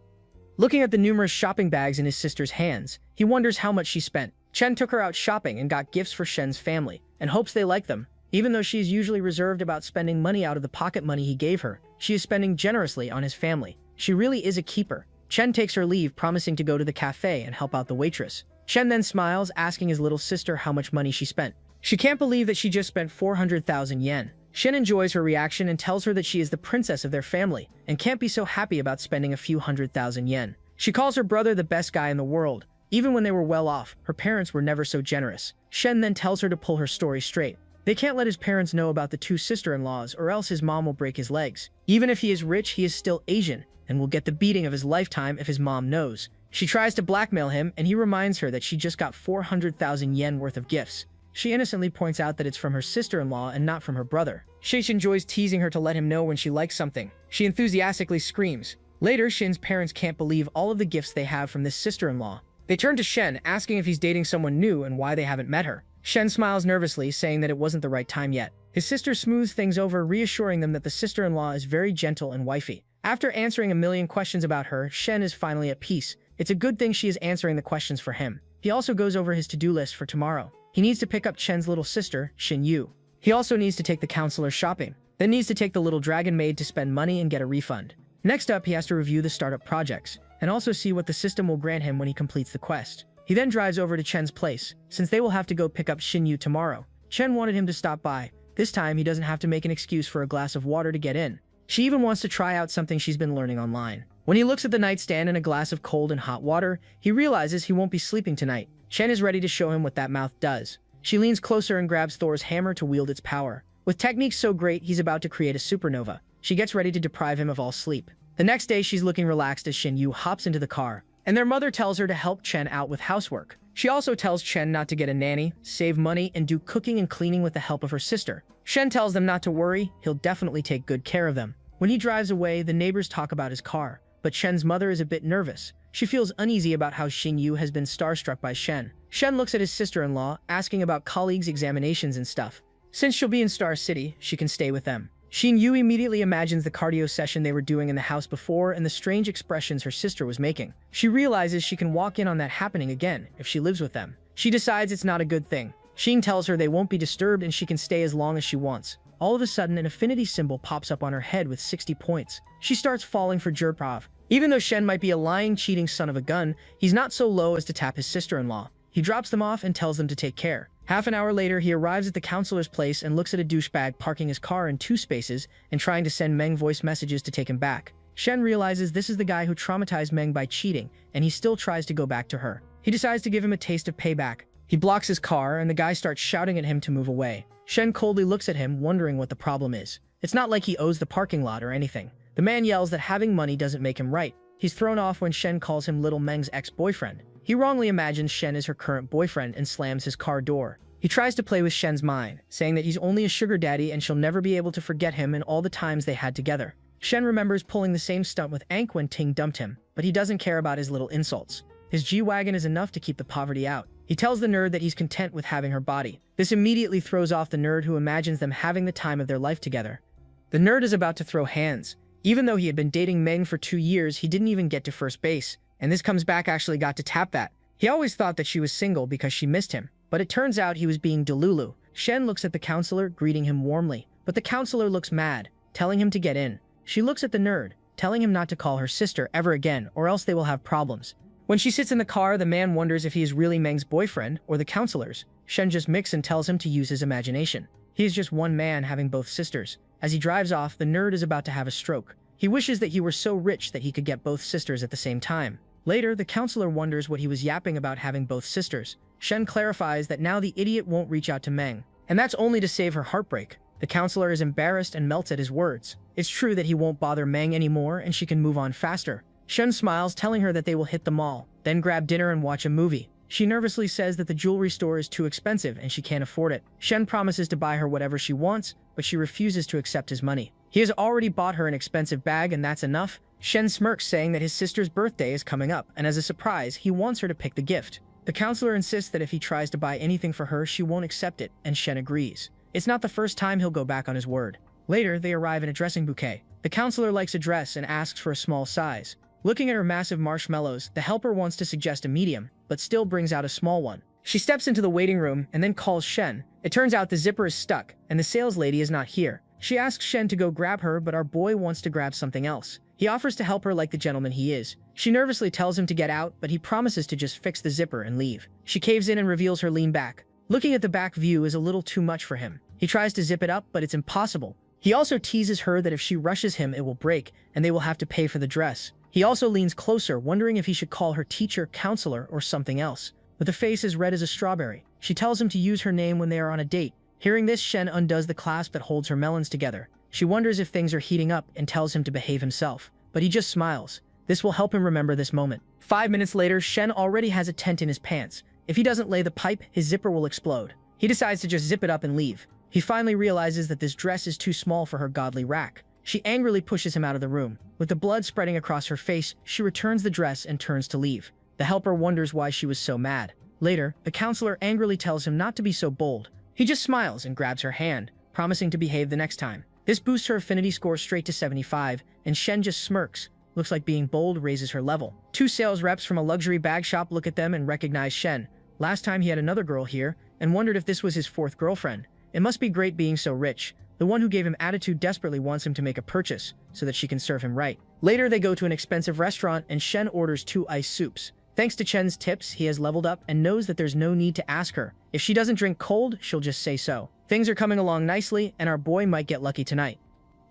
Looking at the numerous shopping bags in his sister's hands, he wonders how much she spent. Chen took her out shopping and got gifts for Shen's family, and hopes they like them. Even though she is usually reserved about spending money out of the pocket money he gave her, she is spending generously on his family. She really is a keeper. Chen takes her leave, promising to go to the cafe and help out the waitress. Chen then smiles, asking his little sister how much money she spent. She can't believe that she just spent 400,000 yen. Shen enjoys her reaction and tells her that she is the princess of their family and can't be so happy about spending a few 100,000 yen. She calls her brother the best guy in the world. Even when they were well off, her parents were never so generous. Shen then tells her to pull her story straight. They can't let his parents know about the 2 sister-in-laws or else his mom will break his legs. Even if he is rich, he is still Asian and will get the beating of his lifetime if his mom knows. She tries to blackmail him, and he reminds her that she just got 400,000 yen worth of gifts. She innocently points out that it's from her sister-in-law and not from her brother. Shish enjoys teasing her to let him know when she likes something. She enthusiastically screams. Later, Shin's parents can't believe all of the gifts they have from this sister-in-law. They turn to Shen, asking if he's dating someone new and why they haven't met her. Shen smiles nervously, saying that it wasn't the right time yet. His sister smooths things over, reassuring them that the sister-in-law is very gentle and wifey. After answering a million questions about her, Shen is finally at peace. It's a good thing she is answering the questions for him. He also goes over his to-do list for tomorrow. He needs to pick up Chen's little sister, Xin Yu. He also needs to take the counselor shopping. then needs to take the little dragon maid to spend money and get a refund. Next up, he has to review the startup projects, and also see what the system will grant him when he completes the quest. He then drives over to Chen's place, since they will have to go pick up Shinyu tomorrow. Chen wanted him to stop by. This time, he doesn't have to make an excuse for a glass of water to get in. She even wants to try out something she's been learning online. When he looks at the nightstand and a glass of cold and hot water, he realizes he won't be sleeping tonight. Chen is ready to show him what that mouth does. She leans closer and grabs Thor's hammer to wield its power. With techniques so great, he's about to create a supernova. She gets ready to deprive him of all sleep. The next day, she's looking relaxed as Shinyu hops into the car, and their mother tells her to help Chen out with housework. She also tells Chen not to get a nanny, save money, and do cooking and cleaning with the help of her sister. Shen tells them not to worry, he'll definitely take good care of them. When he drives away, the neighbors talk about his car, but Shen's mother is a bit nervous. She feels uneasy about how Shinyu has been starstruck by Shen. Shen looks at his sister-in-law, asking about colleagues' examinations and stuff. Since she'll be in Star City, she can stay with them. Shinyu immediately imagines the cardio session they were doing in the house before and the strange expressions her sister was making. She realizes she can walk in on that happening again if she lives with them. She decides it's not a good thing. Shin tells her they won't be disturbed and she can stay as long as she wants. All of a sudden, an affinity symbol pops up on her head with 60 points. She starts falling for Jerprov. Even though Shen might be a lying, cheating son of a gun, he's not so low as to tap his sister-in-law. He drops them off and tells them to take care. Half an hour later, he arrives at the counselor's place and looks at a douchebag parking his car in 2 spaces and trying to send Meng voice messages to take him back. Shen realizes this is the guy who traumatized Meng by cheating, and he still tries to go back to her. He decides to give him a taste of payback. He blocks his car, and the guy starts shouting at him to move away. Shen coldly looks at him, wondering what the problem is. It's not like he owes the parking lot or anything. The man yells that having money doesn't make him right. He's thrown off when Shen calls him Little Meng's ex-boyfriend. He wrongly imagines Shen is her current boyfriend and slams his car door. He tries to play with Shen's mind, saying that he's only a sugar daddy and she'll never be able to forget him and all the times they had together. Shen remembers pulling the same stunt with Ankh when Ting dumped him, but he doesn't care about his little insults. His G-Wagon is enough to keep the poverty out. He tells the nerd that he's content with having her body. This immediately throws off the nerd who imagines them having the time of their life together. The nerd is about to throw hands. Even though he had been dating Meng for 2 years, he didn't even get to first base. And this comes back actually got to tap that. He always thought that she was single because she missed him, but it turns out he was being delulu. Shen looks at the counselor, greeting him warmly, but the counselor looks mad, telling him to get in. She looks at the nerd, telling him not to call her sister ever again or else they will have problems. When she sits in the car, the man wonders if he is really Meng's boyfriend or the counselor's. Shen just mix and tells him to use his imagination. He is just one man having both sisters. As he drives off, the nerd is about to have a stroke. He wishes that he were so rich that he could get both sisters at the same time. Later, the counselor wonders what he was yapping about having both sisters. Shen clarifies that now the idiot won't reach out to Meng, and that's only to save her heartbreak. The counselor is embarrassed and melts at his words. It's true that he won't bother Meng anymore and she can move on faster. Shen smiles, telling her that they will hit the mall, then grab dinner and watch a movie. She nervously says that the jewelry store is too expensive and she can't afford it. Shen promises to buy her whatever she wants, but she refuses to accept his money. He has already bought her an expensive bag and that's enough. Shen smirks, saying that his sister's birthday is coming up, and as a surprise, he wants her to pick the gift. The counselor insists that if he tries to buy anything for her, she won't accept it, and Shen agrees. It's not the first time he'll go back on his word. Later, they arrive in a dressing bouquet. The counselor likes a dress and asks for a small size. Looking at her massive marshmallows, the helper wants to suggest a medium, but still brings out a small one. She steps into the waiting room and then calls Shen. It turns out the zipper is stuck, and the sales lady is not here. She asks Shen to go grab her, but our boy wants to grab something else. He offers to help her like the gentleman he is. She nervously tells him to get out, but he promises to just fix the zipper and leave. She caves in and reveals her lean back. Looking at the back view is a little too much for him. He tries to zip it up, but it's impossible. He also teases her that if she rushes him, it will break, and they will have to pay for the dress. He also leans closer, wondering if he should call her teacher, counselor, or something else. With a face as red as a strawberry, she tells him to use her name when they are on a date. Hearing this, Shen undoes the clasp that holds her melons together. She wonders if things are heating up and tells him to behave himself, but he just smiles. This will help him remember this moment. 5 minutes later, Shen already has a tent in his pants. If he doesn't lay the pipe, his zipper will explode. He decides to just zip it up and leave. He finally realizes that this dress is too small for her godly rack. She angrily pushes him out of the room. With the blood spreading across her face, she returns the dress and turns to leave. The helper wonders why she was so mad. Later, the counselor angrily tells him not to be so bold. He just smiles and grabs her hand, promising to behave the next time. This boosts her affinity score straight to 75, and Shen just smirks. Looks like being bold raises her level. 2 sales reps from a luxury bag shop look at them and recognize Shen. Last time he had another girl here, and wondered if this was his 4th girlfriend. It must be great being so rich. The one who gave him attitude desperately wants him to make a purchase so that she can serve him right. Later, they go to an expensive restaurant and Shen orders 2 iced soups. Thanks to Chen's tips, he has leveled up and knows that there's no need to ask her. If she doesn't drink cold, she'll just say so. Things are coming along nicely, and our boy might get lucky tonight.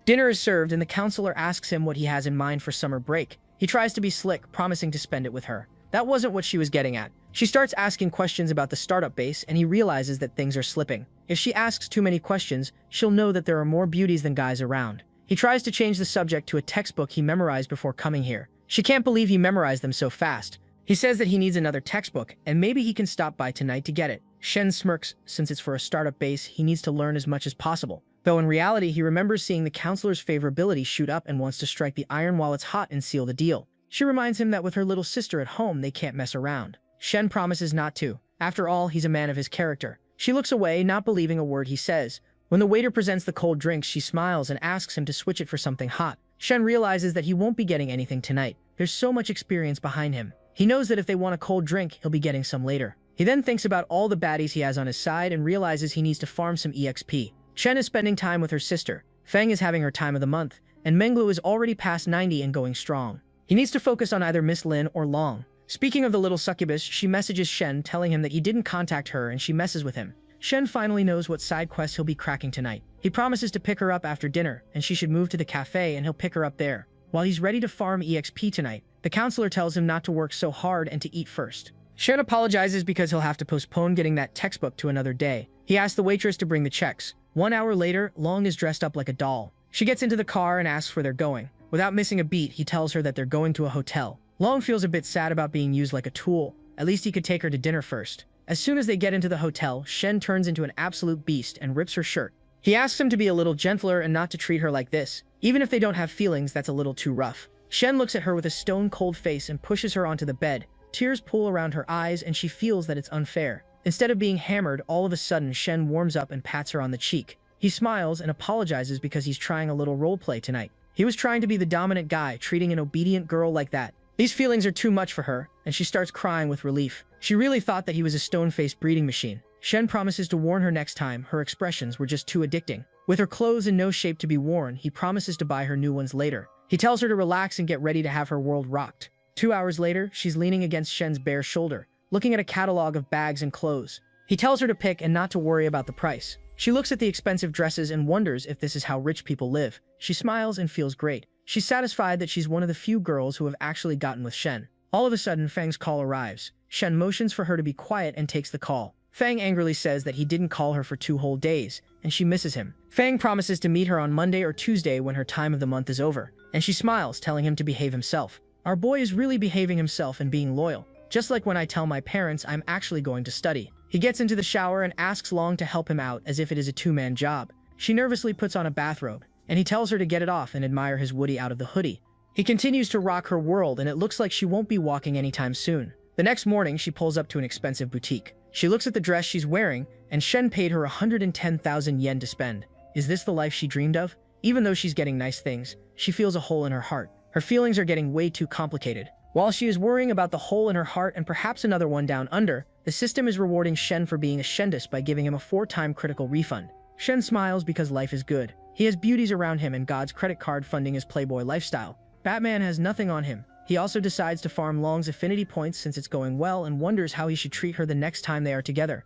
Dinner is served, and the counselor asks him what he has in mind for summer break. He tries to be slick, promising to spend it with her. That wasn't what she was getting at. She starts asking questions about the startup base, and he realizes that things are slipping. If she asks too many questions, she'll know that there are more beauties than guys around. He tries to change the subject to a textbook he memorized before coming here. She can't believe he memorized them so fast. He says that he needs another textbook, and maybe he can stop by tonight to get it. Shen smirks. Since it's for a startup base, he needs to learn as much as possible. Though in reality, he remembers seeing the counselor's favorability shoot up and wants to strike the iron while it's hot and seal the deal. She reminds him that with her little sister at home, they can't mess around. Shen promises not to. After all, he's a man of his character. She looks away, not believing a word he says. When the waiter presents the cold drinks, she smiles and asks him to switch it for something hot. Shen realizes that he won't be getting anything tonight. There's so much experience behind him. He knows that if they want a cold drink, he'll be getting some later. He then thinks about all the baddies he has on his side and realizes he needs to farm some EXP. Shen is spending time with her sister. Feng is having her time of the month, and Menglu is already past 90 and going strong. He needs to focus on either Miss Lin or Long. Speaking of the little succubus, she messages Shen telling him that he didn't contact her and she messes with him. Shen finally knows what side quest he'll be cracking tonight. He promises to pick her up after dinner, and she should move to the cafe and he'll pick her up there. While he's ready to farm EXP tonight, the counselor tells him not to work so hard and to eat first. Shen apologizes because he'll have to postpone getting that textbook to another day. He asks the waitress to bring the checks. 1 hour later, Long is dressed up like a doll. She gets into the car and asks where they're going. Without missing a beat, he tells her that they're going to a hotel. Long feels a bit sad about being used like a tool. At least he could take her to dinner first. As soon as they get into the hotel, Shen turns into an absolute beast and rips her shirt. He asks him to be a little gentler and not to treat her like this. Even if they don't have feelings, that's a little too rough. Shen looks at her with a stone-cold face and pushes her onto the bed. Tears pool around her eyes and she feels that it's unfair. Instead of being hammered, all of a sudden Shen warms up and pats her on the cheek. He smiles and apologizes because he's trying a little roleplay tonight. He was trying to be the dominant guy, treating an obedient girl like that. These feelings are too much for her, and she starts crying with relief. She really thought that he was a stone-faced breeding machine. Shen promises to warn her next time her expressions were just too addicting. With her clothes in no shape to be worn, he promises to buy her new ones later. He tells her to relax and get ready to have her world rocked. 2 hours later, she's leaning against Shen's bare shoulder, looking at a catalog of bags and clothes. He tells her to pick and not to worry about the price. She looks at the expensive dresses and wonders if this is how rich people live. She smiles and feels great. She's satisfied that she's one of the few girls who have actually gotten with Shen. All of a sudden, Fang's call arrives. Shen motions for her to be quiet and takes the call. Fang angrily says that he didn't call her for 2 whole days, and she misses him. Fang promises to meet her on Monday or Tuesday when her time of the month is over, and she smiles, telling him to behave himself. Our boy is really behaving himself and being loyal. Just like when I tell my parents I'm actually going to study. He gets into the shower and asks Long to help him out as if it is a 2-man job. She nervously puts on a bathrobe, and he tells her to get it off and admire his Woody out of the hoodie. He continues to rock her world, and it looks like she won't be walking anytime soon. The next morning, she pulls up to an expensive boutique. She looks at the dress she's wearing, and Shen paid her 110,000 yen to spend. Is this the life she dreamed of? Even though she's getting nice things, she feels a hole in her heart. Her feelings are getting way too complicated. While she is worrying about the hole in her heart and perhaps another one down under, the system is rewarding Shen for being a Shendus by giving him a 4-time critical refund. Shen smiles because life is good. He has beauties around him and God's credit card funding his playboy lifestyle. Batman has nothing on him. He also decides to farm Long's affinity points since it's going well and wonders how he should treat her the next time they are together.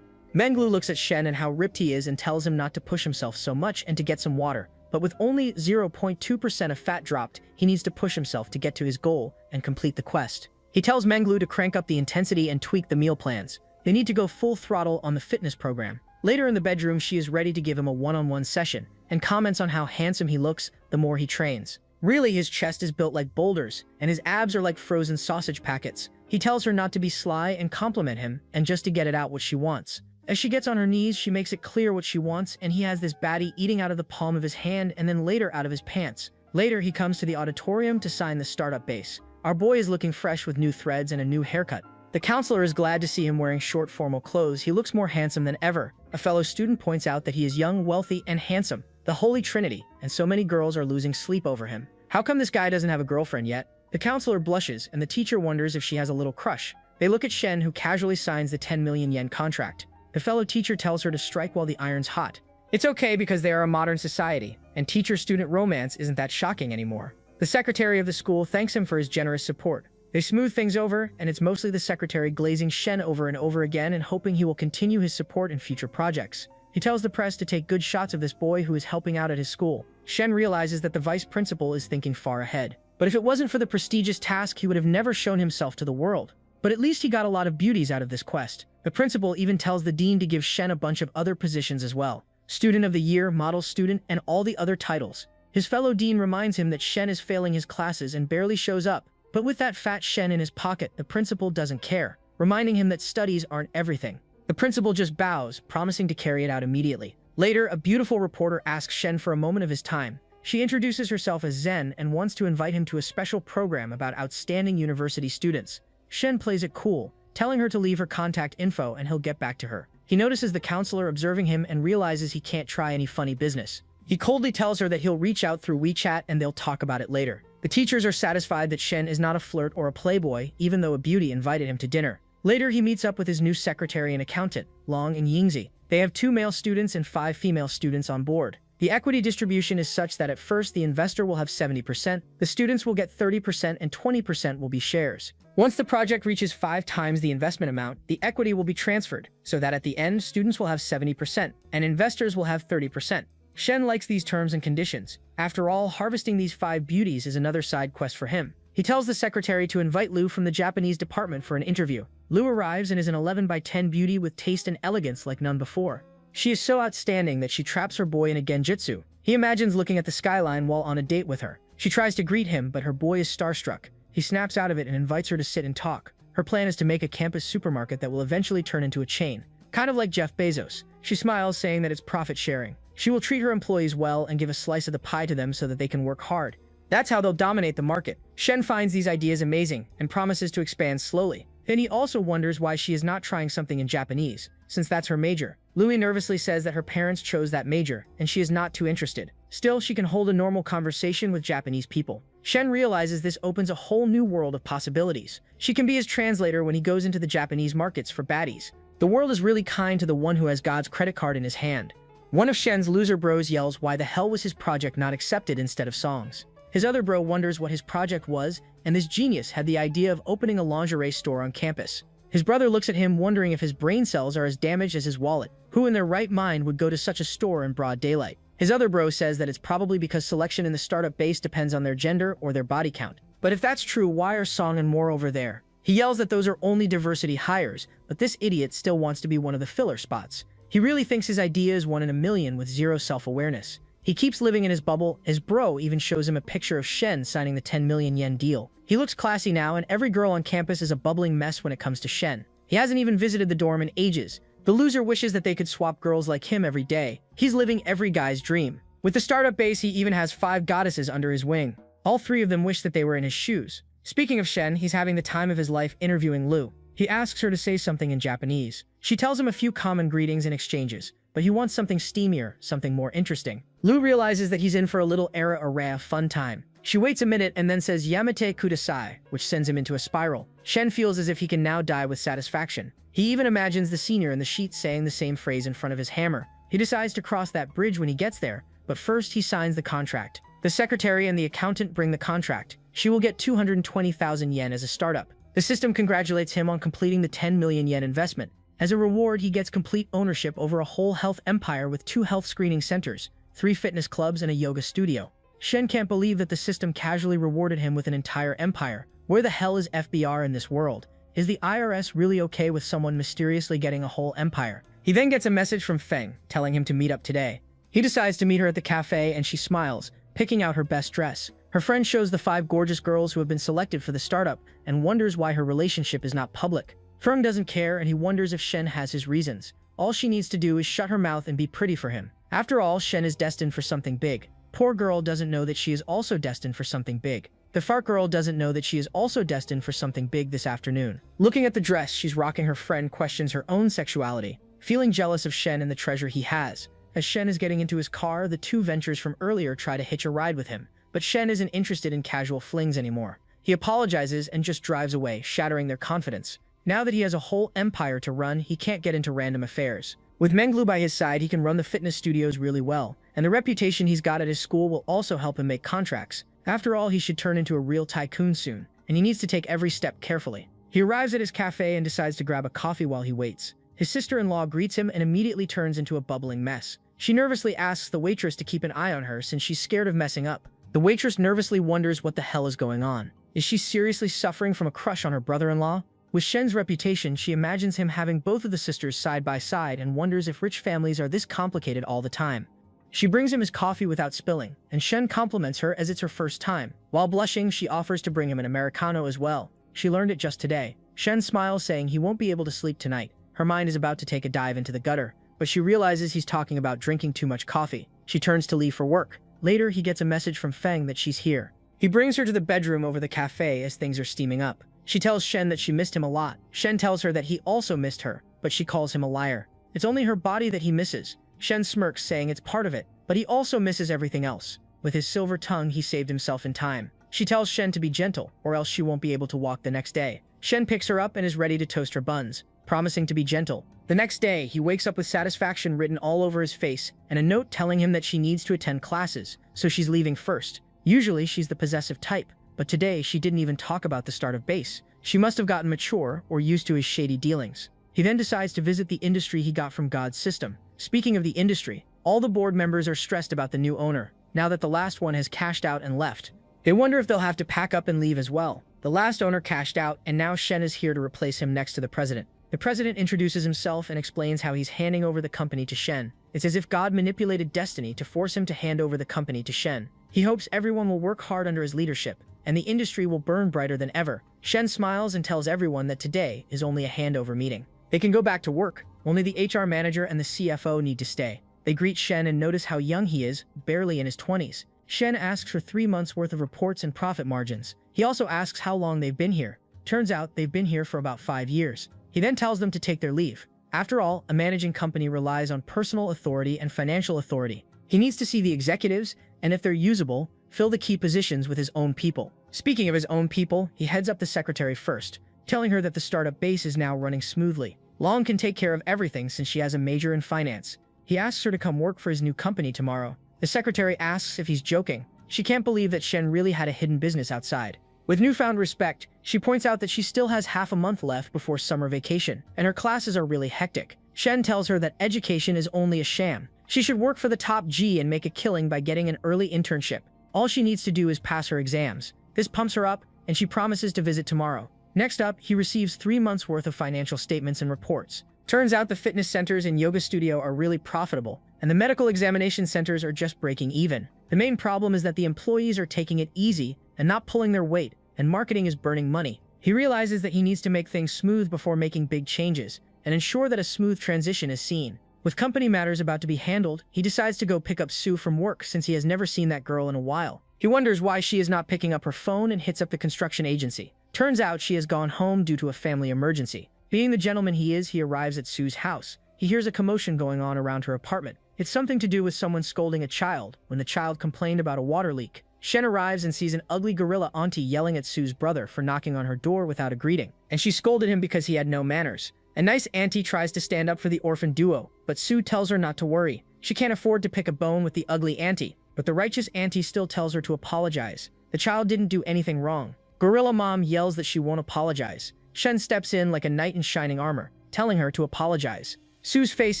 Menglu looks at Shen and how ripped he is and tells him not to push himself so much and to get some water. But with only 0.2% of fat dropped, he needs to push himself to get to his goal and complete the quest. He tells Menglu to crank up the intensity and tweak the meal plans. They need to go full throttle on the fitness program. Later in the bedroom, she is ready to give him a one-on-one session and comments on how handsome he looks the more he trains. Really, his chest is built like boulders, and his abs are like frozen sausage packets. He tells her not to be sly and compliment him, and just to get it out what she wants. As she gets on her knees, she makes it clear what she wants, and he has this baddie eating out of the palm of his hand and then later out of his pants. Later, he comes to the auditorium to sign the startup base. Our boy is looking fresh with new threads and a new haircut. The counselor is glad to see him wearing short formal clothes. He looks more handsome than ever. A fellow student points out that he is young, wealthy, and handsome. The Holy Trinity, and so many girls are losing sleep over him. How come this guy doesn't have a girlfriend yet? The counselor blushes, and the teacher wonders if she has a little crush. They look at Shen, who casually signs the 10 million yen contract. The fellow teacher tells her to strike while the iron's hot. It's okay because they are a modern society, and teacher-student romance isn't that shocking anymore. The secretary of the school thanks him for his generous support. They smooth things over, and it's mostly the secretary glazing Shen over and over again and hoping he will continue his support in future projects. He tells the press to take good shots of this boy who is helping out at his school. Shen realizes that the vice principal is thinking far ahead. But if it wasn't for the prestigious task, he would have never shown himself to the world. But at least he got a lot of beauties out of this quest. The principal even tells the dean to give Shen a bunch of other positions as well. Student of the Year, Model Student, and all the other titles. His fellow dean reminds him that Shen is failing his classes and barely shows up. But with that fat Shen in his pocket, the principal doesn't care, reminding him that studies aren't everything. The principal just bows, promising to carry it out immediately. Later, a beautiful reporter asks Shen for a moment of his time. She introduces herself as Zen and wants to invite him to a special program about outstanding university students. Shen plays it cool, telling her to leave her contact info and he'll get back to her. He notices the counselor observing him and realizes he can't try any funny business. He coldly tells her that he'll reach out through WeChat and they'll talk about it later. The teachers are satisfied that Shen is not a flirt or a playboy, even though a beauty invited him to dinner. Later, he meets up with his new secretary and accountant, Long and Yingzi. They have 2 male students and 5 female students on board. The equity distribution is such that at first the investor will have 70%, the students will get 30%, and 20% will be shares. Once the project reaches 5 times the investment amount, the equity will be transferred, so that at the end, students will have 70%, and investors will have 30%. Shen likes these terms and conditions. After all, harvesting these 5 beauties is another side quest for him. He tells the secretary to invite Lu from the Japanese department for an interview. Lu arrives and is an 11 by 10 beauty with taste and elegance like none before. She is so outstanding that she traps her boy in a genjutsu. He imagines looking at the skyline while on a date with her. She tries to greet him, but her boy is starstruck. He snaps out of it and invites her to sit and talk. Her plan is to make a campus supermarket that will eventually turn into a chain. Kind of like Jeff Bezos. She smiles, saying that it's profit sharing. She will treat her employees well and give a slice of the pie to them so that they can work hard. That's how they'll dominate the market. Shen finds these ideas amazing and promises to expand slowly. Then he also wonders why she is not trying something in Japanese, since that's her major. Louis nervously says that her parents chose that major, and she is not too interested. Still, she can hold a normal conversation with Japanese people. Shen realizes this opens a whole new world of possibilities. She can be his translator when he goes into the Japanese markets for baddies. The world is really kind to the one who has God's credit card in his hand. One of Shen's loser bros yells why the hell was his project not accepted instead of songs. His other bro wonders what his project was, and this genius had the idea of opening a lingerie store on campus. His brother looks at him wondering if his brain cells are as damaged as his wallet. Who in their right mind would go to such a store in broad daylight? His other bro says that it's probably because selection in the startup base depends on their gender or their body count. But if that's true, why are Song and More over there? He yells that those are only diversity hires, but this idiot still wants to be one of the filler spots. He really thinks his idea is one in a million with zero self-awareness. He keeps living in his bubble. His bro even shows him a picture of Shen signing the 10 million yen deal. He looks classy now, and every girl on campus is a bubbling mess when it comes to Shen. He hasn't even visited the dorm in ages. The loser wishes that they could swap girls like him every day. He's living every guy's dream. With the startup base, he even has 5 goddesses under his wing. All 3 of them wish that they were in his shoes. Speaking of Shen, he's having the time of his life interviewing Lu. He asks her to say something in Japanese. She tells him a few common greetings and exchanges, but he wants something steamier, something more interesting. Lu realizes that he's in for a little era fun time. She waits a minute and then says Yamete kudasai, which sends him into a spiral. Shen feels as if he can now die with satisfaction. He even imagines the senior in the sheet saying the same phrase in front of his hammer. He decides to cross that bridge when he gets there, but first he signs the contract. The secretary and the accountant bring the contract. She will get 220,000 yen as a startup. The system congratulates him on completing the 10 million yen investment. As a reward, he gets complete ownership over a whole health empire with 2 health screening centers, 3 fitness clubs, and a yoga studio. Shen can't believe that the system casually rewarded him with an entire empire. Where the hell is FBR in this world? Is the IRS really okay with someone mysteriously getting a whole empire? He then gets a message from Feng, telling him to meet up today. He decides to meet her at the cafe and she smiles, picking out her best dress. Her friend shows the 5 gorgeous girls who have been selected for the startup and wonders why her relationship is not public. Feng doesn't care and he wonders if Shen has his reasons. All she needs to do is shut her mouth and be pretty for him. After all, Shen is destined for something big. Poor girl doesn't know that she is also destined for something big. The fart girl doesn't know that she is also destined for something big this afternoon. Looking at the dress she's rocking, her friend questions her own sexuality, feeling jealous of Shen and the treasure he has. As Shen is getting into his car, the 2 ventures from earlier try to hitch a ride with him, but Shen isn't interested in casual flings anymore. He apologizes and just drives away, shattering their confidence. Now that he has a whole empire to run, he can't get into random affairs. With Menglu by his side, he can run the fitness studios really well, and the reputation he's got at his school will also help him make contracts. After all, he should turn into a real tycoon soon, and he needs to take every step carefully. He arrives at his cafe and decides to grab a coffee while he waits. His sister-in-law greets him and immediately turns into a bubbling mess. She nervously asks the waitress to keep an eye on her since she's scared of messing up. The waitress nervously wonders what the hell is going on. Is she seriously suffering from a crush on her brother-in-law? With Shen's reputation, she imagines him having both of the sisters side by side and wonders if rich families are this complicated all the time. She brings him his coffee without spilling, and Shen compliments her as it's her first time. While blushing, she offers to bring him an Americano as well. She learned it just today. Shen smiles, saying he won't be able to sleep tonight. Her mind is about to take a dive into the gutter, but she realizes he's talking about drinking too much coffee. She turns to leave for work. Later, he gets a message from Feng that she's here. He brings her to the bedroom over the cafe as things are steaming up. She tells Shen that she missed him a lot. Shen tells her that he also missed her, but she calls him a liar. It's only her body that he misses. Shen smirks, saying it's part of it, but he also misses everything else. With his silver tongue, he saved himself in time. She tells Shen to be gentle, or else she won't be able to walk the next day. Shen picks her up and is ready to toast her buns, promising to be gentle. The next day, he wakes up with satisfaction written all over his face and a note telling him that she needs to attend classes, so she's leaving first. Usually, she's the possessive type, but today she didn't even talk about the start of base. She must have gotten mature or used to his shady dealings. He then decides to visit the industry he got from God's system. Speaking of the industry, all the board members are stressed about the new owner, now that the last one has cashed out and left. They wonder if they'll have to pack up and leave as well. The last owner cashed out, and now Shen is here to replace him next to the president. The president introduces himself and explains how he's handing over the company to Shen. It's as if God manipulated destiny to force him to hand over the company to Shen. He hopes everyone will work hard under his leadership, and the industry will burn brighter than ever. Shen smiles and tells everyone that today is only a handover meeting. They can go back to work. Only the HR manager and the CFO need to stay. They greet Shen and notice how young he is, barely in his 20s. Shen asks for 3 months worth of reports and profit margins. He also asks how long they've been here. Turns out they've been here for about 5 years. He then tells them to take their leave. After all, a managing company relies on personal authority and financial authority. He needs to see the executives, and if they're usable, fill the key positions with his own people. Speaking of his own people, he heads up the secretary first, telling her that the startup base is now running smoothly. Long can take care of everything since she has a major in finance. He asks her to come work for his new company tomorrow. The secretary asks if he's joking. She can't believe that Shen really had a hidden business outside. With newfound respect, she points out that she still has half a month left before summer vacation, and her classes are really hectic. Shen tells her that education is only a sham. She should work for the top G and make a killing by getting an early internship. All she needs to do is pass her exams. This pumps her up, and she promises to visit tomorrow. Next up, he receives 3 months worth of financial statements and reports. Turns out the fitness centers and yoga studio are really profitable, and the medical examination centers are just breaking even. The main problem is that the employees are taking it easy and not pulling their weight, and marketing is burning money. He realizes that he needs to make things smooth before making big changes, and ensure that a smooth transition is seen. With company matters about to be handled, he decides to go pick up Sue from work since he has never seen that girl in a while. He wonders why she is not picking up her phone and hits up the construction agency. Turns out she has gone home due to a family emergency. Being the gentleman he is, he arrives at Sue's house. He hears a commotion going on around her apartment. It's something to do with someone scolding a child when the child complained about a water leak. Shen arrives and sees an ugly gorilla auntie yelling at Sue's brother for knocking on her door without a greeting, and she scolded him because he had no manners. A nice auntie tries to stand up for the orphan duo, but Sue tells her not to worry. She can't afford to pick a bone with the ugly auntie, but the righteous auntie still tells her to apologize. The child didn't do anything wrong. Gorilla mom yells that she won't apologize. Shen steps in like a knight in shining armor, telling her to apologize. Sue's face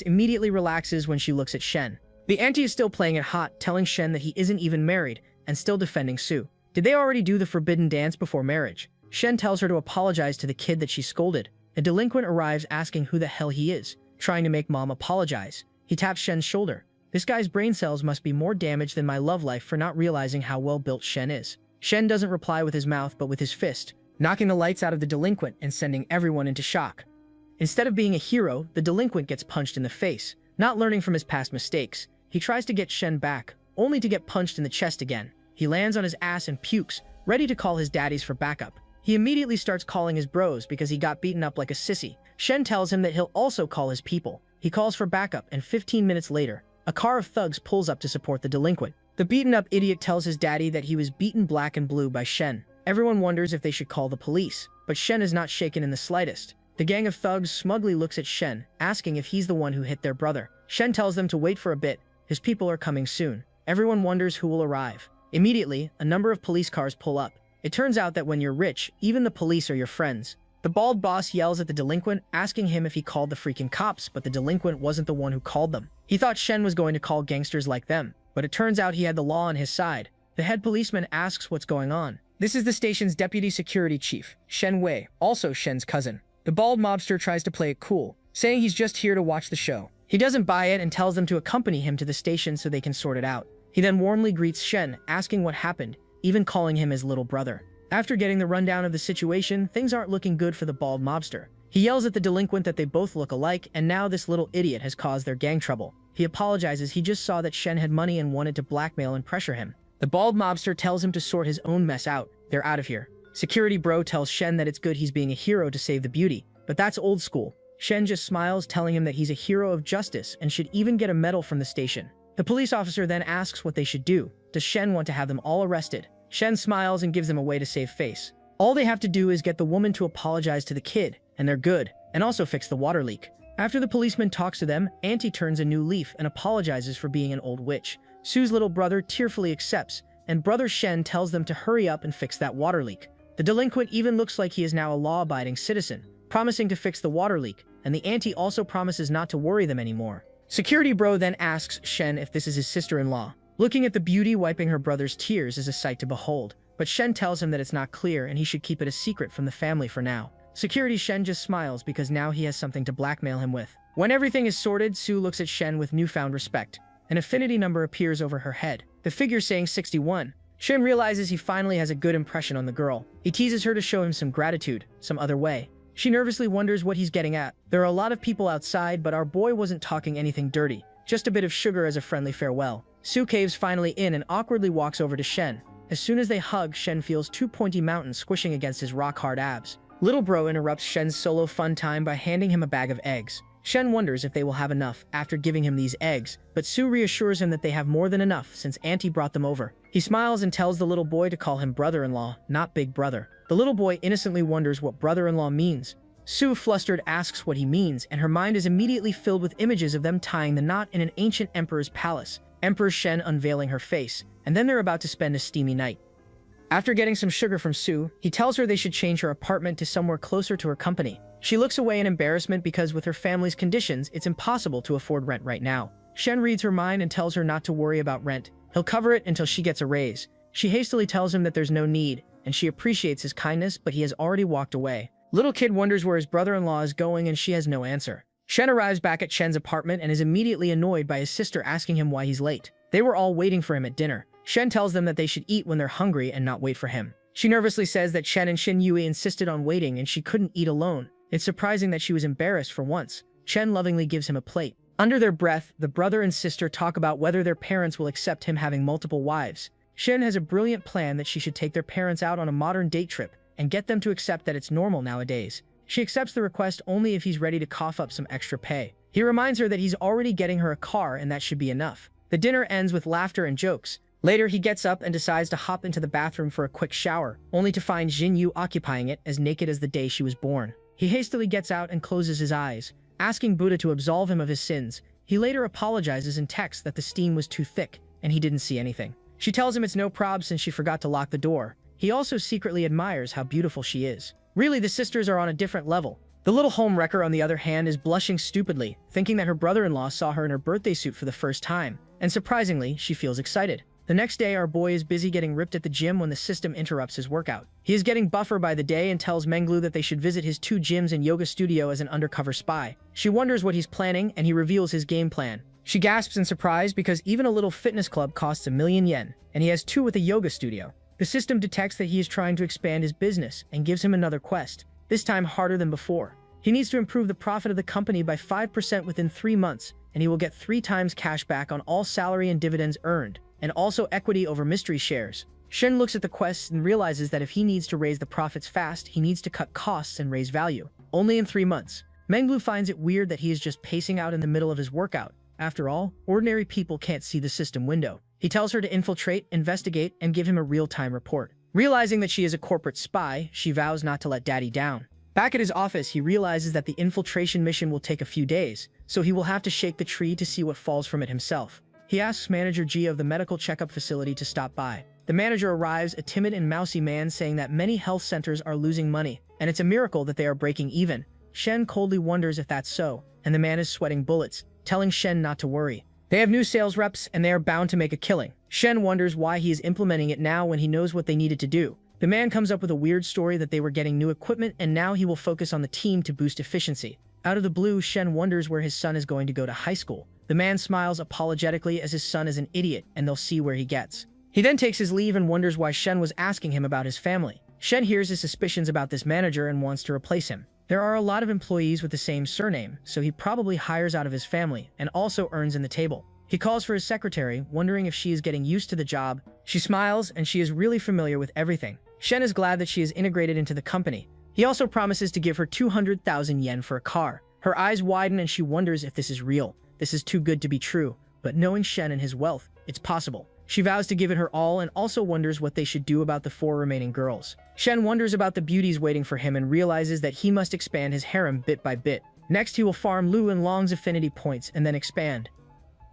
immediately relaxes when she looks at Shen. The auntie is still playing it hot, telling Shen that he isn't even married, and still defending Sue. Did they already do the forbidden dance before marriage? Shen tells her to apologize to the kid that she scolded. A delinquent arrives asking who the hell he is, trying to make mom apologize. He taps Shen's shoulder. This guy's brain cells must be more damaged than my love life for not realizing how well built Shen is. Shen doesn't reply with his mouth but with his fist, knocking the lights out of the delinquent and sending everyone into shock. Instead of being a hero, the delinquent gets punched in the face. Not learning from his past mistakes, he tries to get Shen back, only to get punched in the chest again. He lands on his ass and pukes, ready to call his daddies for backup. He immediately starts calling his bros because he got beaten up like a sissy. Shen tells him that he'll also call his people. He calls for backup, and 15 minutes later, a car of thugs pulls up to support the delinquent. The beaten-up idiot tells his daddy that he was beaten black and blue by Shen. Everyone wonders if they should call the police, but Shen is not shaken in the slightest. The gang of thugs smugly looks at Shen, asking if he's the one who hit their brother. Shen tells them to wait for a bit. His people are coming soon. Everyone wonders who will arrive. Immediately, a number of police cars pull up. It turns out that when you're rich, even the police are your friends. The bald boss yells at the delinquent, asking him if he called the freaking cops, but the delinquent wasn't the one who called them. He thought Shen was going to call gangsters like them, but it turns out he had the law on his side. The head policeman asks what's going on. This is the station's deputy security chief, Shen Wei, also Shen's cousin. The bald mobster tries to play it cool, saying he's just here to watch the show. He doesn't buy it and tells them to accompany him to the station so they can sort it out. He then warmly greets Shen, asking what happened, even calling him his little brother. After getting the rundown of the situation, things aren't looking good for the bald mobster. He yells at the delinquent that they both look alike, and now this little idiot has caused their gang trouble. He apologizes. He just saw that Shen had money and wanted to blackmail and pressure him. The bald mobster tells him to sort his own mess out. They're out of here. Security bro tells Shen that it's good he's being a hero to save the beauty, but that's old school. Shen just smiles, telling him that he's a hero of justice and should even get a medal from the station. The police officer then asks what they should do. Does Shen want to have them all arrested? Shen smiles and gives them a way to save face. All they have to do is get the woman to apologize to the kid, and they're good, and also fix the water leak. After the policeman talks to them, Auntie turns a new leaf and apologizes for being an old witch. Sue's little brother tearfully accepts, and brother Shen tells them to hurry up and fix that water leak. The delinquent even looks like he is now a law-abiding citizen, promising to fix the water leak, and the auntie also promises not to worry them anymore. Security bro then asks Shen if this is his sister-in-law. Looking at the beauty wiping her brother's tears is a sight to behold, but Shen tells him that it's not clear and he should keep it a secret from the family for now. Security Shen just smiles because now he has something to blackmail him with. When everything is sorted, Sue looks at Shen with newfound respect. An affinity number appears over her head, the figure saying 61. Shen realizes he finally has a good impression on the girl. He teases her to show him some gratitude, some other way. She nervously wonders what he's getting at. There are a lot of people outside, but our boy wasn't talking anything dirty. Just a bit of sugar as a friendly farewell. Sue caves finally in and awkwardly walks over to Shen. As soon as they hug, Shen feels two pointy mountains squishing against his rock-hard abs. Little bro interrupts Shen's solo fun time by handing him a bag of eggs. Shen wonders if they will have enough after giving him these eggs, but Sue reassures him that they have more than enough since Auntie brought them over. He smiles and tells the little boy to call him brother-in-law, not big brother. The little boy innocently wonders what brother-in-law means. Sue, flustered, asks what he means, and her mind is immediately filled with images of them tying the knot in an ancient emperor's palace. Emperor Shen unveiling her face, and then they're about to spend a steamy night. After getting some sugar from Sue, he tells her they should change her apartment to somewhere closer to her company. She looks away in embarrassment because with her family's conditions, it's impossible to afford rent right now. Shen reads her mind and tells her not to worry about rent. He'll cover it until she gets a raise. She hastily tells him that there's no need, and she appreciates his kindness, but he has already walked away. Little kid wonders where his brother-in-law is going and she has no answer. Shen arrives back at Shen's apartment and is immediately annoyed by his sister asking him why he's late. They were all waiting for him at dinner. Shen tells them that they should eat when they're hungry and not wait for him. She nervously says that Shen and Shin Yui insisted on waiting and she couldn't eat alone. It's surprising that she was embarrassed for once. Shen lovingly gives him a plate. Under their breath, the brother and sister talk about whether their parents will accept him having multiple wives. Shen has a brilliant plan that she should take their parents out on a modern date trip and get them to accept that it's normal nowadays. She accepts the request only if he's ready to cough up some extra pay. He reminds her that he's already getting her a car and that should be enough. The dinner ends with laughter and jokes. Later, he gets up and decides to hop into the bathroom for a quick shower, only to find Jin Yu occupying it as naked as the day she was born. He hastily gets out and closes his eyes, asking Buddha to absolve him of his sins. He later apologizes in text that the steam was too thick and he didn't see anything. She tells him it's no prob since she forgot to lock the door. He also secretly admires how beautiful she is. Really, the sisters are on a different level. The little homewrecker, on the other hand, is blushing stupidly, thinking that her brother-in-law saw her in her birthday suit for the first time, and surprisingly, she feels excited. The next day, our boy is busy getting ripped at the gym when the system interrupts his workout. He is getting buffer by the day and tells Menglu that they should visit his 2 gyms and yoga studio as an undercover spy. She wonders what he's planning, and he reveals his game plan. She gasps in surprise because even a little fitness club costs 1,000,000 yen, and he has 2 with a yoga studio. The system detects that he is trying to expand his business and gives him another quest, this time harder than before. He needs to improve the profit of the company by 5% within 3 months, and he will get 3 times cash back on all salary and dividends earned, and also equity over mystery shares. Shen looks at the quest and realizes that if he needs to raise the profits fast, he needs to cut costs and raise value. Only in 3 months. Menglu finds it weird that he is just pacing out in the middle of his workout. After all, ordinary people can't see the system window. He tells her to infiltrate, investigate, and give him a real-time report. Realizing that she is a corporate spy, she vows not to let Daddy down. Back at his office, he realizes that the infiltration mission will take a few days, so he will have to shake the tree to see what falls from it himself. He asks Manager G of the medical checkup facility to stop by. The manager arrives, a timid and mousy man saying that many health centers are losing money, and it's a miracle that they are breaking even. Shen coldly wonders if that's so, and the man is sweating bullets, telling Shen not to worry. They have new sales reps, and they are bound to make a killing. Shen wonders why he is implementing it now when he knows what they needed to do. The man comes up with a weird story that they were getting new equipment, and now he will focus on the team to boost efficiency. Out of the blue, Shen wonders where his son is going to go to high school. The man smiles apologetically as his son is an idiot, and they'll see where he gets. He then takes his leave and wonders why Shen was asking him about his family. Shen hears his suspicions about this manager and wants to replace him. There are a lot of employees with the same surname, so he probably hires out of his family and also earns in the table. He calls for his secretary, wondering if she is getting used to the job. She smiles, and she is really familiar with everything. Shen is glad that she is integrated into the company. He also promises to give her 200,000 yen for a car. Her eyes widen and she wonders if this is real. This is too good to be true, but knowing Shen and his wealth, it's possible. She vows to give it her all and also wonders what they should do about the 4 remaining girls. Shen wonders about the beauties waiting for him and realizes that he must expand his harem bit by bit. Next, he will farm Lu and Long's affinity points and then expand.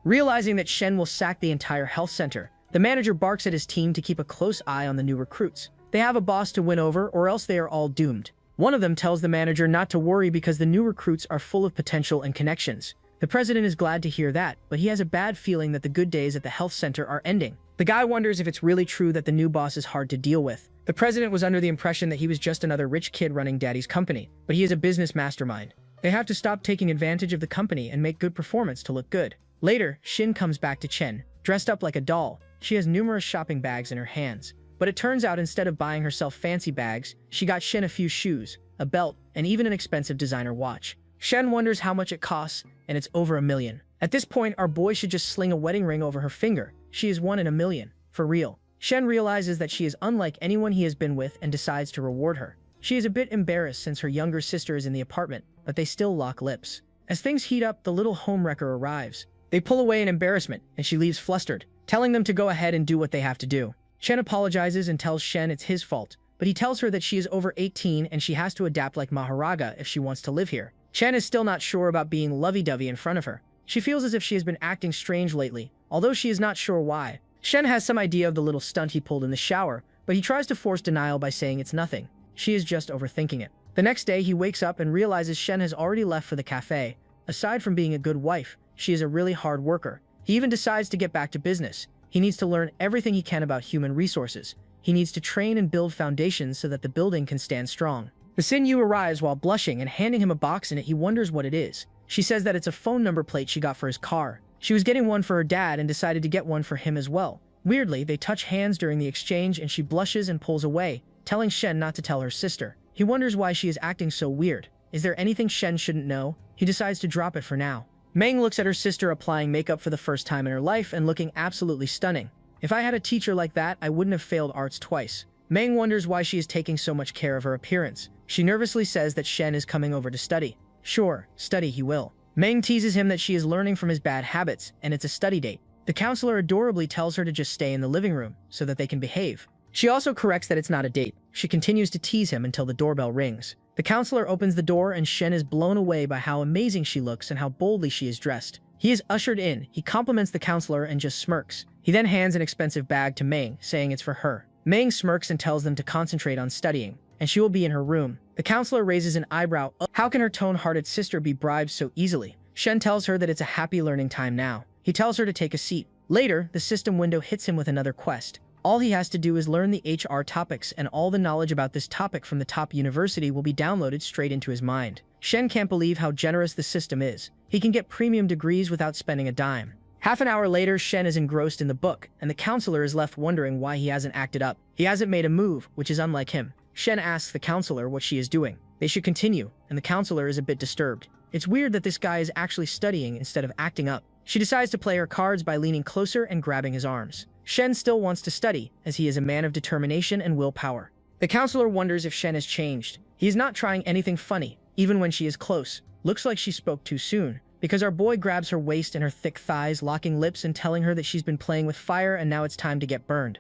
Realizing that Shen will sack the entire health center, the manager barks at his team to keep a close eye on the new recruits. They have a boss to win over, or else they are all doomed. One of them tells the manager not to worry because the new recruits are full of potential and connections. The president is glad to hear that, but he has a bad feeling that the good days at the health center are ending. The guy wonders if it's really true that the new boss is hard to deal with. The president was under the impression that he was just another rich kid running daddy's company, but he is a business mastermind. They have to stop taking advantage of the company and make good performance to look good. Later, Shin comes back to Chen, dressed up like a doll. She has numerous shopping bags in her hands. But it turns out instead of buying herself fancy bags, she got Shen a few shoes, a belt, and even an expensive designer watch. Shen wonders how much it costs, and it's over $1 million. At this point, our boy should just sling a wedding ring over her finger. She is 1 in a million, for real. Shen realizes that she is unlike anyone he has been with and decides to reward her. She is a bit embarrassed since her younger sister is in the apartment, but they still lock lips. As things heat up, the little homewrecker arrives. They pull away in embarrassment, and she leaves flustered, telling them to go ahead and do what they have to do. Chen apologizes and tells Shen it's his fault, but he tells her that she is over 18 and she has to adapt like Maharaga if she wants to live here. Chen is still not sure about being lovey-dovey in front of her. She feels as if she has been acting strange lately, although she is not sure why. Shen has some idea of the little stunt he pulled in the shower, but he tries to force denial by saying it's nothing. She is just overthinking it. The next day, he wakes up and realizes Shen has already left for the cafe. Aside from being a good wife, she is a really hard worker. He even decides to get back to business. He needs to learn everything he can about human resources. He needs to train and build foundations so that the building can stand strong. The Xin Yu arrives while blushing and handing him a box in it. He wonders what it is. She says that it's a phone number plate she got for his car. She was getting one for her dad and decided to get one for him as well. Weirdly, they touch hands during the exchange and she blushes and pulls away, telling Shen not to tell her sister. He wonders why she is acting so weird. Is there anything Shen shouldn't know? He decides to drop it for now. Meng looks at her sister applying makeup for the first time in her life and looking absolutely stunning. If I had a teacher like that, I wouldn't have failed arts twice. Meng wonders why she is taking so much care of her appearance. She nervously says that Shen is coming over to study. Sure, study he will. Meng teases him that she is learning from his bad habits, and it's a study date. The counselor adorably tells her to just stay in the living room so that they can behave. She also corrects that it's not a date. She continues to tease him until the doorbell rings. The counselor opens the door and Shen is blown away by how amazing she looks and how boldly she is dressed. He is ushered in, he compliments the counselor and just smirks. He then hands an expensive bag to Meng, saying it's for her. Meng smirks and tells them to concentrate on studying, and she will be in her room. The counselor raises an eyebrow. How can her tone-hearted sister be bribed so easily? Shen tells her that it's a happy learning time now. He tells her to take a seat. Later, the system window hits him with another quest. All he has to do is learn the HR topics, and all the knowledge about this topic from the top university will be downloaded straight into his mind. Shen can't believe how generous the system is. He can get premium degrees without spending a dime. Half an hour later, Shen is engrossed in the book, and the counselor is left wondering why he hasn't acted up. He hasn't made a move, which is unlike him. Shen asks the counselor what she is doing. They should continue, and the counselor is a bit disturbed. It's weird that this guy is actually studying instead of acting up. She decides to play her cards by leaning closer and grabbing his arms. Shen still wants to study, as he is a man of determination and willpower. The counselor wonders if Shen has changed. He is not trying anything funny, even when she is close. Looks like she spoke too soon, because our boy grabs her waist and her thick thighs, locking lips and telling her that she's been playing with fire and now it's time to get burned.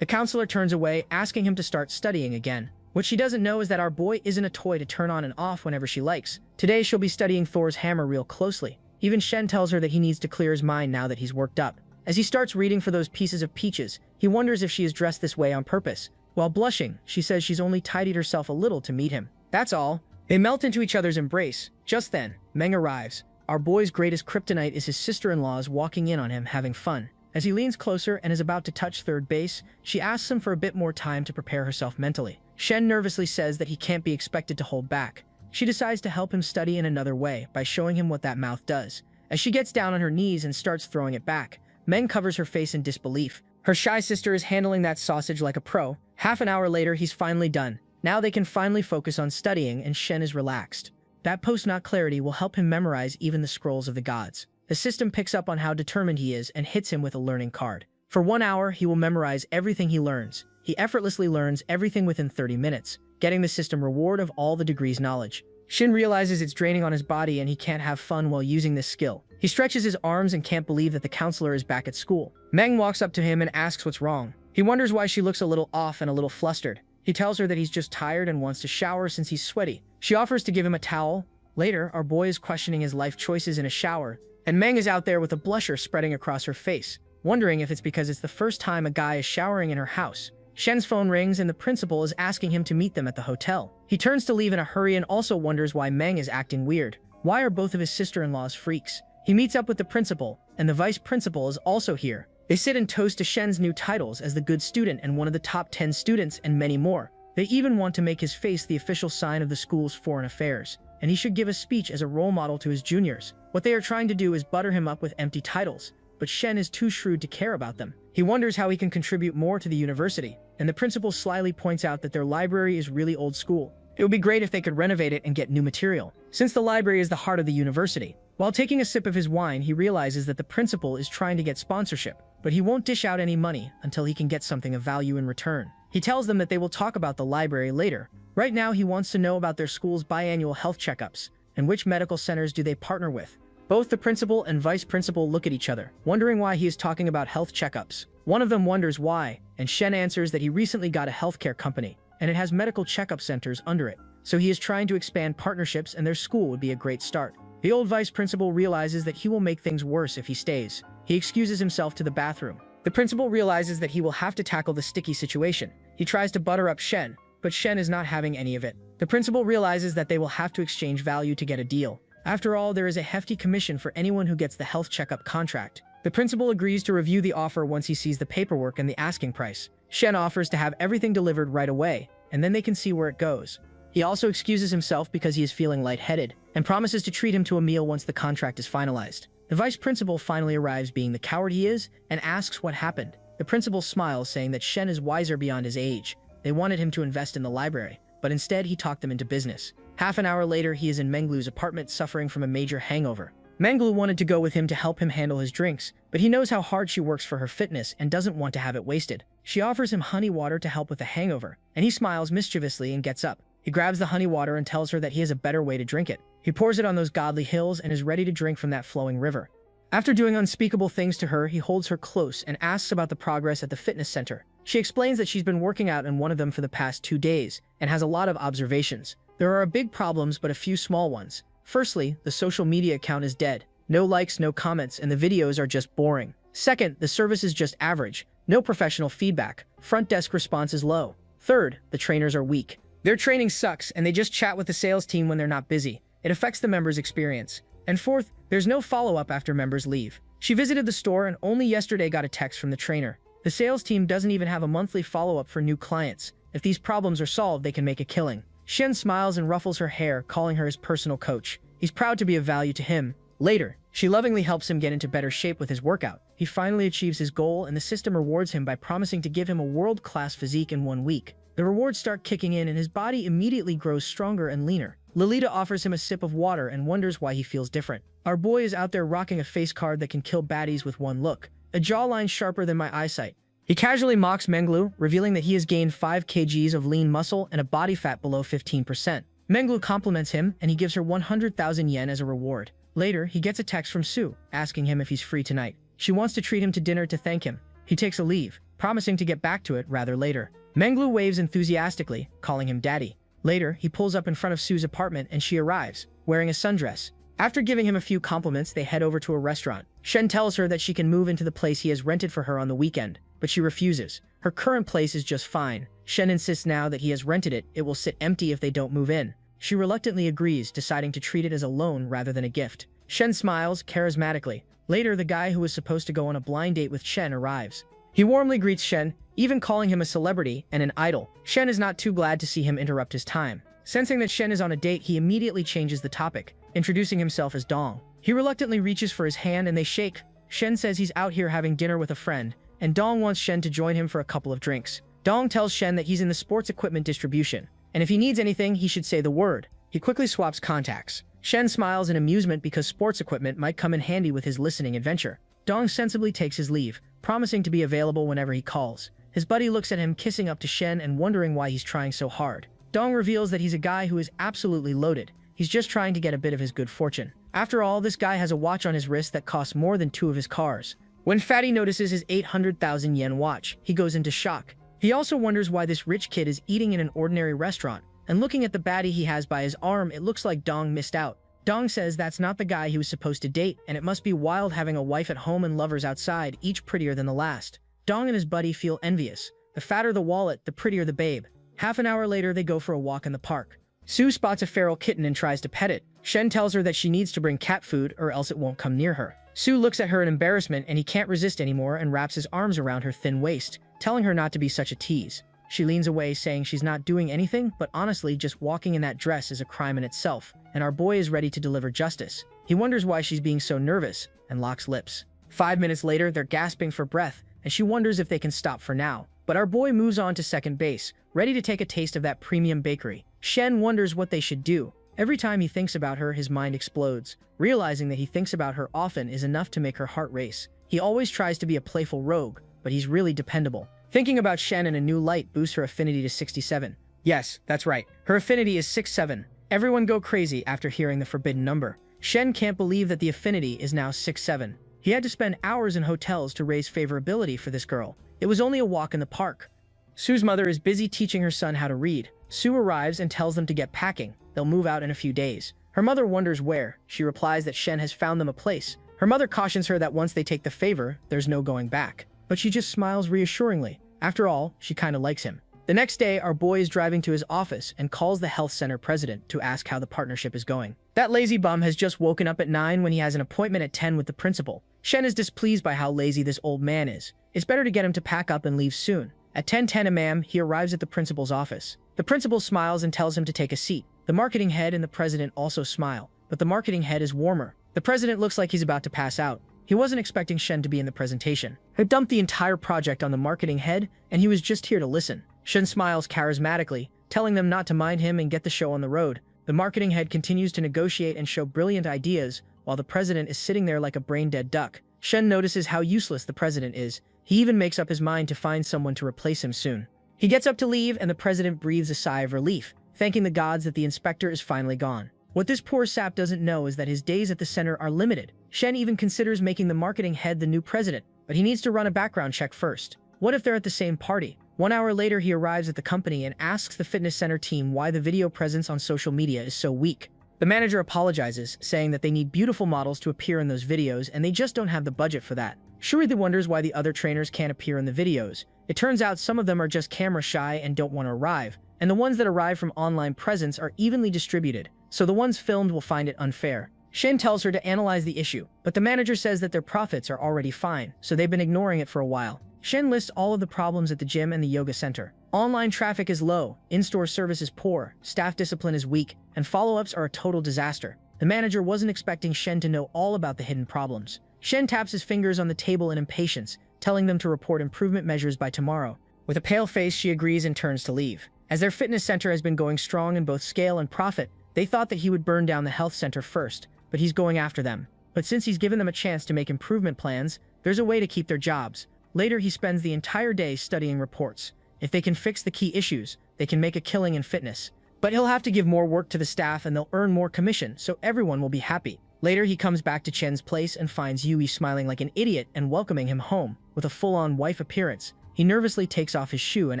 The counselor turns away, asking him to start studying again. What she doesn't know is that our boy isn't a toy to turn on and off whenever she likes. Today she'll be studying Thor's hammer real closely. Even Shen tells her that he needs to clear his mind now that he's worked up. As he starts reading for those pieces of peaches, he wonders if she is dressed this way on purpose. While blushing, she says she's only tidied herself a little to meet him. That's all. They melt into each other's embrace. Just then, Meng arrives. Our boy's greatest kryptonite is his sister-in-law's walking in on him having fun. As he leans closer and is about to touch third base, she asks him for a bit more time to prepare herself mentally. Shen nervously says that he can't be expected to hold back. She decides to help him study in another way by showing him what that mouth does. As she gets down on her knees and starts throwing it back, Meng covers her face in disbelief. Her shy sister is handling that sausage like a pro. Half an hour later, he's finally done. Now they can finally focus on studying and Shen is relaxed. That post-knot clarity will help him memorize even the scrolls of the gods. The system picks up on how determined he is and hits him with a learning card. For 1 hour, he will memorize everything he learns. He effortlessly learns everything within 30 minutes, getting the system reward of all the degrees knowledge. Shin realizes it's draining on his body and he can't have fun while using this skill. He stretches his arms and can't believe that the counselor is back at school. Meng walks up to him and asks what's wrong. He wonders why she looks a little off and a little flustered. He tells her that he's just tired and wants to shower since he's sweaty. She offers to give him a towel. Later, our boy is questioning his life choices in a shower, and Meng is out there with a blusher spreading across her face, wondering if it's because it's the first time a guy is showering in her house. Shen's phone rings and the principal is asking him to meet them at the hotel. He turns to leave in a hurry and also wonders why Meng is acting weird. Why are both of his sister-in-laws freaks? He meets up with the principal, and the vice principal is also here. They sit and toast to Shen's new titles as the good student and one of the top 10 students and many more. They even want to make his face the official sign of the school's foreign affairs, and he should give a speech as a role model to his juniors. What they are trying to do is butter him up with empty titles, but Shen is too shrewd to care about them. He wonders how he can contribute more to the university, and the principal slyly points out that their library is really old school. It would be great if they could renovate it and get new material, since the library is the heart of the university. While taking a sip of his wine, he realizes that the principal is trying to get sponsorship, but he won't dish out any money until he can get something of value in return. He tells them that they will talk about the library later. Right now, he wants to know about their school's biannual health checkups, and which medical centers do they partner with. Both the principal and vice principal look at each other, wondering why he is talking about health checkups. One of them wonders why, and Shen answers that he recently got a healthcare company, and it has medical checkup centers under it. So he is trying to expand partnerships and their school would be a great start. The old vice principal realizes that he will make things worse if he stays. He excuses himself to the bathroom. The principal realizes that he will have to tackle the sticky situation. He tries to butter up Shen, but Shen is not having any of it. The principal realizes that they will have to exchange value to get a deal. After all, there is a hefty commission for anyone who gets the health checkup contract. The principal agrees to review the offer once he sees the paperwork and the asking price. Shen offers to have everything delivered right away, and then they can see where it goes. He also excuses himself because he is feeling lightheaded, and promises to treat him to a meal once the contract is finalized. The vice principal finally arrives being the coward he is, and asks what happened. The principal smiles, saying that Shen is wiser beyond his age. They wanted him to invest in the library, but instead he talked them into business. Half an hour later, he is in Menglu's apartment suffering from a major hangover. Menglu wanted to go with him to help him handle his drinks, but he knows how hard she works for her fitness and doesn't want to have it wasted. She offers him honey water to help with the hangover, and he smiles mischievously and gets up. He grabs the honey water and tells her that he has a better way to drink it. He pours it on those godly hills and is ready to drink from that flowing river. After doing unspeakable things to her, he holds her close and asks about the progress at the fitness center. She explains that she's been working out in one of them for the past 2 days and has a lot of observations. There are big problems, but a few small ones. Firstly, the social media account is dead. No likes, no comments, and the videos are just boring. Second, the service is just average. No professional feedback. Front desk response is low. Third, the trainers are weak. Their training sucks, and they just chat with the sales team when they're not busy. It affects the members' experience. And fourth, there's no follow-up after members leave. She visited the store and only yesterday got a text from the trainer. The sales team doesn't even have a monthly follow-up for new clients. If these problems are solved, they can make a killing. Shen smiles and ruffles her hair, calling her his personal coach. He's proud to be of value to him. Later, she lovingly helps him get into better shape with his workout. He finally achieves his goal, and the system rewards him by promising to give him a world-class physique in 1 week. The rewards start kicking in and his body immediately grows stronger and leaner. Lolita offers him a sip of water and wonders why he feels different. Our boy is out there rocking a face card that can kill baddies with one look, a jawline sharper than my eyesight. He casually mocks Menglu, revealing that he has gained 5 kgs of lean muscle and a body fat below 15%. Menglu compliments him and he gives her 100,000 yen as a reward. Later, he gets a text from Sue, asking him if he's free tonight. She wants to treat him to dinner to thank him. He takes a leave, promising to get back to it rather later. Menglu waves enthusiastically, calling him daddy. Later, he pulls up in front of Sue's apartment and she arrives, wearing a sundress. After giving him a few compliments, they head over to a restaurant. Shen tells her that she can move into the place he has rented for her on the weekend, but she refuses. Her current place is just fine. Shen insists now that he has rented it, it will sit empty if they don't move in. She reluctantly agrees, deciding to treat it as a loan rather than a gift. Shen smiles charismatically. Later, the guy who was supposed to go on a blind date with Shen arrives. He warmly greets Shen, even calling him a celebrity and an idol. Shen is not too glad to see him interrupt his time. Sensing that Shen is on a date, he immediately changes the topic, introducing himself as Dong. He reluctantly reaches for his hand and they shake. Shen says he's out here having dinner with a friend, and Dong wants Shen to join him for a couple of drinks. Dong tells Shen that he's in the sports equipment distribution, and if he needs anything, he should say the word. He quickly swaps contacts. Shen smiles in amusement because sports equipment might come in handy with his listening adventure. Dong sensibly takes his leave, promising to be available whenever he calls. His buddy looks at him kissing up to Shen and wondering why he's trying so hard. Dong reveals that he's a guy who is absolutely loaded. He's just trying to get a bit of his good fortune. After all, this guy has a watch on his wrist that costs more than 2 of his cars. When Fatty notices his 800,000 yen watch, he goes into shock. He also wonders why this rich kid is eating in an ordinary restaurant, and looking at the baddie he has by his arm, it looks like Dong missed out. Dong says that's not the guy he was supposed to date, and it must be wild having a wife at home and lovers outside, each prettier than the last. Dong and his buddy feel envious. The fatter the wallet, the prettier the babe. Half an hour later, they go for a walk in the park. Sue spots a feral kitten and tries to pet it. Shen tells her that she needs to bring cat food or else it won't come near her. Sue looks at her in embarrassment and he can't resist anymore and wraps his arms around her thin waist, telling her not to be such a tease. She leans away, saying she's not doing anything, but honestly, just walking in that dress is a crime in itself, and our boy is ready to deliver justice. He wonders why she's being so nervous and locks lips. 5 minutes later, they're gasping for breath, and she wonders if they can stop for now. But our boy moves on to second base, ready to take a taste of that premium bakery. Shen wonders what they should do. Every time he thinks about her, his mind explodes. Realizing that he thinks about her often is enough to make her heart race. He always tries to be a playful rogue, but he's really dependable. Thinking about Shen in a new light boosts her affinity to 67. Yes, that's right. Her affinity is 67. Everyone go crazy after hearing the forbidden number. Shen can't believe that the affinity is now 67. He had to spend hours in hotels to raise favorability for this girl. It was only a walk in the park. Sue's mother is busy teaching her son how to read. Sue arrives and tells them to get packing. They'll move out in a few days. Her mother wonders where. She replies that Shen has found them a place. Her mother cautions her that once they take the favor, there's no going back. But she just smiles reassuringly. After all, she kinda likes him. The next day, our boy is driving to his office and calls the health center president to ask how the partnership is going. That lazy bum has just woken up at 9 when he has an appointment at 10 with the principal. Shen is displeased by how lazy this old man is. It's better to get him to pack up and leave soon. At 10:10 a.m., he arrives at the principal's office. The principal smiles and tells him to take a seat. The marketing head and the president also smile, but the marketing head is warmer. The president looks like he's about to pass out. He wasn't expecting Shen to be in the presentation. He dumped the entire project on the marketing head, and he was just here to listen. Shen smiles charismatically, telling them not to mind him and get the show on the road. The marketing head continues to negotiate and show brilliant ideas, while the president is sitting there like a brain-dead duck. Shen notices how useless the president is. He even makes up his mind to find someone to replace him soon. He gets up to leave, and the president breathes a sigh of relief, thanking the gods that the inspector is finally gone. What this poor sap doesn't know is that his days at the center are limited. Shen even considers making the marketing head the new president, but he needs to run a background check first. What if they're at the same party? 1 hour later, he arrives at the company and asks the fitness center team why the video presence on social media is so weak. The manager apologizes, saying that they need beautiful models to appear in those videos and they just don't have the budget for that. Shuritha wonders why the other trainers can't appear in the videos. It turns out some of them are just camera shy and don't want to arrive, and the ones that arrive from online presence are evenly distributed, so the ones filmed will find it unfair. Shen tells her to analyze the issue, but the manager says that their profits are already fine, so they've been ignoring it for a while. Shen lists all of the problems at the gym and the yoga center. Online traffic is low, in-store service is poor, staff discipline is weak, and follow-ups are a total disaster. The manager wasn't expecting Shen to know all about the hidden problems. Shen taps his fingers on the table in impatience, telling them to report improvement measures by tomorrow. With a pale face, she agrees and turns to leave. As their fitness center has been going strong in both scale and profit, they thought that he would burn down the health center first, but he's going after them. But since he's given them a chance to make improvement plans, there's a way to keep their jobs. Later, he spends the entire day studying reports. If they can fix the key issues, they can make a killing in fitness. But he'll have to give more work to the staff and they'll earn more commission, so everyone will be happy. Later, he comes back to Chen's place and finds Yui smiling like an idiot and welcoming him home with a full-on wife appearance. He nervously takes off his shoe and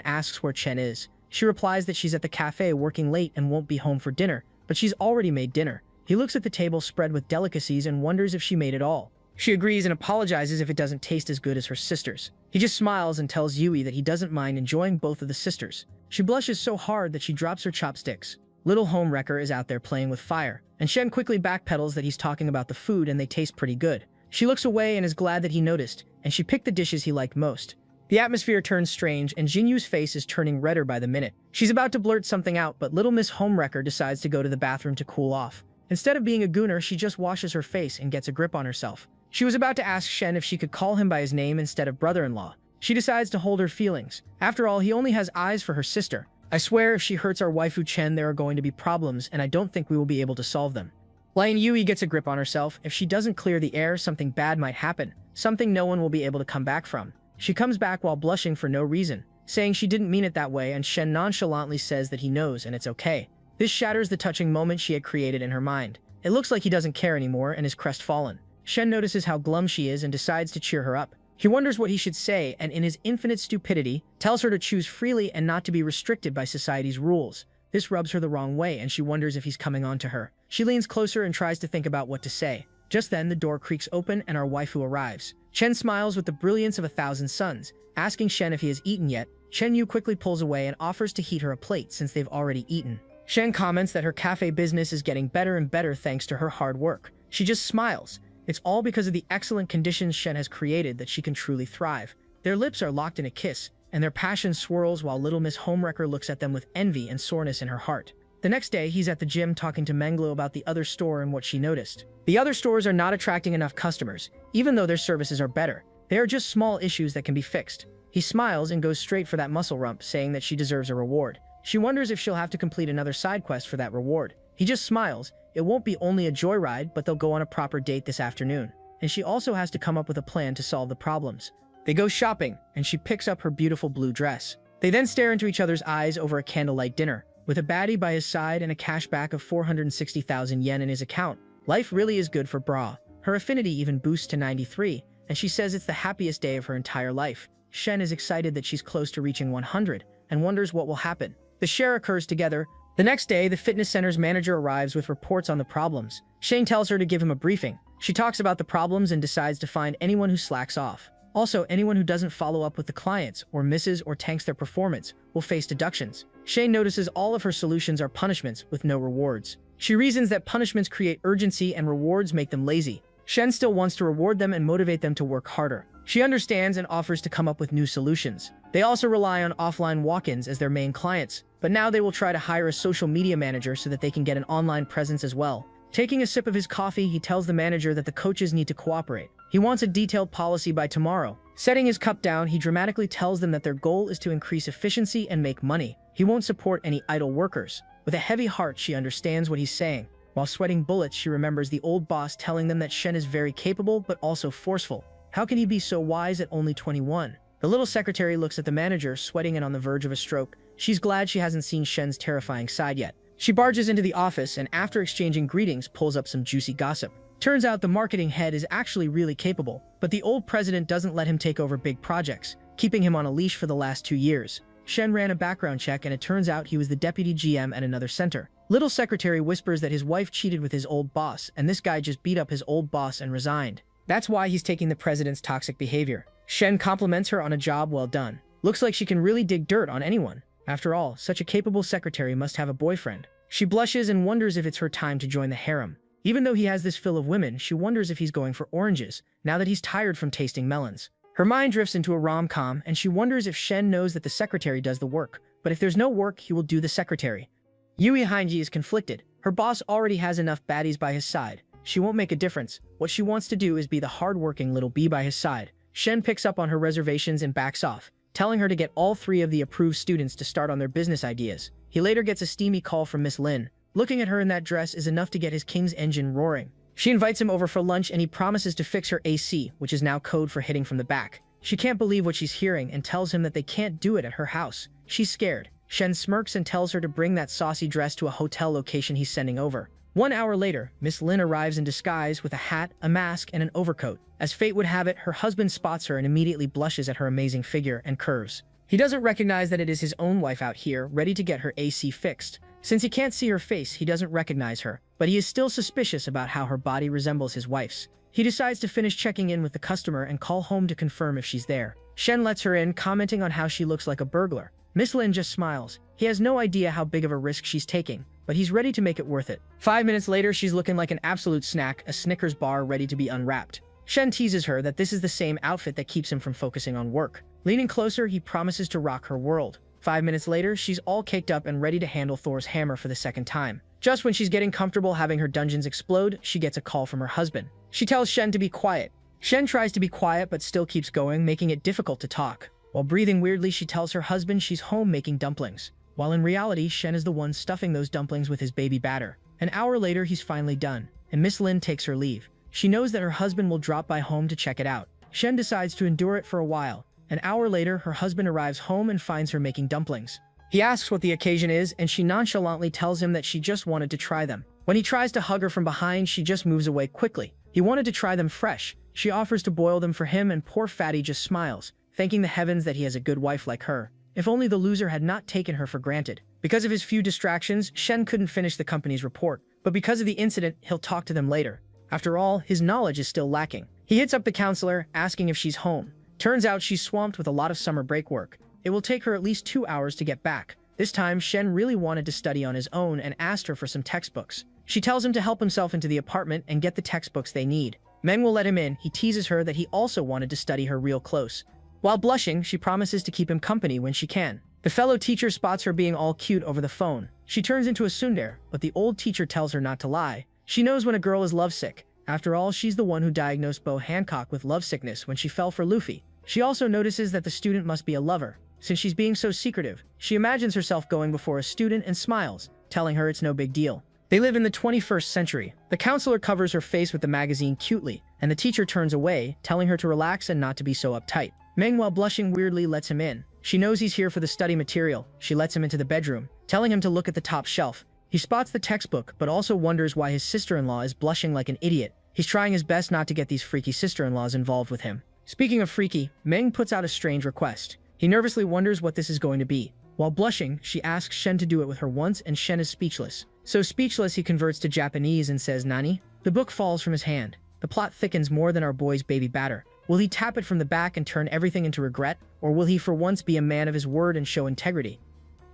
asks where Chen is. She replies that she's at the cafe working late and won't be home for dinner, but she's already made dinner. He looks at the table spread with delicacies and wonders if she made it all. She agrees and apologizes if it doesn't taste as good as her sister's. He just smiles and tells Yui that he doesn't mind enjoying both of the sisters. She blushes so hard that she drops her chopsticks. Little homewrecker is out there playing with fire, and Shen quickly backpedals that he's talking about the food and they taste pretty good. She looks away and is glad that he noticed, and she picked the dishes he liked most. The atmosphere turns strange, and Jinyu's face is turning redder by the minute. She's about to blurt something out, but little Miss Homewrecker decides to go to the bathroom to cool off. Instead of being a gooner, she just washes her face and gets a grip on herself. She was about to ask Shen if she could call him by his name instead of brother-in-law. She decides to hold her feelings. After all, he only has eyes for her sister. I swear if she hurts our waifu Chen, there are going to be problems, and I don't think we will be able to solve them. Lion Yui gets a grip on herself. If she doesn't clear the air, something bad might happen. Something no one will be able to come back from. She comes back while blushing for no reason, saying she didn't mean it that way, and Shen nonchalantly says that he knows and it's okay. This shatters the touching moment she had created in her mind. It looks like he doesn't care anymore and is crestfallen. Shen notices how glum she is and decides to cheer her up. He wonders what he should say and in his infinite stupidity, tells her to choose freely and not to be restricted by society's rules. This rubs her the wrong way and she wonders if he's coming on to her. She leans closer and tries to think about what to say. Just then, the door creaks open and our waifu arrives. Chen smiles with the brilliance of 1,000 suns, asking Shen if he has eaten yet. Chen Yu quickly pulls away and offers to heat her a plate since they've already eaten. Shen comments that her cafe business is getting better and better thanks to her hard work. She just smiles. It's all because of the excellent conditions Shen has created that she can truly thrive. Their lips are locked in a kiss, and their passion swirls while little Miss Homewrecker looks at them with envy and soreness in her heart. The next day, he's at the gym talking to Menglo about the other store and what she noticed. The other stores are not attracting enough customers, even though their services are better. They are just small issues that can be fixed. He smiles and goes straight for that muscle rump, saying that she deserves a reward. She wonders if she'll have to complete another side quest for that reward. He just smiles. It won't be only a joyride, but they'll go on a proper date this afternoon. And she also has to come up with a plan to solve the problems. They go shopping, and she picks up her beautiful blue dress. They then stare into each other's eyes over a candlelight dinner. With a baddie by his side and a cashback of 460,000 yen in his account, life really is good for Bra. Her affinity even boosts to 93, and she says it's the happiest day of her entire life. Shen is excited that she's close to reaching 100, and wonders what will happen. The share occurs together. The next day, the fitness center's manager arrives with reports on the problems. Shane tells her to give him a briefing. She talks about the problems and decides to find anyone who slacks off. Also, anyone who doesn't follow up with the clients, or misses or tanks their performance, will face deductions. Shane notices all of her solutions are punishments with no rewards. She reasons that punishments create urgency and rewards make them lazy. Shen still wants to reward them and motivate them to work harder. She understands and offers to come up with new solutions. They also rely on offline walk-ins as their main clients, but now they will try to hire a social media manager so that they can get an online presence as well. Taking a sip of his coffee, he tells the manager that the coaches need to cooperate. He wants a detailed policy by tomorrow. Setting his cup down, he dramatically tells them that their goal is to increase efficiency and make money. He won't support any idle workers. With a heavy heart, she understands what he's saying. While sweating bullets, she remembers the old boss telling them that Shen is very capable but also forceful. How can he be so wise at only 21? The little secretary looks at the manager, sweating and on the verge of a stroke. She's glad she hasn't seen Shen's terrifying side yet. She barges into the office and after exchanging greetings, pulls up some juicy gossip. Turns out the marketing head is actually really capable, but the old president doesn't let him take over big projects, keeping him on a leash for the last 2 years. Shen ran a background check and it turns out he was the deputy GM at another center. Little secretary whispers that his wife cheated with his old boss, and this guy just beat up his old boss and resigned. That's why he's taking the president's toxic behavior. Shen compliments her on a job well done. Looks like she can really dig dirt on anyone. After all, such a capable secretary must have a boyfriend. She blushes and wonders if it's her time to join the harem. Even though he has this fill of women, she wonders if he's going for oranges, now that he's tired from tasting melons. Her mind drifts into a rom-com, and she wonders if Shen knows that the secretary does the work. But if there's no work, he will do the secretary. Yui Hanji is conflicted. Her boss already has enough baddies by his side. She won't make a difference. What she wants to do is be the hard-working little bee by his side. Shen picks up on her reservations and backs off, telling her to get all 3 of the approved students to start on their business ideas. He later gets a steamy call from Miss Lin. Looking at her in that dress is enough to get his king's engine roaring. She invites him over for lunch and he promises to fix her AC, which is now code for hitting from the back. She can't believe what she's hearing and tells him that they can't do it at her house. She's scared. Shen smirks and tells her to bring that saucy dress to a hotel location he's sending over. 1 hour later, Miss Lin arrives in disguise with a hat, a mask, and an overcoat. As fate would have it, her husband spots her and immediately blushes at her amazing figure and curves. He doesn't recognize that it is his own wife out here, ready to get her AC fixed. Since he can't see her face, he doesn't recognize her, but he is still suspicious about how her body resembles his wife's. He decides to finish checking in with the customer and call home to confirm if she's there. Shen lets her in, commenting on how she looks like a burglar. Miss Lin just smiles. He has no idea how big of a risk she's taking, but he's ready to make it worth it. 5 minutes later, she's looking like an absolute snack, a Snickers bar ready to be unwrapped. Shen teases her that this is the same outfit that keeps him from focusing on work. Leaning closer, he promises to rock her world. 5 minutes later, she's all caked up and ready to handle Thor's hammer for the second time. Just when she's getting comfortable having her dungeons explode, she gets a call from her husband. She tells Shen to be quiet. Shen tries to be quiet but still keeps going, making it difficult to talk. While breathing weirdly, she tells her husband she's home making dumplings, while in reality, Shen is the one stuffing those dumplings with his baby batter. An hour later, he's finally done, and Miss Lin takes her leave. She knows that her husband will drop by home to check it out. Shen decides to endure it for a while. An hour later, her husband arrives home and finds her making dumplings. He asks what the occasion is, and she nonchalantly tells him that she just wanted to try them. When he tries to hug her from behind, she just moves away quickly. He wanted to try them fresh. She offers to boil them for him, and poor Fatty just smiles, thanking the heavens that he has a good wife like her. If only the loser had not taken her for granted. Because of his few distractions, Shen couldn't finish the company's report, but because of the incident, he'll talk to them later. After all, his knowledge is still lacking. He hits up the counselor, asking if she's home. Turns out she's swamped with a lot of summer break work. It will take her at least 2 hours to get back. This time, Shen really wanted to study on his own and asked her for some textbooks. She tells him to help himself into the apartment and get the textbooks they need. Meng will let him in. He teases her that he also wanted to study her real close. While blushing, she promises to keep him company when she can. The fellow teacher spots her being all cute over the phone. She turns into a tsundere, but the old teacher tells her not to lie. She knows when a girl is lovesick. After all, she's the one who diagnosed Bo Hancock with lovesickness when she fell for Luffy. She also notices that the student must be a lover. Since she's being so secretive, she imagines herself going before a student and smiles, telling her it's no big deal. They live in the 21st century. The counselor covers her face with the magazine cutely, and the teacher turns away, telling her to relax and not to be so uptight. Meng, while blushing weirdly, lets him in. She knows he's here for the study material. She lets him into the bedroom, telling him to look at the top shelf. He spots the textbook, but also wonders why his sister-in-law is blushing like an idiot. He's trying his best not to get these freaky sister-in-laws involved with him. Speaking of freaky, Meng puts out a strange request. He nervously wonders what this is going to be. While blushing, she asks Shen to do it with her once, and Shen is speechless. So speechless, he converts to Japanese and says, "Nani?" The book falls from his hand. The plot thickens more than our boy's baby batter. Will he tap it from the back and turn everything into regret, or will he for once be a man of his word and show integrity?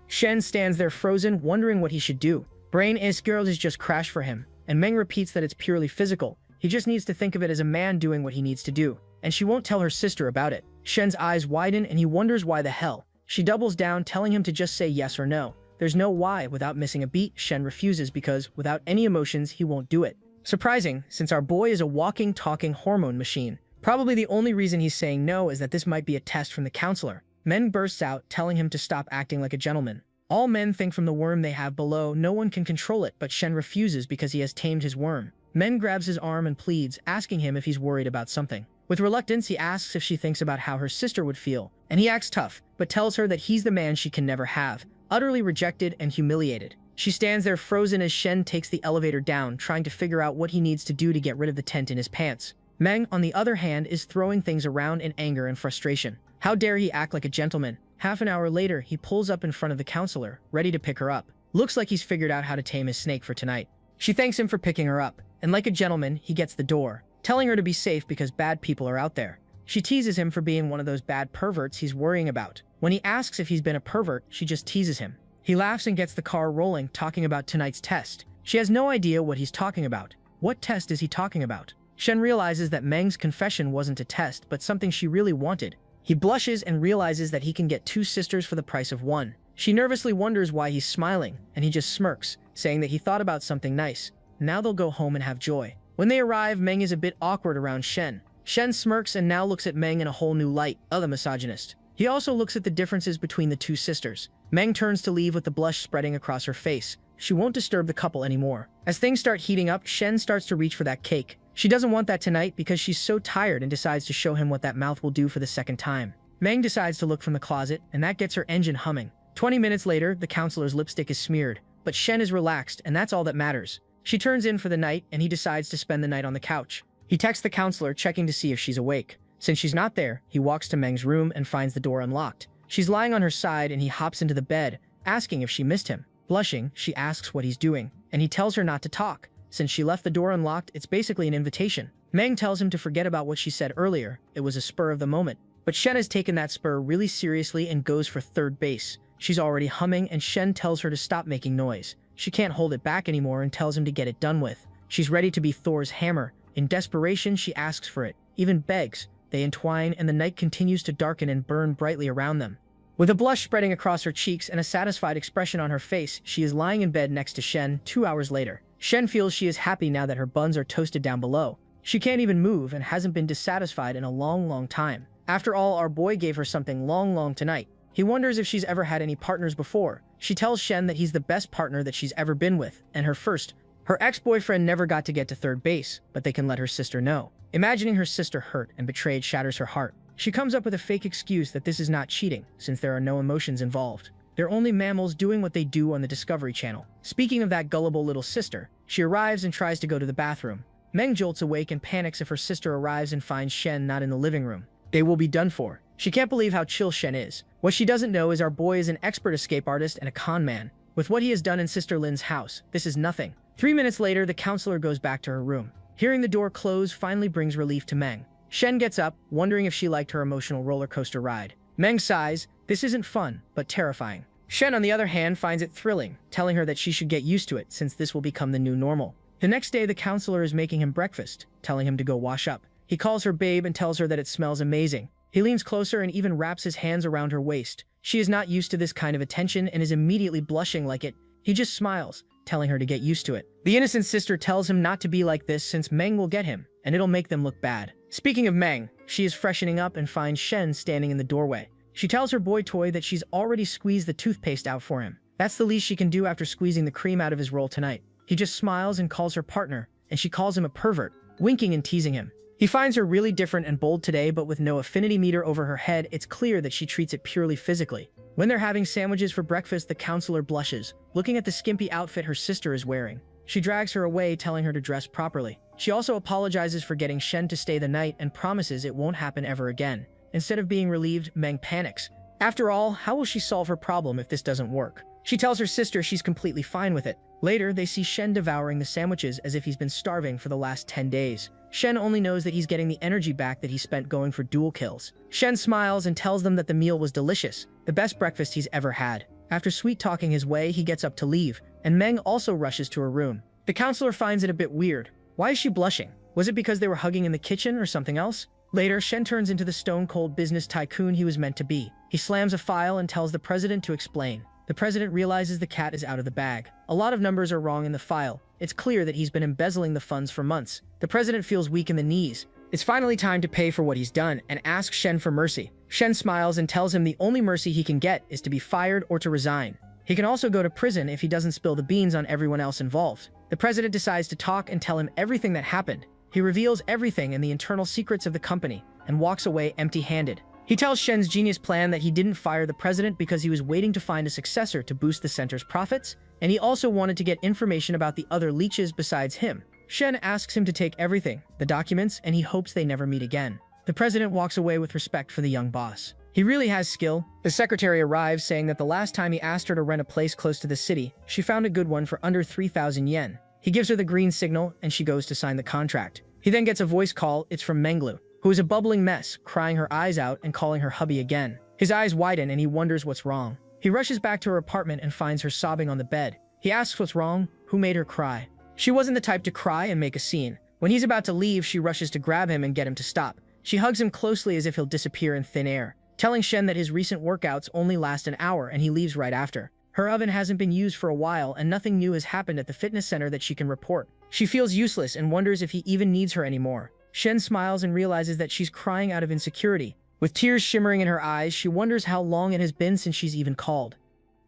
Shen stands there frozen, wondering what he should do. Brain-ass girl has just crashed for him, and Meng repeats that it's purely physical. He just needs to think of it as a man doing what he needs to do, and she won't tell her sister about it. Shen's eyes widen, and he wonders why the hell. She doubles down, telling him to just say yes or no. There's no why. Without missing a beat, Shen refuses because, without any emotions, he won't do it. Surprising, since our boy is a walking, talking hormone machine. Probably the only reason he's saying no is that this might be a test from the counselor. Meng bursts out, telling him to stop acting like a gentleman. All men think from the worm they have below, no one can control it, but Shen refuses because he has tamed his worm. Meng grabs his arm and pleads, asking him if he's worried about something. With reluctance, he asks if she thinks about how her sister would feel, and he acts tough, but tells her that he's the man she can never have, utterly rejected and humiliated. She stands there frozen as Shen takes the elevator down, trying to figure out what he needs to do to get rid of the tent in his pants. Meng, on the other hand, is throwing things around in anger and frustration. How dare he act like a gentleman? Half an hour later, he pulls up in front of the counselor, ready to pick her up. Looks like he's figured out how to tame his snake for tonight. She thanks him for picking her up, and like a gentleman, he gets the door, telling her to be safe because bad people are out there. She teases him for being one of those bad perverts he's worrying about. When he asks if he's been a pervert, she just teases him. He laughs and gets the car rolling, talking about tonight's test. She has no idea what he's talking about. What test is he talking about? Shen realizes that Meng's confession wasn't a test, but something she really wanted. He blushes and realizes that he can get 2 sisters for the price of 1. She nervously wonders why he's smiling, and he just smirks, saying that he thought about something nice. Now they'll go home and have joy. When they arrive, Meng is a bit awkward around Shen. Shen smirks and now looks at Meng in a whole new light, the misogynist. He also looks at the differences between the 2 sisters. Meng turns to leave with the blush spreading across her face. She won't disturb the couple anymore. As things start heating up, Shen starts to reach for that cake. She doesn't want that tonight because she's so tired and decides to show him what that mouth will do for the second time. Meng decides to look from the closet, and that gets her engine humming. 20 minutes later, the counselor's lipstick is smeared, but Shen is relaxed, and that's all that matters. She turns in for the night, and he decides to spend the night on the couch. He texts the counselor, checking to see if she's awake. Since she's not there, he walks to Meng's room and finds the door unlocked. She's lying on her side, and he hops into the bed, asking if she missed him. Blushing, she asks what he's doing, and he tells her not to talk. Since she left the door unlocked, it's basically an invitation. Meng tells him to forget about what she said earlier. It was a spur of the moment. But Shen has taken that spur really seriously and goes for third base. She's already humming, and Shen tells her to stop making noise. She can't hold it back anymore and tells him to get it done with. She's ready to be Thor's hammer. In desperation, she asks for it, even begs. They entwine, and the night continues to darken and burn brightly around them. With a blush spreading across her cheeks and a satisfied expression on her face, she is lying in bed next to Shen 2 hours later. Shen feels she is happy now that her buns are toasted down below. She can't even move and hasn't been dissatisfied in a long time. After all, our boy gave her something long tonight. He wonders if she's ever had any partners before. She tells Shen that he's the best partner that she's ever been with, and her first. Her ex-boyfriend never got to get to third base, but they can let her sister know. Imagining her sister hurt and betrayed shatters her heart. She comes up with a fake excuse that this is not cheating, since there are no emotions involved. They're only mammals doing what they do on the Discovery Channel. Speaking of that gullible little sister, she arrives and tries to go to the bathroom. Meng jolts awake and panics if her sister arrives and finds Shen not in the living room. They will be done for. She can't believe how chill Shen is. What she doesn't know is our boy is an expert escape artist and a con man. With what he has done in Sister Lin's house, this is nothing. 3 minutes later, the counselor goes back to her room. Hearing the door close finally brings relief to Meng. Shen gets up, wondering if she liked her emotional roller coaster ride. Meng sighs. This isn't fun, but terrifying. Shen, on the other hand, finds it thrilling, telling her that she should get used to it since this will become the new normal. The next day, the counselor is making him breakfast, telling him to go wash up. He calls her babe and tells her that it smells amazing. He leans closer and even wraps his hands around her waist. She is not used to this kind of attention and is immediately blushing like it. He just smiles, telling her to get used to it. The innocent sister tells him not to be like this since Meng will get him, and it'll make them look bad. Speaking of Meng, she is freshening up and finds Shen standing in the doorway. She tells her boy toy that she's already squeezed the toothpaste out for him. That's the least she can do after squeezing the cream out of his roll tonight. He just smiles and calls her partner, and she calls him a pervert, winking and teasing him. He finds her really different and bold today, but with no affinity meter over her head, it's clear that she treats it purely physically. When they're having sandwiches for breakfast, the counselor blushes, looking at the skimpy outfit her sister is wearing. She drags her away, telling her to dress properly. She also apologizes for getting Shen to stay the night and promises it won't happen ever again. Instead of being relieved, Meng panics. After all, how will she solve her problem if this doesn't work? She tells her sister she's completely fine with it. Later, they see Shen devouring the sandwiches as if he's been starving for the last 10 days. Shen only knows that he's getting the energy back that he spent going for dual kills. Shen smiles and tells them that the meal was delicious, the best breakfast he's ever had. After sweet-talking his way, he gets up to leave, and Meng also rushes to her room. The counselor finds it a bit weird. Why is she blushing? Was it because they were hugging in the kitchen or something else? Later, Shen turns into the stone-cold business tycoon he was meant to be. He slams a file and tells the president to explain. The president realizes the cat is out of the bag. A lot of numbers are wrong in the file. It's clear that he's been embezzling the funds for months. The president feels weak in the knees. It's finally time to pay for what he's done and asks Shen for mercy. Shen smiles and tells him the only mercy he can get is to be fired or to resign. He can also go to prison if he doesn't spill the beans on everyone else involved. The president decides to talk and tell him everything that happened. He reveals everything and the internal secrets of the company and walks away empty-handed. He tells Shen's genius plan that he didn't fire the president because he was waiting to find a successor to boost the center's profits, and he also wanted to get information about the other leeches besides him. Shen asks him to take everything, the documents, and he hopes they never meet again. The president walks away with respect for the young boss. He really has skill. The secretary arrives saying that the last time he asked her to rent a place close to the city, she found a good one for under 3,000 yen. He gives her the green signal, and she goes to sign the contract. He then gets a voice call. It's from Menglu, who is a bubbling mess, crying her eyes out and calling her hubby again. His eyes widen and he wonders what's wrong. He rushes back to her apartment and finds her sobbing on the bed. He asks what's wrong, who made her cry. She wasn't the type to cry and make a scene. When he's about to leave, she rushes to grab him and get him to stop. She hugs him closely as if he'll disappear in thin air, telling Shen that his recent workouts only last an hour and he leaves right after. Her oven hasn't been used for a while and nothing new has happened at the fitness center that she can report. She feels useless and wonders if he even needs her anymore. Shen smiles and realizes that she's crying out of insecurity. With tears shimmering in her eyes, she wonders how long it has been since she's even called.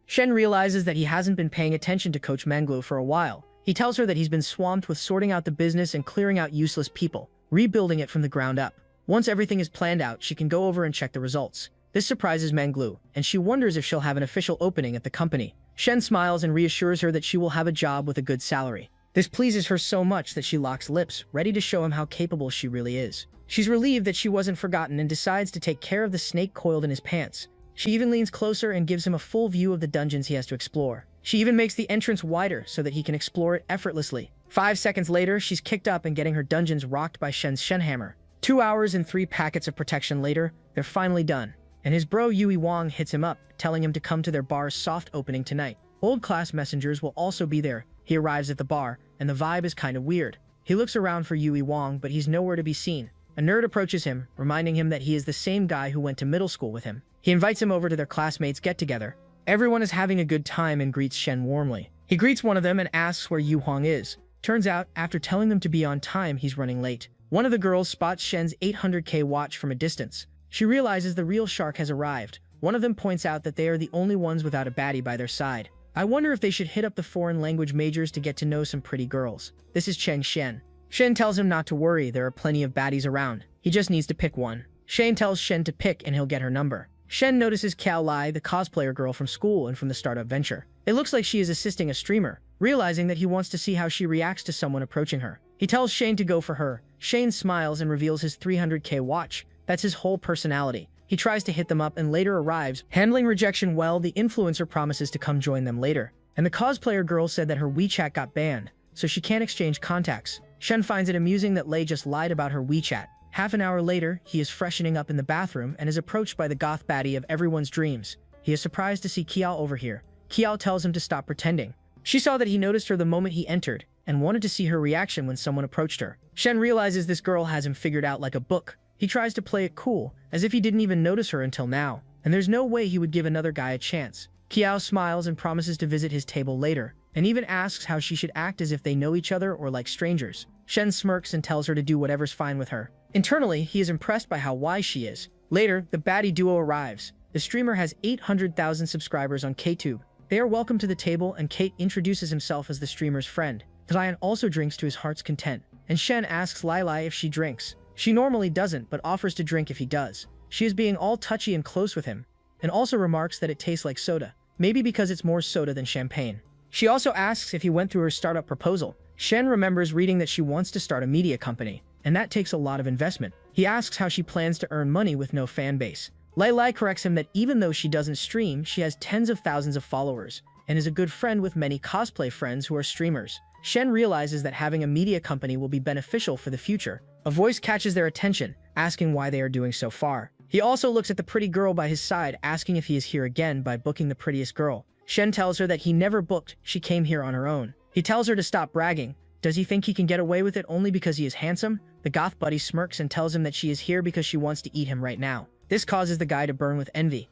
Shen realizes that he hasn't been paying attention to Coach Menglu for a while. He tells her that he's been swamped with sorting out the business and clearing out useless people, rebuilding it from the ground up. Once everything is planned out, she can go over and check the results. This surprises Menglu, and she wonders if she'll have an official opening at the company. Shen smiles and reassures her that she will have a job with a good salary. This pleases her so much that she locks lips, ready to show him how capable she really is. She's relieved that she wasn't forgotten and decides to take care of the snake coiled in his pants. She even leans closer and gives him a full view of the dungeons he has to explore. She even makes the entrance wider so that he can explore it effortlessly. 5 seconds later, she's kicked up and getting her dungeons rocked by Shen's Shenhammer. 2 hours and 3 packets of protection later, they're finally done. And his bro Yui Wong hits him up, telling him to come to their bar's soft opening tonight. Old class messengers will also be there. He arrives at the bar, and the vibe is kinda weird. He looks around for Yui Wong, but he's nowhere to be seen. A nerd approaches him, reminding him that he is the same guy who went to middle school with him. He invites him over to their classmates' get-together. Everyone is having a good time and greets Shen warmly. He greets one of them and asks where Yu Huang is. Turns out, after telling them to be on time, he's running late. One of the girls spots Shen's 800K watch from a distance. She realizes the real shark has arrived. One of them points out that they are the only ones without a baddie by their side. I wonder if they should hit up the foreign language majors to get to know some pretty girls. This is Chen Shen. Shen tells him not to worry, there are plenty of baddies around. He just needs to pick one. Shane tells Shen to pick and he'll get her number. Shen notices Kiao Lai, the cosplayer girl from school and from the startup venture. It looks like she is assisting a streamer, realizing that he wants to see how she reacts to someone approaching her. He tells Shane to go for her. Shane smiles and reveals his 300K watch. That's his whole personality. He tries to hit them up and later arrives. Handling rejection well, the influencer promises to come join them later. And the cosplayer girl said that her WeChat got banned, so she can't exchange contacts. Shen finds it amusing that Lei just lied about her WeChat. Half an hour later, he is freshening up in the bathroom and is approached by the goth baddie of everyone's dreams. He is surprised to see Kiao over here. Kiao tells him to stop pretending. She saw that he noticed her the moment he entered and wanted to see her reaction when someone approached her. Shen realizes this girl has him figured out like a book. He tries to play it cool, as if he didn't even notice her until now, and there's no way he would give another guy a chance. Kiao smiles and promises to visit his table later, and even asks how she should act as if they know each other or like strangers. Shen smirks and tells her to do whatever's fine with her. Internally, he is impressed by how wise she is. Later, the baddie duo arrives. The streamer has 800,000 subscribers on KTube. They are welcome to the table and Kate introduces himself as the streamer's friend. Zion also drinks to his heart's content, and Shen asks Lai Lai if she drinks. She normally doesn't, but offers to drink if he does. She is being all touchy and close with him, and also remarks that it tastes like soda, maybe because it's more soda than champagne. She also asks if he went through her startup proposal. Shen remembers reading that she wants to start a media company, and that takes a lot of investment. He asks how she plans to earn money with no fan base. Lai Lai corrects him that even though she doesn't stream, she has tens of thousands of followers, and is a good friend with many cosplay friends who are streamers. Shen realizes that having a media company will be beneficial for the future. A voice catches their attention, asking why they are doing so far. He also looks at the pretty girl by his side, asking if he is here again by booking the prettiest girl. Shen tells her that he never booked, she came here on her own. He tells her to stop bragging. Does he think he can get away with it only because he is handsome? The goth buddy smirks and tells him that she is here because she wants to eat him right now. This causes the guy to burn with envy.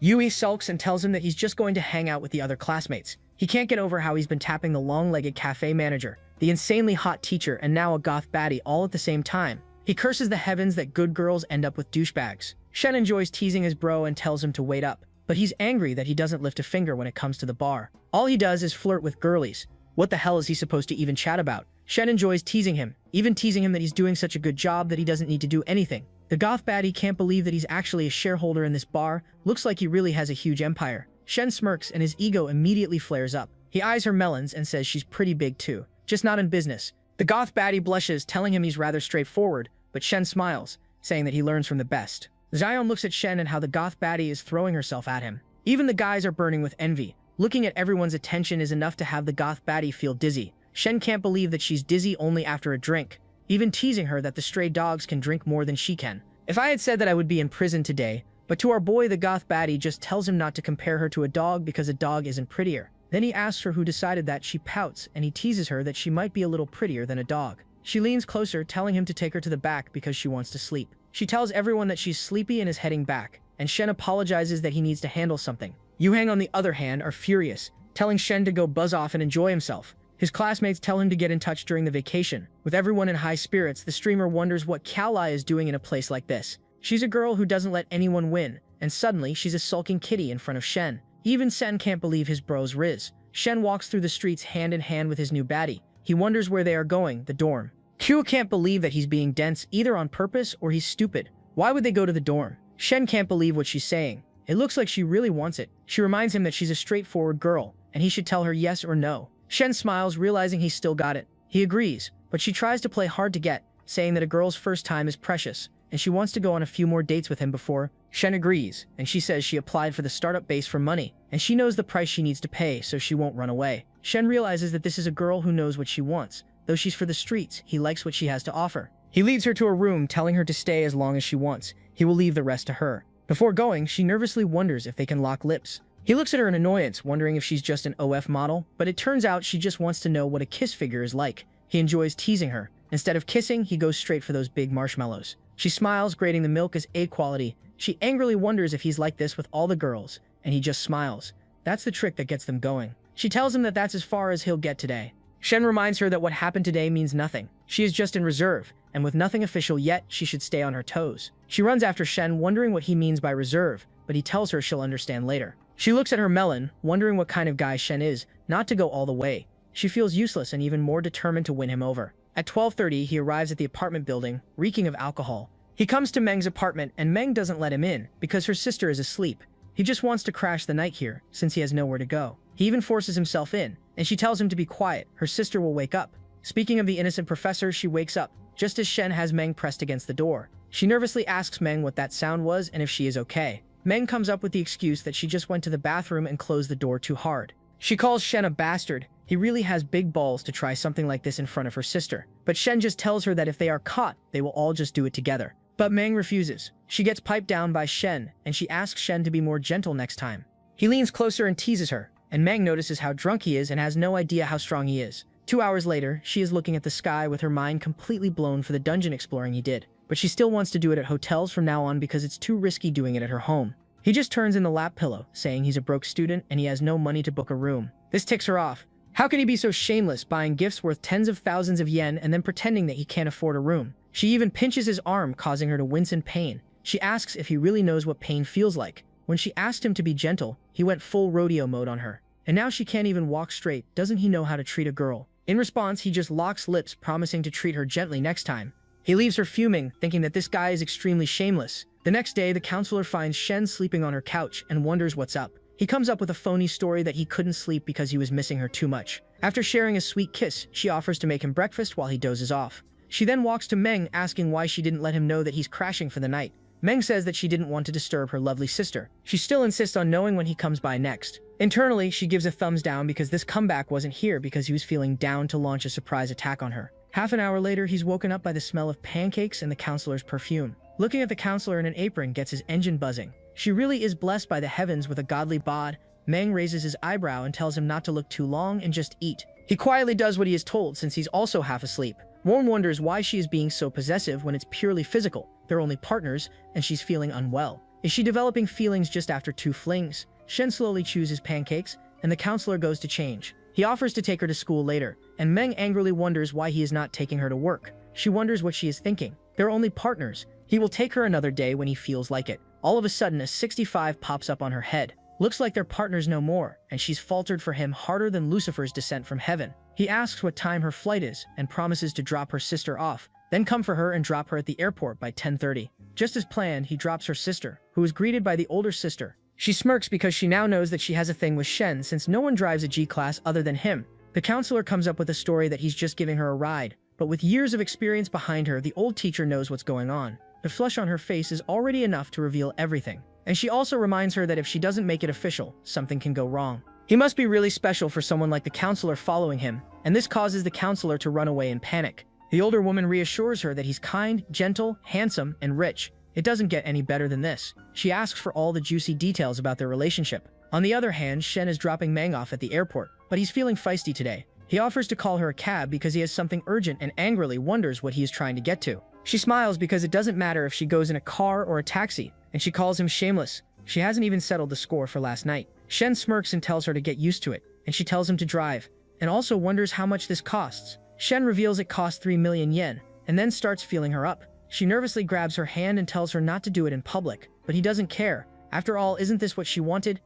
Yui sulks and tells him that he's just going to hang out with the other classmates. He can't get over how he's been tapping the long-legged cafe manager, the insanely hot teacher, and now a goth baddie all at the same time. He curses the heavens that good girls end up with douchebags. Shen enjoys teasing his bro and tells him to wait up, but he's angry that he doesn't lift a finger when it comes to the bar. All he does is flirt with girlies. What the hell is he supposed to even chat about? Shen enjoys teasing him, even teasing him that he's doing such a good job that he doesn't need to do anything. The goth baddie can't believe that he's actually a shareholder in this bar. Looks like he really has a huge empire. Shen smirks and his ego immediately flares up. He eyes her melons and says she's pretty big too, just not in business. The goth baddie blushes, telling him he's rather straightforward, but Shen smiles, saying that he learns from the best. Zion looks at Shen and how the goth baddie is throwing herself at him. Even the guys are burning with envy. Looking at everyone's attention is enough to have the goth baddie feel dizzy. Shen can't believe that she's dizzy only after a drink, even teasing her that the stray dogs can drink more than she can. If I had said that I would be in prison today, but to our boy the goth baddie just tells him not to compare her to a dog because a dog isn't prettier. Then he asks her who decided that. She pouts, and he teases her that she might be a little prettier than a dog. She leans closer, telling him to take her to the back because she wants to sleep. She tells everyone that she's sleepy and is heading back, and Shen apologizes that he needs to handle something. Yuhang, on the other hand, are furious, telling Shen to go buzz off and enjoy himself. His classmates tell him to get in touch during the vacation. With everyone in high spirits, the streamer wonders what Kiao Lai is doing in a place like this. She's a girl who doesn't let anyone win, and suddenly she's a sulking kitty in front of Shen. Even Sen can't believe his bro's riz. Shen walks through the streets hand in hand with his new baddie. He wonders where they are going, the dorm. Q can't believe that he's being dense either on purpose or he's stupid. Why would they go to the dorm? Shen can't believe what she's saying. It looks like she really wants it. She reminds him that she's a straightforward girl, and he should tell her yes or no. Shen smiles, realizing he's still got it. He agrees, but she tries to play hard to get, saying that a girl's first time is precious, and she wants to go on a few more dates with him before. Shen agrees, and she says she applied for the startup base for money, and she knows the price she needs to pay so she won't run away. Shen realizes that this is a girl who knows what she wants. Though she's for the streets, he likes what she has to offer. He leads her to a room, telling her to stay as long as she wants. He will leave the rest to her. Before going, she nervously wonders if they can lock lips. He looks at her in annoyance, wondering if she's just an OF model, but it turns out she just wants to know what a kiss figure is like. He enjoys teasing her. Instead of kissing, he goes straight for those big marshmallows. She smiles, grading the milk as A quality. She angrily wonders if he's like this with all the girls, and he just smiles. That's the trick that gets them going. She tells him that that's as far as he'll get today. Shen reminds her that what happened today means nothing. She is just in reserve, and with nothing official yet, she should stay on her toes. She runs after Shen, wondering what he means by reserve, but he tells her she'll understand later. She looks at her melon, wondering what kind of guy Shen is, not to go all the way. She feels useless and even more determined to win him over. At 12:30, he arrives at the apartment building, reeking of alcohol. He comes to Meng's apartment, and Meng doesn't let him in, because her sister is asleep. He just wants to crash the night here, since he has nowhere to go. He even forces himself in, and she tells him to be quiet. Her sister will wake up. Speaking of the innocent professor, she wakes up, just as Shen has Meng pressed against the door. She nervously asks Meng what that sound was and if she is okay. Meng comes up with the excuse that she just went to the bathroom and closed the door too hard. She calls Shen a bastard. He really has big balls to try something like this in front of her sister. But Shen just tells her that if they are caught, they will all just do it together. But Meng refuses. She gets piped down by Shen, and she asks Shen to be more gentle next time. He leans closer and teases her, and Meng notices how drunk he is and has no idea how strong he is. 2 hours later, she is looking at the sky with her mind completely blown for the dungeon exploring he did. But she still wants to do it at hotels from now on because it's too risky doing it at her home. He just turns in the lap pillow, saying he's a broke student and he has no money to book a room. This ticks her off. How can he be so shameless, buying gifts worth tens of thousands of yen and then pretending that he can't afford a room? She even pinches his arm, causing her to wince in pain. She asks if he really knows what pain feels like. When she asked him to be gentle, he went full rodeo mode on her. And now she can't even walk straight. Doesn't he know how to treat a girl? In response, he just locks lips, promising to treat her gently next time. He leaves her fuming, thinking that this guy is extremely shameless. The next day, the counselor finds Shen sleeping on her couch and wonders what's up. He comes up with a phony story that he couldn't sleep because he was missing her too much. After sharing a sweet kiss, she offers to make him breakfast while he dozes off. She then walks to Meng, asking why she didn't let him know that he's crashing for the night. Meng says that she didn't want to disturb her lovely sister. She still insists on knowing when he comes by next. Internally, she gives a thumbs down because this comeback wasn't here because he was feeling down to launch a surprise attack on her. Half an hour later, he's woken up by the smell of pancakes and the counselor's perfume. Looking at the counselor in an apron gets his engine buzzing. She really is blessed by the heavens with a godly bod. Meng raises his eyebrow and tells him not to look too long and just eat. He quietly does what he is told since he's also half asleep. Warren wonders why she is being so possessive when it's purely physical. They're only partners, and she's feeling unwell. Is she developing feelings just after 2 flings? Shen slowly chews his pancakes, and the counselor goes to change. He offers to take her to school later, and Meng angrily wonders why he is not taking her to work. She wonders what she is thinking. They're only partners. He will take her another day when he feels like it. All of a sudden, a 65 pops up on her head. Looks like they're partners no more, and she's faltered for him harder than Lucifer's descent from heaven. He asks what time her flight is and promises to drop her sister off, then come for her and drop her at the airport by 10:30. Just as planned, he drops her sister, who is greeted by the older sister. She smirks because she now knows that she has a thing with Shen since no one drives a G-class other than him. The counselor comes up with a story that he's just giving her a ride, but with years of experience behind her, the old teacher knows what's going on. The flush on her face is already enough to reveal everything. And she also reminds her that if she doesn't make it official, something can go wrong. He must be really special for someone like the counselor following him, and this causes the counselor to run away in panic. The older woman reassures her that he's kind, gentle, handsome, and rich. It doesn't get any better than this. She asks for all the juicy details about their relationship. On the other hand, Shen is dropping Meng off at the airport, but he's feeling feisty today. He offers to call her a cab because he has something urgent and angrily wonders what he is trying to get to. She smiles because it doesn't matter if she goes in a car or a taxi, and she calls him shameless. She hasn't even settled the score for last night. Shen smirks and tells her to get used to it, and she tells him to drive, and also wonders how much this costs. Shen reveals it costs 3 million yen, and then starts feeling her up. She nervously grabs her hand and tells her not to do it in public, but he doesn't care. After all, isn't this what she wanted?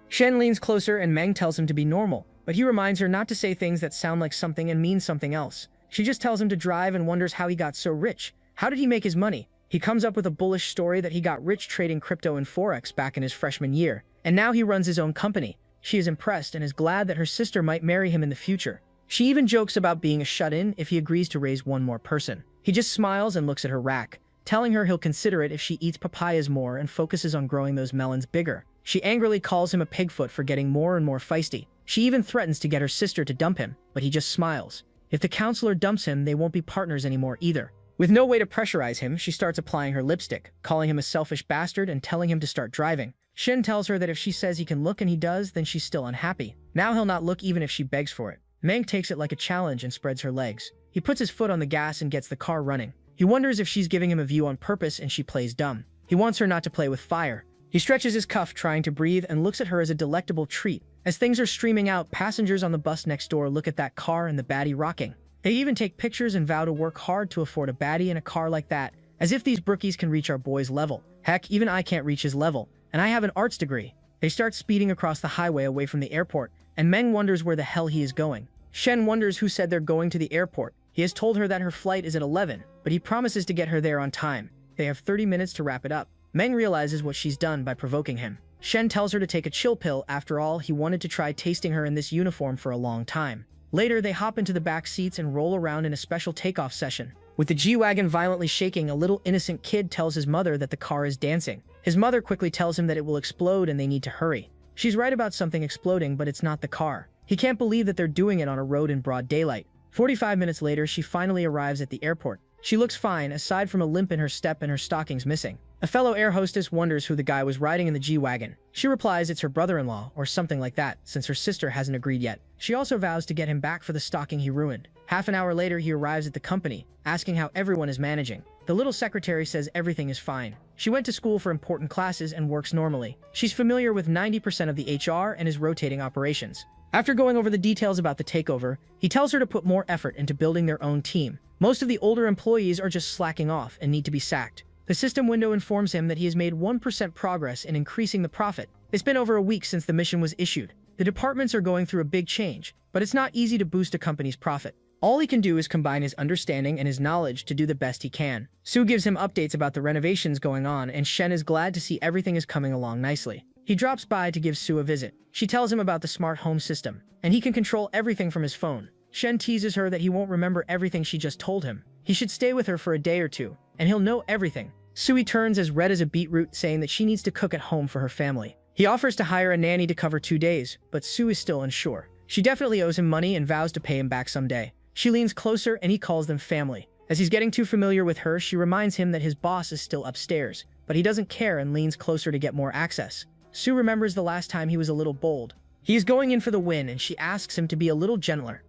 Shen leans closer and Meng tells him to be normal, but he reminds her not to say things that sound like something and mean something else. She just tells him to drive and wonders how he got so rich. How did he make his money? He comes up with a bullish story that he got rich trading crypto and forex back in his freshman year, and now he runs his own company. She is impressed and is glad that her sister might marry him in the future. She even jokes about being a shut-in if he agrees to raise one more person. He just smiles and looks at her rack, telling her he'll consider it if she eats papayas more and focuses on growing those melons bigger. She angrily calls him a pigfoot for getting more and more feisty. She even threatens to get her sister to dump him, but he just smiles. If the counselor dumps him, they won't be partners anymore either. With no way to pressurize him, she starts applying her lipstick, calling him a selfish bastard and telling him to start driving. Shin tells her that if she says he can look and he does, then she's still unhappy. Now he'll not look even if she begs for it. Meng takes it like a challenge and spreads her legs. He puts his foot on the gas and gets the car running. He wonders if she's giving him a view on purpose and she plays dumb. He wants her not to play with fire. He stretches his cuff trying to breathe and looks at her as a delectable treat. As things are streaming out, passengers on the bus next door look at that car and the baddie rocking. They even take pictures and vow to work hard to afford a baddie in a car like that, as if these brookies can reach our boy's level. Heck, even I can't reach his level, and I have an arts degree. They start speeding across the highway away from the airport, and Meng wonders where the hell he is going. Shen wonders who said they're going to the airport. He has told her that her flight is at 11, but he promises to get her there on time. They have 30 minutes to wrap it up. Meng realizes what she's done by provoking him. Shen tells her to take a chill pill. After all, he wanted to try tasting her in this uniform for a long time. Later, they hop into the back seats and roll around in a special takeoff session. With the G-Wagon violently shaking, a little innocent kid tells his mother that the car is dancing. His mother quickly tells him that it will explode and they need to hurry. She's right about something exploding, but it's not the car. He can't believe that they're doing it on a road in broad daylight. 45 minutes later, she finally arrives at the airport. She looks fine, aside from a limp in her step and her stockings missing. A fellow air hostess wonders who the guy was riding in the G-Wagon. She replies it's her brother-in-law, or something like that, since her sister hasn't agreed yet. She also vows to get him back for the stocking he ruined. Half an hour later, he arrives at the company, asking how everyone is managing. The little secretary says everything is fine. She went to school for important classes and works normally. She's familiar with 90% of the HR and is rotating operations. After going over the details about the takeover, he tells her to put more effort into building their own team. Most of the older employees are just slacking off and need to be sacked. The system window informs him that he has made 1% progress in increasing the profit. It's been over a week since the mission was issued. The departments are going through a big change, but it's not easy to boost a company's profit. All he can do is combine his understanding and his knowledge to do the best he can. Sue gives him updates about the renovations going on, and Shen is glad to see everything is coming along nicely. He drops by to give Sue a visit. She tells him about the smart home system, and he can control everything from his phone. Shen teases her that he won't remember everything she just told him. He should stay with her for a day or two, and he'll know everything. Sui turns as red as a beetroot, saying that she needs to cook at home for her family. He offers to hire a nanny to cover 2 days, but Sue is still unsure. She definitely owes him money and vows to pay him back someday. She leans closer and he calls them family. As he's getting too familiar with her, she reminds him that his boss is still upstairs, but he doesn't care and leans closer to get more access. Sue remembers the last time he was a little bold. He is going in for the win, and she asks him to be a little gentler.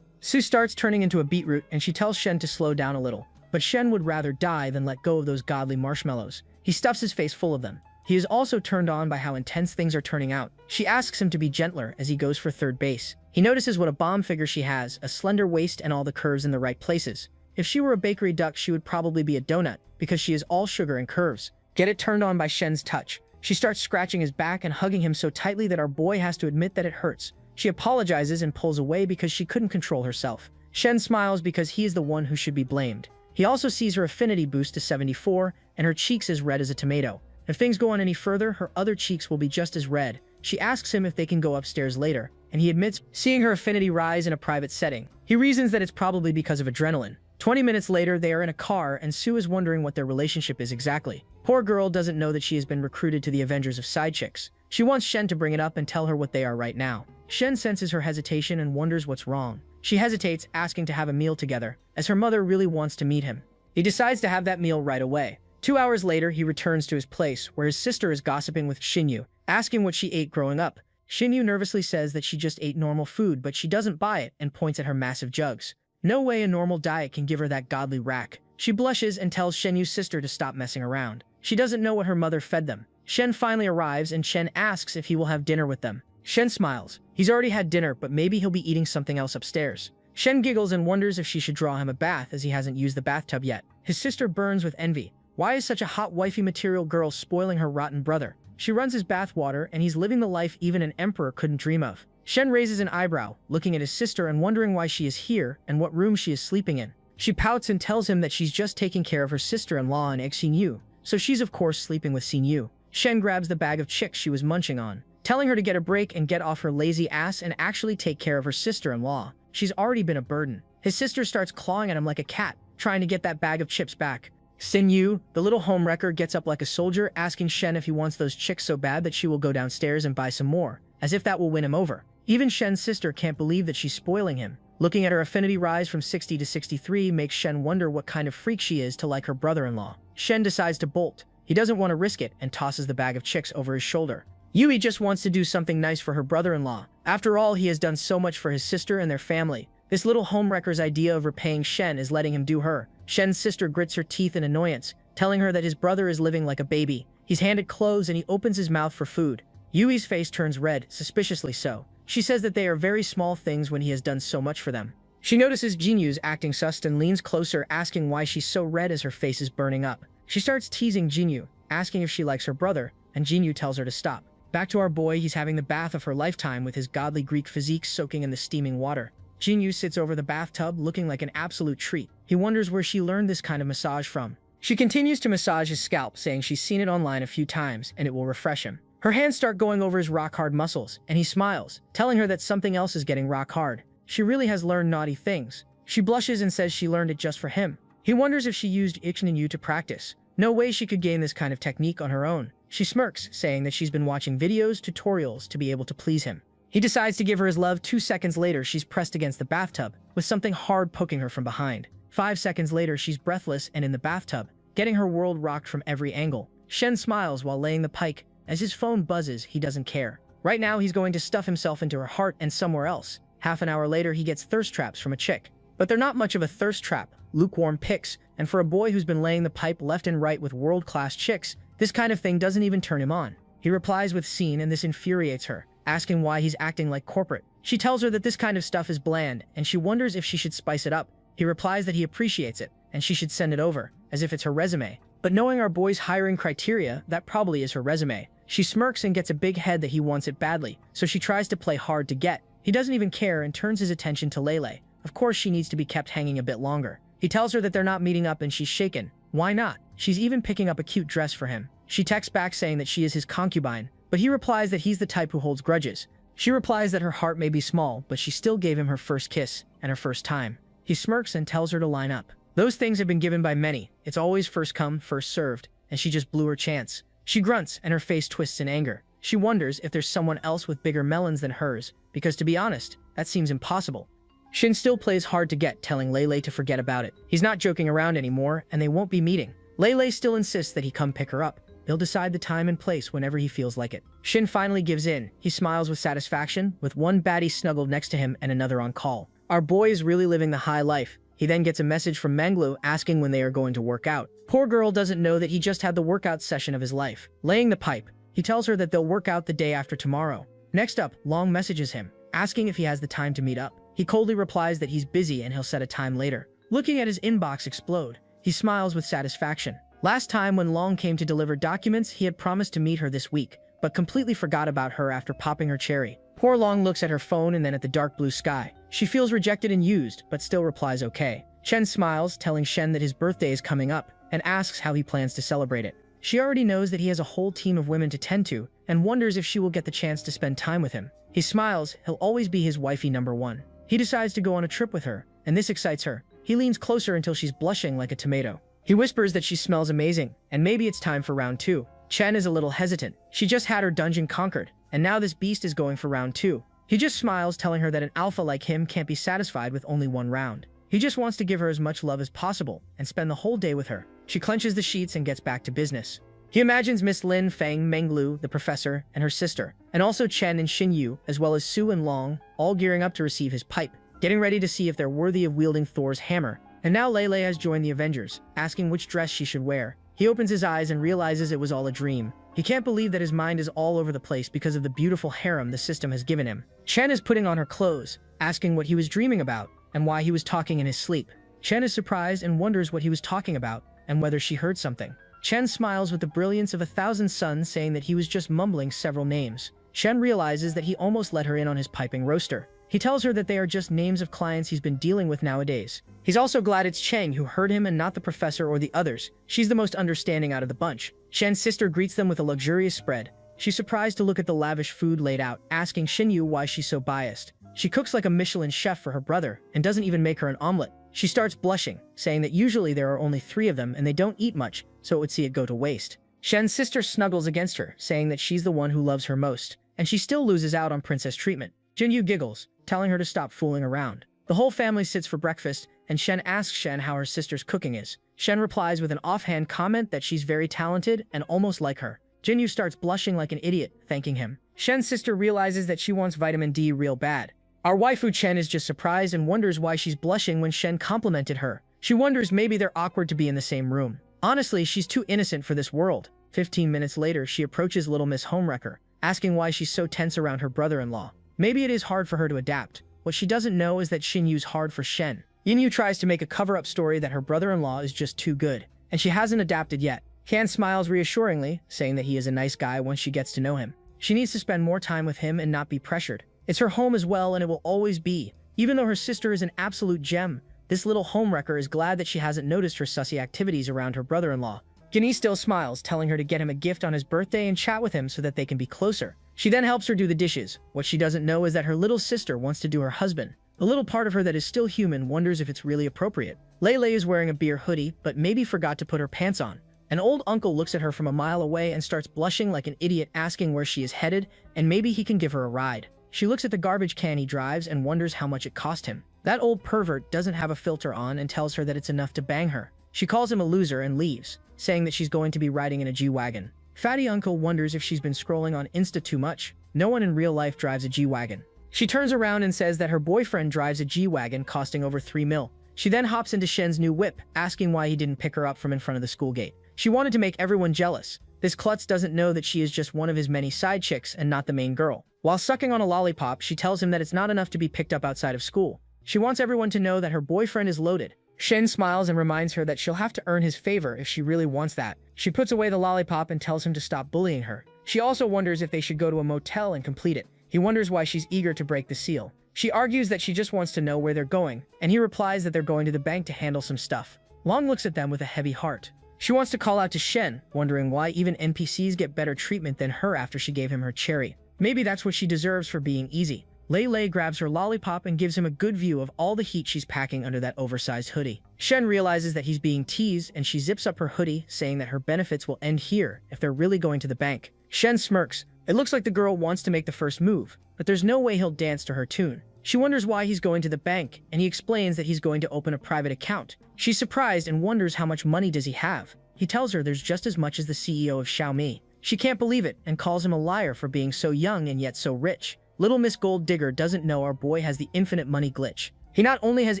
Sue starts turning into a beetroot, and she tells Shen to slow down a little. But Shen would rather die than let go of those godly marshmallows. He stuffs his face full of them. He is also turned on by how intense things are turning out. She asks him to be gentler as he goes for third base. He notices what a bomb figure she has, a slender waist and all the curves in the right places. If she were a bakery duck, she would probably be a donut, because she is all sugar and curves. Get it turned on by Shen's touch. She starts scratching his back and hugging him so tightly that our boy has to admit that it hurts. She apologizes and pulls away because she couldn't control herself. Shen smiles because he is the one who should be blamed. He also sees her affinity boost to 74, and her cheeks as red as a tomato. If things go on any further, her other cheeks will be just as red. She asks him if they can go upstairs later, and he admits seeing her affinity rise in a private setting. He reasons that it's probably because of adrenaline. 20 minutes later, they are in a car, and Sue is wondering what their relationship is exactly. Poor girl doesn't know that she has been recruited to the Avengers of Side Chicks. She wants Shen to bring it up and tell her what they are right now. Shen senses her hesitation and wonders what's wrong. She hesitates, asking to have a meal together, as her mother really wants to meet him. He decides to have that meal right away. 2 hours later, he returns to his place, where his sister is gossiping with Shinyu, asking what she ate growing up. Shinyu nervously says that she just ate normal food, but she doesn't buy it and points at her massive jugs. No way a normal diet can give her that godly rack. She blushes and tells Shenyu's sister to stop messing around. She doesn't know what her mother fed them. Shen finally arrives, and Shen asks if he will have dinner with them. Shen smiles. He's already had dinner, but maybe he'll be eating something else upstairs. Shen giggles and wonders if she should draw him a bath, as he hasn't used the bathtub yet. His sister burns with envy. Why is such a hot wifey material girl spoiling her rotten brother? She runs his bath water, and he's living the life even an emperor couldn't dream of. Shen raises an eyebrow, looking at his sister and wondering why she is here and what room she is sleeping in. She pouts and tells him that she's just taking care of her sister-in-law and Xinyu, so she's of course sleeping with Xinyu. Shen grabs the bag of chicks she was munching on. telling her to get a break and get off her lazy ass and actually take care of her sister-in-law. She's already been a burden. His sister starts clawing at him like a cat, trying to get that bag of chips back. Sin Yu, the little homewrecker, gets up like a soldier, asking Shen if he wants those chicks so bad that she will go downstairs and buy some more, as if that will win him over. Even Shen's sister can't believe that she's spoiling him. Looking at her affinity rise from 60 to 63 makes Shen wonder what kind of freak she is to like her brother-in-law. Shen decides to bolt. He doesn't want to risk it and tosses the bag of chicks over his shoulder. Yui just wants to do something nice for her brother-in-law. After all, he has done so much for his sister and their family. This little homewrecker's idea of repaying Shen is letting him do her. Shen's sister grits her teeth in annoyance, telling her that his brother is living like a baby. He's handed clothes and he opens his mouth for food. Yui's face turns red, suspiciously so. She says that they are very small things when he has done so much for them. She notices Jinyu's acting sus and leans closer, asking why she's so red as her face is burning up. She starts teasing Jinyu, asking if she likes her brother, and Jinyu tells her to stop. Back to our boy, he's having the bath of her lifetime with his godly Greek physique soaking in the steaming water. Jinyu sits over the bathtub looking like an absolute treat. He wonders where she learned this kind of massage from. She continues to massage his scalp, saying she's seen it online a few times and it will refresh him. Her hands start going over his rock-hard muscles, and he smiles, telling her that something else is getting rock-hard. She really has learned naughty things. She blushes and says she learned it just for him. He wonders if she used ActionToon to practice. No way she could gain this kind of technique on her own. She smirks, saying that she's been watching videos, tutorials to be able to please him. He decides to give her his love. 2 seconds later, she's pressed against the bathtub, with something hard poking her from behind. 5 seconds later, she's breathless and in the bathtub, getting her world rocked from every angle. Shen smiles while laying the pike. As his phone buzzes, he doesn't care. Right now, he's going to stuff himself into her heart and somewhere else. Half an hour later, he gets thirst traps from a chick. But they're not much of a thirst trap, lukewarm pics, and for a boy who's been laying the pipe left and right with world-class chicks, this kind of thing doesn't even turn him on. He replies with scene, and this infuriates her, asking why he's acting like corporate. She tells her that this kind of stuff is bland, and she wonders if she should spice it up. He replies that he appreciates it, and she should send it over, as if it's her resume. But knowing our boy's hiring criteria, that probably is her resume. She smirks and gets a big head that he wants it badly, so she tries to play hard to get. He doesn't even care and turns his attention to Lele. Of course she needs to be kept hanging a bit longer. He tells her that they're not meeting up and she's shaken. Why not? She's even picking up a cute dress for him. She texts back saying that she is his concubine, but he replies that he's the type who holds grudges. She replies that her heart may be small, but she still gave him her first kiss and her first time. He smirks and tells her to line up. Those things have been given by many. It's always first come, first served, and she just blew her chance. She grunts and her face twists in anger. She wonders if there's someone else with bigger melons than hers, because to be honest, that seems impossible. Shin still plays hard to get, telling Lele to forget about it. He's not joking around anymore, and they won't be meeting. Lele still insists that he come pick her up. They'll decide the time and place whenever he feels like it. Shin finally gives in. He smiles with satisfaction, with one baddie snuggled next to him and another on call. Our boy is really living the high life. He then gets a message from Manglu asking when they are going to work out. Poor girl doesn't know that he just had the workout session of his life. Laying the pipe, he tells her that they'll work out the day after tomorrow. Next up, Long messages him, asking if he has the time to meet up. He coldly replies that he's busy and he'll set a time later. Looking at his inbox explode, he smiles with satisfaction. Last time when Long came to deliver documents, he had promised to meet her this week, but completely forgot about her after popping her cherry. Poor Long looks at her phone and then at the dark blue sky. She feels rejected and used, but still replies okay. Chen smiles, telling Shen that his birthday is coming up, and asks how he plans to celebrate it. She already knows that he has a whole team of women to tend to, and wonders if she will get the chance to spend time with him. He smiles, he'll always be his wifey #1. He decides to go on a trip with her, and this excites her. He leans closer until she's blushing like a tomato. He whispers that she smells amazing, and maybe it's time for round 2. Chen is a little hesitant. She just had her dungeon conquered, and now this beast is going for round 2. He just smiles, telling her that an alpha like him can't be satisfied with only one round. He just wants to give her as much love as possible and spend the whole day with her. She clenches the sheets and gets back to business. He imagines Miss Lin, Fang, Menglu, the professor, and her sister, and also Chen and Xin Yu, as well as Su and Long, all gearing up to receive his pipe, getting ready to see if they're worthy of wielding Thor's hammer. And now Lele has joined the Avengers, asking which dress she should wear. He opens his eyes and realizes it was all a dream. He can't believe that his mind is all over the place because of the beautiful harem the system has given him. Chen is putting on her clothes, asking what he was dreaming about, and why he was talking in his sleep. Chen is surprised and wonders what he was talking about, and whether she heard something. Chen smiles with the brilliance of 1,000 suns, saying that he was just mumbling several names. Chen realizes that he almost let her in on his piping roaster. He tells her that they are just names of clients he's been dealing with nowadays. He's also glad it's Cheng who heard him and not the professor or the others. She's the most understanding out of the bunch. Shen's sister greets them with a luxurious spread, She's surprised to look at the lavish food laid out, asking Shinyu why she's so biased. She cooks like a Michelin chef for her brother and doesn't even make her an omelet. She starts blushing, saying that usually there are only 3 of them and they don't eat much, so it would see it go to waste. Shen's sister snuggles against her, saying that she's the one who loves her most, and she still loses out on princess treatment. Jinyu giggles, telling her to stop fooling around. The whole family sits for breakfast, and Shen asks Shen how her sister's cooking is. Shen replies with an offhand comment that she's very talented and almost like her. Jinyu starts blushing like an idiot, thanking him. Shen's sister realizes that she wants vitamin D real bad. Our waifu Chen is just surprised and wonders why she's blushing when Shen complimented her. She wonders maybe they're awkward to be in the same room. Honestly, she's too innocent for this world. 15 minutes later, she approaches Little Miss Homewrecker, asking why she's so tense around her brother-in-law. Maybe it is hard for her to adapt. What she doesn't know is that Shinyu's hard for Shen. Yinyu tries to make a cover-up story that her brother-in-law is just too good, and she hasn't adapted yet. Kan smiles reassuringly, saying that he is a nice guy once she gets to know him. She needs to spend more time with him and not be pressured. It's her home as well, and it will always be. Even though her sister is an absolute gem, this little homewrecker is glad that she hasn't noticed her sussy activities around her brother-in-law. Ginny still smiles, telling her to get him a gift on his birthday and chat with him so that they can be closer. She then helps her do the dishes. What she doesn't know is that her little sister wants to do her husband. The little part of her that is still human wonders if it's really appropriate. Lele is wearing a beer hoodie, but maybe forgot to put her pants on. An old uncle looks at her from a mile away and starts blushing like an idiot, asking where she is headed, and maybe he can give her a ride. She looks at the garbage can he drives and wonders how much it cost him. That old pervert doesn't have a filter on and tells her that it's enough to bang her. She calls him a loser and leaves, saying that she's going to be riding in a G-Wagon. Fatty Uncle wonders if she's been scrolling on Insta too much. No one in real life drives a G-Wagon. She turns around and says that her boyfriend drives a G-Wagon costing over 3 mil. She then hops into Shen's new whip, asking why he didn't pick her up from in front of the school gate. She wanted to make everyone jealous. This klutz doesn't know that she is just one of his many side chicks and not the main girl. While sucking on a lollipop, she tells him that it's not enough to be picked up outside of school. She wants everyone to know that her boyfriend is loaded. Shen smiles and reminds her that she'll have to earn his favor if she really wants that. She puts away the lollipop and tells him to stop bullying her. She also wonders if they should go to a motel and complete it. He wonders why she's eager to break the seal. She argues that she just wants to know where they're going, and he replies that they're going to the bank to handle some stuff. Long looks at them with a heavy heart. She wants to call out to Shen, wondering why even NPCs get better treatment than her after she gave him her cherry. Maybe that's what she deserves for being easy. Lei grabs her lollipop and gives him a good view of all the heat she's packing under that oversized hoodie. Shen realizes that he's being teased, and she zips up her hoodie, saying that her benefits will end here if they're really going to the bank. Shen smirks. It looks like the girl wants to make the first move, but there's no way he'll dance to her tune. She wonders why he's going to the bank, and he explains that he's going to open a private account. She's surprised and wonders how much money does he have. He tells her there's just as much as the CEO of Xiaomi. She can't believe it and calls him a liar for being so young and yet so rich. Little Miss Gold Digger doesn't know our boy has the infinite money glitch. He not only has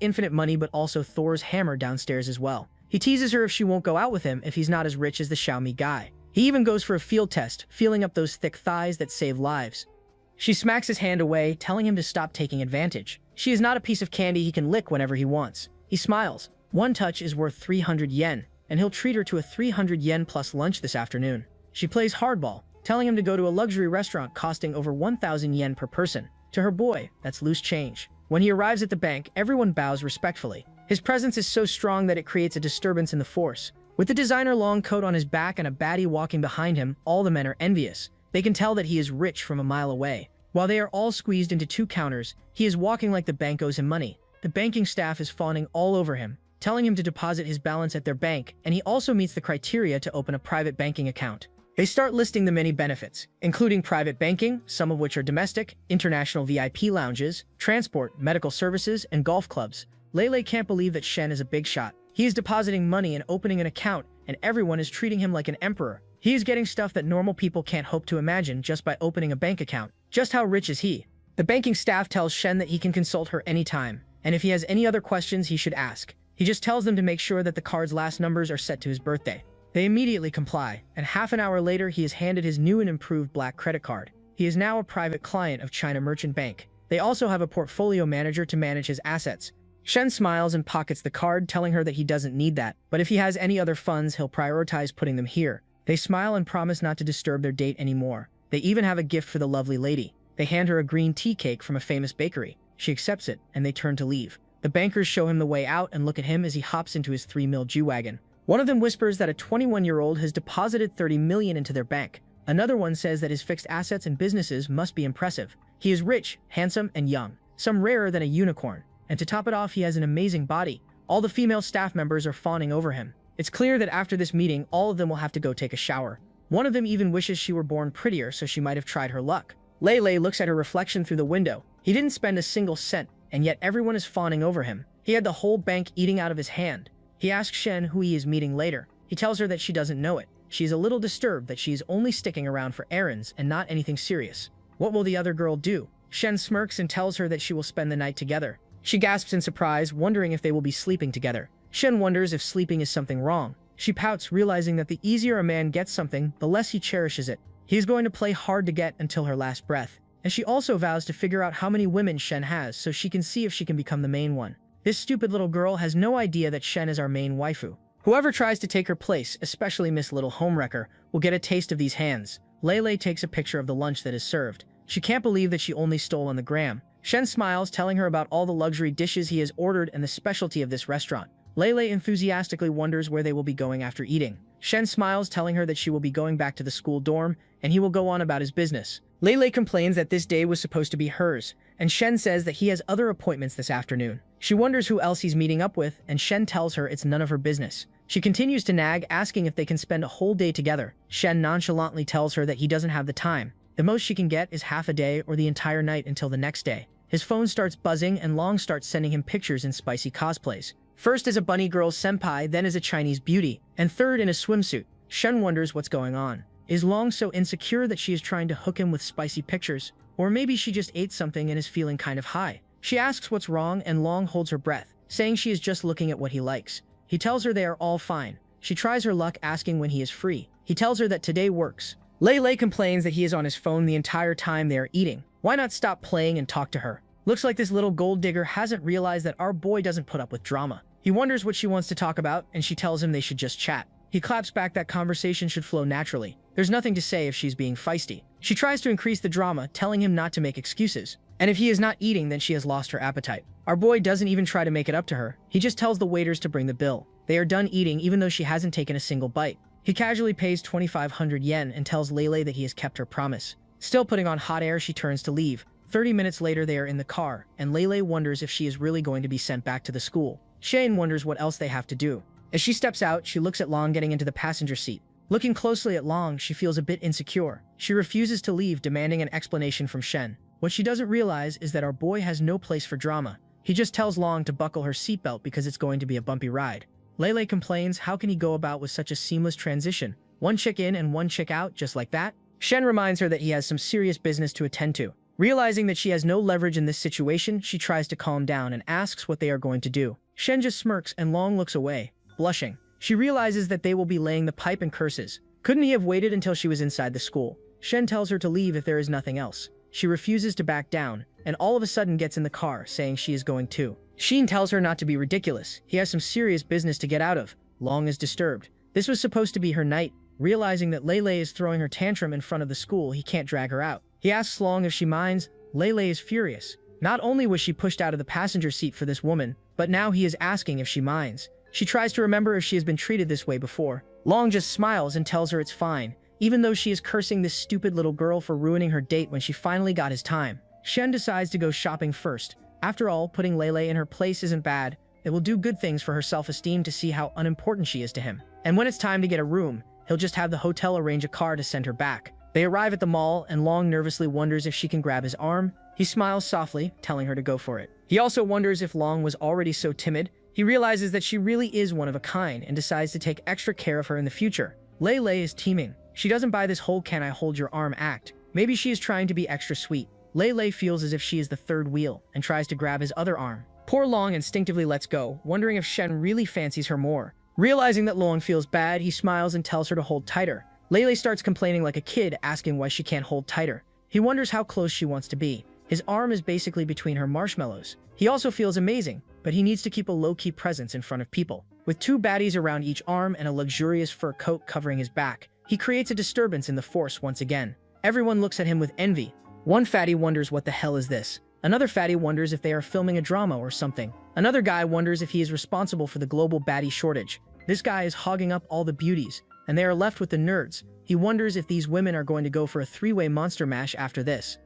infinite money but also Thor's hammer downstairs as well. He teases her if she won't go out with him if he's not as rich as the Xiaomi guy. He even goes for a field test, feeling up those thick thighs that save lives. She smacks his hand away, telling him to stop taking advantage. She is not a piece of candy he can lick whenever he wants. He smiles. One touch is worth 300 yen, and he'll treat her to a 300 yen plus lunch this afternoon. She plays hardball, telling him to go to a luxury restaurant costing over 1,000 yen per person. To her boy, that's loose change. When he arrives at the bank, everyone bows respectfully. His presence is so strong that it creates a disturbance in the force. With the designer long coat on his back and a baddie walking behind him, all the men are envious. They can tell that he is rich from a mile away. While they are all squeezed into 2 counters, he is walking like the bank owes him money. The banking staff is fawning all over him, telling him to deposit his balance at their bank, and he also meets the criteria to open a private banking account. They start listing the many benefits, including private banking, some of which are domestic, international VIP lounges, transport, medical services, and golf clubs. Lele can't believe that Shen is a big shot. He is depositing money and opening an account, and everyone is treating him like an emperor. He is getting stuff that normal people can't hope to imagine just by opening a bank account. Just how rich is he? The banking staff tells Shen that he can consult her anytime, and if he has any other questions he should ask. He just tells them to make sure that the card's last numbers are set to his birthday. They immediately comply, and half an hour later he is handed his new and improved black credit card. He is now a private client of China Merchant Bank. They also have a portfolio manager to manage his assets. Shen smiles and pockets the card, telling her that he doesn't need that, but if he has any other funds he'll prioritize putting them here. They smile and promise not to disturb their date anymore. They even have a gift for the lovely lady. They hand her a green tea cake from a famous bakery. She accepts it, and they turn to leave. The bankers show him the way out and look at him as he hops into his 3 mil G-Wagon. One of them whispers that a 21-year-old has deposited 30 million into their bank. Another one says that his fixed assets and businesses must be impressive. He is rich, handsome, and young, some rarer than a unicorn. And to top it off, he has an amazing body. All the female staff members are fawning over him. It's clear that after this meeting, all of them will have to go take a shower. One of them even wishes she were born prettier, so she might have tried her luck. Lei looks at her reflection through the window. He didn't spend a single cent, and yet everyone is fawning over him. He had the whole bank eating out of his hand. He asks Shen who he is meeting later. He tells her that she doesn't know it. She's a little disturbed that she is only sticking around for errands and not anything serious. What will the other girl do? Shen smirks and tells her that she will spend the night together. She gasps in surprise, wondering if they will be sleeping together. Shen wonders if sleeping is something wrong. She pouts, realizing that the easier a man gets something, the less he cherishes it. He is going to play hard to get until her last breath. And she also vows to figure out how many women Shen has so she can see if she can become the main one. This stupid little girl has no idea that Shen is our main waifu. Whoever tries to take her place, especially Miss Little Homewrecker, will get a taste of these hands. Lei takes a picture of the lunch that is served. She can't believe that she only stole on the gram. Shen smiles, telling her about all the luxury dishes he has ordered and the specialty of this restaurant. Lei enthusiastically wonders where they will be going after eating. Shen smiles, telling her that she will be going back to the school dorm, and he will go on about his business. Lei complains that this day was supposed to be hers, and Shen says that he has other appointments this afternoon. She wonders who else he's meeting up with, and Shen tells her it's none of her business. She continues to nag, asking if they can spend a whole day together. Shen nonchalantly tells her that he doesn't have the time. The most she can get is half a day or the entire night until the next day. His phone starts buzzing, and Long starts sending him pictures in spicy cosplays. First as a bunny girl senpai, then as a Chinese beauty, and third in a swimsuit. Shen wonders what's going on. Is Long so insecure that she is trying to hook him with spicy pictures? Or maybe she just ate something and is feeling kind of high. She asks what's wrong, and Long holds her breath, saying she is just looking at what he likes. He tells her they are all fine. She tries her luck, asking when he is free. He tells her that today works. Lei complains that he is on his phone the entire time they are eating. Why not stop playing and talk to her? Looks like this little gold digger hasn't realized that our boy doesn't put up with drama. He wonders what she wants to talk about, and she tells him they should just chat. He claps back that conversation should flow naturally. There's nothing to say if she's being feisty. She tries to increase the drama, telling him not to make excuses. And if he is not eating, then she has lost her appetite. Our boy doesn't even try to make it up to her. He just tells the waiters to bring the bill. They are done eating even though she hasn't taken a single bite. He casually pays 2,500 yen and tells Lei that he has kept her promise. Still putting on hot air, she turns to leave. 30 minutes later, they are in the car, and Lei wonders if she is really going to be sent back to the school. Shane wonders what else they have to do. As she steps out, she looks at Long getting into the passenger seat. Looking closely at Long, she feels a bit insecure. She refuses to leave, demanding an explanation from Shen. What she doesn't realize is that our boy has no place for drama. He just tells Long to buckle her seatbelt because it's going to be a bumpy ride. Lei complains, how can he go about with such a seamless transition? One chick in and one chick out, just like that? Shen reminds her that he has some serious business to attend to. Realizing that she has no leverage in this situation, she tries to calm down and asks what they are going to do. Shen just smirks, and Long looks away, blushing. She realizes that they will be laying the pipe and curses. Couldn't he have waited until she was inside the school? Shen tells her to leave if there is nothing else. She refuses to back down, and all of a sudden gets in the car, saying she is going too. Sheen tells her not to be ridiculous. He has some serious business to get out of. Long is disturbed. This was supposed to be her night. Realizing that Lei is throwing her tantrum in front of the school, he can't drag her out. He asks Long if she minds. Lei is furious. Not only was she pushed out of the passenger seat for this woman, but now he is asking if she minds. She tries to remember if she has been treated this way before. Long just smiles and tells her it's fine, even though she is cursing this stupid little girl for ruining her date when she finally got his time. Shen decides to go shopping first. After all, putting Lei in her place isn't bad. It will do good things for her self-esteem to see how unimportant she is to him. And when it's time to get a room, he'll just have the hotel arrange a car to send her back. They arrive at the mall, and Long nervously wonders if she can grab his arm. He smiles softly, telling her to go for it. He also wonders if Long was already so timid. He realizes that she really is one of a kind and decides to take extra care of her in the future. Lei is teeming. She doesn't buy this whole "can I hold your arm" act. Maybe she is trying to be extra sweet. Lei feels as if she is the third wheel and tries to grab his other arm. Poor Long instinctively lets go, wondering if Shen really fancies her more. Realizing that Long feels bad, he smiles and tells her to hold tighter. Lei starts complaining like a kid, asking why she can't hold tighter. He wonders how close she wants to be. His arm is basically between her marshmallows. He also feels amazing, but he needs to keep a low-key presence in front of people. With two baddies around each arm and a luxurious fur coat covering his back, he creates a disturbance in the force once again. Everyone looks at him with envy. One fatty wonders what the hell is this. Another fatty wonders if they are filming a drama or something. Another guy wonders if he is responsible for the global baddie shortage. This guy is hogging up all the beauties, and they are left with the nerds. He wonders if these women are going to go for a three-way monster mash after this.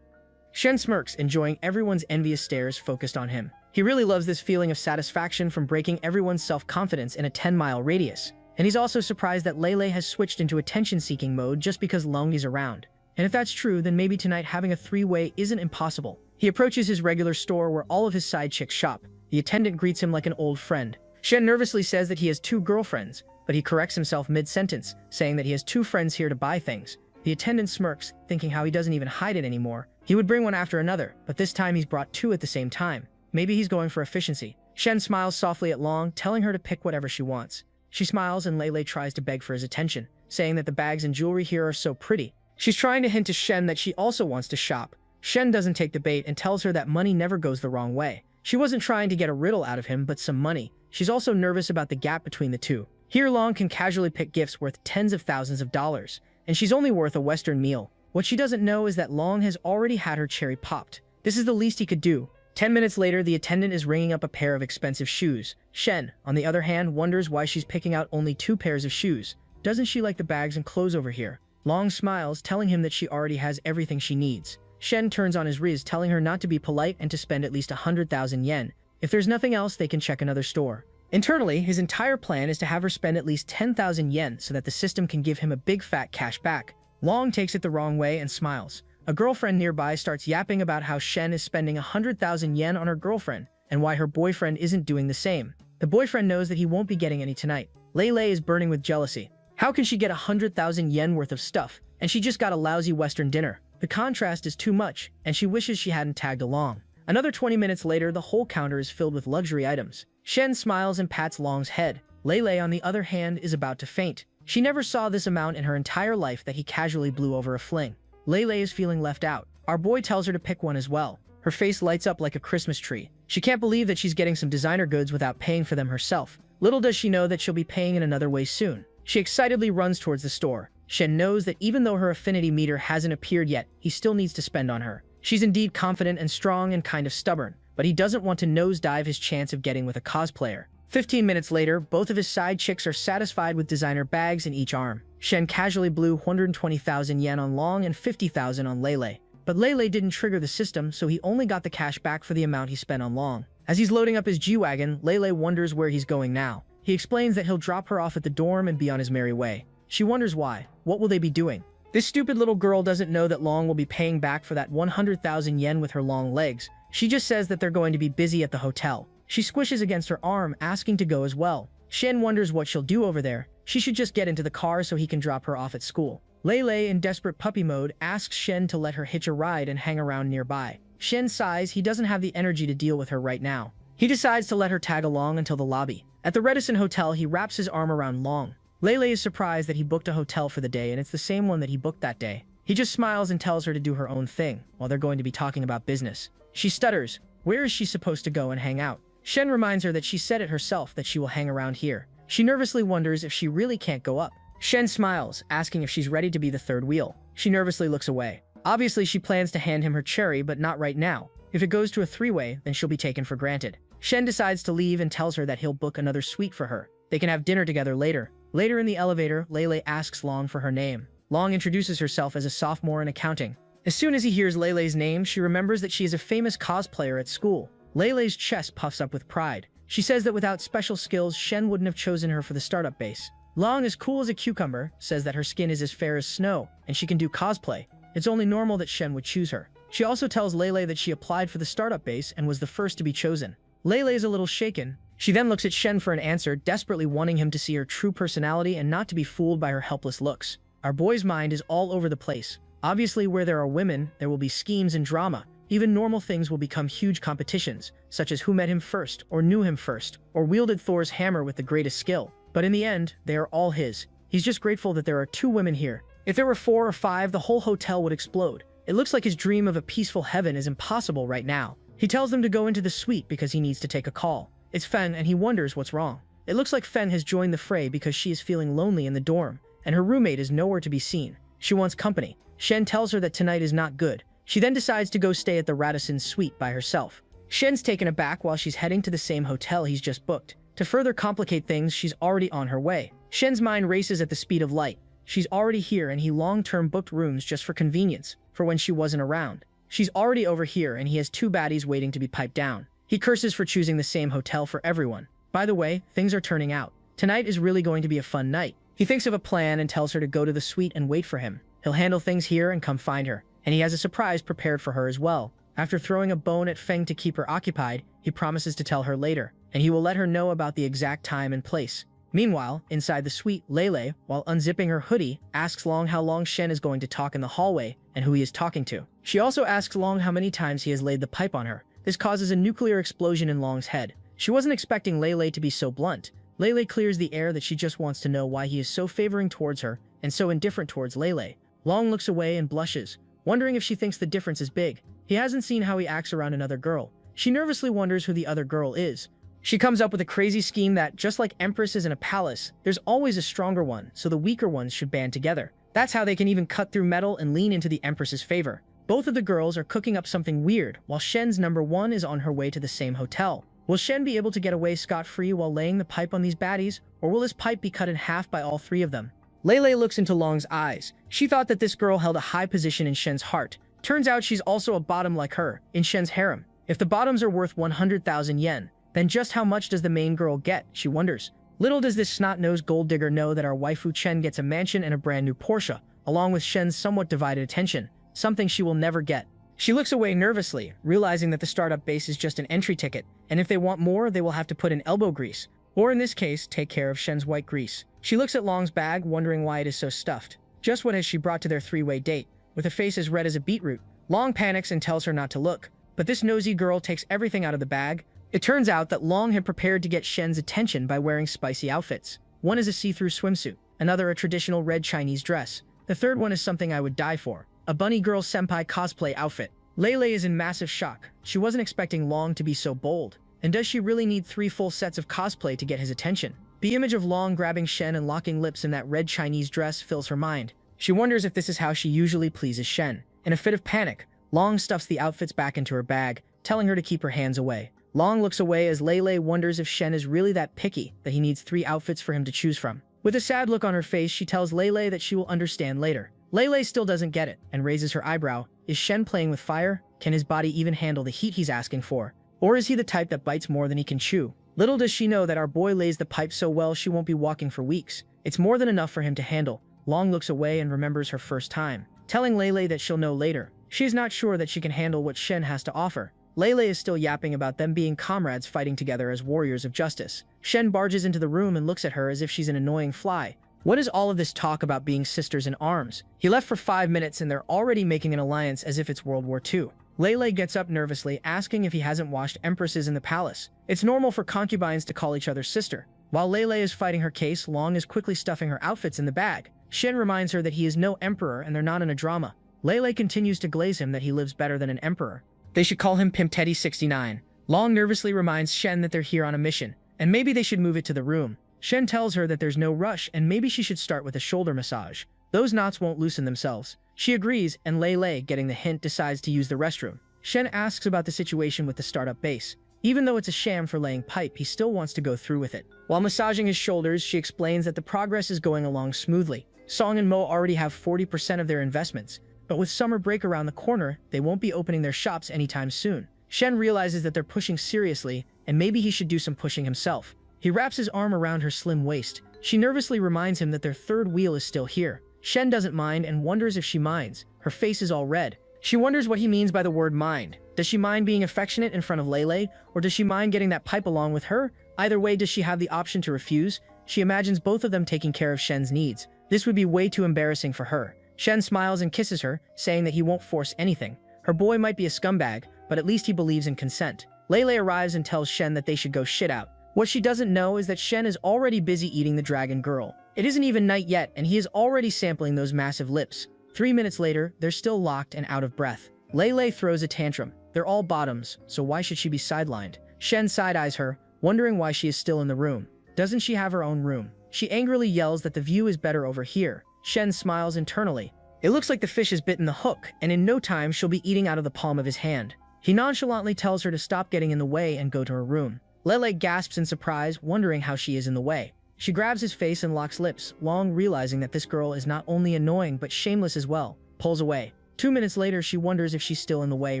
Shen smirks, enjoying everyone's envious stares focused on him. He really loves this feeling of satisfaction from breaking everyone's self-confidence in a 10-mile radius. And he's also surprised that Lei has switched into attention-seeking mode just because Long is around. And if that's true, then maybe tonight having a three-way isn't impossible. He approaches his regular store where all of his side chicks shop. The attendant greets him like an old friend. Shen nervously says that he has 2 girlfriends, but he corrects himself mid-sentence, saying that he has 2 friends here to buy things. The attendant smirks, thinking how he doesn't even hide it anymore. He would bring one after another, but this time he's brought 2 at the same time. Maybe he's going for efficiency. Shen smiles softly at Long, telling her to pick whatever she wants. She smiles and Lei tries to beg for his attention, saying that the bags and jewelry here are so pretty. She's trying to hint to Shen that she also wants to shop. Shen doesn't take the bait and tells her that money never goes the wrong way. She wasn't trying to get a riddle out of him, but some money. She's also nervous about the gap between the two. Here Long can casually pick gifts worth tens of thousands of dollars, and she's only worth a Western meal. What she doesn't know is that Long has already had her cherry popped. This is the least he could do. 10 minutes later, the attendant is ringing up a pair of expensive shoes. Shen, on the other hand, wonders why she's picking out only 2 pairs of shoes. Doesn't she like the bags and clothes over here? Long smiles, telling him that she already has everything she needs. Shen turns on his riz, telling her not to be polite and to spend at least 100,000 yen. If there's nothing else, they can check another store. Internally, his entire plan is to have her spend at least 10,000 yen so that the system can give him a big fat cash back. Long takes it the wrong way and smiles. A girlfriend nearby starts yapping about how Shen is spending 100,000 yen on her girlfriend and why her boyfriend isn't doing the same. The boyfriend knows that he won't be getting any tonight. Lei is burning with jealousy. How can she get 100,000 yen worth of stuff, and she just got a lousy Western dinner? The contrast is too much, and she wishes she hadn't tagged along. Another 20 minutes later, the whole counter is filled with luxury items. Shen smiles and pats Long's head. Lei, on the other hand, is about to faint. She never saw this amount in her entire life that he casually blew over a fling. Lei is feeling left out. Our boy tells her to pick one as well. Her face lights up like a Christmas tree. She can't believe that she's getting some designer goods without paying for them herself. Little does she know that she'll be paying in another way soon. She excitedly runs towards the store. Shen knows that even though her affinity meter hasn't appeared yet, he still needs to spend on her. She's indeed confident and strong and kind of stubborn, but he doesn't want to nosedive his chance of getting with a cosplayer. 15 minutes later, both of his side chicks are satisfied with designer bags in each arm. Shen casually blew 120,000 yen on Long and 50,000 on Lei. But Lei didn't trigger the system, so he only got the cash back for the amount he spent on Long. As he's loading up his G-Wagon, Lei wonders where he's going now. He explains that he'll drop her off at the dorm and be on his merry way. She wonders why. What will they be doing? This stupid little girl doesn't know that Long will be paying back for that 100,000 yen with her long legs. She just says that they're going to be busy at the hotel. She squishes against her arm, asking to go as well. Shen wonders what she'll do over there. She should just get into the car so he can drop her off at school. Lei, in desperate puppy mode, asks Shen to let her hitch a ride and hang around nearby. Shen sighs. He doesn't have the energy to deal with her right now. He decides to let her tag along until the lobby. At the Redison Hotel, he wraps his arm around Long. Lei is surprised that he booked a hotel for the day, and it's the same one that he booked that day. He just smiles and tells her to do her own thing, while they're going to be talking about business. She stutters. Where is she supposed to go and hang out? Shen reminds her that she said it herself that she will hang around here. She nervously wonders if she really can't go up. Shen smiles, asking if she's ready to be the third wheel. She nervously looks away. Obviously, she plans to hand him her cherry, but not right now. If it goes to a 3-way, then she'll be taken for granted. Shen decides to leave and tells her that he'll book another suite for her. They can have dinner together later. Later in the elevator, Lei asks Long for her name. Long introduces herself as a sophomore in accounting. As soon as he hears Lei's name, she remembers that she is a famous cosplayer at school. Lei's chest puffs up with pride. She says that without special skills, Shen wouldn't have chosen her for the startup base. Long, as cool as a cucumber, says that her skin is as fair as snow, and she can do cosplay. It's only normal that Shen would choose her. She also tells Lei that she applied for the startup base and was the first to be chosen. Lei is a little shaken. She then looks at Shen for an answer, desperately wanting him to see her true personality and not to be fooled by her helpless looks. Our boy's mind is all over the place. Obviously, where there are women, there will be schemes and drama. Even normal things will become huge competitions, such as who met him first, or knew him first, or wielded Thor's hammer with the greatest skill. But in the end, they are all his. He's just grateful that there are 2 women here. If there were 4 or 5, the whole hotel would explode. It looks like his dream of a peaceful heaven is impossible right now. He tells them to go into the suite because he needs to take a call. It's Fen, and he wonders what's wrong. It looks like Fen has joined the fray because she is feeling lonely in the dorm, and her roommate is nowhere to be seen. She wants company. Shen tells her that tonight is not good. She then decides to go stay at the Radisson suite by herself. Shen's taken aback while she's heading to the same hotel he's just booked. To further complicate things, she's already on her way. Shen's mind races at the speed of light. She's already here and he long-term booked rooms just for convenience, for when she wasn't around. She's already over here and he has two baddies waiting to be piped down. He curses for choosing the same hotel for everyone. By the way, things are turning out. Tonight is really going to be a fun night. He thinks of a plan and tells her to go to the suite and wait for him. He'll handle things here and come find her. And he has a surprise prepared for her as well. After throwing a bone at Feng to keep her occupied, he promises to tell her later, and he will let her know about the exact time and place. Meanwhile, inside the suite, Lele, while unzipping her hoodie, asks Long how long Shen is going to talk in the hallway and who he is talking to. She also asks Long how many times he has laid the pipe on her. This causes a nuclear explosion in Long's head. She wasn't expecting Lele to be so blunt. Lele clears the air that she just wants to know why he is so favoring towards her and so indifferent towards Lele. Long looks away and blushes, wondering if she thinks the difference is big. He hasn't seen how he acts around another girl. She nervously wonders who the other girl is. She comes up with a crazy scheme that, just like empresses in a palace, there's always a stronger one, so the weaker ones should band together. That's how they can even cut through metal and lean into the empress's favor. Both of the girls are cooking up something weird, while Shen's number one is on her way to the same hotel. Will Shen be able to get away scot-free while laying the pipe on these baddies, or will his pipe be cut in half by all three of them? Lele looks into Long's eyes. She thought that this girl held a high position in Shen's heart. Turns out she's also a bottom like her, in Shen's harem. If the bottoms are worth 100,000 yen, then just how much does the main girl get, she wonders. Little does this snot-nosed gold digger know that our waifu Chen gets a mansion and a brand new Porsche, along with Shen's somewhat divided attention, something she will never get. She looks away nervously, realizing that the startup base is just an entry ticket, and if they want more, they will have to put in elbow grease, or in this case, take care of Shen's white grease. She looks at Long's bag, wondering why it is so stuffed. Just what has she brought to their three-way date? With a face as red as a beetroot, Long panics and tells her not to look, but this nosy girl takes everything out of the bag. It turns out that Long had prepared to get Shen's attention by wearing spicy outfits. One is a see-through swimsuit, another a traditional red Chinese dress. The third one is something I would die for, a bunny girl senpai cosplay outfit. Lele is in massive shock. She wasn't expecting Long to be so bold. And does she really need 3 full sets of cosplay to get his attention? The image of Long grabbing Shen and locking lips in that red Chinese dress fills her mind. She wonders if this is how she usually pleases Shen. In a fit of panic, Long stuffs the outfits back into her bag, telling her to keep her hands away. Long looks away as Lele wonders if Shen is really that picky that he needs 3 outfits for him to choose from. With a sad look on her face, she tells Lele that she will understand later. Lele still doesn't get it and raises her eyebrow. Is Shen playing with fire? Can his body even handle the heat he's asking for? Or is he the type that bites more than he can chew? Little does she know that our boy lays the pipe so well she won't be walking for weeks. It's more than enough for him to handle. Long looks away and remembers her first time, telling Lele that she'll know later. She is not sure that she can handle what Shen has to offer. Lele is still yapping about them being comrades fighting together as warriors of justice. Shen barges into the room and looks at her as if she's an annoying fly. What is all of this talk about being sisters in arms? He left for 5 minutes and they're already making an alliance as if it's World War II. Lele gets up nervously, asking if he hasn't watched empresses in the palace. It's normal for concubines to call each other sister. While Lele is fighting her case, Long is quickly stuffing her outfits in the bag. Shen reminds her that he is no emperor and they're not in a drama. Lele continues to glaze him that he lives better than an emperor. They should call him Pimp Teddy 69. Long nervously reminds Shen that they're here on a mission, and maybe they should move it to the room. Shen tells her that there's no rush and maybe she should start with a shoulder massage. Those knots won't loosen themselves. She agrees, and Lele, getting the hint, decides to use the restroom. Shen asks about the situation with the startup base. Even though it's a sham for laying pipe, he still wants to go through with it. While massaging his shoulders, she explains that the progress is going along smoothly. Song and Mo already have 40% of their investments, but with summer break around the corner, they won't be opening their shops anytime soon. Shen realizes that they're pushing seriously, and maybe he should do some pushing himself. He wraps his arm around her slim waist. She nervously reminds him that their third wheel is still here. Shen doesn't mind and wonders if she minds. Her face is all red. She wonders what he means by the word mind. Does she mind being affectionate in front of Lele, or does she mind getting that pipe along with her? Either way, does she have the option to refuse? She imagines both of them taking care of Shen's needs. This would be way too embarrassing for her. Shen smiles and kisses her, saying that he won't force anything. Her boy might be a scumbag, but at least he believes in consent. Lele arrives and tells Shen that they should go shit out. What she doesn't know is that Shen is already busy eating the dragon girl. It isn't even night yet, and he is already sampling those massive lips. 3 minutes later, they're still locked and out of breath. Lele throws a tantrum. They're all bottoms, so why should she be sidelined? Shen side-eyes her, wondering why she is still in the room. Doesn't she have her own room? She angrily yells that the view is better over here. Shen smiles internally. It looks like the fish has bitten the hook, and in no time she'll be eating out of the palm of his hand. He nonchalantly tells her to stop getting in the way and go to her room. Lele gasps in surprise, wondering how she is in the way. She grabs his face and locks lips, Long realizing that this girl is not only annoying but shameless as well, pulls away. 2 minutes later, she wonders if she's still in the way,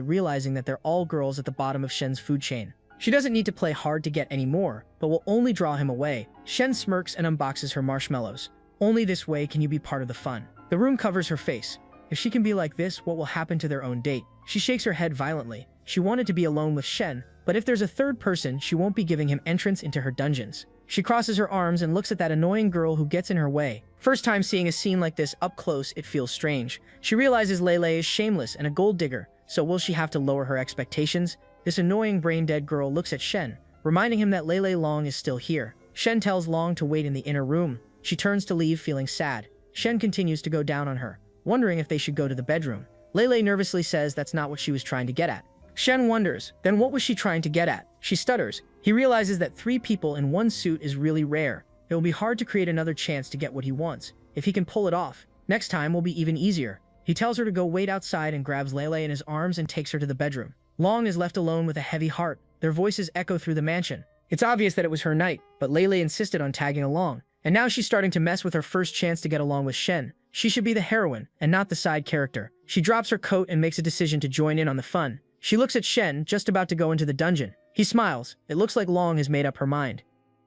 realizing that they're all girls at the bottom of Shen's food chain. She doesn't need to play hard to get any more, but will only draw him away. Shen smirks and unboxes her marshmallows. Only this way can you be part of the fun. The room covers her face. If she can be like this, what will happen to their own date? She shakes her head violently. She wanted to be alone with Shen, but if there's a third person, she won't be giving him entrance into her dungeons. She crosses her arms and looks at that annoying girl who gets in her way. First time seeing a scene like this up close, it feels strange. She realizes Lele is shameless and a gold digger, so will she have to lower her expectations? This annoying brain-dead girl looks at Shen, reminding him that Lele Long is still here. Shen tells Long to wait in the inner room. She turns to leave, feeling sad. Shen continues to go down on her, wondering if they should go to the bedroom. Lele nervously says that's not what she was trying to get at. Shen wonders, then what was she trying to get at? She stutters. He realizes that 3 people in one suit is really rare. It will be hard to create another chance to get what he wants. If he can pull it off, next time will be even easier. He tells her to go wait outside and grabs Lele in his arms and takes her to the bedroom. Long is left alone with a heavy heart. Their voices echo through the mansion. It's obvious that it was her night, but Lele insisted on tagging along. And now she's starting to mess with her first chance to get along with Shen. She should be the heroine, and not the side character. She drops her coat and makes a decision to join in on the fun. She looks at Shen, just about to go into the dungeon. He smiles. It looks like Long has made up her mind.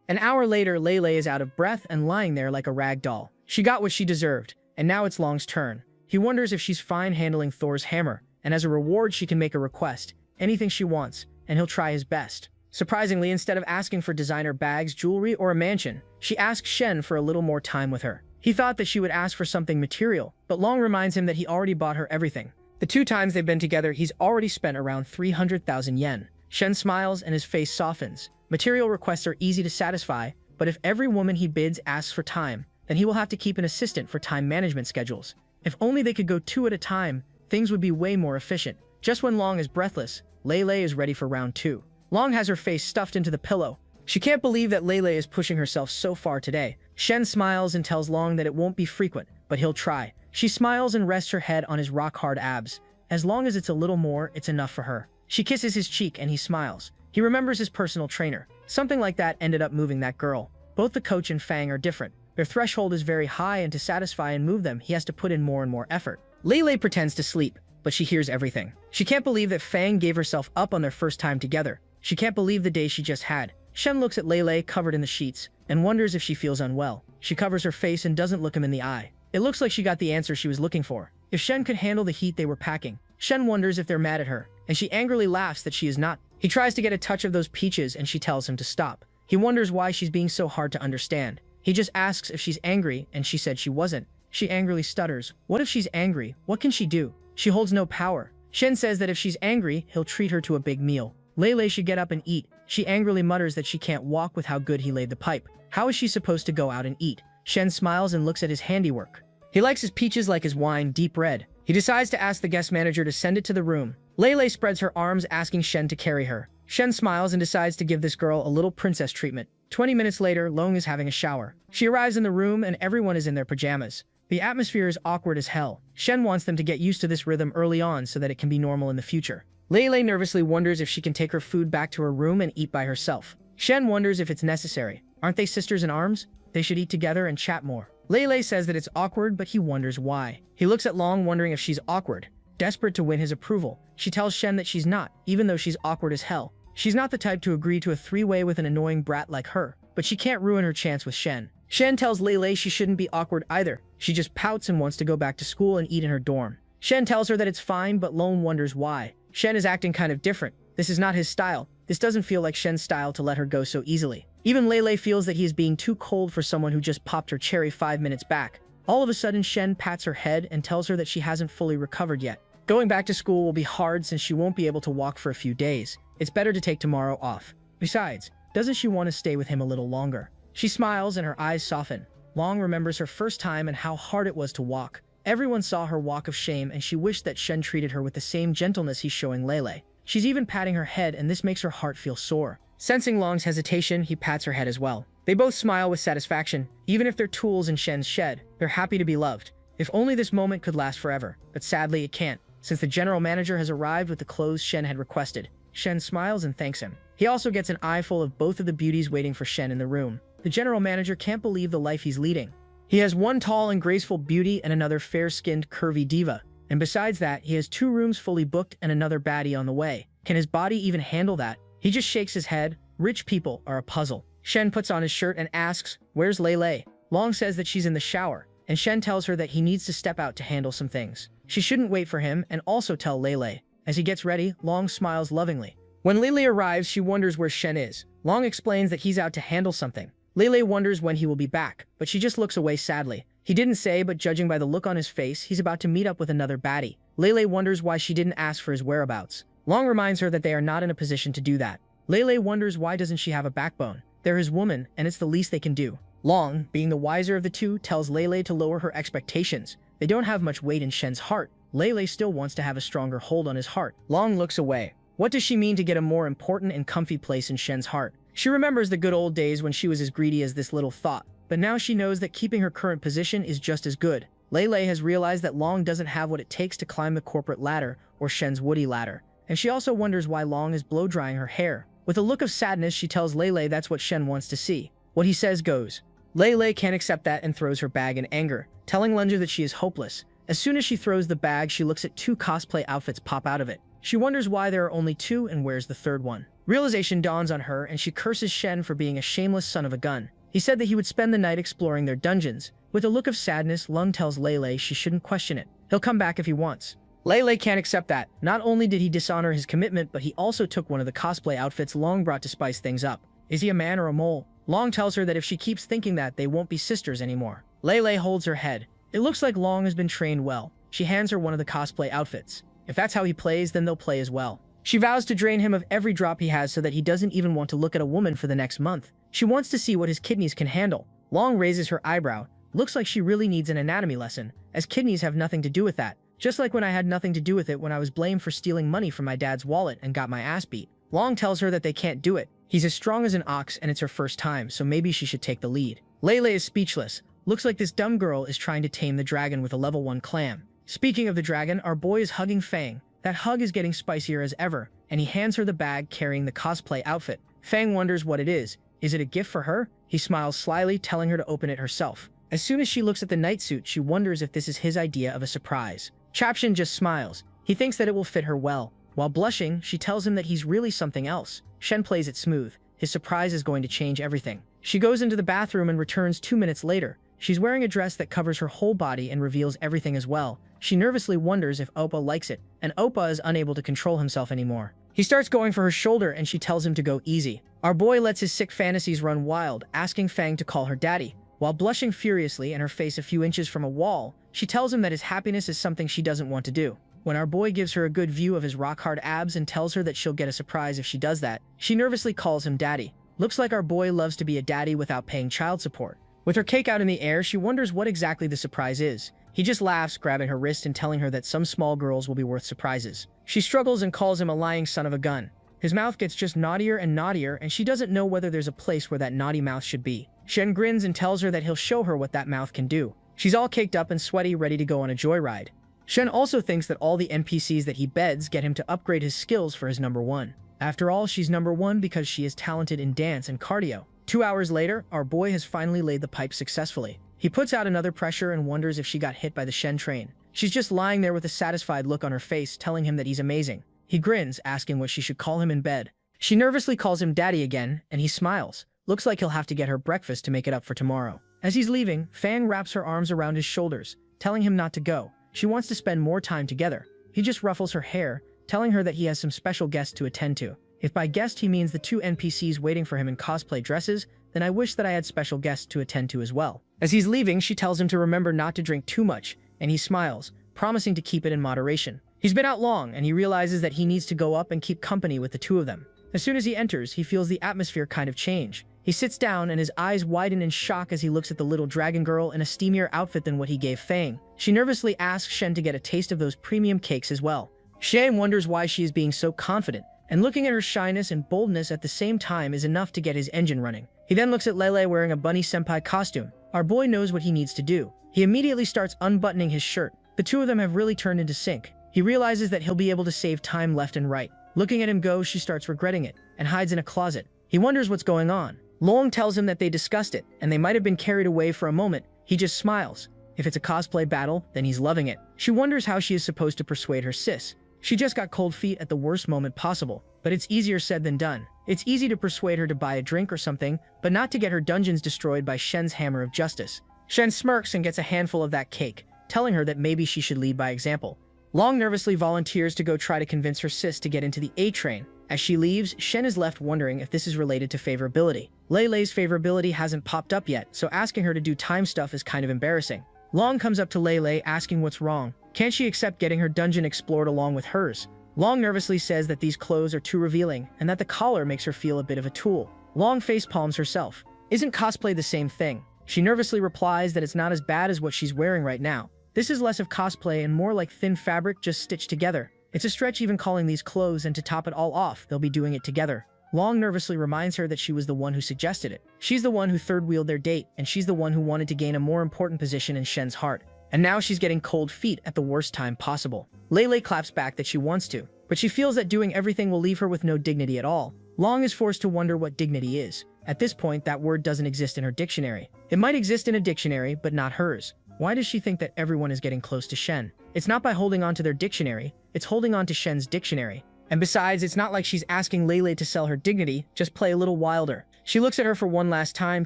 An hour later, Lele is out of breath and lying there like a rag doll. She got what she deserved, and now it's Long's turn. He wonders if she's fine handling Thor's hammer, and as a reward she can make a request. Anything she wants, and he'll try his best. Surprisingly, instead of asking for designer bags, jewelry, or a mansion, she asks Shen for a little more time with her. He thought that she would ask for something material, but Long reminds him that he already bought her everything. The 2 times they've been together, he's already spent around 300,000 yen. Shen smiles and his face softens. Material requests are easy to satisfy, but if every woman he bids asks for time, then he will have to keep an assistant for time management schedules. If only they could go 2 at a time, things would be way more efficient. Just when Long is breathless, Lele is ready for round 2. Long has her face stuffed into the pillow. She can't believe that Lele is pushing herself so far today. Shen smiles and tells Long that it won't be frequent, but he'll try. She smiles and rests her head on his rock-hard abs. As long as it's a little more, it's enough for her. She kisses his cheek and he smiles. He remembers his personal trainer. Something like that ended up moving that girl. Both the coach and Fang are different. Their threshold is very high, and to satisfy and move them, he has to put in more and more effort. Lele pretends to sleep, but she hears everything. She can't believe that Fang gave herself up on their first time together. She can't believe the day she just had. Shen looks at Lele covered in the sheets and wonders if she feels unwell. She covers her face and doesn't look him in the eye. It looks like she got the answer she was looking for. If Shen could handle the heat they were packing. Shen wonders if they're mad at her, and she angrily laughs that she is not. He tries to get a touch of those peaches and she tells him to stop. He wonders why she's being so hard to understand. He just asks if she's angry, and she said she wasn't. She angrily stutters. What if she's angry? What can she do? She holds no power. Shen says that if she's angry, he'll treat her to a big meal. Lele should get up and eat. She angrily mutters that she can't walk with how good he laid the pipe. How is she supposed to go out and eat? Shen smiles and looks at his handiwork. He likes his peaches like his wine, deep red. He decides to ask the guest manager to send it to the room. Lele spreads her arms, asking Shen to carry her. Shen smiles and decides to give this girl a little princess treatment. 20 minutes later, Long is having a shower. She arrives in the room and everyone is in their pajamas. The atmosphere is awkward as hell. Shen wants them to get used to this rhythm early on so that it can be normal in the future. Lele nervously wonders if she can take her food back to her room and eat by herself. Shen wonders if it's necessary. Aren't they sisters in arms? They should eat together and chat more. Lele says that it's awkward, but he wonders why. He looks at Long, wondering if she's awkward. Desperate to win his approval, she tells Shen that she's not, even though she's awkward as hell. She's not the type to agree to a 3-way with an annoying brat like her, but she can't ruin her chance with Shen. Shen tells Lele she shouldn't be awkward either. She just pouts and wants to go back to school and eat in her dorm. Shen tells her that it's fine, but Lone wonders why. Shen is acting kind of different. This is not his style. This doesn't feel like Shen's style to let her go so easily. Even Lele feels that he is being too cold for someone who just popped her cherry 5 minutes back. All of a sudden, Shen pats her head and tells her that she hasn't fully recovered yet. Going back to school will be hard since she won't be able to walk for a few days. It's better to take tomorrow off. Besides, doesn't she want to stay with him a little longer? She smiles and her eyes soften. Long remembers her first time and how hard it was to walk. Everyone saw her walk of shame and she wished that Shen treated her with the same gentleness he's showing Lele. She's even patting her head and this makes her heart feel sore. Sensing Long's hesitation, he pats her head as well. They both smile with satisfaction. Even if they're tools in Shen's shed, they're happy to be loved. If only this moment could last forever, but sadly it can't, since the general manager has arrived with the clothes Shen had requested. Shen smiles and thanks him. He also gets an eyeful of both of the beauties waiting for Shen in the room. The general manager can't believe the life he's leading. He has one tall and graceful beauty and another fair-skinned, curvy diva. And besides that, he has 2 rooms fully booked and another baddie on the way. Can his body even handle that? He just shakes his head. Rich people are a puzzle. Shen puts on his shirt and asks, "Where's Lei?" Long says that she's in the shower, and Shen tells her that he needs to step out to handle some things. She shouldn't wait for him and also tell Lei. As he gets ready, Long smiles lovingly. When Lei arrives, she wonders where Shen is. Long explains that he's out to handle something. Lei wonders when he will be back, but she just looks away sadly. He didn't say, but judging by the look on his face, he's about to meet up with another baddie. Lei wonders why she didn't ask for his whereabouts. Long reminds her that they are not in a position to do that. Lei wonders why doesn't she have a backbone. They're his woman, and it's the least they can do. Long, being the wiser of the two, tells Lei to lower her expectations. They don't have much weight in Shen's heart. Lei still wants to have a stronger hold on his heart. Long looks away. What does she mean to get a more important and comfy place in Shen's heart? She remembers the good old days when she was as greedy as this little thought, but now she knows that keeping her current position is just as good. Lei has realized that Long doesn't have what it takes to climb the corporate ladder or Shen's woody ladder, and she also wonders why Long is blow-drying her hair. With a look of sadness, she tells Lei that's what Shen wants to see. What he says goes. Lei can't accept that and throws her bag in anger, telling Lunger that she is hopeless. As soon as she throws the bag, she looks at 2 cosplay outfits pop out of it. She wonders why there are only 2 and where's the third one. Realization dawns on her and she curses Shen for being a shameless son of a gun. He said that he would spend the night exploring their dungeons. With a look of sadness, Lung tells Lei she shouldn't question it. He'll come back if he wants. Lei can't accept that. Not only did he dishonor his commitment, but he also took one of the cosplay outfits Long brought to spice things up. Is he a man or a mole? Long tells her that if she keeps thinking that, they won't be sisters anymore. Lei holds her head. It looks like Long has been trained well. She hands her one of the cosplay outfits. If that's how he plays, then they'll play as well. She vows to drain him of every drop he has so that he doesn't even want to look at a woman for the next month. She wants to see what his kidneys can handle. Long raises her eyebrow. Looks like she really needs an anatomy lesson, as kidneys have nothing to do with that. Just like when I had nothing to do with it when I was blamed for stealing money from my dad's wallet and got my ass beat. Long tells her that they can't do it. He's as strong as an ox and it's her first time, so maybe she should take the lead. Lei is speechless. Looks like this dumb girl is trying to tame the dragon with a level 1 clam. Speaking of the dragon, our boy is hugging Fang. That hug is getting spicier as ever, and he hands her the bag carrying the cosplay outfit. Fang wonders what it is. Is it a gift for her? He smiles slyly, telling her to open it herself. As soon as she looks at the night suit, she wonders if this is his idea of a surprise. Chapshin just smiles. He thinks that it will fit her well. While blushing, she tells him that he's really something else. Shen plays it smooth. His surprise is going to change everything. She goes into the bathroom and returns 2 minutes later. She's wearing a dress that covers her whole body and reveals everything as well. She nervously wonders if Oppa likes it, and Oppa is unable to control himself anymore. He starts going for her shoulder and she tells him to go easy. Our boy lets his sick fantasies run wild, asking Fang to call her daddy. While blushing furiously and her face a few inches from a wall, she tells him that his happiness is something she doesn't want to do. When our boy gives her a good view of his rock-hard abs and tells her that she'll get a surprise if she does that, she nervously calls him daddy. Looks like our boy loves to be a daddy without paying child support. With her cake out in the air, she wonders what exactly the surprise is. He just laughs, grabbing her wrist and telling her that some small girls will be worth surprises. She struggles and calls him a lying son of a gun. His mouth gets just naughtier and naughtier, and she doesn't know whether there's a place where that naughty mouth should be. Shen grins and tells her that he'll show her what that mouth can do. She's all caked up and sweaty, ready to go on a joyride. Shen also thinks that all the NPCs that he beds get him to upgrade his skills for his number 1. After all, she's number 1 because she is talented in dance and cardio. 2 hours later, our boy has finally laid the pipe successfully. He puts out another pressure and wonders if she got hit by the Shen train. She's just lying there with a satisfied look on her face, telling him that he's amazing. He grins, asking what she should call him in bed. She nervously calls him daddy again, and he smiles. Looks like he'll have to get her breakfast to make it up for tomorrow. As he's leaving, Fang wraps her arms around his shoulders, telling him not to go. She wants to spend more time together. He just ruffles her hair, telling her that he has some special guests to attend to. If by guest he means the 2 NPCs waiting for him in cosplay dresses, then I wish that I had special guests to attend to as well. As he's leaving, she tells him to remember not to drink too much, and he smiles, promising to keep it in moderation. He's been out long, and he realizes that he needs to go up and keep company with the 2 of them. As soon as he enters, he feels the atmosphere kind of change. He sits down and his eyes widen in shock as he looks at the little dragon girl in a steamier outfit than what he gave Fang. She nervously asks Shen to get a taste of those premium cakes as well. Shen wonders why she is being so confident, and looking at her shyness and boldness at the same time is enough to get his engine running. He then looks at Lei wearing a bunny senpai costume. Our boy knows what he needs to do. He immediately starts unbuttoning his shirt. The 2 of them have really turned into sync. He realizes that he'll be able to save time left and right. Looking at him go, she starts regretting it, and hides in a closet. He wonders what's going on. Long tells him that they discussed it, and they might have been carried away for a moment. He just smiles. If it's a cosplay battle, then he's loving it. She wonders how she is supposed to persuade her sis. She just got cold feet at the worst moment possible, but it's easier said than done. It's easy to persuade her to buy a drink or something, but not to get her dungeons destroyed by Shen's hammer of justice. Shen smirks and gets a handful of that cake, telling her that maybe she should lead by example. Long nervously volunteers to go try to convince her sis to get into the A train. As she leaves, Shen is left wondering if this is related to favorability. Leilei's favorability hasn't popped up yet, so asking her to do time stuff is kind of embarrassing. Long comes up to Leilei asking what's wrong. Can't she accept getting her dungeon explored along with hers? Long nervously says that these clothes are too revealing and that the collar makes her feel a bit of a tool. Long facepalms herself. Isn't cosplay the same thing? She nervously replies that it's not as bad as what she's wearing right now. This is less of cosplay and more like thin fabric just stitched together. It's a stretch even calling these clothes, and to top it all off, they'll be doing it together. Long nervously reminds her that she was the one who suggested it. She's the one who third-wheeled their date, and she's the one who wanted to gain a more important position in Shen's heart. And now she's getting cold feet at the worst time possible. Leilei claps back that she wants to, but she feels that doing everything will leave her with no dignity at all. Long is forced to wonder what dignity is. At this point, that word doesn't exist in her dictionary. It might exist in a dictionary, but not hers. Why does she think that everyone is getting close to Shen? It's not by holding on to their dictionary, it's holding on to Shen's dictionary. And besides, it's not like she's asking Leilei to sell her dignity, just play a little wilder. She looks at her for one last time,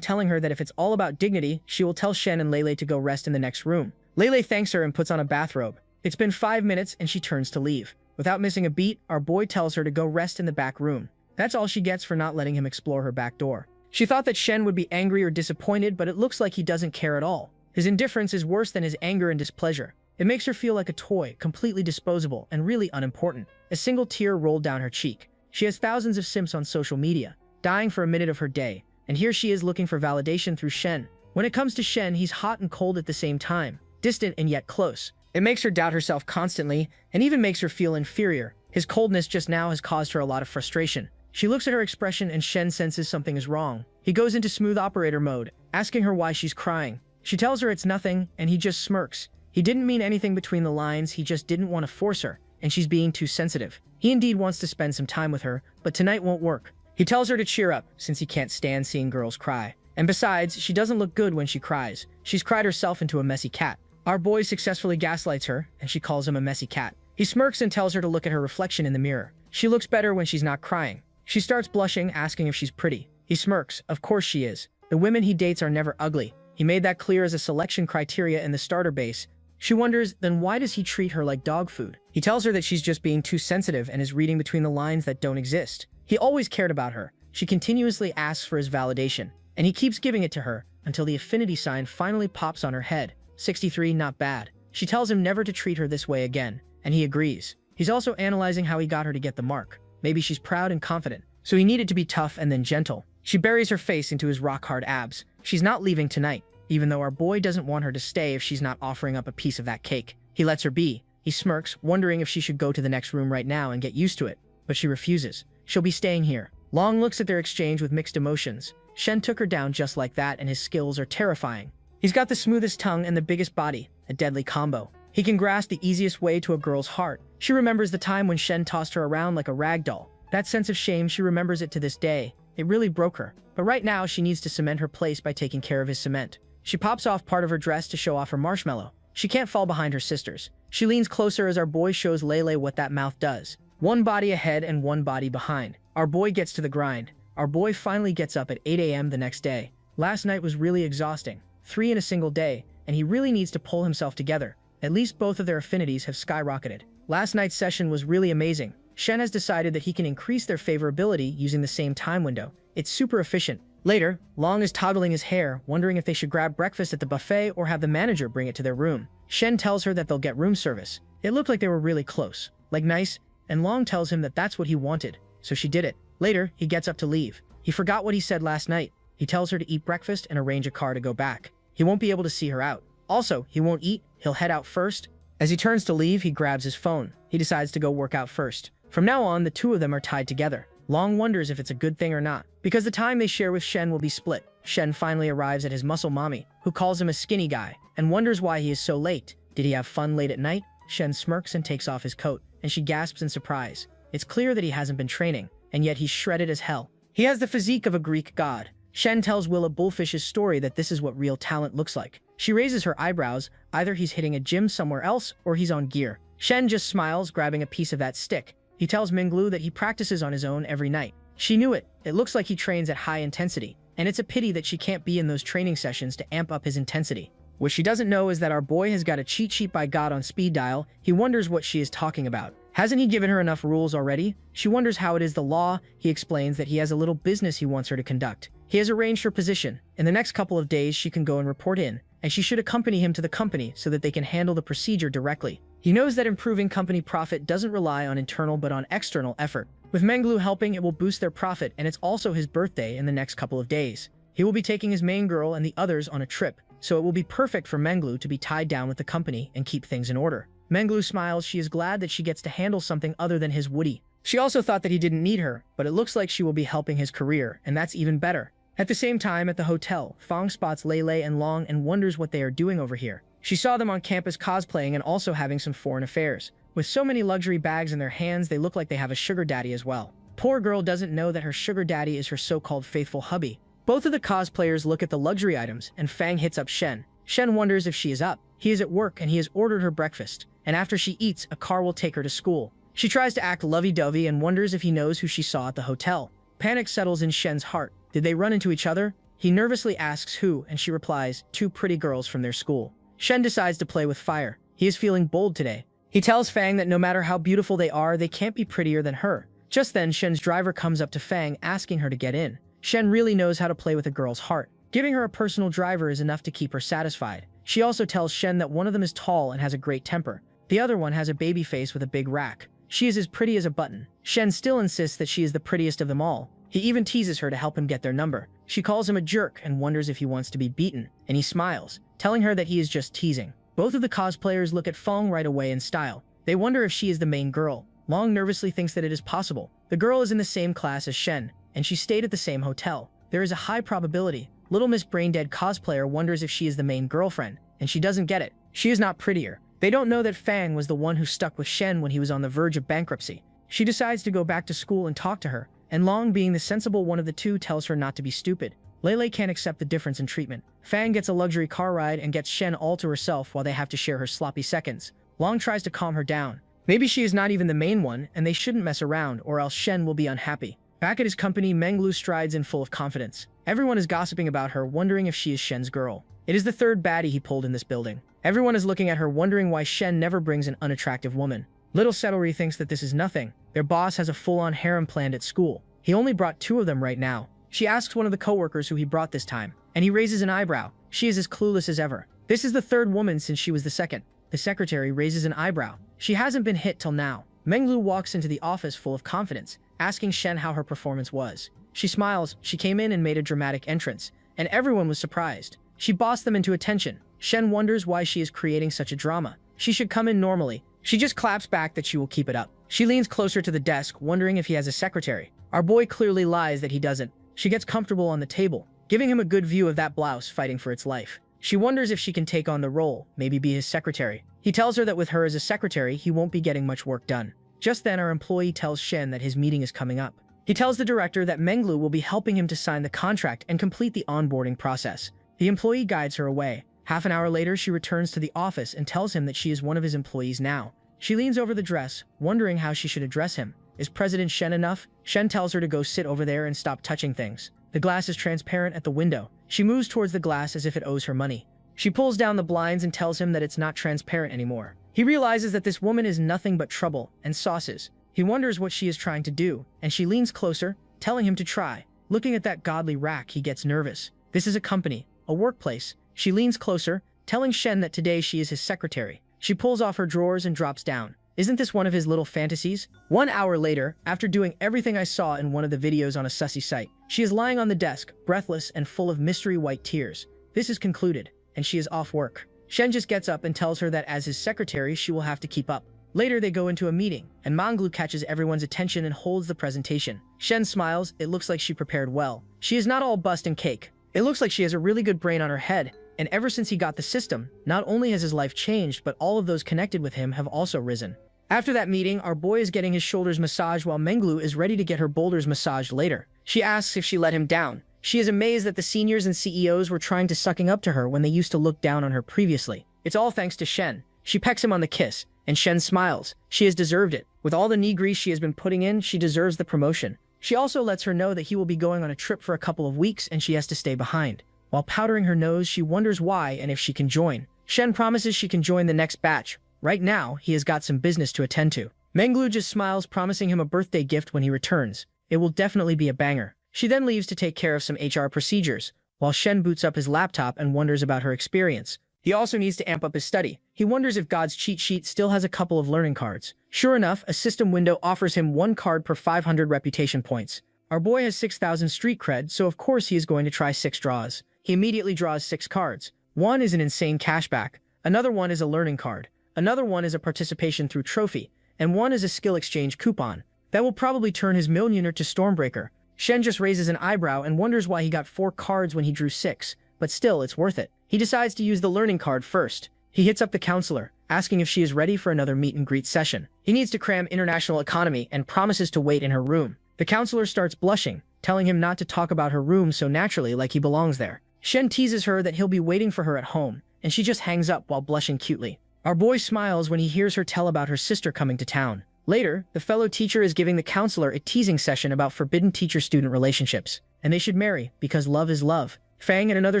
telling her that if it's all about dignity, she will tell Shen and Leilei to go rest in the next room. Leilei thanks her and puts on a bathrobe. It's been 5 minutes and she turns to leave. Without missing a beat, our boy tells her to go rest in the back room. That's all she gets for not letting him explore her back door. She thought that Shen would be angry or disappointed, but it looks like he doesn't care at all. His indifference is worse than his anger and displeasure. It makes her feel like a toy, completely disposable and really unimportant. A single tear rolled down her cheek. She has thousands of simps on social media, dying for a minute of her day, and here she is looking for validation through Shen. When it comes to Shen, he's hot and cold at the same time, distant and yet close. It makes her doubt herself constantly, and even makes her feel inferior. His coldness just now has caused her a lot of frustration. She looks at her expression and Shen senses something is wrong. He goes into smooth operator mode, asking her why she's crying. She tells her it's nothing, and he just smirks. He didn't mean anything between the lines, he just didn't want to force her, and she's being too sensitive. He indeed wants to spend some time with her, but tonight won't work. He tells her to cheer up, since he can't stand seeing girls cry. And besides, she doesn't look good when she cries. She's cried herself into a messy cat. Our boy successfully gaslights her, and she calls him a messy cat. He smirks and tells her to look at her reflection in the mirror. She looks better when she's not crying. She starts blushing, asking if she's pretty. He smirks. Of course she is. The women he dates are never ugly. He made that clear as a selection criteria in the starter base. She wonders, then why does he treat her like dog food? He tells her that she's just being too sensitive and is reading between the lines that don't exist. He always cared about her. She continuously asks for his validation, and he keeps giving it to her until the affinity sign finally pops on her head. 63, not bad. She tells him never to treat her this way again, and he agrees. He's also analyzing how he got her to get the mark. Maybe she's proud and confident, so he needed to be tough and then gentle. She buries her face into his rock-hard abs. She's not leaving tonight, even though our boy doesn't want her to stay if she's not offering up a piece of that cake. He lets her be. He smirks, wondering if she should go to the next room right now and get used to it, but she refuses. She'll be staying here. Long looks at their exchange with mixed emotions. Shen took her down just like that, and his skills are terrifying. He's got the smoothest tongue and the biggest body, a deadly combo. He can grasp the easiest way to a girl's heart. She remembers the time when Shen tossed her around like a rag doll. That sense of shame, she remembers it to this day. It really broke her. But right now, she needs to cement her place by taking care of his cement. She pops off part of her dress to show off her marshmallow. She can't fall behind her sisters. She leans closer as our boy shows Leilei what that mouth does. One body ahead and one body behind. Our boy gets to the grind. Our boy finally gets up at 8 a.m. the next day. Last night was really exhausting. 3 in a single day, and he really needs to pull himself together. At least both of their affinities have skyrocketed. Last night's session was really amazing. Shen has decided that he can increase their favorability using the same time window. It's super efficient. Later, Long is toggling his hair, wondering if they should grab breakfast at the buffet or have the manager bring it to their room. Shen tells her that they'll get room service. It looked like they were really close. Like nice, and Long tells him that that's what he wanted, so she did it. Later, he gets up to leave. He forgot what he said last night. He tells her to eat breakfast and arrange a car to go back. He won't be able to see her out. Also, he won't eat, he'll head out first. As he turns to leave, he grabs his phone. He decides to go work out first. From now on, the two of them are tied together. Long wonders if it's a good thing or not, because the time they share with Shen will be split. Shen finally arrives at his muscle mommy, who calls him a skinny guy, and wonders why he is so late. Did he have fun late at night? Shen smirks and takes off his coat, and she gasps in surprise. It's clear that he hasn't been training, and yet he's shredded as hell. He has the physique of a Greek god. Shen tells Willa Bullfish's story that this is what real talent looks like. She raises her eyebrows, either he's hitting a gym somewhere else or he's on gear. Shen just smiles, grabbing a piece of that stick. He tells Minglu that he practices on his own every night. She knew it. It looks like he trains at high intensity, and it's a pity that she can't be in those training sessions to amp up his intensity. What she doesn't know is that our boy has got a cheat sheet by God on speed dial. He wonders what she is talking about. Hasn't he given her enough rules already? She wonders how it is the law. He explains that he has a little business he wants her to conduct. He has arranged her position. In the next couple of days, she can go and report in, and she should accompany him to the company so that they can handle the procedure directly. He knows that improving company profit doesn't rely on internal but on external effort. With Menglu helping, it will boost their profit, and it's also his birthday in the next couple of days. He will be taking his main girl and the others on a trip, so it will be perfect for Menglu to be tied down with the company and keep things in order. Menglu smiles. She is glad that she gets to handle something other than his Woody. She also thought that he didn't need her, but it looks like she will be helping his career, and that's even better. At the same time, at the hotel, Fong spots Lei and Long and wonders what they are doing over here. She saw them on campus cosplaying and also having some foreign affairs. With so many luxury bags in their hands, they look like they have a sugar daddy as well. Poor girl doesn't know that her sugar daddy is her so-called faithful hubby. Both of the cosplayers look at the luxury items, and Fang hits up Shen. Shen wonders if she is up. He is at work and he has ordered her breakfast, and after she eats, a car will take her to school. She tries to act lovey-dovey and wonders if he knows who she saw at the hotel. Panic settles in Shen's heart. Did they run into each other? He nervously asks who, and she replies, 2 pretty girls from their school. Shen decides to play with fire. He is feeling bold today. He tells Fang that no matter how beautiful they are, they can't be prettier than her. Just then, Shen's driver comes up to Fang, asking her to get in. Shen really knows how to play with a girl's heart. Giving her a personal driver is enough to keep her satisfied. She also tells Shen that one of them is tall and has a great temper. The other one has a baby face with a big rack. She is as pretty as a button. Shen still insists that she is the prettiest of them all. He even teases her to help him get their number. She calls him a jerk and wonders if he wants to be beaten, and he smiles, telling her that he is just teasing. Both of the cosplayers look at Fong right away in style. They wonder if she is the main girl. Long nervously thinks that it is possible. The girl is in the same class as Shen, and she stayed at the same hotel. There is a high probability. Little Miss Braindead cosplayer wonders if she is the main girlfriend, and she doesn't get it. She is not prettier. They don't know that Fang was the one who stuck with Shen when he was on the verge of bankruptcy. She decides to go back to school and talk to her, and Long, being the sensible one of the two, tells her not to be stupid. Lei can't accept the difference in treatment. Fang gets a luxury car ride and gets Shen all to herself while they have to share her sloppy seconds. Long tries to calm her down. Maybe she is not even the main one, and they shouldn't mess around, or else Shen will be unhappy. Back at his company, Menglu strides in full of confidence. Everyone is gossiping about her, wondering if she is Shen's girl. It is the third baddie he pulled in this building. Everyone is looking at her, wondering why Shen never brings an unattractive woman. Little Settlery thinks that this is nothing. Their boss has a full-on harem planned at school. He only brought 2 of them right now. She asks one of the coworkers who he brought this time, and he raises an eyebrow. She is as clueless as ever. This is the 3rd woman since she was the 2nd. The secretary raises an eyebrow. She hasn't been hit till now. Menglu walks into the office full of confidence, asking Shen how her performance was. She smiles. She came in and made a dramatic entrance, and everyone was surprised. She bossed them into attention. Shen wonders why she is creating such a drama. She should come in normally. She just claps back that she will keep it up. She leans closer to the desk, wondering if he has a secretary. Our boy clearly lies that he doesn't. She gets comfortable on the table, giving him a good view of that blouse fighting for its life. She wonders if she can take on the role, maybe be his secretary. He tells her that with her as a secretary, he won't be getting much work done. Just then, our employee tells Shen that his meeting is coming up. He tells the director that Menglu will be helping him to sign the contract and complete the onboarding process. The employee guides her away. Half an hour later, she returns to the office and tells him that she is one of his employees now. She leans over the dress, wondering how she should address him. Is President Shen enough? Shen tells her to go sit over there and stop touching things. The glass is transparent at the window. She moves towards the glass as if it owes her money. She pulls down the blinds and tells him that it's not transparent anymore. He realizes that this woman is nothing but trouble and sauces. He wonders what she is trying to do, and she leans closer, telling him to try. Looking at that godly rack, he gets nervous. This is a company, a workplace. She leans closer, telling Shen that today she is his secretary. She pulls off her drawers and drops down. Isn't this one of his little fantasies? 1 hour later, after doing everything I saw in one of the videos on a sussy site, she is lying on the desk, breathless and full of mystery white tears. This is concluded, and she is off work. Shen just gets up and tells her that as his secretary, she will have to keep up. Later, they go into a meeting, and Manglu catches everyone's attention and holds the presentation. Shen smiles. It looks like she prepared well. She is not all bust and cake. It looks like she has a really good brain on her head, and ever since he got the system, not only has his life changed, but all of those connected with him have also risen. After that meeting, our boy is getting his shoulders massaged while Menglu is ready to get her boulders massaged later. She asks if she let him down. She is amazed that the seniors and CEOs were trying to sucking up to her when they used to look down on her previously. It's all thanks to Shen. She pecks him on the kiss, and Shen smiles. She has deserved it. With all the knee grease she has been putting in, she deserves the promotion. She also lets her know that he will be going on a trip for a couple of weeks and she has to stay behind. While powdering her nose, she wonders why and if she can join. Shen promises she can join the next batch. Right now, he has got some business to attend to. Menglu just smiles, promising him a birthday gift when he returns. It will definitely be a banger. She then leaves to take care of some HR procedures, while Shen boots up his laptop and wonders about her experience. He also needs to amp up his study. He wonders if God's cheat sheet still has a couple of learning cards. Sure enough, a system window offers him 1 card per 500 reputation points. Our boy has 6,000 street cred, so of course he is going to try 6 draws. He immediately draws 6 cards. One is an insane cashback, another one is a learning card, another one is a participation through trophy, and one is a skill exchange coupon. That will probably turn his millionaire to Stormbreaker. Shen just raises an eyebrow and wonders why he got 4 cards when he drew 6, but still, it's worth it. He decides to use the learning card first. He hits up the counselor, asking if she is ready for another meet and greet session. He needs to cram international economy and promises to wait in her room. The counselor starts blushing, telling him not to talk about her room so naturally like he belongs there. Shen teases her that he'll be waiting for her at home, and she just hangs up while blushing cutely. Our boy smiles when he hears her tell about her sister coming to town. Later, the fellow teacher is giving the counselor a teasing session about forbidden teacher-student relationships, and they should marry because love is love. Fang and another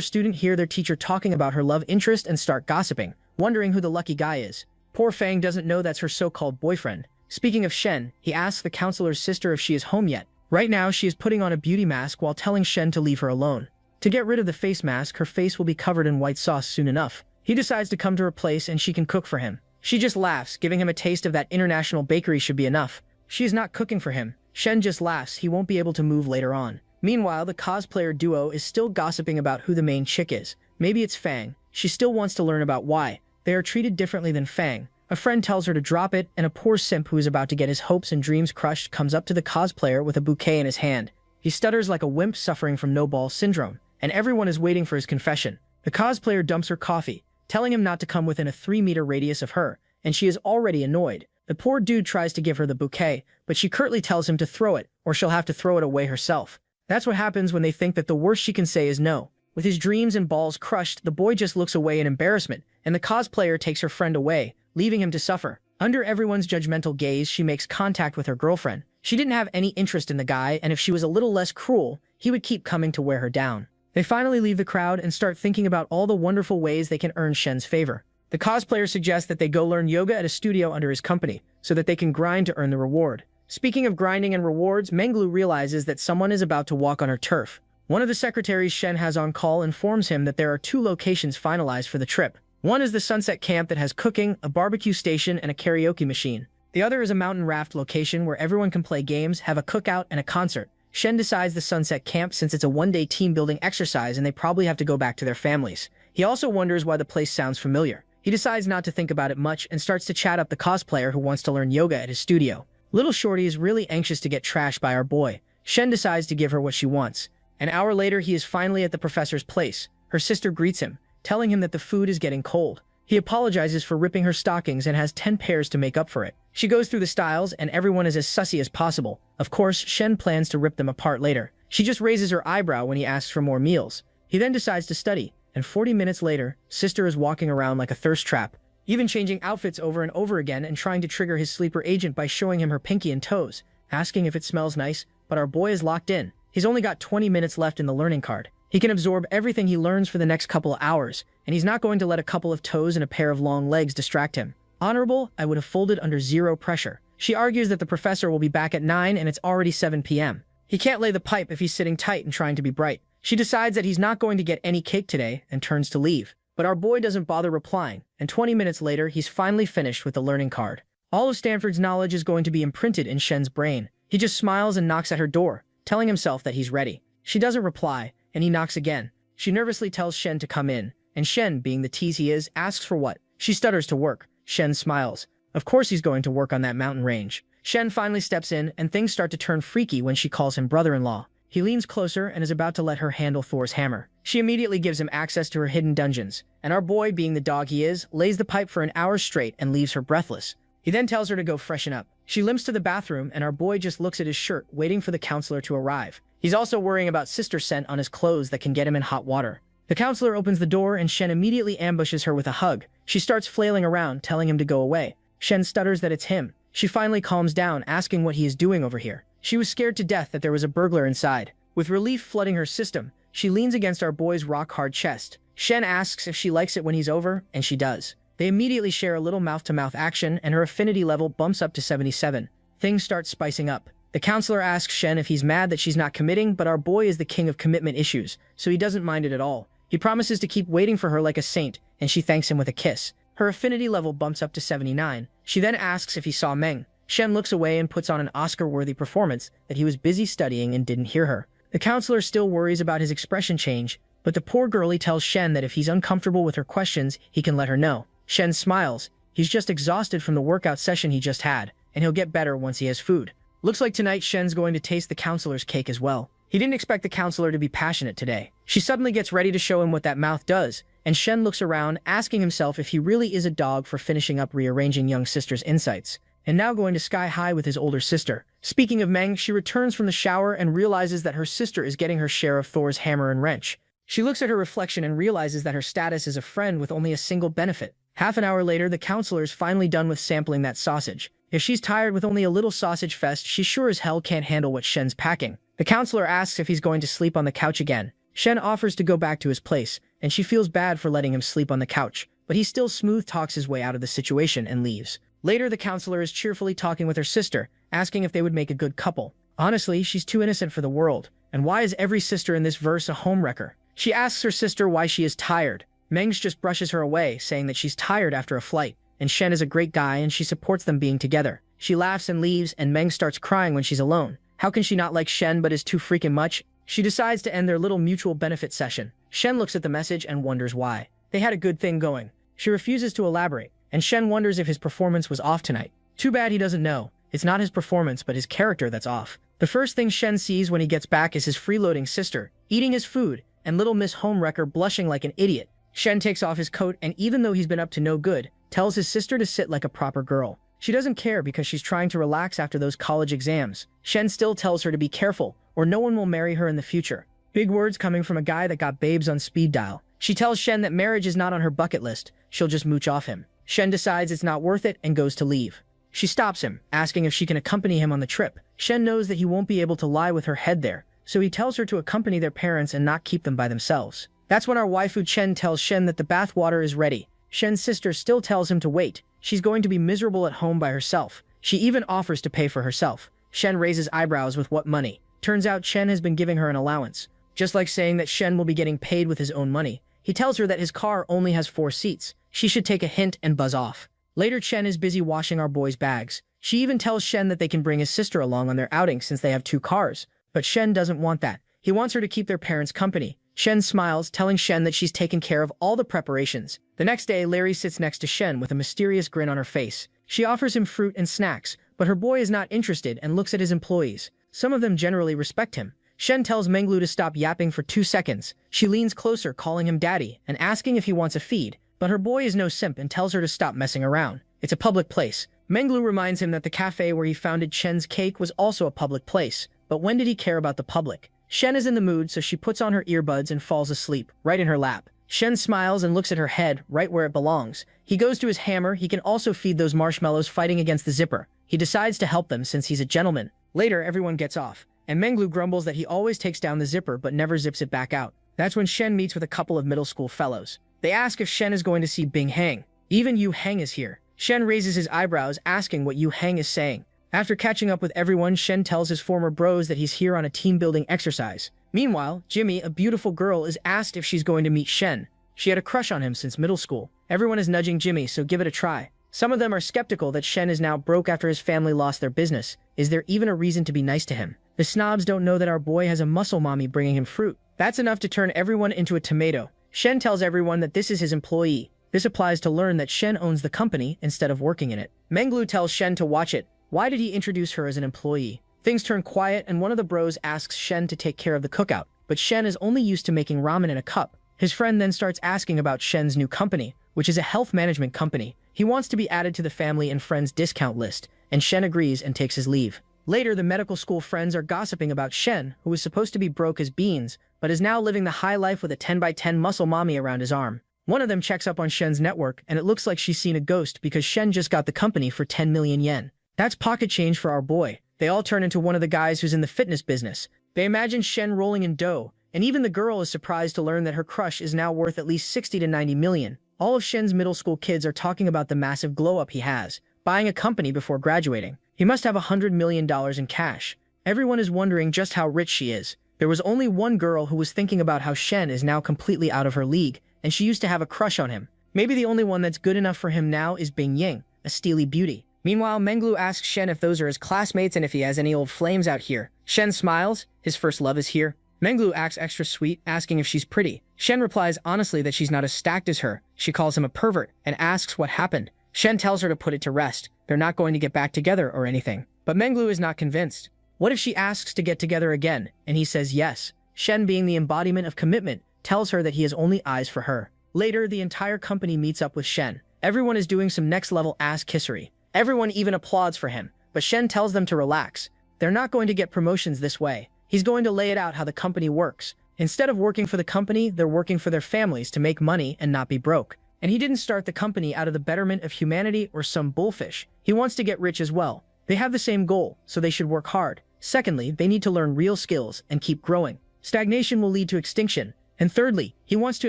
student hear their teacher talking about her love interest and start gossiping, wondering who the lucky guy is. Poor Fang doesn't know that's her so-called boyfriend. Speaking of Shen, he asks the counselor's sister if she is home yet. Right now, she is putting on a beauty mask while telling Shen to leave her alone. To get rid of the face mask, her face will be covered in white sauce soon enough. He decides to come to her place and she can cook for him. She just laughs, giving him a taste of that international bakery should be enough. She is not cooking for him. Shen just laughs, he won't be able to move later on. Meanwhile, the cosplayer duo is still gossiping about who the main chick is. Maybe it's Fang. She still wants to learn about why. They are treated differently than Fang. A friend tells her to drop it, and a poor simp who is about to get his hopes and dreams crushed comes up to the cosplayer with a bouquet in his hand. He stutters like a wimp suffering from no-ball syndrome, and everyone is waiting for his confession. The cosplayer dumps her coffee, telling him not to come within a 3-meter radius of her, and she is already annoyed. The poor dude tries to give her the bouquet, but she curtly tells him to throw it, or she'll have to throw it away herself. That's what happens when they think that the worst she can say is no. With his dreams and balls crushed, the boy just looks away in embarrassment, and the cosplayer takes her friend away, leaving him to suffer. Under everyone's judgmental gaze, she makes contact with her girlfriend. She didn't have any interest in the guy, and if she was a little less cruel, he would keep coming to wear her down. They finally leave the crowd and start thinking about all the wonderful ways they can earn Shen's favor. The cosplayer suggests that they go learn yoga at a studio under his company, so that they can grind to earn the reward. Speaking of grinding and rewards, Menglu realizes that someone is about to walk on her turf. One of the secretaries Shen has on call informs him that there are 2 locations finalized for the trip. One is the Sunset Camp that has cooking, a barbecue station, and a karaoke machine. The other is a mountain raft location where everyone can play games, have a cookout, and a concert. Shen decides the Sunset Camp since it's a one-day team-building exercise and they probably have to go back to their families. He also wonders why the place sounds familiar. He decides not to think about it much and starts to chat up the cosplayer who wants to learn yoga at his studio. Little Shorty is really anxious to get trashed by our boy. Shen decides to give her what she wants. An hour later, he is finally at the professor's place. Her sister greets him, telling him that the food is getting cold. He apologizes for ripping her stockings and has 10 pairs to make up for it. She goes through the styles and everyone is as sussy as possible. Of course, Shen plans to rip them apart later. She just raises her eyebrow when he asks for more meals. He then decides to study, and 40 minutes later, sister is walking around like a thirst trap, even changing outfits over and over again and trying to trigger his sleeper agent by showing him her pinky and toes, asking if it smells nice, but our boy is locked in. He's only got 20 minutes left in the learning card. He can absorb everything he learns for the next couple of hours, and he's not going to let a couple of toes and a pair of long legs distract him. Honorable, I would have folded under zero pressure. She argues that the professor will be back at 9 and it's already 7 p.m. He can't lay the pipe if he's sitting tight and trying to be bright. She decides that he's not going to get any cake today and turns to leave. But our boy doesn't bother replying, and 20 minutes later, he's finally finished with the learning card. All of Stanford's knowledge is going to be imprinted in Shen's brain. He just smiles and knocks at her door, telling himself that he's ready. She doesn't reply, and he knocks again. She nervously tells Shen to come in, and Shen, being the tease he is, asks for what? She stutters to work. Shen smiles. Of course he's going to work on that mountain range. Shen finally steps in, and things start to turn freaky when she calls him brother-in-law. He leans closer and is about to let her handle Thor's hammer. She immediately gives him access to her hidden dungeons, and our boy, being the dog he is, lays the pipe for an hour straight and leaves her breathless. He then tells her to go freshen up. She limps to the bathroom, and our boy just looks at his shirt, waiting for the counselor to arrive. He's also worrying about sister scent on his clothes that can get him in hot water. The counselor opens the door, and Shen immediately ambushes her with a hug. She starts flailing around, telling him to go away. Shen stutters that it's him. She finally calms down, asking what he is doing over here. She was scared to death that there was a burglar inside. With relief flooding her system, she leans against our boy's rock-hard chest. Shen asks if she likes it when he's over, and she does. They immediately share a little mouth-to-mouth action, and her affinity level bumps up to 77. Things start spicing up. The counselor asks Shen if he's mad that she's not committing, but our boy is the king of commitment issues, so he doesn't mind it at all. He promises to keep waiting for her like a saint, and she thanks him with a kiss. Her affinity level bumps up to 79. She then asks if he saw Meng. Shen looks away and puts on an Oscar-worthy performance that he was busy studying and didn't hear her. The counselor still worries about his expression change, but the poor girlie tells Shen that if he's uncomfortable with her questions, he can let her know. Shen smiles. He's just exhausted from the workout session he just had, and he'll get better once he has food. Looks like tonight Shen's going to taste the counselor's cake as well. He didn't expect the counselor to be passionate today. She suddenly gets ready to show him what that mouth does, and Shen looks around, asking himself if he really is a dog for finishing up rearranging young sister's insights, and now going to sky high with his older sister. Speaking of Meng, she returns from the shower and realizes that her sister is getting her share of Thor's hammer and wrench. She looks at her reflection and realizes that her status is a friend with only a single benefit. Half an hour later, the counselor is finally done with sampling that sausage. If she's tired with only a little sausage fest, she sure as hell can't handle what Shen's packing. The counselor asks if he's going to sleep on the couch again. Shen offers to go back to his place, and she feels bad for letting him sleep on the couch, but he still smooth talks his way out of the situation and leaves. Later, the counselor is cheerfully talking with her sister, asking if they would make a good couple. Honestly, she's too innocent for the world, and why is every sister in this verse a homewrecker? She asks her sister why she is tired. Mengs just brushes her away, saying that she's tired after a flight, and Shen is a great guy and she supports them being together. She laughs and leaves, and Meng starts crying when she's alone. How can she not like Shen but is too freaking much? She decides to end their little mutual benefit session. Shen looks at the message and wonders why. They had a good thing going. She refuses to elaborate, and Shen wonders if his performance was off tonight. Too bad he doesn't know. It's not his performance but his character that's off. The first thing Shen sees when he gets back is his freeloading sister, eating his food, and little Miss Homewrecker blushing like an idiot. Shen takes off his coat and, even though he's been up to no good, tells his sister to sit like a proper girl. She doesn't care because she's trying to relax after those college exams. Shen still tells her to be careful, or no one will marry her in the future. Big words coming from a guy that got babes on speed dial. She tells Shen that marriage is not on her bucket list, she'll just mooch off him. Shen decides it's not worth it and goes to leave. She stops him, asking if she can accompany him on the trip. Shen knows that he won't be able to lie with her head there, so he tells her to accompany their parents and not keep them by themselves. That's when our waifu Chen tells Shen that the bath water is ready. Shen's sister still tells him to wait. She's going to be miserable at home by herself. She even offers to pay for herself. Shen raises eyebrows with what money. Turns out Shen has been giving her an allowance. Just like saying that Shen will be getting paid with his own money, he tells her that his car only has 4 seats. She should take a hint and buzz off. Later, Chen is busy washing our boy's bags. She even tells Shen that they can bring his sister along on their outing since they have 2 cars. But Shen doesn't want that. He wants her to keep their parents company. Shen smiles, telling Shen that she's taken care of all the preparations. The next day, Larry sits next to Shen with a mysterious grin on her face. She offers him fruit and snacks, but her boy is not interested and looks at his employees. Some of them generally respect him. Shen tells Menglu to stop yapping for 2 seconds. She leans closer, calling him daddy, and asking if he wants a feed. But her boy is no simp and tells her to stop messing around. It's a public place. Menglu reminds him that the cafe where he founded Shen's cake was also a public place. But when did he care about the public? Shen is in the mood, so she puts on her earbuds and falls asleep, right in her lap. Shen smiles and looks at her head, right where it belongs. He goes to his hammer. He can also feed those marshmallows fighting against the zipper. He decides to help them since he's a gentleman. Later, everyone gets off, and Menglu grumbles that he always takes down the zipper but never zips it back out. That's when Shen meets with a couple of middle school fellows. They ask if Shen is going to see Bing Hang. Even Yu Hang is here. Shen raises his eyebrows, asking what Yu Hang is saying. After catching up with everyone, Shen tells his former bros that he's here on a team-building exercise. Meanwhile, Jimmy, a beautiful girl, is asked if she's going to meet Shen. She had a crush on him since middle school. Everyone is nudging Jimmy, so give it a try. Some of them are skeptical that Shen is now broke after his family lost their business. Is there even a reason to be nice to him? The snobs don't know that our boy has a muscle mommy bringing him fruit. That's enough to turn everyone into a tomato. Shen tells everyone that this is his employee. This applies to learn that Shen owns the company instead of working in it. Menglu tells Shen to watch it. Why did he introduce her as an employee? Things turn quiet, and one of the bros asks Shen to take care of the cookout, but Shen is only used to making ramen in a cup. His friend then starts asking about Shen's new company, which is a health management company. He wants to be added to the family and friends discount list, and Shen agrees and takes his leave. Later, the medical school friends are gossiping about Shen, who was supposed to be broke as beans, but is now living the high life with a 10x10 muscle mommy around his arm. One of them checks up on Shen's network, and it looks like she's seen a ghost because Shen just got the company for 10 million yen. That's pocket change for our boy. They all turn into one of the guys who's in the fitness business. They imagine Shen rolling in dough, and even the girl is surprised to learn that her crush is now worth at least 60 to 90 million. All of Shen's middle school kids are talking about the massive glow-up he has, buying a company before graduating. He must have $100 million in cash. Everyone is wondering just how rich she is. There was only one girl who was thinking about how Shen is now completely out of her league, and she used to have a crush on him. Maybe the only one that's good enough for him now is Bing Ying, a steely beauty. Meanwhile, Menglu asks Shen if those are his classmates and if he has any old flames out here. Shen smiles. His first love is here. Menglu acts extra sweet, asking if she's pretty. Shen replies honestly that she's not as stacked as her. She calls him a pervert and asks what happened. Shen tells her to put it to rest. They're not going to get back together or anything. But Menglu is not convinced. What if she asks to get together again, and he says yes? Shen, being the embodiment of commitment, tells her that he has only eyes for her. Later, the entire company meets up with Shen. Everyone is doing some next-level ass-kissery. Everyone even applauds for him, but Shen tells them to relax. They're not going to get promotions this way. He's going to lay it out how the company works. Instead of working for the company, they're working for their families to make money and not be broke. And he didn't start the company out of the betterment of humanity or some bullfish. He wants to get rich as well. They have the same goal, so they should work hard. Secondly, they need to learn real skills and keep growing. Stagnation will lead to extinction. And thirdly, he wants to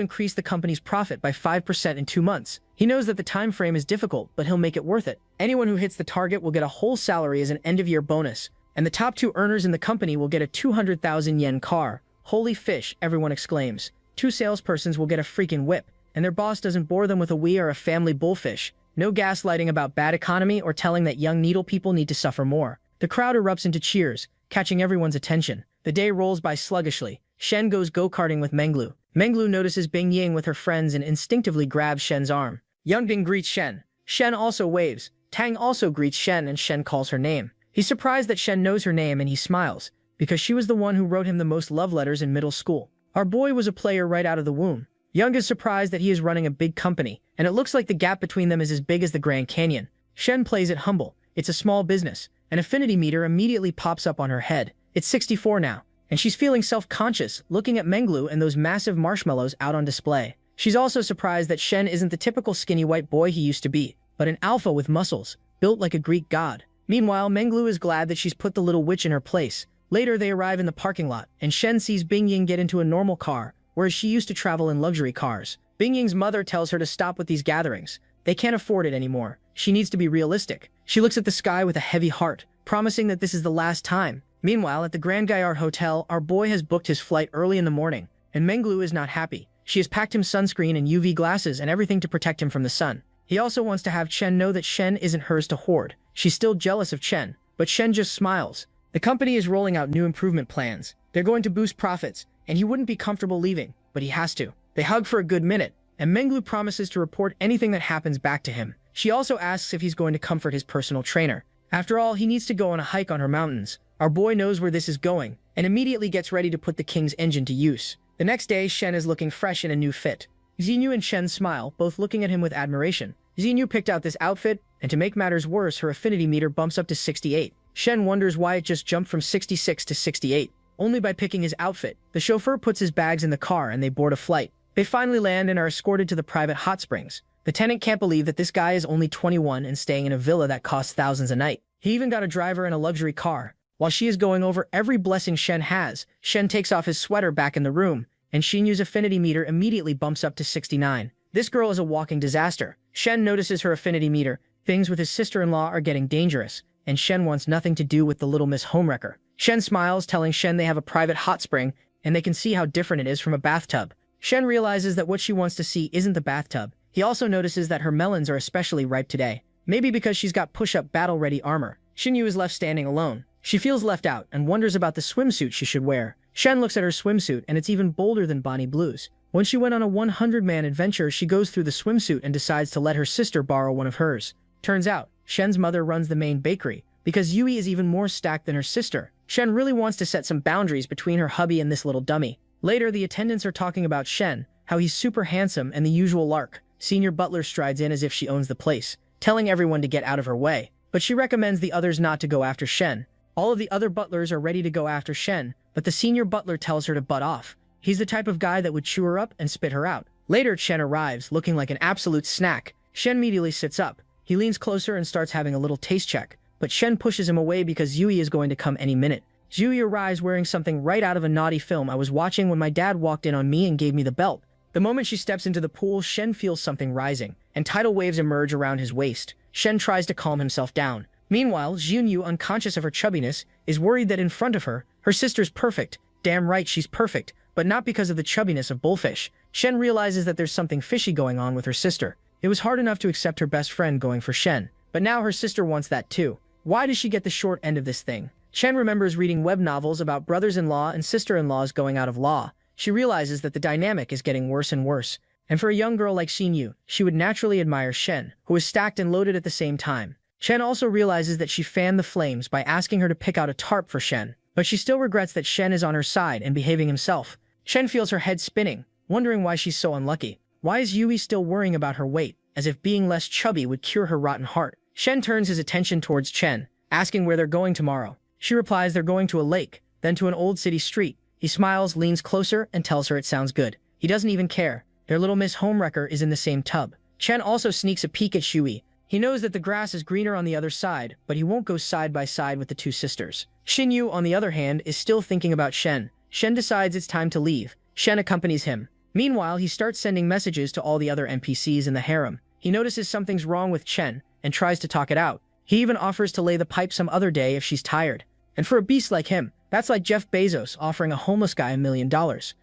increase the company's profit by 5% in 2 months. He knows that the time frame is difficult, but he'll make it worth it. Anyone who hits the target will get a whole salary as an end-of-year bonus, and the top 2 earners in the company will get a 200,000 yen car. Holy fish, everyone exclaims. 2 salespersons will get a freaking whip, and their boss doesn't bore them with a we are a family bullfish. No gaslighting about bad economy or telling that young needle people need to suffer more. The crowd erupts into cheers, catching everyone's attention. The day rolls by sluggishly. Shen goes go-karting with Menglu. Menglu notices Bing Ying with her friends and instinctively grabs Shen's arm. Young Bing greets Shen. Shen also waves. Tang also greets Shen and Shen calls her name. He's surprised that Shen knows her name and he smiles, because she was the one who wrote him the most love letters in middle school. Our boy was a player right out of the womb. Young is surprised that he is running a big company, and it looks like the gap between them is as big as the Grand Canyon. Shen plays it humble. It's a small business. An affinity meter immediately pops up on her head. It's 64 now, and she's feeling self-conscious, looking at Menglu and those massive marshmallows out on display. She's also surprised that Shen isn't the typical skinny white boy he used to be, but an alpha with muscles, built like a Greek god. Meanwhile, Menglu is glad that she's put the little witch in her place. Later, they arrive in the parking lot, and Shen sees Bing Ying get into a normal car, whereas she used to travel in luxury cars. Bing Ying's mother tells her to stop with these gatherings. They can't afford it anymore. She needs to be realistic. She looks at the sky with a heavy heart, promising that this is the last time. Meanwhile, at the Grand Gaillard Hotel, our boy has booked his flight early in the morning, and Menglu is not happy. She has packed him sunscreen and UV glasses and everything to protect him from the sun. He also wants to have Chen know that Shen isn't hers to hoard. She's still jealous of Chen, but Shen just smiles. The company is rolling out new improvement plans. They're going to boost profits, and he wouldn't be comfortable leaving, but he has to. They hug for a good minute, and Menglu promises to report anything that happens back to him. She also asks if he's going to comfort his personal trainer. After all, he needs to go on a hike on her mountains. Our boy knows where this is going, and immediately gets ready to put the king's engine to use. The next day, Shen is looking fresh in a new fit. Xinyu and Shen smile, both looking at him with admiration. Xinyu picked out this outfit, and to make matters worse, her affinity meter bumps up to 68. Shen wonders why it just jumped from 66 to 68. Only by picking his outfit. The chauffeur puts his bags in the car and they board a flight. They finally land and are escorted to the private hot springs. The tenant can't believe that this guy is only 21 and staying in a villa that costs thousands a night. He even got a driver in a luxury car. While she is going over every blessing Shen has, Shen takes off his sweater back in the room, and Xinyu's affinity meter immediately bumps up to 69. This girl is a walking disaster. Shen notices her affinity meter. Things with his sister-in-law are getting dangerous, and Shen wants nothing to do with the little Miss Homewrecker. Shen smiles, telling Shen they have a private hot spring, and they can see how different it is from a bathtub. Shen realizes that what she wants to see isn't the bathtub. He also notices that her melons are especially ripe today. Maybe because she's got push-up battle-ready armor. Xinyu is left standing alone. She feels left out and wonders about the swimsuit she should wear. Shen looks at her swimsuit and it's even bolder than Bonnie Blue's. When she went on a 100-man adventure, she goes through the swimsuit and decides to let her sister borrow one of hers. Turns out, Shen's mother runs the main bakery, because Yui is even more stacked than her sister. Shen really wants to set some boundaries between her hubby and this little dummy. Later, the attendants are talking about Shen, how he's super handsome and the usual lark. Senior Butler strides in as if she owns the place, telling everyone to get out of her way. but she recommends the others not to go after Shen. All of the other butlers are ready to go after Shen, but the senior butler tells her to butt off. He's the type of guy that would chew her up and spit her out. Later, Shen arrives, looking like an absolute snack. Shen immediately sits up. He leans closer and starts having a little taste check, but Shen pushes him away because Yui is going to come any minute. Yui arrives wearing something right out of a naughty film I was watching when my dad walked in on me and gave me the belt. The moment she steps into the pool, Shen feels something rising, and tidal waves emerge around his waist. Shen tries to calm himself down. Meanwhile, Junyu, unconscious of her chubbiness, is worried that in front of her, her sister's perfect. Damn right she's perfect, but not because of the chubbiness of Bullfish. Shen realizes that there's something fishy going on with her sister. It was hard enough to accept her best friend going for Shen, but now her sister wants that too. Why does she get the short end of this thing? Shen remembers reading web novels about brothers-in-law and sister-in-laws going out of law. She realizes that the dynamic is getting worse and worse, and for a young girl like Xinyu, she would naturally admire Shen, who is stacked and loaded at the same time. Shen also realizes that she fanned the flames by asking her to pick out a tarp for Shen, but she still regrets that Shen is on her side and behaving himself. Shen feels her head spinning, wondering why she's so unlucky. Why is Yui still worrying about her weight, as if being less chubby would cure her rotten heart? Shen turns his attention towards Chen, asking where they're going tomorrow. She replies they're going to a lake, then to an old city street. He smiles, leans closer, and tells her it sounds good. He doesn't even care. Their little Miss Homewrecker is in the same tub. Chen also sneaks a peek at Shui. He knows that the grass is greener on the other side, but he won't go side by side with the two sisters. Xinyu, on the other hand, is still thinking about Shen. Shen decides it's time to leave. Shen accompanies him. Meanwhile, he starts sending messages to all the other NPCs in the harem. He notices something's wrong with Chen and tries to talk it out. He even offers to lay the pipe some other day if she's tired. And for a beast like him, that's like Jeff Bezos offering a homeless guy $1 million.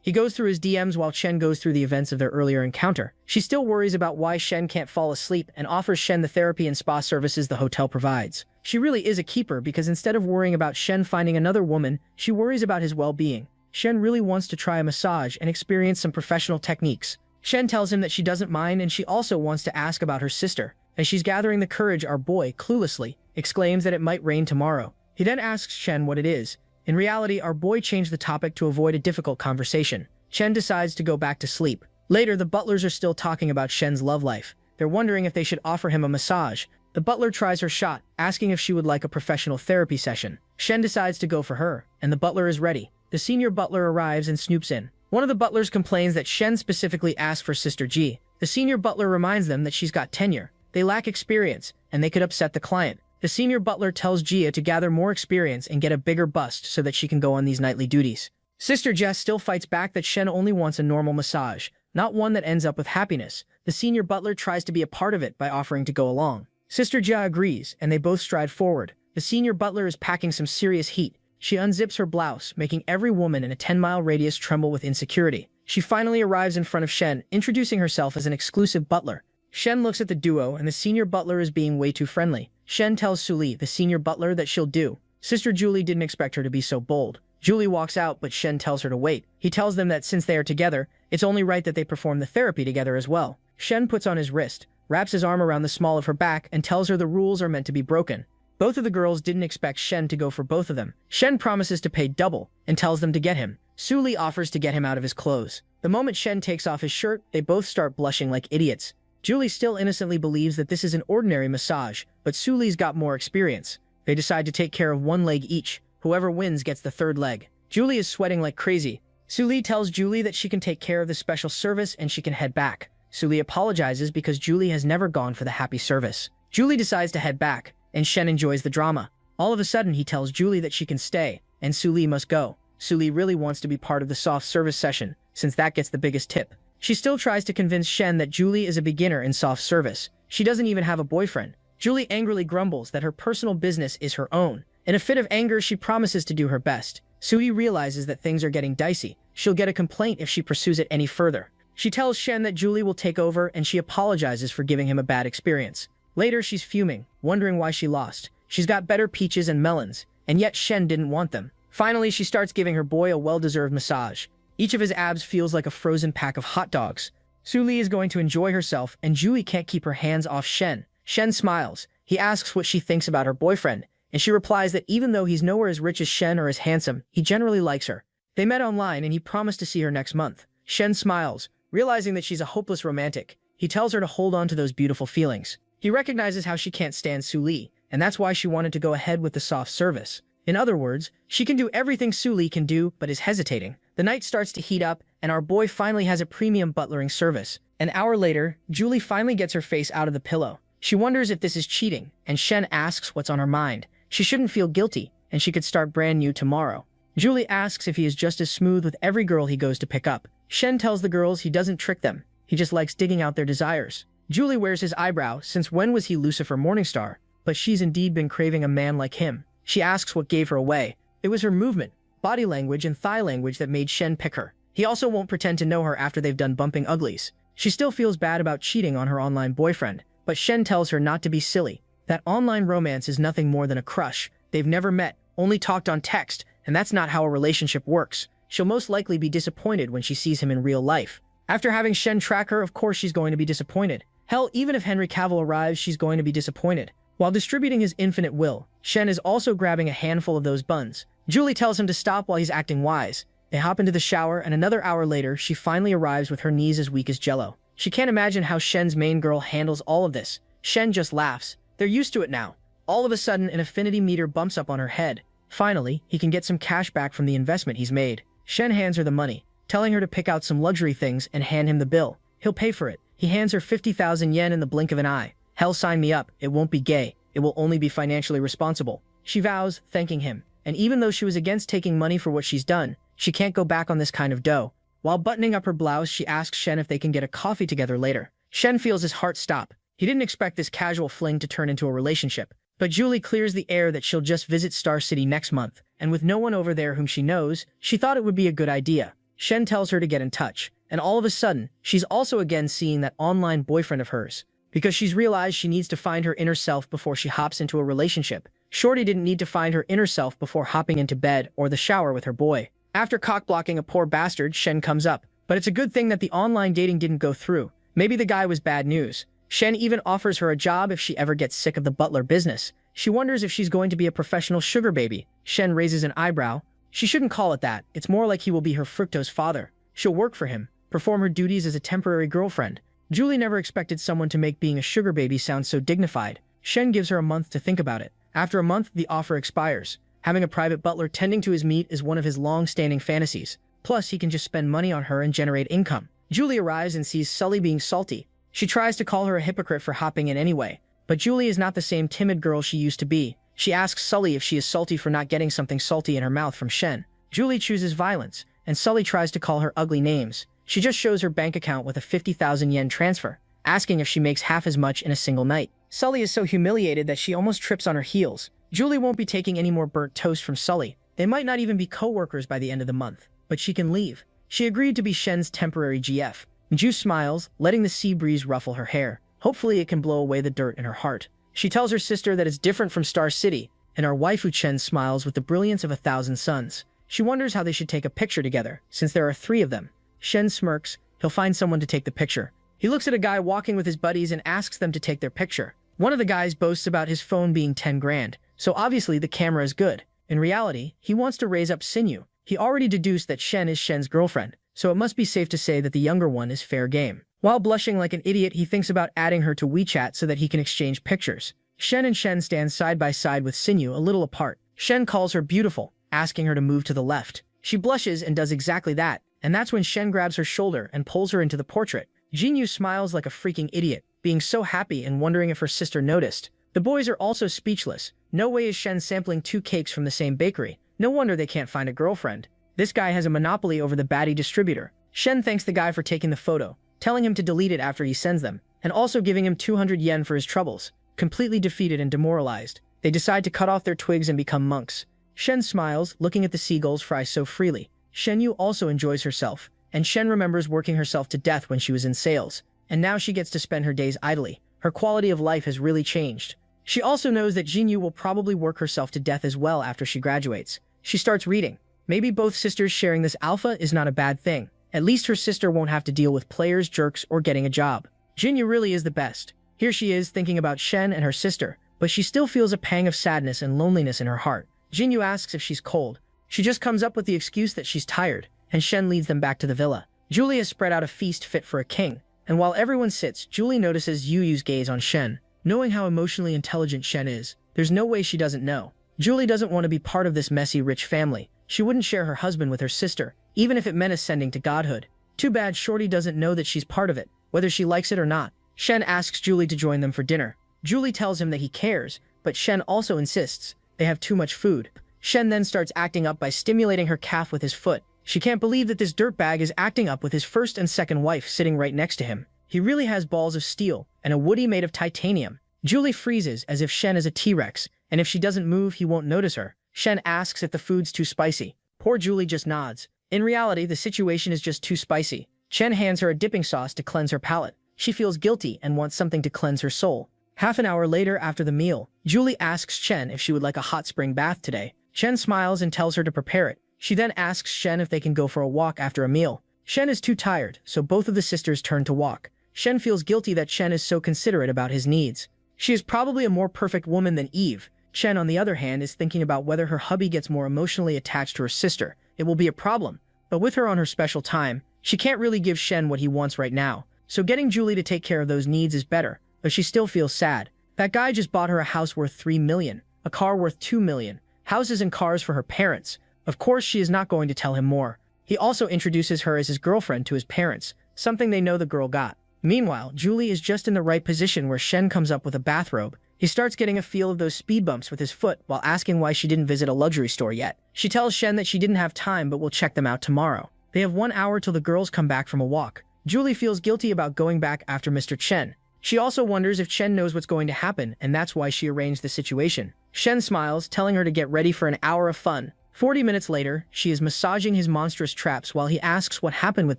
He goes through his DMs while Chen goes through the events of their earlier encounter. She still worries about why Shen can't fall asleep and offers Shen the therapy and spa services the hotel provides. She really is a keeper because instead of worrying about Shen finding another woman, she worries about his well-being. Shen really wants to try a massage and experience some professional techniques. Shen tells him that she doesn't mind, and she also wants to ask about her sister. As she's gathering the courage, our boy, cluelessly, exclaims that it might rain tomorrow. He then asks Shen what it is. In reality, our boy changed the topic to avoid a difficult conversation. Shen decides to go back to sleep. Later, the butlers are still talking about Shen's love life. They're wondering if they should offer him a massage. The butler tries her shot, asking if she would like a professional therapy session. Shen decides to go for her, and the butler is ready. The senior butler arrives and snoops in. One of the butlers complains that Shen specifically asked for Sister G. The senior butler reminds them that she's got tenure. They lack experience, and they could upset the client. The senior butler tells Gia to gather more experience and get a bigger bust so that she can go on these nightly duties. Sister Jess still fights back that Shen only wants a normal massage, not one that ends up with happiness. The senior butler tries to be a part of it by offering to go along. Sister Jia agrees, and they both stride forward. The senior butler is packing some serious heat. She unzips her blouse, making every woman in a 10-mile radius tremble with insecurity. She finally arrives in front of Shen, introducing herself as an exclusive butler. Shen looks at the duo, and the senior butler is being way too friendly. Shen tells Suli, the senior butler, that she'll do. Sister Julie didn't expect her to be so bold. Julie walks out, but Shen tells her to wait. He tells them that since they are together, it's only right that they perform the therapy together as well. Shen puts on his wrist, wraps his arm around the small of her back, and tells her the rules are meant to be broken. Both of the girls didn't expect Shen to go for both of them. Shen promises to pay double and tells them to get him. Suli offers to get him out of his clothes. The moment Shen takes off his shirt, they both start blushing like idiots. Julie still innocently believes that this is an ordinary massage, but Suli's got more experience. They decide to take care of one leg each. Whoever wins gets the third leg. Julie is sweating like crazy. Suli tells Julie that she can take care of the special service and she can head back. Suli apologizes because Julie has never gone for the happy service. Julie decides to head back, and Shen enjoys the drama. All of a sudden, he tells Julie that she can stay, and Suli must go. Suli really wants to be part of the soft service session, since that gets the biggest tip. She still tries to convince Shen that Julie is a beginner in soft service. She doesn't even have a boyfriend. Julie angrily grumbles that her personal business is her own. In a fit of anger, she promises to do her best. Sui realizes that things are getting dicey. She'll get a complaint if she pursues it any further. She tells Shen that Julie will take over, and she apologizes for giving him a bad experience. Later, she's fuming, wondering why she lost. She's got better peaches and melons, and yet Shen didn't want them. Finally, she starts giving her boy a well-deserved massage. Each of his abs feels like a frozen pack of hot dogs. Suli is going to enjoy herself, and Julie can't keep her hands off Shen. Shen smiles. He asks what she thinks about her boyfriend, and she replies that even though he's nowhere as rich as Shen or as handsome, he generally likes her. They met online, and he promised to see her next month. Shen smiles, realizing that she's a hopeless romantic. He tells her to hold on to those beautiful feelings. He recognizes how she can't stand Suli, and that's why she wanted to go ahead with the soft service. In other words, she can do everything Suli can do but is hesitating. The night starts to heat up, and our boy finally has a premium butlering service. An hour later, Julie finally gets her face out of the pillow. She wonders if this is cheating, and Shen asks what's on her mind. She shouldn't feel guilty, and she could start brand new tomorrow. Julie asks if he is just as smooth with every girl he goes to pick up. Shen tells the girls he doesn't trick them. He just likes digging out their desires. Julie wears his eyebrow, since when was he Lucifer Morningstar? But she's indeed been craving a man like him. She asks what gave her away. It was her movement, body language, and thigh language that made Shen pick her. He also won't pretend to know her after they've done bumping uglies. She still feels bad about cheating on her online boyfriend, but Shen tells her not to be silly. That online romance is nothing more than a crush. They've never met, only talked on text, and that's not how a relationship works. She'll most likely be disappointed when she sees him in real life. After having Shen track her, of course she's going to be disappointed. Hell, even if Henry Cavill arrives, she's going to be disappointed. While distributing his infinite will, Shen is also grabbing a handful of those buns. Julie tells him to stop while he's acting wise. They hop into the shower, and another hour later, she finally arrives with her knees as weak as jello. She can't imagine how Shen's main girl handles all of this. Shen just laughs. They're used to it now. All of a sudden, an affinity meter bumps up on her head. Finally, he can get some cash back from the investment he's made. Shen hands her the money, telling her to pick out some luxury things and hand him the bill. He'll pay for it. He hands her 50,000 yen in the blink of an eye. Hell, sign me up. It won't be gay. It will only be financially responsible. She vows, thanking him. And even though she was against taking money for what she's done, she can't go back on this kind of dough. While buttoning up her blouse, she asks Shen if they can get a coffee together later. Shen feels his heart stop. He didn't expect this casual fling to turn into a relationship. But Julie clears the air that she'll just visit Star City next month, and with no one over there whom she knows, she thought it would be a good idea. Shen tells her to get in touch, and all of a sudden, she's also again seeing that online boyfriend of hers, because she's realized she needs to find her inner self before she hops into a relationship. Shorty didn't need to find her inner self before hopping into bed or the shower with her boy. After cock-blocking a poor bastard, Shen comes up, but it's a good thing that the online dating didn't go through. Maybe the guy was bad news. Shen even offers her a job if she ever gets sick of the butler business. She wonders if she's going to be a professional sugar baby. Shen raises an eyebrow. She shouldn't call it that. It's more like he will be her fructose father. She'll work for him, perform her duties as a temporary girlfriend. Julie never expected someone to make being a sugar baby sound so dignified. Shen gives her a month to think about it. After a month, the offer expires. Having a private butler tending to his meat is one of his long-standing fantasies. Plus, he can just spend money on her and generate income. Julie arrives and sees Sully being salty. She tries to call her a hypocrite for hopping in anyway, but Julie is not the same timid girl she used to be. She asks Sully if she is salty for not getting something salty in her mouth from Shen. Julie chooses violence, and Sully tries to call her ugly names. She just shows her bank account with a 50,000 yen transfer, asking if she makes half as much in a single night. Sully is so humiliated that she almost trips on her heels. Julie won't be taking any more burnt toast from Sully. They might not even be co-workers by the end of the month, but she can leave. She agreed to be Shen's temporary GF. Ju smiles, letting the sea breeze ruffle her hair. Hopefully it can blow away the dirt in her heart. She tells her sister that it's different from Star City, and our waifu Chen smiles with the brilliance of 1,000 suns. She wonders how they should take a picture together, since there are 3 of them. Shen smirks. He'll find someone to take the picture. He looks at a guy walking with his buddies and asks them to take their picture. One of the guys boasts about his phone being 10 grand, so obviously the camera is good. In reality, he wants to raise up Sinew. He already deduced that Shen is Shen's girlfriend, so it must be safe to say that the younger one is fair game. While blushing like an idiot, he thinks about adding her to WeChat so that he can exchange pictures. Shen and Shen stand side by side with Sinew a little apart. Shen calls her beautiful, asking her to move to the left. She blushes and does exactly that, and that's when Shen grabs her shoulder and pulls her into the portrait. Jinyu smiles like a freaking idiot, being so happy and wondering if her sister noticed. The boys are also speechless. No way is Shen sampling 2 cakes from the same bakery. No wonder they can't find a girlfriend. This guy has a monopoly over the baddie distributor. Shen thanks the guy for taking the photo, telling him to delete it after he sends them, and also giving him 200 yen for his troubles. Completely defeated and demoralized, they decide to cut off their twigs and become monks. Shen smiles, looking at the seagulls fry so freely. Shenyu also enjoys herself, and Shen remembers working herself to death when she was in sales, and now she gets to spend her days idly. Her quality of life has really changed. She also knows that Jinyu will probably work herself to death as well after she graduates. She starts reading. Maybe both sisters sharing this alpha is not a bad thing. At least her sister won't have to deal with players, jerks, or getting a job. Jinyu really is the best. Here she is thinking about Shen and her sister, but she still feels a pang of sadness and loneliness in her heart. Jinyu asks if she's cold. She just comes up with the excuse that she's tired, and Shen leads them back to the villa. Julie has spread out a feast fit for a king, and while everyone sits, Julie notices Yu Yu's gaze on Shen. Knowing how emotionally intelligent Shen is, There's no way she doesn't know. Julie doesn't want to be part of this messy, rich family. She wouldn't share her husband with her sister, even if it meant ascending to godhood. Too bad Shorty doesn't know that she's part of it, whether she likes it or not. Shen asks Julie to join them for dinner. Julie tells him that he cares, but Shen also insists. They have too much food. Shen then starts acting up by stimulating her calf with his foot. She can't believe that this dirtbag is acting up with his first and second wife sitting right next to him. He really has balls of steel and a woody made of titanium. Julie freezes as if Shen is a T-Rex, and if she doesn't move, he won't notice her. Shen asks if the food's too spicy. Poor Julie just nods. In reality, the situation is just too spicy. Shen hands her a dipping sauce to cleanse her palate. She feels guilty and wants something to cleanse her soul. Half an hour later after the meal, Julie asks Shen if she would like a hot spring bath today. Shen smiles and tells her to prepare it. She then asks Shen if they can go for a walk after a meal. Shen is too tired, so both of the sisters turn to walk. Shen feels guilty that Shen is so considerate about his needs. She is probably a more perfect woman than Eve. Shen, on the other hand, is thinking about whether her hubby gets more emotionally attached to her sister. It will be a problem. But with her on her special time, she can't really give Shen what he wants right now. So getting Julie to take care of those needs is better, but she still feels sad. That guy just bought her a house worth $3 million, a car worth $2 million, houses and cars for her parents. Of course, she is not going to tell him more. He also introduces her as his girlfriend to his parents, something they know the girl got. Meanwhile, Julie is just in the right position where Shen comes up with a bathrobe. He starts getting a feel of those speed bumps with his foot while asking why she didn't visit a luxury store yet. She tells Shen that she didn't have time but will check them out tomorrow. They have 1 hour till the girls come back from a walk. Julie feels guilty about going back after Mr. Chen. She also wonders if Chen knows what's going to happen, and that's why she arranged the situation. Shen smiles, telling her to get ready for an hour of fun. 40 minutes later, she is massaging his monstrous traps while he asks what happened with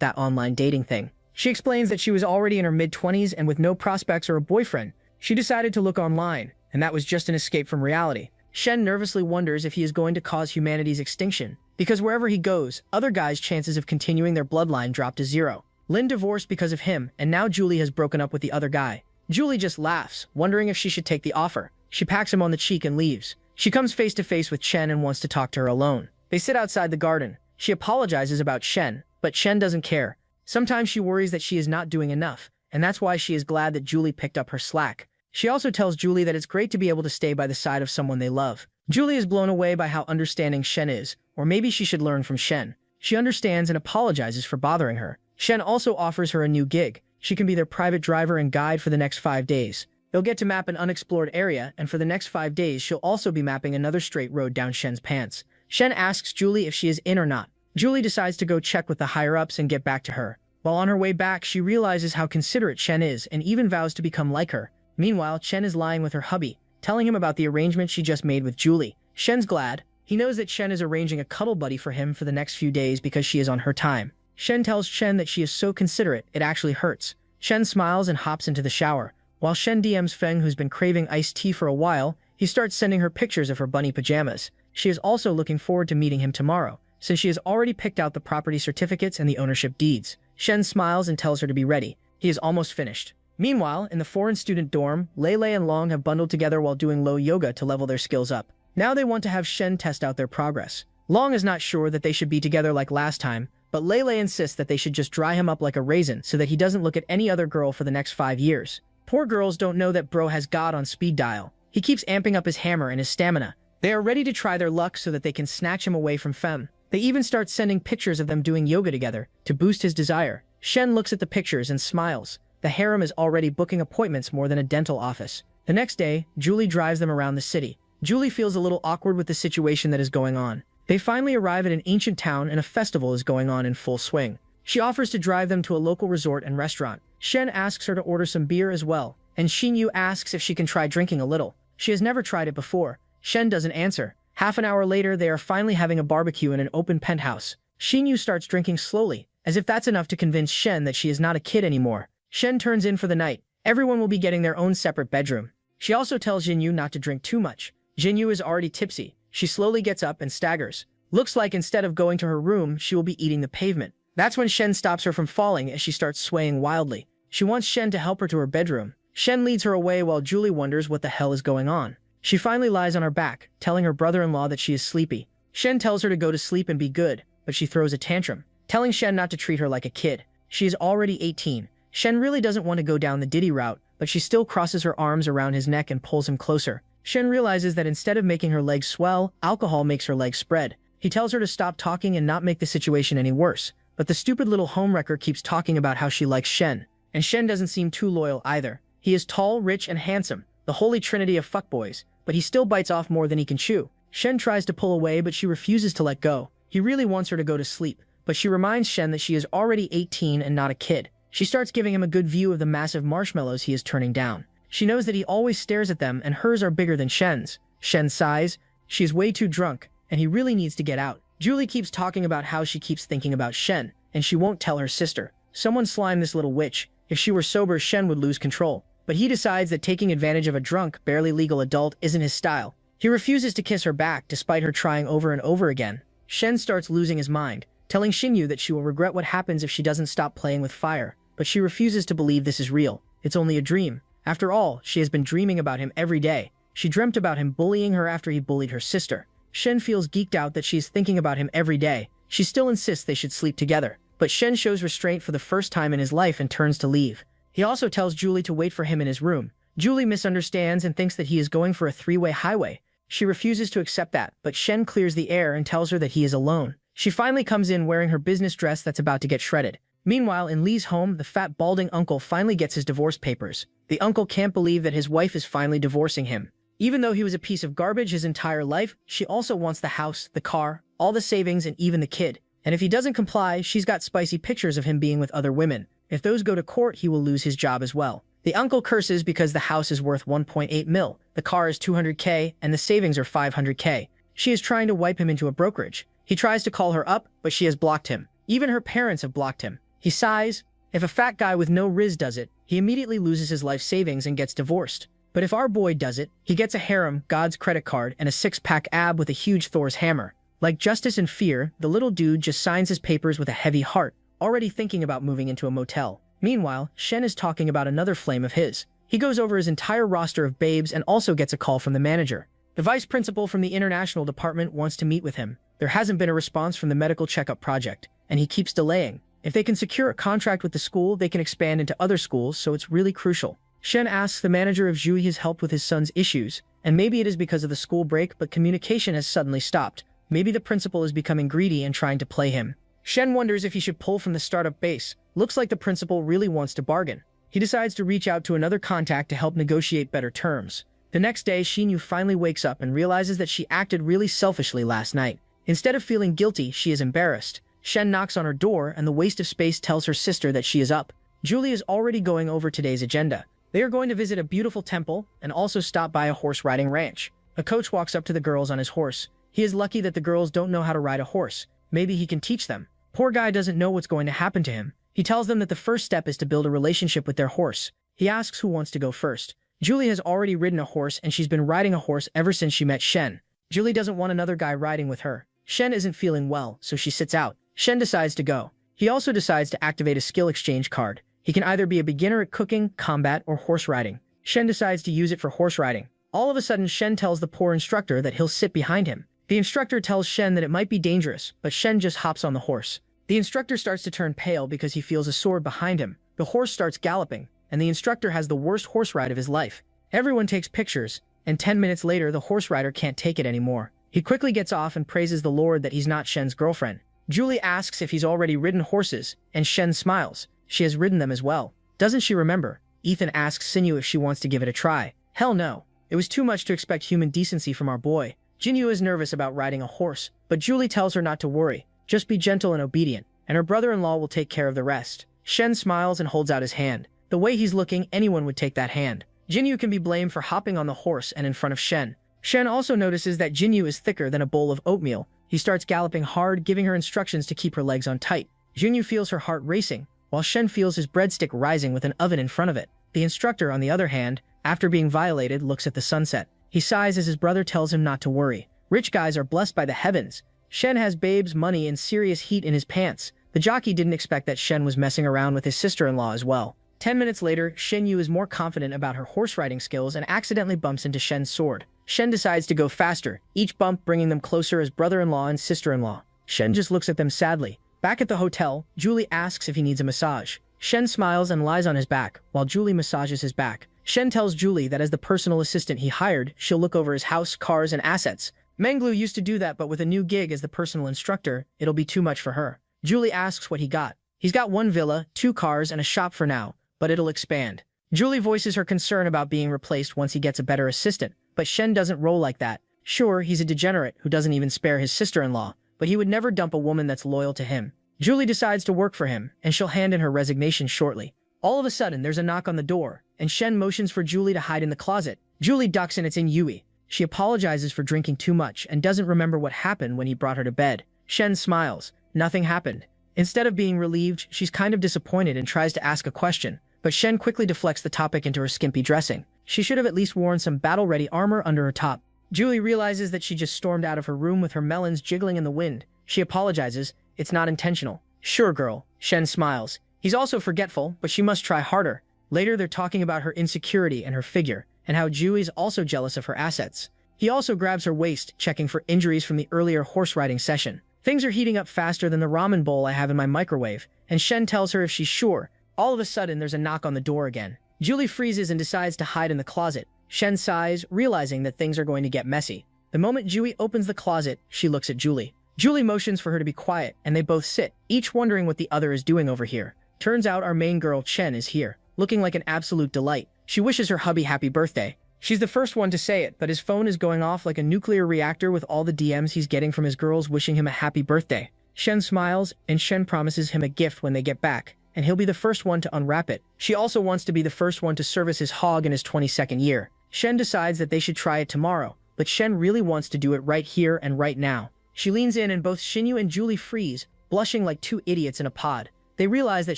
that online dating thing. She explains that she was already in her mid-20s and with no prospects or a boyfriend. She decided to look online, and that was just an escape from reality. Shen nervously wonders if he is going to cause humanity's extinction, because wherever he goes, other guys' chances of continuing their bloodline drop to 0. Lin divorced because of him, and now Julie has broken up with the other guy. Julie just laughs, wondering if she should take the offer. She pats him on the cheek and leaves. She comes face to face with Chen and wants to talk to her alone. They sit outside the garden. She apologizes about Chen, but Chen doesn't care. Sometimes she worries that she is not doing enough, and that's why she is glad that Julie picked up her slack. She also tells Julie that it's great to be able to stay by the side of someone they love. Julie is blown away by how understanding Shen is, or maybe she should learn from Shen. She understands and apologizes for bothering her. Shen also offers her a new gig. She can be their private driver and guide for the next 5 days. They'll get to map an unexplored area, and for the next 5 days she'll also be mapping another straight road down Shen's pants. Shen asks Julie if she is in or not. Julie decides to go check with the higher-ups and get back to her. While on her way back, she realizes how considerate Shen is and even vows to become like her. Meanwhile, Chen is lying with her hubby, telling him about the arrangement she just made with Julie. Shen's glad. He knows that Shen is arranging a cuddle buddy for him for the next few days because she is on her time. Shen tells Chen that she is so considerate, it actually hurts. Shen smiles and hops into the shower. While Shen DMs Feng, who's been craving iced tea for a while, he starts sending her pictures of her bunny pajamas. She is also looking forward to meeting him tomorrow, since she has already picked out the property certificates and the ownership deeds. Shen smiles and tells her to be ready. He is almost finished. Meanwhile, in the foreign student dorm, Lei and Long have bundled together while doing low yoga to level their skills up. Now they want to have Shen test out their progress. Long is not sure that they should be together like last time, but Lei insists that they should just dry him up like a raisin so that he doesn't look at any other girl for the next 5 years. Poor girls don't know that bro has God on speed dial. He keeps amping up his hammer and his stamina. They are ready to try their luck so that they can snatch him away from Fem. They even start sending pictures of them doing yoga together to boost his desire. Shen looks at the pictures and smiles. The harem is already booking appointments more than a dental office. The next day, Julie drives them around the city. Julie feels a little awkward with the situation that is going on. They finally arrive at an ancient town and a festival is going on in full swing. She offers to drive them to a local resort and restaurant. Shen asks her to order some beer as well, and Xinyu asks if she can try drinking a little. She has never tried it before. Shen doesn't answer. Half an hour later, they are finally having a barbecue in an open penthouse. Xinyu starts drinking slowly, as if that's enough to convince Shen that she is not a kid anymore. Shen turns in for the night. Everyone will be getting their own separate bedroom. She also tells Xinyu not to drink too much. Xinyu is already tipsy. She slowly gets up and staggers. Looks like instead of going to her room, she will be eating the pavement. That's when Shen stops her from falling as she starts swaying wildly. She wants Shen to help her to her bedroom. Shen leads her away while Julie wonders what the hell is going on. She finally lies on her back, telling her brother-in-law that she is sleepy. Shen tells her to go to sleep and be good, but she throws a tantrum, telling Shen not to treat her like a kid. She is already 18. Shen really doesn't want to go down the Diddy route, but she still crosses her arms around his neck and pulls him closer. Shen realizes that instead of making her legs swell, alcohol makes her legs spread. He tells her to stop talking and not make the situation any worse. But the stupid little homewrecker keeps talking about how she likes Shen. And Shen doesn't seem too loyal either. He is tall, rich, and handsome, the holy trinity of fuckboys, but he still bites off more than he can chew. Shen tries to pull away, but she refuses to let go. He really wants her to go to sleep, but she reminds Shen that she is already 18 and not a kid. She starts giving him a good view of the massive marshmallows he is turning down. She knows that he always stares at them and hers are bigger than Shen's. Shen sighs. She is way too drunk, and he really needs to get out. Julie keeps talking about how she keeps thinking about Shen, and she won't tell her sister. Someone slime this little witch. If she were sober, Shen would lose control. But he decides that taking advantage of a drunk, barely legal adult isn't his style. He refuses to kiss her back despite her trying over and over again. Shen starts losing his mind, telling Xinyu that she will regret what happens if she doesn't stop playing with fire. But she refuses to believe this is real. It's only a dream. After all, she has been dreaming about him every day. She dreamt about him bullying her after he bullied her sister. Shen feels geeked out that she is thinking about him every day. She still insists they should sleep together. But Shen shows restraint for the first time in his life and turns to leave. He also tells Julie to wait for him in his room. Julie misunderstands and thinks that he is going for a three-way highway. She refuses to accept that, but Shen clears the air and tells her that he is alone. She finally comes in wearing her business dress that's about to get shredded. Meanwhile, in Lee's home, the fat, balding uncle finally gets his divorce papers. The uncle can't believe that his wife is finally divorcing him. Even though he was a piece of garbage his entire life, she also wants the house, the car, all the savings, and even the kid. And if he doesn't comply, she's got spicy pictures of him being with other women. If those go to court, he will lose his job as well. The uncle curses because the house is worth 1.8 mil, the car is 200K, and the savings are 500K. She is trying to wipe him into a brokerage. He tries to call her up, but she has blocked him. Even her parents have blocked him. He sighs. If a fat guy with no riz does it, he immediately loses his life savings and gets divorced. But if our boy does it, he gets a harem, God's credit card, and a six-pack ab with a huge Thor's hammer. Like Justice and Fear, the little dude just signs his papers with a heavy heart, already thinking about moving into a motel. Meanwhile, Shen is talking about another flame of his. He goes over his entire roster of babes and also gets a call from the manager. The vice principal from the international department wants to meet with him. There hasn't been a response from the medical checkup project, and he keeps delaying. If they can secure a contract with the school, they can expand into other schools, so it's really crucial. Shen asks the manager if Zhui has helped with his son's issues, and maybe it is because of the school break, but communication has suddenly stopped. Maybe the principal is becoming greedy and trying to play him. Shen wonders if he should pull from the startup base. Looks like the principal really wants to bargain. He decides to reach out to another contact to help negotiate better terms. The next day, Xinyu finally wakes up and realizes that she acted really selfishly last night. Instead of feeling guilty, she is embarrassed. Shen knocks on her door, and the waste of space tells her sister that she is up. Julie is already going over today's agenda. They are going to visit a beautiful temple and also stop by a horse-riding ranch. A coach walks up to the girls on his horse. He is lucky that the girls don't know how to ride a horse. Maybe he can teach them. Poor guy doesn't know what's going to happen to him. He tells them that the first step is to build a relationship with their horse. He asks who wants to go first. Julie has already ridden a horse, and she's been riding a horse ever since she met Shen. Julie doesn't want another guy riding with her. Shen isn't feeling well, so she sits out. Shen decides to go. He also decides to activate a skill exchange card. He can either be a beginner at cooking, combat, or horse riding. Shen decides to use it for horse riding. All of a sudden, Shen tells the poor instructor that he'll sit behind him. The instructor tells Shen that it might be dangerous, but Shen just hops on the horse. The instructor starts to turn pale because he feels a sword behind him. The horse starts galloping, and the instructor has the worst horse ride of his life. Everyone takes pictures, and 10 minutes later, the horse rider can't take it anymore. He quickly gets off and praises the Lord that he's not Shen's girlfriend. Julie asks if he's already ridden horses, and Shen smiles. She has ridden them as well. Doesn't she remember? Ethan asks Xinyu if she wants to give it a try. Hell no. It was too much to expect human decency from our boy. Jinyu is nervous about riding a horse, but Julie tells her not to worry. Just be gentle and obedient, and her brother-in-law will take care of the rest. Shen smiles and holds out his hand. The way he's looking, anyone would take that hand. Jinyu can be blamed for hopping on the horse and in front of Shen. Shen also notices that Jinyu is thicker than a bowl of oatmeal. He starts galloping hard, giving her instructions to keep her legs on tight. Jinyu feels her heart racing, while Shen feels his breadstick rising with an oven in front of it. The instructor, on the other hand, after being violated, looks at the sunset. He sighs as his brother tells him not to worry. Rich guys are blessed by the heavens. Shen has babes, money, and serious heat in his pants. The jockey didn't expect that Shen was messing around with his sister-in-law as well. 10 minutes later, Xinyu is more confident about her horse-riding skills and accidentally bumps into Shen's sword. Shen decides to go faster, each bump bringing them closer as brother-in-law and sister-in-law. Shen just looks at them sadly. Back at the hotel, Julie asks if he needs a massage. Shen smiles and lies on his back, while Julie massages his back. Shen tells Julie that as the personal assistant he hired, she'll look over his house, cars, and assets. Menglu used to do that, but with a new gig as the personal instructor, it'll be too much for her. Julie asks what he got. He's got 1 villa, 2 cars, and a shop for now, but it'll expand. Julie voices her concern about being replaced once he gets a better assistant, but Shen doesn't roll like that. Sure, he's a degenerate who doesn't even spare his sister-in-law, but he would never dump a woman that's loyal to him. Julie decides to work for him, and she'll hand in her resignation shortly. All of a sudden, there's a knock on the door, and Shen motions for Julie to hide in the closet. Julie ducks and it's in Yui. She apologizes for drinking too much and doesn't remember what happened when he brought her to bed. Shen smiles. Nothing happened. Instead of being relieved, she's kind of disappointed and tries to ask a question, but Shen quickly deflects the topic into her skimpy dressing. She should have at least worn some battle-ready armor under her top. Julie realizes that she just stormed out of her room with her melons jiggling in the wind. She apologizes. It's not intentional. Sure, girl. Shen smiles. He's also forgetful, but she must try harder. Later, they're talking about her insecurity and her figure, and how Julie's also jealous of her assets. He also grabs her waist, checking for injuries from the earlier horse riding session. Things are heating up faster than the ramen bowl I have in my microwave, and Shen tells her if she's sure. All of a sudden, there's a knock on the door again. Julie freezes and decides to hide in the closet. Shen sighs, realizing that things are going to get messy. The moment Julie opens the closet, she looks at Julie. Julie motions for her to be quiet, and they both sit, each wondering what the other is doing over here. Turns out our main girl, Chen, is here, looking like an absolute delight. She wishes her hubby happy birthday. She's the first one to say it, but his phone is going off like a nuclear reactor with all the DMs he's getting from his girls wishing him a happy birthday. Shen smiles, and Shen promises him a gift when they get back, and he'll be the first one to unwrap it. She also wants to be the first one to service his hog in his 22nd year. Shen decides that they should try it tomorrow, but Shen really wants to do it right here and right now. She leans in and both Xinyu and Julie freeze, blushing like 2 idiots in a pod. They realize that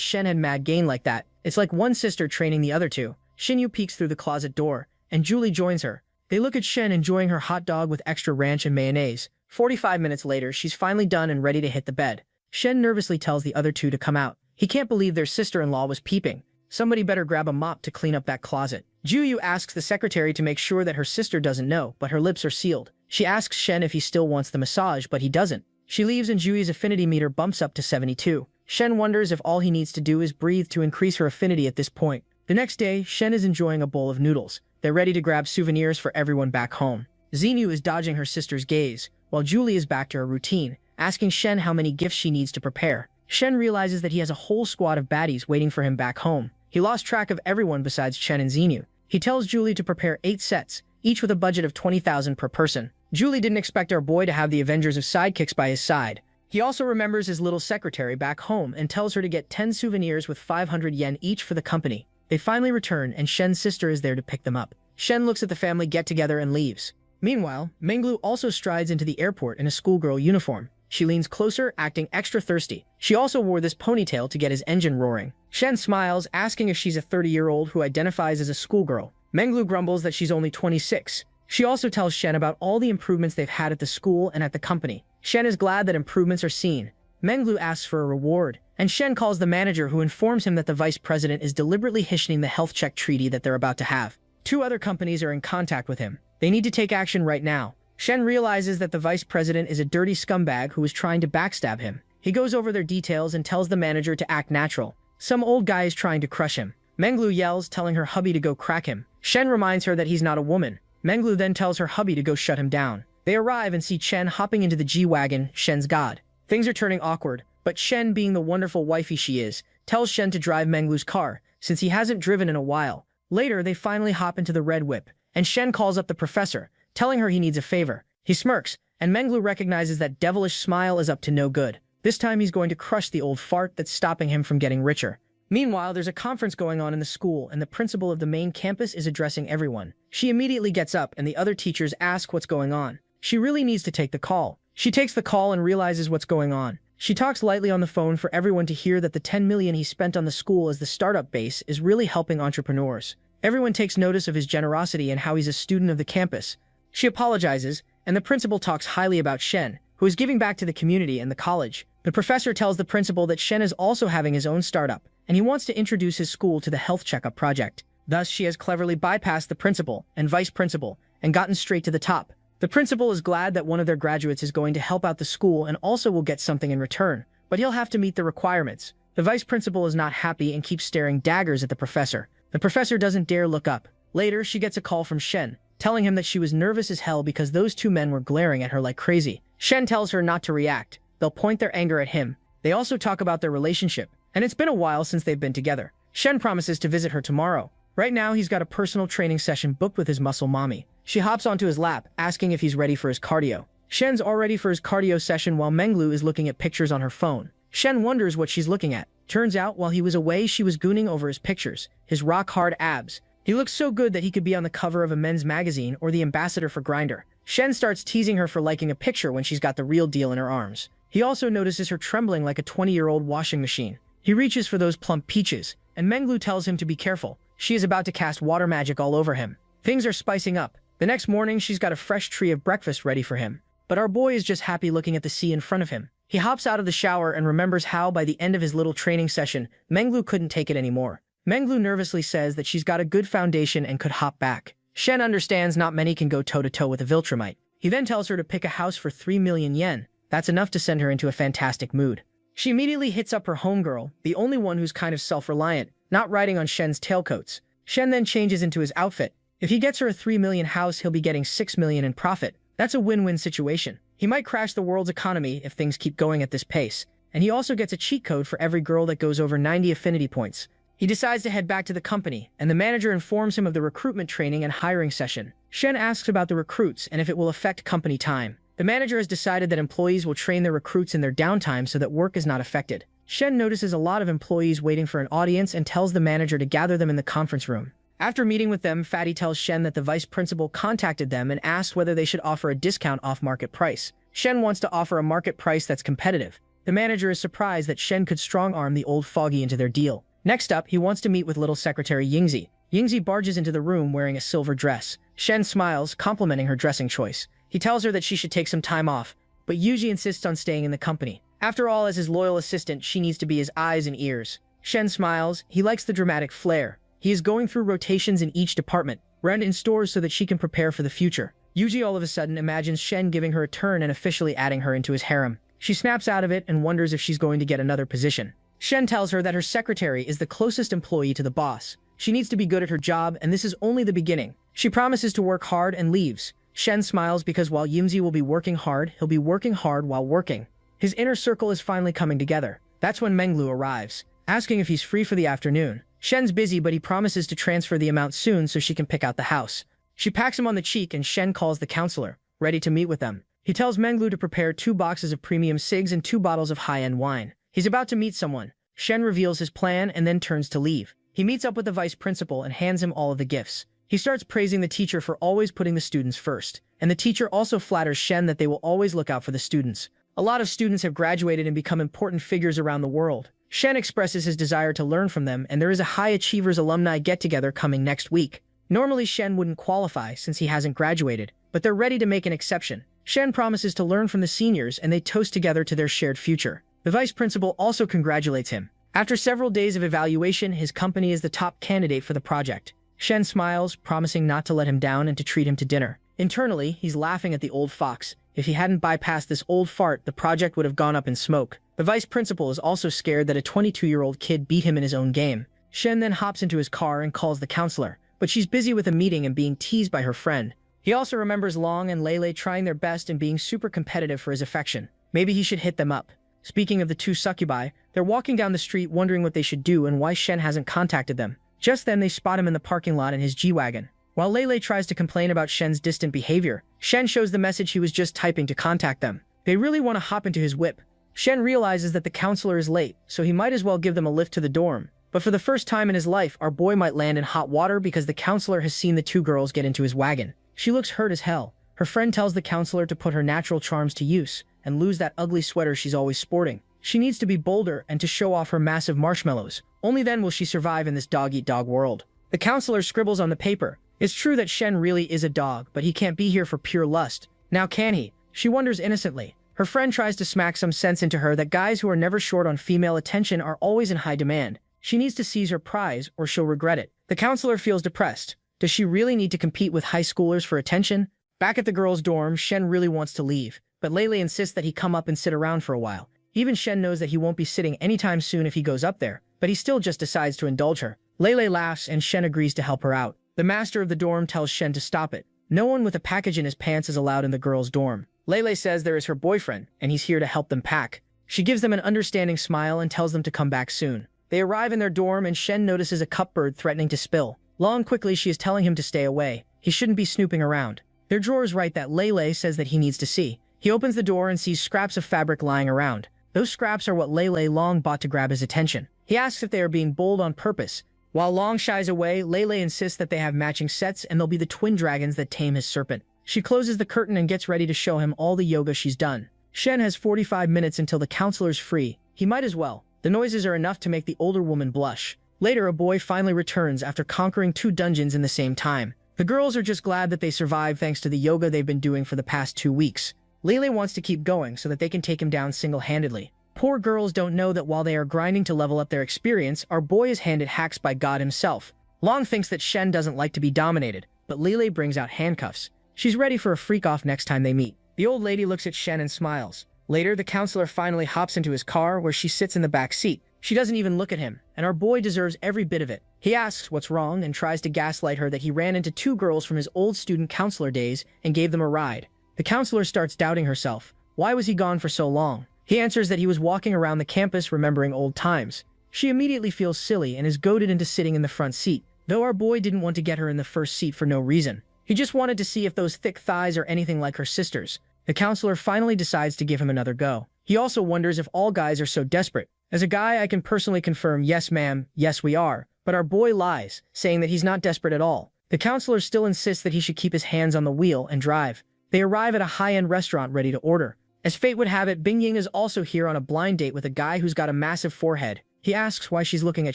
Shen had mad gain like that. It's like one sister training the other two. Xinyu peeks through the closet door, and Julie joins her. They look at Shen enjoying her hot dog with extra ranch and mayonnaise. 45 minutes later, she's finally done and ready to hit the bed. Shen nervously tells the other two to come out. He can't believe their sister-in-law was peeping. Somebody better grab a mop to clean up that closet. Juyu asks the secretary to make sure that her sister doesn't know, but her lips are sealed. She asks Shen if he still wants the massage, but he doesn't. She leaves and Juyu's affinity meter bumps up to 72. Shen wonders if all he needs to do is breathe to increase her affinity at this point. The next day, Shen is enjoying a bowl of noodles. They're ready to grab souvenirs for everyone back home. Xinyu is dodging her sister's gaze, while Julie is back to her routine, asking Shen how many gifts she needs to prepare. Shen realizes that he has a whole squad of baddies waiting for him back home. He lost track of everyone besides Chen and Xinyu. He tells Julie to prepare 8 sets, each with a budget of 20,000 per person. Julie didn't expect our boy to have the Avengers of sidekicks by his side. He also remembers his little secretary back home and tells her to get 10 souvenirs with 500 yen each for the company. They finally return and Shen's sister is there to pick them up. Shen looks at the family get-together and leaves. Meanwhile, Menglu also strides into the airport in a schoolgirl uniform. She leans closer, acting extra thirsty. She also wore this ponytail to get his engine roaring. Shen smiles, asking if she's a 30-year-old who identifies as a schoolgirl. Menglu grumbles that she's only 26. She also tells Shen about all the improvements they've had at the school and at the company. Shen is glad that improvements are seen. Menglu asks for a reward, and Shen calls the manager who informs him that the vice president is deliberately hishing the health check treaty that they're about to have. 2 other companies are in contact with him. They need to take action right now. Shen realizes that the vice president is a dirty scumbag who is trying to backstab him. He goes over their details and tells the manager to act natural. Some old guy is trying to crush him. Menglu yells, telling her hubby to go crack him. Shen reminds her that he's not a woman. Menglu then tells her hubby to go shut him down. They arrive and see Chen hopping into the G-Wagon, Shen's god. Things are turning awkward, but Shen, being the wonderful wifey she is, tells Shen to drive Menglu's car, since he hasn't driven in a while. Later, they finally hop into the red whip, and Shen calls up the professor, telling her he needs a favor. He smirks, and Menglu recognizes that devilish smile is up to no good. This time he's going to crush the old fart that's stopping him from getting richer. Meanwhile, there's a conference going on in the school, and the principal of the main campus is addressing everyone. She immediately gets up, and the other teachers ask what's going on. She really needs to take the call. She takes the call and realizes what's going on. She talks lightly on the phone for everyone to hear that the 10 million he spent on the school as the startup base is really helping entrepreneurs. Everyone takes notice of his generosity and how he's a student of the campus. She apologizes, and the principal talks highly about Shen, who is giving back to the community and the college. The professor tells the principal that Shen is also having his own startup, and he wants to introduce his school to the health checkup project. Thus, she has cleverly bypassed the principal and vice principal and gotten straight to the top. The principal is glad that one of their graduates is going to help out the school and also will get something in return, but he'll have to meet the requirements. The vice principal is not happy and keeps staring daggers at the professor. The professor doesn't dare look up. Later, she gets a call from Shen, telling him that she was nervous as hell because those two men were glaring at her like crazy. Shen tells her not to react. They'll point their anger at him. They also talk about their relationship, and it's been a while since they've been together. Shen promises to visit her tomorrow. Right now, he's got a personal training session booked with his muscle mommy. She hops onto his lap, asking if he's ready for his cardio. Shen's all ready for his cardio session while Menglu is looking at pictures on her phone. Shen wonders what she's looking at. Turns out, while he was away, she was gooning over his pictures, his rock-hard abs. He looks so good that he could be on the cover of a men's magazine or the ambassador for Grindr. Shen starts teasing her for liking a picture when she's got the real deal in her arms. He also notices her trembling like a 20-year-old washing machine. He reaches for those plump peaches, and Menglu tells him to be careful. She is about to cast water magic all over him. Things are spicing up. The next morning, she's got a fresh tree of breakfast ready for him. But our boy is just happy looking at the sea in front of him. He hops out of the shower and remembers how, by the end of his little training session, Menglu couldn't take it anymore. Menglu nervously says that she's got a good foundation and could hop back. Shen understands not many can go toe-to-toe with a Viltrumite. He then tells her to pick a house for 3 million yen. That's enough to send her into a fantastic mood. She immediately hits up her homegirl, the only one who's kind of self-reliant, not riding on Shen's tailcoats. Shen then changes into his outfit. If he gets her a 3 million house, he'll be getting 6 million in profit. That's a win-win situation. He might crash the world's economy if things keep going at this pace. And he also gets a cheat code for every girl that goes over 90 affinity points. He decides to head back to the company, and the manager informs him of the recruitment training and hiring session. Shen asks about the recruits and if it will affect company time. The manager has decided that employees will train their recruits in their downtime so that work is not affected. Shen notices a lot of employees waiting for an audience and tells the manager to gather them in the conference room. After meeting with them, Fatty tells Shen that the vice principal contacted them and asked whether they should offer a discount off market price. Shen wants to offer a market price that's competitive. The manager is surprised that Shen could strong-arm the old fogey into their deal. Next up, he wants to meet with little secretary Yingzi. Yingzi barges into the room wearing a silver dress. Shen smiles, complimenting her dressing choice. He tells her that she should take some time off, but Yuji insists on staying in the company. After all, as his loyal assistant, she needs to be his eyes and ears. Shen smiles. He likes the dramatic flair. He is going through rotations in each department, run in stores so that she can prepare for the future. Yuji all of a sudden imagines Shen giving her a turn and officially adding her into his harem. She snaps out of it and wonders if she's going to get another position. Shen tells her that her secretary is the closest employee to the boss. She needs to be good at her job, and this is only the beginning. She promises to work hard and leaves. Shen smiles because while Yimzi will be working hard, he'll be working hard while working. His inner circle is finally coming together. That's when Menglu arrives, asking if he's free for the afternoon. Shen's busy, but he promises to transfer the amount soon so she can pick out the house. She pats him on the cheek and Shen calls the counselor, ready to meet with them. He tells Menglu to prepare 2 boxes of premium cigs and 2 bottles of high-end wine. He's about to meet someone. Shen reveals his plan and then turns to leave. He meets up with the vice principal and hands him all of the gifts. He starts praising the teacher for always putting the students first. And the teacher also flatters Shen that they will always look out for the students. A lot of students have graduated and become important figures around the world. Shen expresses his desire to learn from them, and there is a High Achievers alumni get-together coming next week. Normally, Shen wouldn't qualify since he hasn't graduated, but they're ready to make an exception. Shen promises to learn from the seniors, and they toast together to their shared future. The vice principal also congratulates him. After several days of evaluation, his company is the top candidate for the project. Shen smiles, promising not to let him down and to treat him to dinner. Internally, he's laughing at the old fox. If he hadn't bypassed this old fart, the project would have gone up in smoke. The vice principal is also scared that a 22-year-old kid beat him in his own game. Shen then hops into his car and calls the counselor, but she's busy with a meeting and being teased by her friend. He also remembers Long and Lele trying their best and being super competitive for his affection. Maybe he should hit them up. Speaking of the 2 succubi, they're walking down the street wondering what they should do and why Shen hasn't contacted them. Just then they spot him in the parking lot in his G-Wagon. While Lele tries to complain about Shen's distant behavior, Shen shows the message he was just typing to contact them. They really want to hop into his whip. Shen realizes that the counselor is late, so he might as well give them a lift to the dorm. But for the first time in his life, our boy might land in hot water because the counselor has seen the 2 girls get into his wagon. She looks hurt as hell. Her friend tells the counselor to put her natural charms to use and lose that ugly sweater she's always sporting. She needs to be bolder and to show off her massive marshmallows. Only then will she survive in this dog-eat-dog world. The counselor scribbles on the paper. It's true that Shen really is a dog, but he can't be here for pure lust. Now can he? She wonders innocently. Her friend tries to smack some sense into her that guys who are never short on female attention are always in high demand. She needs to seize her prize or she'll regret it. The counselor feels depressed. Does she really need to compete with high schoolers for attention? Back at the girls' dorm, Shen really wants to leave, but Lele insists that he come up and sit around for a while. Even Shen knows that he won't be sitting anytime soon if he goes up there, but he still just decides to indulge her. Lele laughs and Shen agrees to help her out. The master of the dorm tells Shen to stop it. No one with a package in his pants is allowed in the girls' dorm. Lele says there is her boyfriend, and he's here to help them pack. She gives them an understanding smile and tells them to come back soon. They arrive in their dorm, and Shen notices a cupboard threatening to spill. Long quickly, she is telling him to stay away. He shouldn't be snooping around. Their drawers write that Lele says that he needs to see. He opens the door and sees scraps of fabric lying around. Those scraps are what Lele Long bought to grab his attention. He asks if they are being bold on purpose. While Long shies away, Lele insists that they have matching sets and they'll be the twin dragons that tame his serpent. She closes the curtain and gets ready to show him all the yoga she's done. Shen has 45 minutes until the counselor's free. He might as well. The noises are enough to make the older woman blush. Later, a boy finally returns after conquering 2 dungeons in the same time. The girls are just glad that they survived thanks to the yoga they've been doing for the past 2 weeks. Lele wants to keep going so that they can take him down single-handedly. Poor girls don't know that while they are grinding to level up their experience, our boy is handed hacks by God himself. Long thinks that Shen doesn't like to be dominated, but Lele brings out handcuffs. She's ready for a freak-off next time they meet. The old lady looks at Shen and smiles. Later, the counselor finally hops into his car where she sits in the back seat. She doesn't even look at him, and our boy deserves every bit of it. He asks what's wrong and tries to gaslight her that he ran into 2 girls from his old student counselor days and gave them a ride. The counselor starts doubting herself. Why was he gone for so long? He answers that he was walking around the campus remembering old times. She immediately feels silly and is goaded into sitting in the front seat, though our boy didn't want to get her in the first seat for no reason. He just wanted to see if those thick thighs are anything like her sister's. The counselor finally decides to give him another go. He also wonders if all guys are so desperate. As a guy, I can personally confirm, yes ma'am, yes we are. But our boy lies, saying that he's not desperate at all. The counselor still insists that he should keep his hands on the wheel and drive. They arrive at a high-end restaurant ready to order. As fate would have it, Bingying is also here on a blind date with a guy who's got a massive forehead. He asks why she's looking at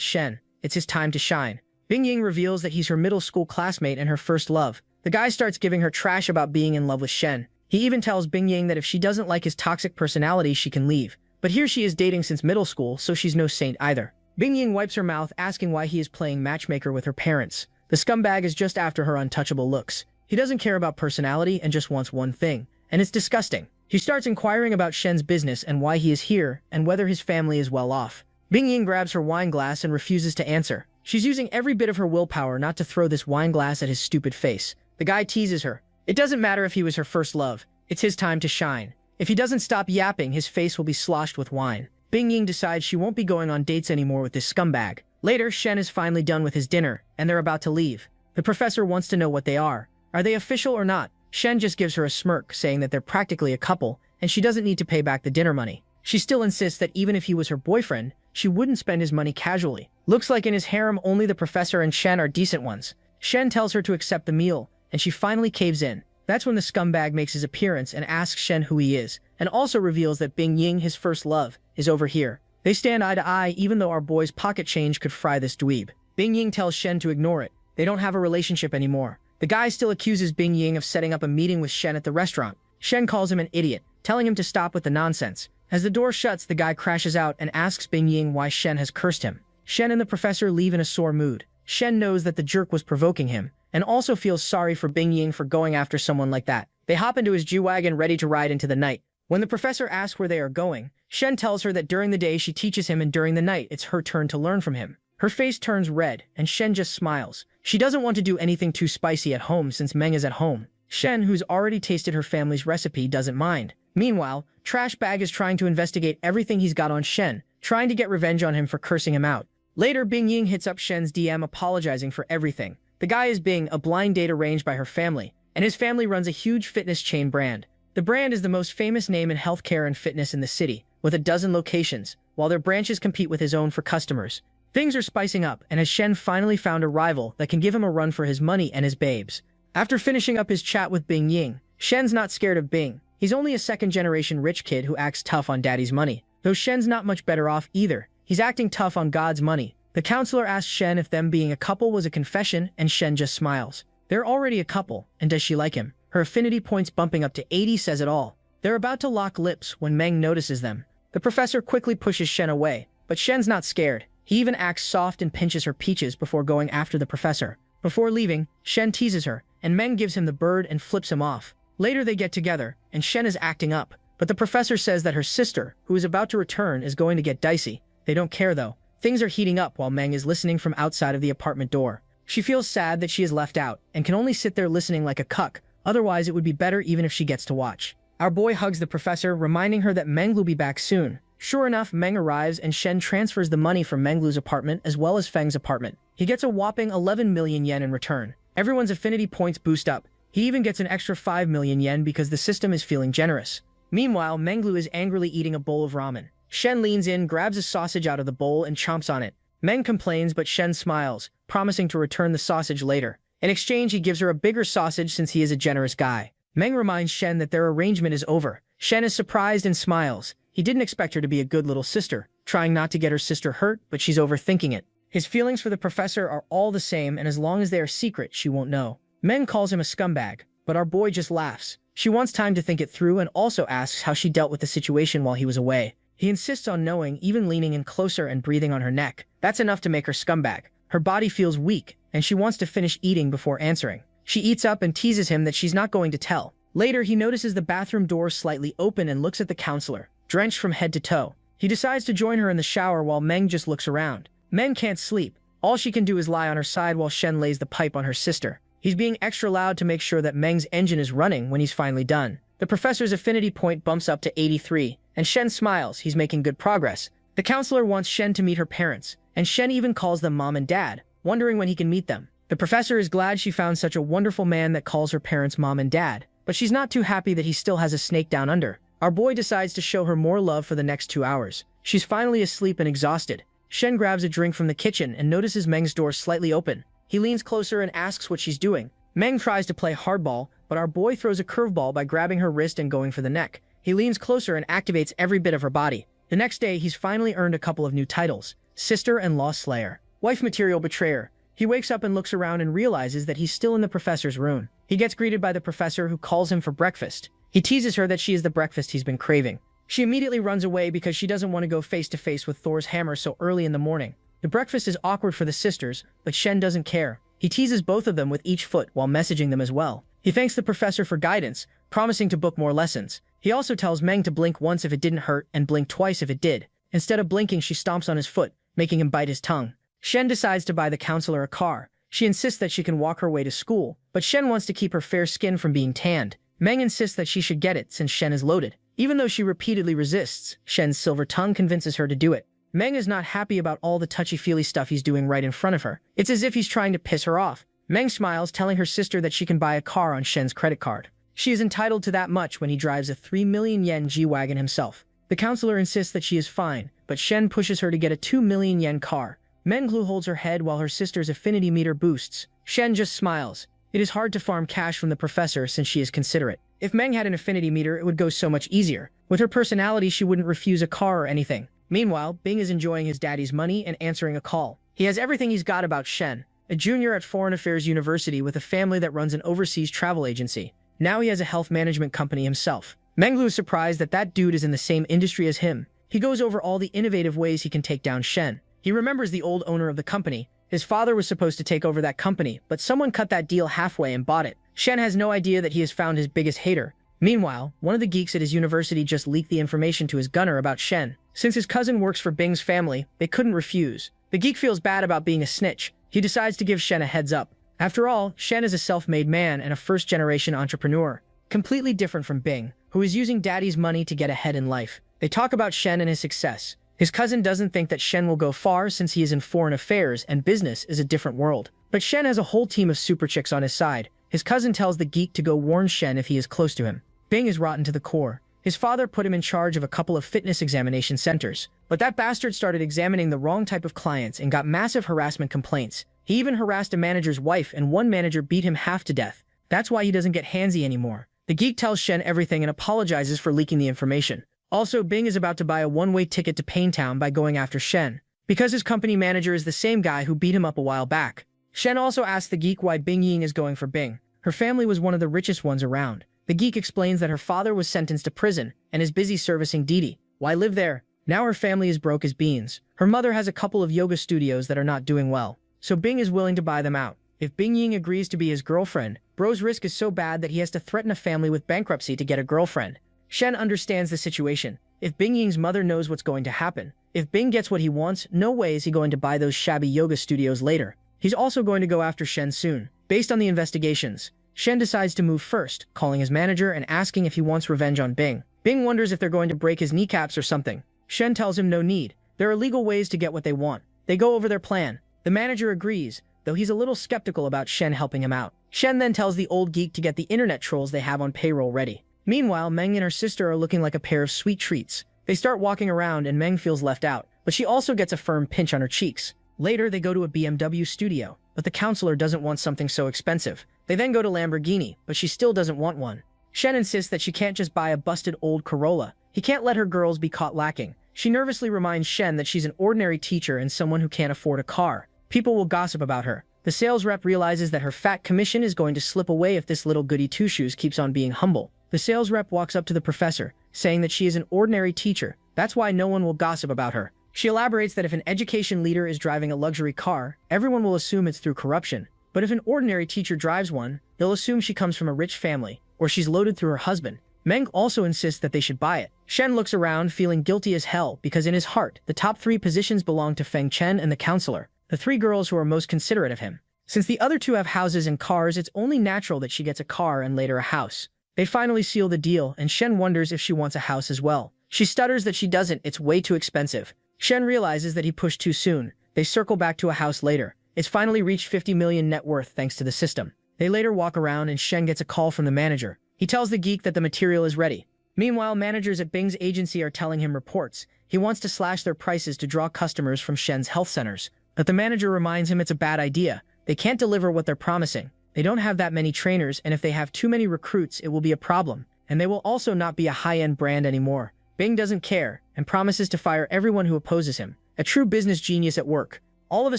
Shen. It's his time to shine. Bingying reveals that he's her middle school classmate and her first love. The guy starts giving her trash about being in love with Shen. He even tells Bingying that if she doesn't like his toxic personality, she can leave. But here she is dating since middle school, so she's no saint either. Bingying wipes her mouth, asking why he is playing matchmaker with her parents. The scumbag is just after her untouchable looks. He doesn't care about personality and just wants one thing, and it's disgusting. He starts inquiring about Shen's business and why he is here, and whether his family is well off. Bingying grabs her wine glass and refuses to answer. She's using every bit of her willpower not to throw this wine glass at his stupid face. The guy teases her. It doesn't matter if he was her first love. It's his time to shine. If he doesn't stop yapping, his face will be sloshed with wine. Bingying decides she won't be going on dates anymore with this scumbag. Later, Shen is finally done with his dinner, and they're about to leave. The professor wants to know what they are. Are they official or not? Shen just gives her a smirk, saying that they're practically a couple, and she doesn't need to pay back the dinner money. She still insists that even if he was her boyfriend, she wouldn't spend his money casually. Looks like in his harem, only the professor and Shen are decent ones. Shen tells her to accept the meal, and she finally caves in. That's when the scumbag makes his appearance and asks Shen who he is, and also reveals that Bingying, his first love, is over here. They stand eye to eye even though our boy's pocket change could fry this dweeb. Bingying tells Shen to ignore it. They don't have a relationship anymore. The guy still accuses Bingying of setting up a meeting with Shen at the restaurant. Shen calls him an idiot, telling him to stop with the nonsense. As the door shuts, the guy crashes out and asks Bingying why Shen has cursed him. Shen and the professor leave in a sore mood. Shen knows that the jerk was provoking him, and also feels sorry for Bingying for going after someone like that. They hop into his G-Wagon ready to ride into the night. When the professor asks where they are going, Shen tells her that during the day she teaches him and during the night it's her turn to learn from him. Her face turns red, and Shen just smiles. She doesn't want to do anything too spicy at home since Manga's at home. Shen, who's already tasted her family's recipe, doesn't mind. Meanwhile, Trash Bag is trying to investigate everything he's got on Shen, trying to get revenge on him for cursing him out. Later, Bingying hits up Shen's DM apologizing for everything. The guy is Bing, a blind date arranged by her family, and his family runs a huge fitness chain brand. The brand is the most famous name in healthcare and fitness in the city, with a dozen locations, while their branches compete with his own for customers. Things are spicing up, and as Shen finally found a rival that can give him a run for his money and his babes. After finishing up his chat with Bingying, Shen's not scared of Bing. He's only a second-generation rich kid who acts tough on daddy's money. Though Shen's not much better off either. He's acting tough on God's money. The counselor asks Shen if them being a couple was a confession, and Shen just smiles. They're already a couple, and does she like him? Her affinity points bumping up to 80 says it all. They're about to lock lips when Meng notices them. The professor quickly pushes Shen away, but Shen's not scared. He even acts soft and pinches her peaches before going after the professor. Before leaving, Shen teases her, and Meng gives him the bird and flips him off. Later they get together, and Shen is acting up, but the professor says that her sister, who is about to return, is going to get dicey. They don't care though. Things are heating up while Meng is listening from outside of the apartment door. She feels sad that she is left out and can only sit there listening like a cuck. Otherwise, it would be better even if she gets to watch. Our boy hugs the professor, reminding her that Meng will be back soon. Sure enough, Meng arrives and Shen transfers the money from Menglu's apartment as well as Feng's apartment. He gets a whopping 11 million yen in return. Everyone's affinity points boost up. He even gets an extra 5 million yen because the system is feeling generous. Meanwhile, Menglu is angrily eating a bowl of ramen. Shen leans in, grabs a sausage out of the bowl, and chomps on it. Meng complains, but Shen smiles, promising to return the sausage later. In exchange, he gives her a bigger sausage since he is a generous guy. Meng reminds Shen that their arrangement is over. Shen is surprised and smiles. He didn't expect her to be a good little sister, trying not to get her sister hurt, but she's overthinking it. His feelings for the professor are all the same, and as long as they are secret, she won't know. Meng calls him a scumbag, but our boy just laughs. She wants time to think it through and also asks how she dealt with the situation while he was away. He insists on knowing, even leaning in closer and breathing on her neck. That's enough to make her scumbag. Her body feels weak, and she wants to finish eating before answering. She eats up and teases him that she's not going to tell. Later, he notices the bathroom door slightly open and looks at the counselor, drenched from head to toe. He decides to join her in the shower while Meng just looks around. Meng can't sleep. All she can do is lie on her side while Shen lays the pipe on her sister. He's being extra loud to make sure that Meng's engine is running when he's finally done. The professor's affinity point bumps up to 83, and Shen smiles. He's making good progress. The counselor wants Shen to meet her parents, and Shen even calls them mom and dad, wondering when he can meet them. The professor is glad she found such a wonderful man that calls her parents mom and dad, but she's not too happy that he still has a snake down under. Our boy decides to show her more love for the next 2 hours. She's finally asleep and exhausted. Shen grabs a drink from the kitchen and notices Meng's door slightly open. He leans closer and asks what she's doing. Meng tries to play hardball, but our boy throws a curveball by grabbing her wrist and going for the neck. He leans closer and activates every bit of her body. The next day, he's finally earned a couple of new titles: Sister-in-Law Slayer, Wife Material Betrayer. He wakes up and looks around and realizes that he's still in the professor's room. He gets greeted by the professor, who calls him for breakfast. He teases her that she is the breakfast he's been craving. She immediately runs away because she doesn't want to go face-to-face with Thor's hammer so early in the morning. The breakfast is awkward for the sisters, but Shen doesn't care. He teases both of them with each foot while messaging them as well. He thanks the professor for guidance, promising to book more lessons. He also tells Meng to blink once if it didn't hurt and blink twice if it did. Instead of blinking, she stomps on his foot, making him bite his tongue. Shen decides to buy the counselor a car. She insists that she can walk her way to school, but Shen wants to keep her fair skin from being tanned. Meng insists that she should get it since Shen is loaded. Even though she repeatedly resists, Shen's silver tongue convinces her to do it. Meng is not happy about all the touchy-feely stuff he's doing right in front of her. It's as if he's trying to piss her off. Meng smiles, telling her sister that she can buy a car on Shen's credit card. She is entitled to that much when he drives a 3 million yen G-Wagon himself. The counselor insists that she is fine, but Shen pushes her to get a 2 million yen car. Menglu holds her head while her sister's affinity meter boosts. Shen just smiles. It is hard to farm cash from the professor since she is considerate. If Meng had an affinity meter, it would go so much easier. With her personality, she wouldn't refuse a car or anything. Meanwhile, Bing is enjoying his daddy's money and answering a call. He has everything he's got about Shen, a junior at Foreign Affairs University with a family that runs an overseas travel agency. Now he has a health management company himself. Menglu is surprised that that dude is in the same industry as him. He goes over all the innovative ways he can take down Shen. He remembers the old owner of the company. His father was supposed to take over that company, but someone cut that deal halfway and bought it. Shen has no idea that he has found his biggest hater. Meanwhile, one of the geeks at his university just leaked the information to his gunner about Shen. Since his cousin works for Bing's family, they couldn't refuse. The geek feels bad about being a snitch. He decides to give Shen a heads up. After all, Shen is a self-made man and a first-generation entrepreneur, completely different from Bing, who is using daddy's money to get ahead in life. They talk about Shen and his success. His cousin doesn't think that Shen will go far since he is in foreign affairs and business is a different world. But Shen has a whole team of super chicks on his side. His cousin tells the geek to go warn Shen if he is close to him. Bing is rotten to the core. His father put him in charge of a couple of fitness examination centers, but that bastard started examining the wrong type of clients and got massive harassment complaints. He even harassed a manager's wife, and one manager beat him half to death. That's why he doesn't get handsy anymore. The geek tells Shen everything and apologizes for leaking the information. Also, Bing is about to buy a one-way ticket to Paintown by going after Shen, because his company manager is the same guy who beat him up a while back. Shen also asks the geek why Bing Ying is going for Bing. Her family was one of the richest ones around. The geek explains that her father was sentenced to prison and is busy servicing Didi. Why live there? Now her family is broke as beans. Her mother has a couple of yoga studios that are not doing well, so Bing is willing to buy them out. If Bing Ying agrees to be his girlfriend, Bro's risk is so bad that he has to threaten a family with bankruptcy to get a girlfriend. Shen understands the situation. If Bing Ying's mother knows what's going to happen, if Bing gets what he wants, no way is he going to buy those shabby yoga studios later. He's also going to go after Shen soon. Based on the investigations, Shen decides to move first, calling his manager and asking if he wants revenge on Bing. Bing wonders if they're going to break his kneecaps or something. Shen tells him no need. There are legal ways to get what they want. They go over their plan. The manager agrees, though he's a little skeptical about Shen helping him out. Shen then tells the old geek to get the internet trolls they have on payroll ready. Meanwhile, Meng and her sister are looking like a pair of sweet treats. They start walking around and Meng feels left out, but she also gets a firm pinch on her cheeks. Later, they go to a BMW studio, but the counselor doesn't want something so expensive. They then go to Lamborghini, but she still doesn't want one. Shen insists that she can't just buy a busted old Corolla. He can't let her girls be caught lacking. She nervously reminds Shen that she's an ordinary teacher and someone who can't afford a car. People will gossip about her. The sales rep realizes that her fat commission is going to slip away if this little goody two-shoes keeps on being humble. The sales rep walks up to the professor, saying that she is an ordinary teacher. That's why no one will gossip about her. She elaborates that if an education leader is driving a luxury car, everyone will assume it's through corruption. But if an ordinary teacher drives one, they'll assume she comes from a rich family, or she's loaded through her husband. Meng also insists that they should buy it. Shen looks around, feeling guilty as hell, because in his heart, the top 3 positions belong to Feng Chen and the counselor, the 3 girls who are most considerate of him. Since the other 2 have houses and cars, it's only natural that she gets a car and later a house. They finally seal the deal, and Shen wonders if she wants a house as well. She stutters that she doesn't, it's way too expensive. Shen realizes that he pushed too soon. They circle back to a house later. It's finally reached 50 million net worth thanks to the system. They later walk around and Shen gets a call from the manager. He tells the geek that the material is ready. Meanwhile, managers at Bing's agency are telling him reports. He wants to slash their prices to draw customers from Shen's health centers. But the manager reminds him it's a bad idea. They can't deliver what they're promising. They don't have that many trainers, and if they have too many recruits, it will be a problem. And they will also not be a high-end brand anymore. Bing doesn't care, and promises to fire everyone who opposes him. A true business genius at work. All of a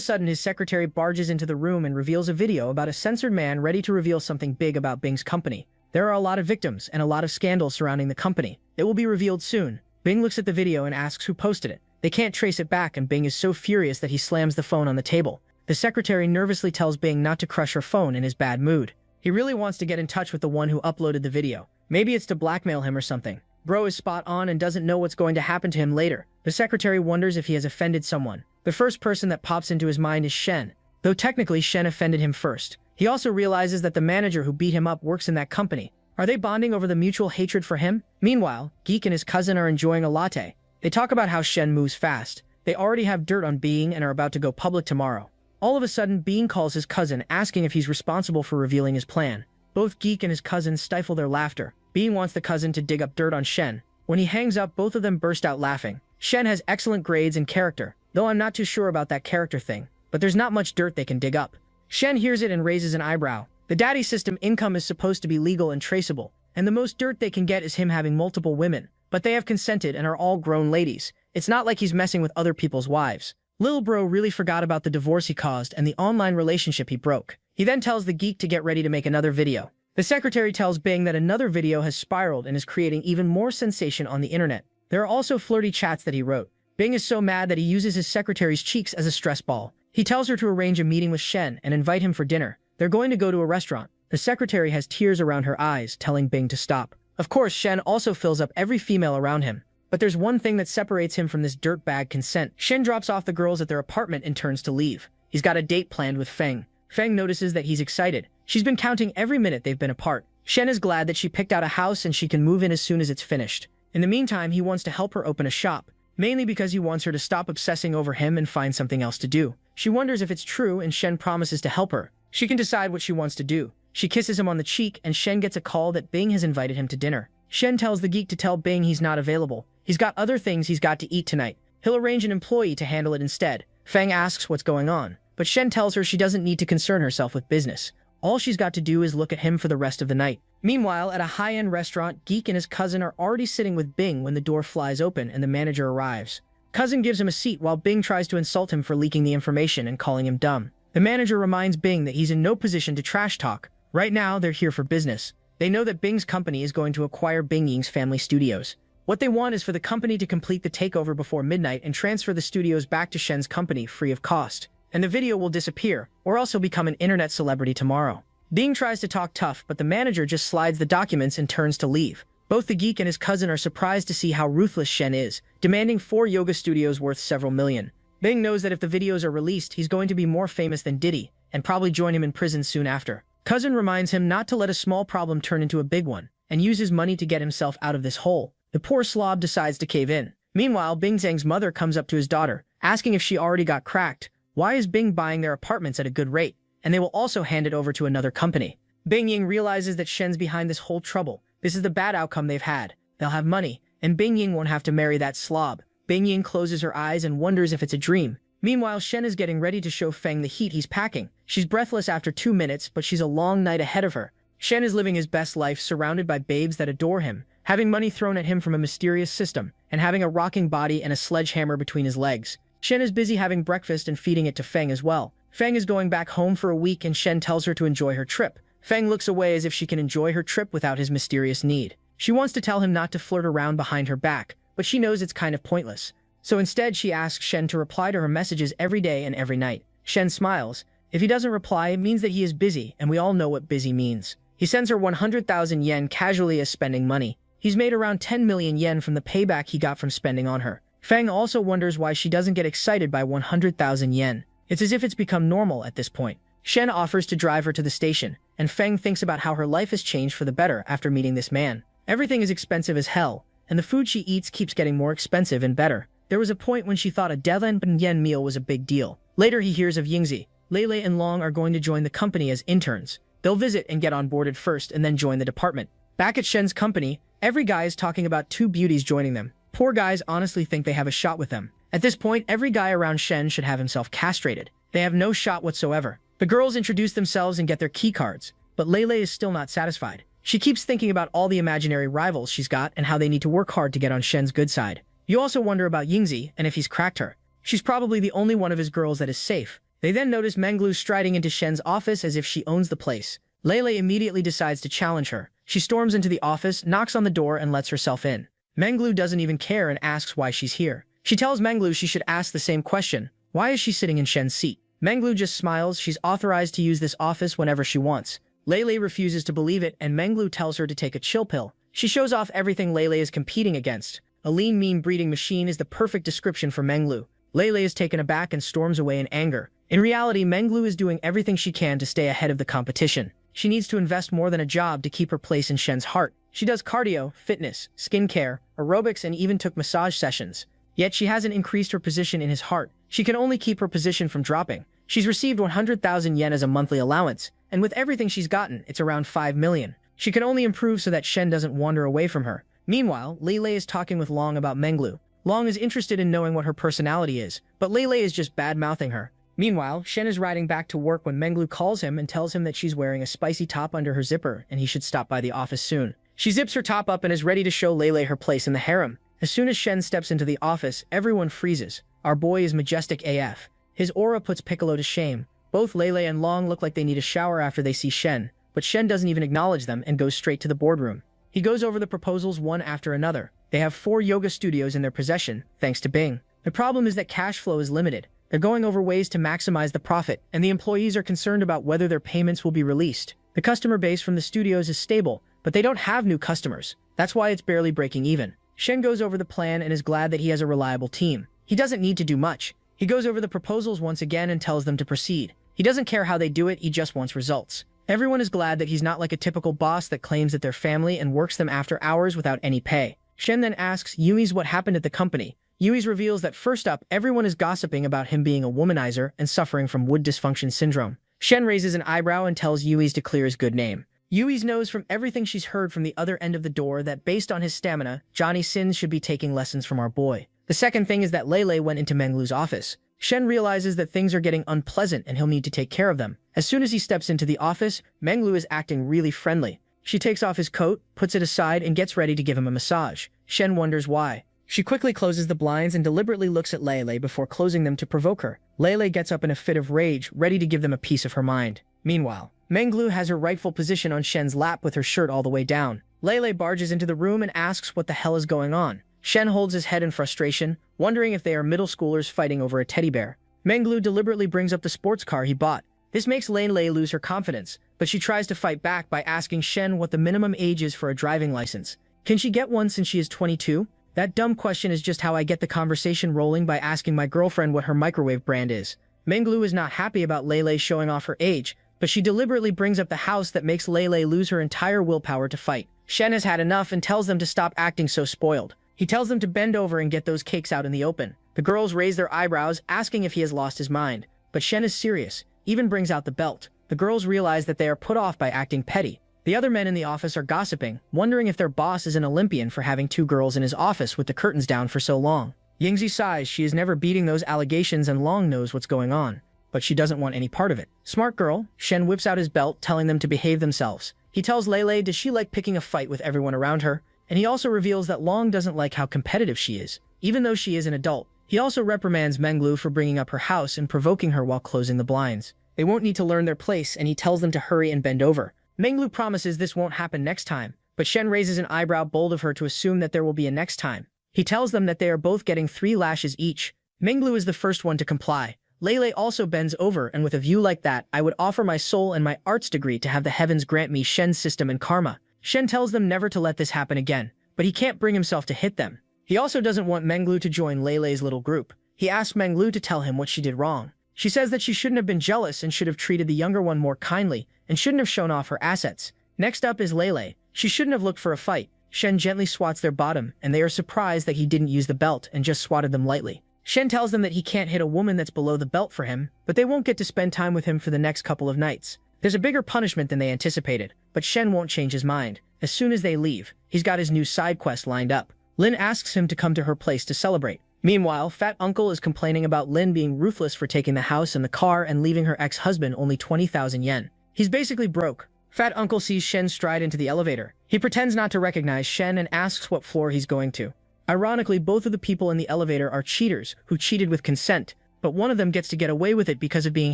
sudden, his secretary barges into the room and reveals a video about a censored man ready to reveal something big about Bing's company. There are a lot of victims and a lot of scandals surrounding the company. It will be revealed soon. Bing looks at the video and asks who posted it. They can't trace it back, and Bing is so furious that he slams the phone on the table. The secretary nervously tells Bing not to crush her phone in his bad mood. He really wants to get in touch with the one who uploaded the video. Maybe it's to blackmail him or something. Bro is spot on and doesn't know what's going to happen to him later. The secretary wonders if he has offended someone. The first person that pops into his mind is Shen, though technically Shen offended him first. He also realizes that the manager who beat him up works in that company. Are they bonding over the mutual hatred for him? Meanwhile, Geek and his cousin are enjoying a latte. They talk about how Shen moves fast. They already have dirt on Bing and are about to go public tomorrow. All of a sudden, Bing calls his cousin, asking if he's responsible for revealing his plan. Both Geek and his cousin stifle their laughter. Bing wants the cousin to dig up dirt on Shen. When he hangs up, both of them burst out laughing. Shen has excellent grades and character, though I'm not too sure about that character thing. But there's not much dirt they can dig up. Shen hears it and raises an eyebrow. The daddy system income is supposed to be legal and traceable, and the most dirt they can get is him having multiple women. But they have consented and are all grown ladies. It's not like he's messing with other people's wives. Lil Bro really forgot about the divorce he caused and the online relationship he broke. He then tells the geek to get ready to make another video. The secretary tells Bing that another video has spiraled and is creating even more sensation on the internet. There are also flirty chats that he wrote. Bing is so mad that he uses his secretary's cheeks as a stress ball. He tells her to arrange a meeting with Shen and invite him for dinner. They're going to go to a restaurant. The secretary has tears around her eyes, telling Bing to stop. Of course, Shen also fills up every female around him. But there's one thing that separates him from this dirtbag consent. Shen drops off the girls at their apartment and turns to leave. He's got a date planned with Feng. Feng notices that he's excited. She's been counting every minute they've been apart. Shen is glad that she picked out a house and she can move in as soon as it's finished. In the meantime, he wants to help her open a shop, mainly because he wants her to stop obsessing over him and find something else to do. She wonders if it's true and Shen promises to help her. She can decide what she wants to do. She kisses him on the cheek and Shen gets a call that Bing has invited him to dinner. Shen tells the geek to tell Bing he's not available. He's got other things he's got to eat tonight. He'll arrange an employee to handle it instead. Feng asks what's going on, but Shen tells her she doesn't need to concern herself with business. All she's got to do is look at him for the rest of the night. Meanwhile, at a high-end restaurant, Geek and his cousin are already sitting with Bing when the door flies open and the manager arrives. Cousin gives him a seat while Bing tries to insult him for leaking the information and calling him dumb. The manager reminds Bing that he's in no position to trash talk. Right now, they're here for business. They know that Bing's company is going to acquire Bing Ying's family studios. What they want is for the company to complete the takeover before midnight and transfer the studios back to Shen's company free of cost. And the video will disappear, or else he'll become an internet celebrity tomorrow. Bing tries to talk tough, but the manager just slides the documents and turns to leave. Both the geek and his cousin are surprised to see how ruthless Shen is, demanding 4 yoga studios worth several million. Bing knows that if the videos are released, he's going to be more famous than Diddy, and probably join him in prison soon after. Cousin reminds him not to let a small problem turn into a big one, and use his money to get himself out of this hole. The poor slob decides to cave in. Meanwhile, Bing Zhang's mother comes up to his daughter, asking if she already got cracked. Why is Bing buying their apartments at a good rate? And they will also hand it over to another company. Bing Ying realizes that Shen's behind this whole trouble. This is the bad outcome they've had. They'll have money, and Bing Ying won't have to marry that slob. Bing Ying closes her eyes and wonders if it's a dream. Meanwhile, Shen is getting ready to show Feng the heat he's packing. She's breathless after 2 minutes, but she's a long night ahead of her. Shen is living his best life surrounded by babes that adore him, having money thrown at him from a mysterious system, and having a rocking body and a sledgehammer between his legs. Shen is busy having breakfast and feeding it to Feng as well. Feng is going back home for a week and Shen tells her to enjoy her trip. Feng looks away as if she can enjoy her trip without his mysterious need. She wants to tell him not to flirt around behind her back, but she knows it's kind of pointless. So instead, she asks Shen to reply to her messages every day and every night. Shen smiles. If he doesn't reply, it means that he is busy, and we all know what busy means. He sends her 100,000 yen casually as spending money. He's made around 10 million yen from the payback he got from spending on her. Feng also wonders why she doesn't get excited by 100,000 yen. It's as if it's become normal at this point. Shen offers to drive her to the station, and Feng thinks about how her life has changed for the better after meeting this man. Everything is expensive as hell, and the food she eats keeps getting more expensive and better. There was a point when she thought a 10 yen meal was a big deal. Later he hears of Yingzi. Lele and Long are going to join the company as interns. They'll visit and get onboarded first and then join the department. Back at Shen's company, every guy is talking about 2 beauties joining them. Poor guys honestly think they have a shot with them. At this point, every guy around Shen should have himself castrated. They have no shot whatsoever. The girls introduce themselves and get their key cards, but Lele is still not satisfied. She keeps thinking about all the imaginary rivals she's got and how they need to work hard to get on Shen's good side. You also wonder about Yingzi and if he's cracked her. She's probably the only one of his girls that is safe. They then notice Menglu striding into Shen's office as if she owns the place. Lele immediately decides to challenge her. She storms into the office, knocks on the door, and lets herself in. Menglu doesn't even care and asks why she's here. She tells Menglu she should ask the same question. Why is she sitting in Shen's seat? Menglu just smiles. She's authorized to use this office whenever she wants. Lele refuses to believe it, and Menglu tells her to take a chill pill. She shows off everything Lele is competing against. A lean, mean breeding machine is the perfect description for Menglu. Lele is taken aback and storms away in anger. In reality, Menglu is doing everything she can to stay ahead of the competition. She needs to invest more than a job to keep her place in Shen's heart. She does cardio, fitness, skincare, aerobics, and even took massage sessions. Yet she hasn't increased her position in his heart. She can only keep her position from dropping. She's received 100,000 yen as a monthly allowance, and with everything she's gotten, it's around 5 million. She can only improve so that Shen doesn't wander away from her. Meanwhile, Lele is talking with Long about Menglu. Long is interested in knowing what her personality is, but Lele is just bad-mouthing her. Meanwhile, Shen is riding back to work when Menglu calls him and tells him that she's wearing a spicy top under her zipper and he should stop by the office soon. She zips her top up and is ready to show Lele her place in the harem. As soon as Shen steps into the office, everyone freezes. Our boy is majestic AF. His aura puts Piccolo to shame. Both Lele and Long look like they need a shower after they see Shen, but Shen doesn't even acknowledge them and goes straight to the boardroom. He goes over the proposals one after another. They have 4 yoga studios in their possession, thanks to Bing. The problem is that cash flow is limited. They're going over ways to maximize the profit, and the employees are concerned about whether their payments will be released. The customer base from the studios is stable, but they don't have new customers. That's why it's barely breaking even. Shen goes over the plan and is glad that he has a reliable team. He doesn't need to do much. He goes over the proposals once again and tells them to proceed. He doesn't care how they do it, he just wants results. Everyone is glad that he's not like a typical boss that claims that they're family and works them after hours without any pay. Shen then asks Yui's what happened at the company. Yui's reveals that first up, everyone is gossiping about him being a womanizer and suffering from wood dysfunction syndrome. Shen raises an eyebrow and tells Yui's to clear his good name. Yui's knows from everything she's heard from the other end of the door that based on his stamina, Johnny Sins should be taking lessons from our boy. The second thing is that Lele went into Menglu's office. Shen realizes that things are getting unpleasant and he'll need to take care of them. As soon as he steps into the office, Menglu is acting really friendly. She takes off his coat, puts it aside, and gets ready to give him a massage. Shen wonders why. She quickly closes the blinds and deliberately looks at Lele before closing them to provoke her. Lele gets up in a fit of rage, ready to give them a piece of her mind. Meanwhile, Menglu has her rightful position on Shen's lap with her shirt all the way down. Lele barges into the room and asks what the hell is going on. Shen holds his head in frustration, wondering if they are middle schoolers fighting over a teddy bear. Menglu deliberately brings up the sports car he bought. This makes Lele lose her confidence, but she tries to fight back by asking Shen what the minimum age is for a driving license. Can she get one since she is 22? That dumb question is just how I get the conversation rolling by asking my girlfriend what her microwave brand is. Menglu is not happy about Lele showing off her age, but she deliberately brings up the house that makes Lele lose her entire willpower to fight. Shen has had enough and tells them to stop acting so spoiled. He tells them to bend over and get those cakes out in the open. The girls raise their eyebrows, asking if he has lost his mind. But Shen is serious, even brings out the belt. The girls realize that they are put off by acting petty. The other men in the office are gossiping, wondering if their boss is an Olympian for having 2 girls in his office with the curtains down for so long. Yingzi sighs. She is never beating those allegations and Long knows what's going on, but she doesn't want any part of it. Smart girl, Shen whips out his belt, telling them to behave themselves. He tells Lele does she like picking a fight with everyone around her, and he also reveals that Long doesn't like how competitive she is, even though she is an adult. He also reprimands Menglu for bringing up her house and provoking her while closing the blinds. They won't need to learn their place, and he tells them to hurry and bend over. Menglu promises this won't happen next time, but Shen raises an eyebrow bold of her to assume that there will be a next time. He tells them that they are both getting 3 lashes each. Menglu is the first one to comply. Lele also bends over, and with a view like that, I would offer my soul and my arts degree to have the heavens grant me Shen's system and karma. Shen tells them never to let this happen again, but he can't bring himself to hit them. He also doesn't want Menglu to join Lele's little group. He asks Menglu to tell him what she did wrong. She says that she shouldn't have been jealous and should have treated the younger one more kindly and shouldn't have shown off her assets. Next up is Lele. She shouldn't have looked for a fight. Shen gently swats their bottom, and they are surprised that he didn't use the belt and just swatted them lightly. Shen tells them that he can't hit a woman that's below the belt for him, but they won't get to spend time with him for the next couple of nights. There's a bigger punishment than they anticipated, but Shen won't change his mind. As soon as they leave, he's got his new side quest lined up. Lin asks him to come to her place to celebrate. Meanwhile, Fat Uncle is complaining about Lin being ruthless for taking the house and the car and leaving her ex-husband only 20,000 yen. He's basically broke. Fat Uncle sees Shen stride into the elevator. He pretends not to recognize Shen and asks what floor he's going to. Ironically, both of the people in the elevator are cheaters who cheated with consent, but one of them gets to get away with it because of being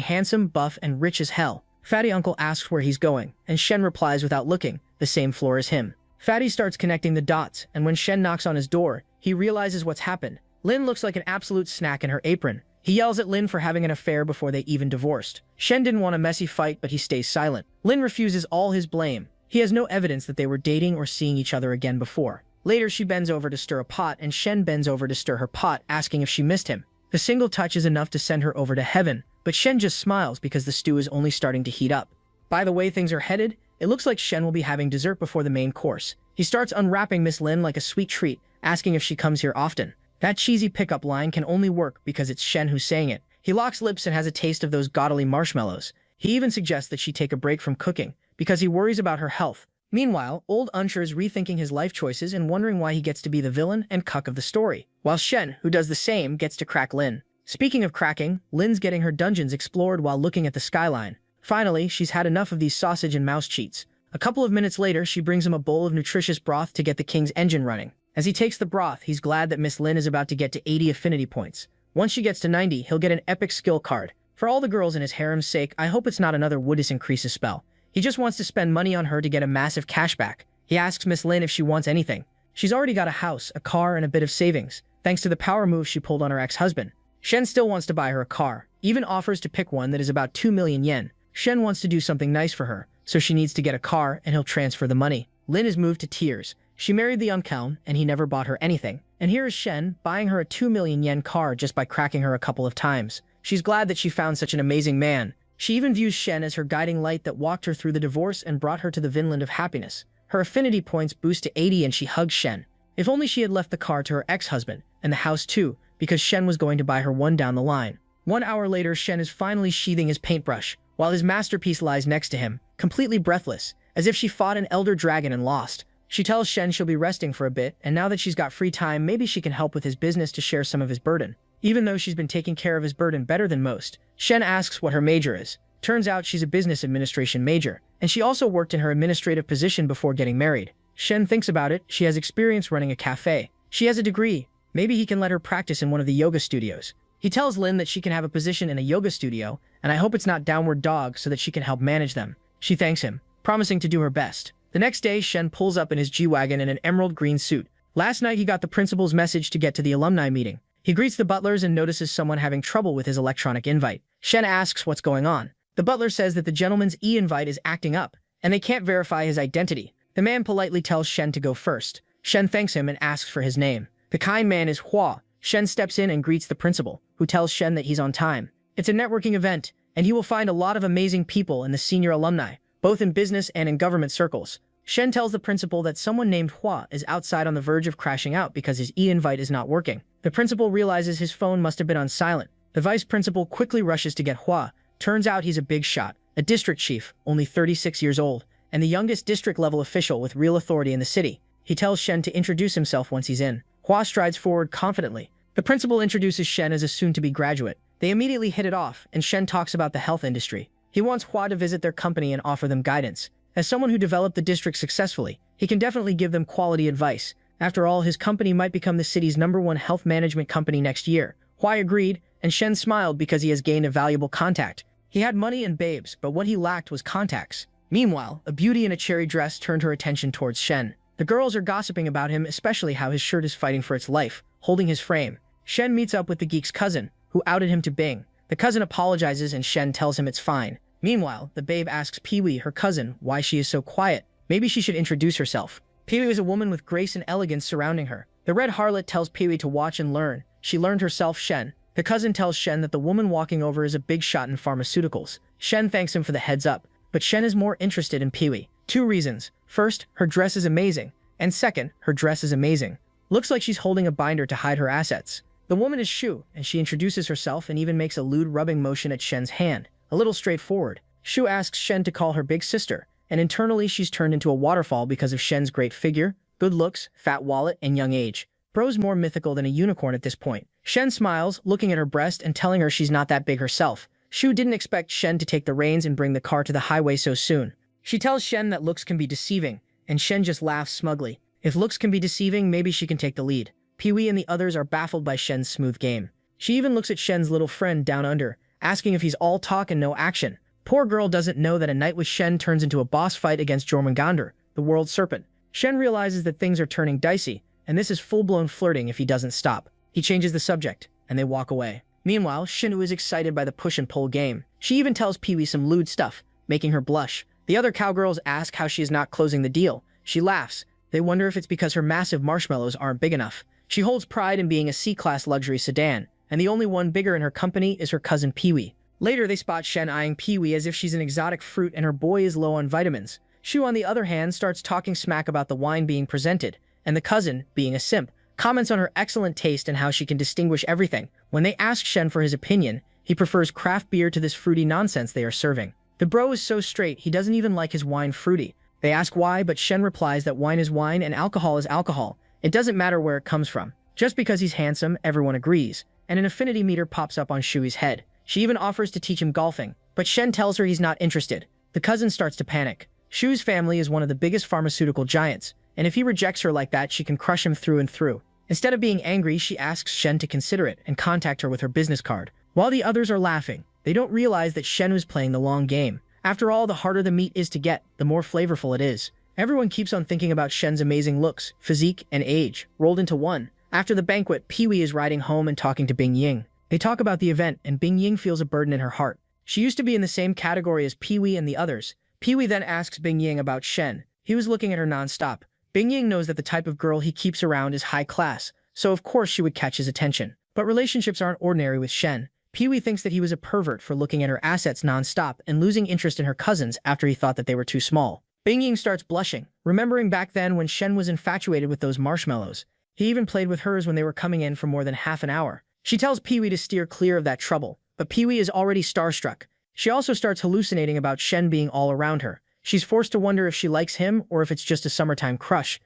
handsome, buff, and rich as hell. Fatty Uncle asks where he's going, and Shen replies without looking, the same floor as him. Fatty starts connecting the dots, and when Shen knocks on his door, he realizes what's happened. Lin looks like an absolute snack in her apron. He yells at Lin for having an affair before they even divorced. Shen didn't want a messy fight, but he stays silent. Lin refuses all his blame. He has no evidence that they were dating or seeing each other again before. Later, she bends over to stir a pot, and Shen bends over to stir her pot, asking if she missed him. The single touch is enough to send her over to heaven, but Shen just smiles because the stew is only starting to heat up. By the way things are headed, it looks like Shen will be having dessert before the main course. He starts unwrapping Miss Lin like a sweet treat, asking if she comes here often. That cheesy pickup line can only work because it's Shen who's saying it. He locks lips and has a taste of those gaudily marshmallows. He even suggests that she take a break from cooking, because he worries about her health. Meanwhile, old Unsure is rethinking his life choices and wondering why he gets to be the villain and cuck of the story, while Shen, who does the same, gets to crack Lin. Speaking of cracking, Lin's getting her dungeons explored while looking at the skyline. Finally, she's had enough of these sausage and mouse cheats. A couple of minutes later, she brings him a bowl of nutritious broth to get the king's engine running. As he takes the broth, he's glad that Miss Lin is about to get to 80 affinity points. Once she gets to 90, he'll get an epic skill card. For all the girls in his harem's sake, I hope it's not another Woodis increases spell. He just wants to spend money on her to get a massive cashback. He asks Miss Lin if she wants anything. She's already got a house, a car, and a bit of savings, thanks to the power move she pulled on her ex-husband. Shen still wants to buy her a car, even offers to pick one that is about 2 million yen. Shen wants to do something nice for her, so she needs to get a car and he'll transfer the money. Lin is moved to tears. She married the uncle, and he never bought her anything. And here is Shen, buying her a 2 million yen car just by cracking her a couple of times. She's glad that she found such an amazing man. She even views Shen as her guiding light that walked her through the divorce and brought her to the Vinland of happiness. Her affinity points boost to 80 and she hugs Shen. If only she had left the car to her ex-husband, and the house too, because Shen was going to buy her one down the line. 1 hour later, Shen is finally sheathing his paintbrush, while his masterpiece lies next to him, completely breathless, as if she fought an elder dragon and lost. She tells Shen she'll be resting for a bit, and now that she's got free time, maybe she can help with his business to share some of his burden. Even though she's been taking care of his burden better than most, Shen asks what her major is. Turns out she's a business administration major, and she also worked in her administrative position before getting married. Shen thinks about it. She has experience running a cafe. She has a degree. Maybe he can let her practice in one of the yoga studios. He tells Lin that she can have a position in a yoga studio, and I hope it's not Downward Dog so that she can help manage them. She thanks him, promising to do her best. The next day, Shen pulls up in his G-Wagon in an emerald green suit. Last night, he got the principal's message to get to the alumni meeting. He greets the butlers and notices someone having trouble with his electronic invite. Shen asks what's going on. The butler says that the gentleman's e-invite is acting up, and they can't verify his identity. The man politely tells Shen to go first. Shen thanks him and asks for his name. The kind man is Hua. Shen steps in and greets the principal, who tells Shen that he's on time. It's a networking event, and he will find a lot of amazing people in the senior alumni, both in business and in government circles. Shen tells the principal that someone named Hua is outside on the verge of crashing out because his e-invite is not working. The principal realizes his phone must have been on silent. The vice principal quickly rushes to get Hua. Turns out he's a big shot, a district chief, only 36 years old, and the youngest district-level official with real authority in the city. He tells Shen to introduce himself once he's in. Hua strides forward confidently. The principal introduces Shen as a soon-to-be graduate. They immediately hit it off, and Shen talks about the health industry. He wants Hua to visit their company and offer them guidance. As someone who developed the district successfully, he can definitely give them quality advice. After all, his company might become the city's #1 health management company next year. Hua agreed, and Shen smiled because he has gained a valuable contact. He had money and babes, but what he lacked was contacts. Meanwhile, a beauty in a cherry dress turned her attention towards Shen. The girls are gossiping about him, especially how his shirt is fighting for its life, holding his frame. Shen meets up with the geek's cousin, who outed him to Bing. The cousin apologizes and Shen tells him it's fine. Meanwhile, the babe asks Pee-wee, her cousin, why she is so quiet. Maybe she should introduce herself. Pee-wee is a woman with grace and elegance surrounding her. The red harlot tells Pee-wee to watch and learn. She learned herself, Shen. The cousin tells Shen that the woman walking over is a big shot in pharmaceuticals. Shen thanks him for the heads up, but Shen is more interested in Pee-wee. 2 reasons. First, her dress is amazing. And second, her dress is amazing. Looks like she's holding a binder to hide her assets. The woman is Shu, and she introduces herself and even makes a lewd rubbing motion at Shen's hand. A little straightforward. Shu asks Shen to call her big sister, and internally she's turned into a waterfall because of Shen's great figure, good looks, fat wallet, and young age. Bro's more mythical than a unicorn at this point. Shen smiles, looking at her breast and telling her she's not that big herself. Shu didn't expect Shen to take the reins and bring the car to the highway so soon. She tells Shen that looks can be deceiving, and Shen just laughs smugly. If looks can be deceiving, maybe she can take the lead. Pee-wee and the others are baffled by Shen's smooth game. She even looks at Shen's little friend down under, asking if he's all talk and no action. Poor girl doesn't know that a night with Shen turns into a boss fight against Jormungandr, the world serpent. Shen realizes that things are turning dicey, and this is full-blown flirting if he doesn't stop. He changes the subject, and they walk away. Meanwhile, Shinu is excited by the push-and-pull game. She even tells Pee-wee some lewd stuff, making her blush. The other cowgirls ask how she is not closing the deal. She laughs. They wonder if it's because her massive marshmallows aren't big enough. She holds pride in being a C-class luxury sedan, and the only one bigger in her company is her cousin Pee-wee. Later, they spot Shen eyeing Pee-wee as if she's an exotic fruit and her boy is low on vitamins. Shu, on the other hand, starts talking smack about the wine being presented, and the cousin, being a simp, comments on her excellent taste and how she can distinguish everything. When they ask Shen for his opinion, he prefers craft beer to this fruity nonsense they are serving. The bro is so straight, he doesn't even like his wine fruity. They ask why, but Shen replies that wine is wine and alcohol is alcohol. It doesn't matter where it comes from. Just because he's handsome, everyone agrees, and an affinity meter pops up on Shui's head. She even offers to teach him golfing, but Shen tells her he's not interested. The cousin starts to panic. Shu's family is one of the biggest pharmaceutical giants, and if he rejects her like that, she can crush him through and through. Instead of being angry, she asks Shen to consider it and contact her with her business card. While the others are laughing, they don't realize that Shen was playing the long game. After all, the harder the meat is to get, the more flavorful it is. Everyone keeps on thinking about Shen's amazing looks, physique, and age, rolled into one. After the banquet, Pee-wee is riding home and talking to Bing Ying. They talk about the event, and Bing Ying feels a burden in her heart. She used to be in the same category as Pee-wee and the others. Pee-wee then asks Bing Ying about Shen. He was looking at her non-stop. Bing Ying knows that the type of girl he keeps around is high class, so of course she would catch his attention. But relationships aren't ordinary with Shen. Pee-wee thinks that he was a pervert for looking at her assets non-stop and losing interest in her cousins after he thought that they were too small. Bing Ying starts blushing, remembering back then when Shen was infatuated with those marshmallows. He even played with hers when they were coming in for more than half an hour. She tells Pee-wee to steer clear of that trouble, but Pee-wee is already starstruck. She also starts hallucinating about Shen being all around her. She's forced to wonder if she likes him or if it's just a summertime crush.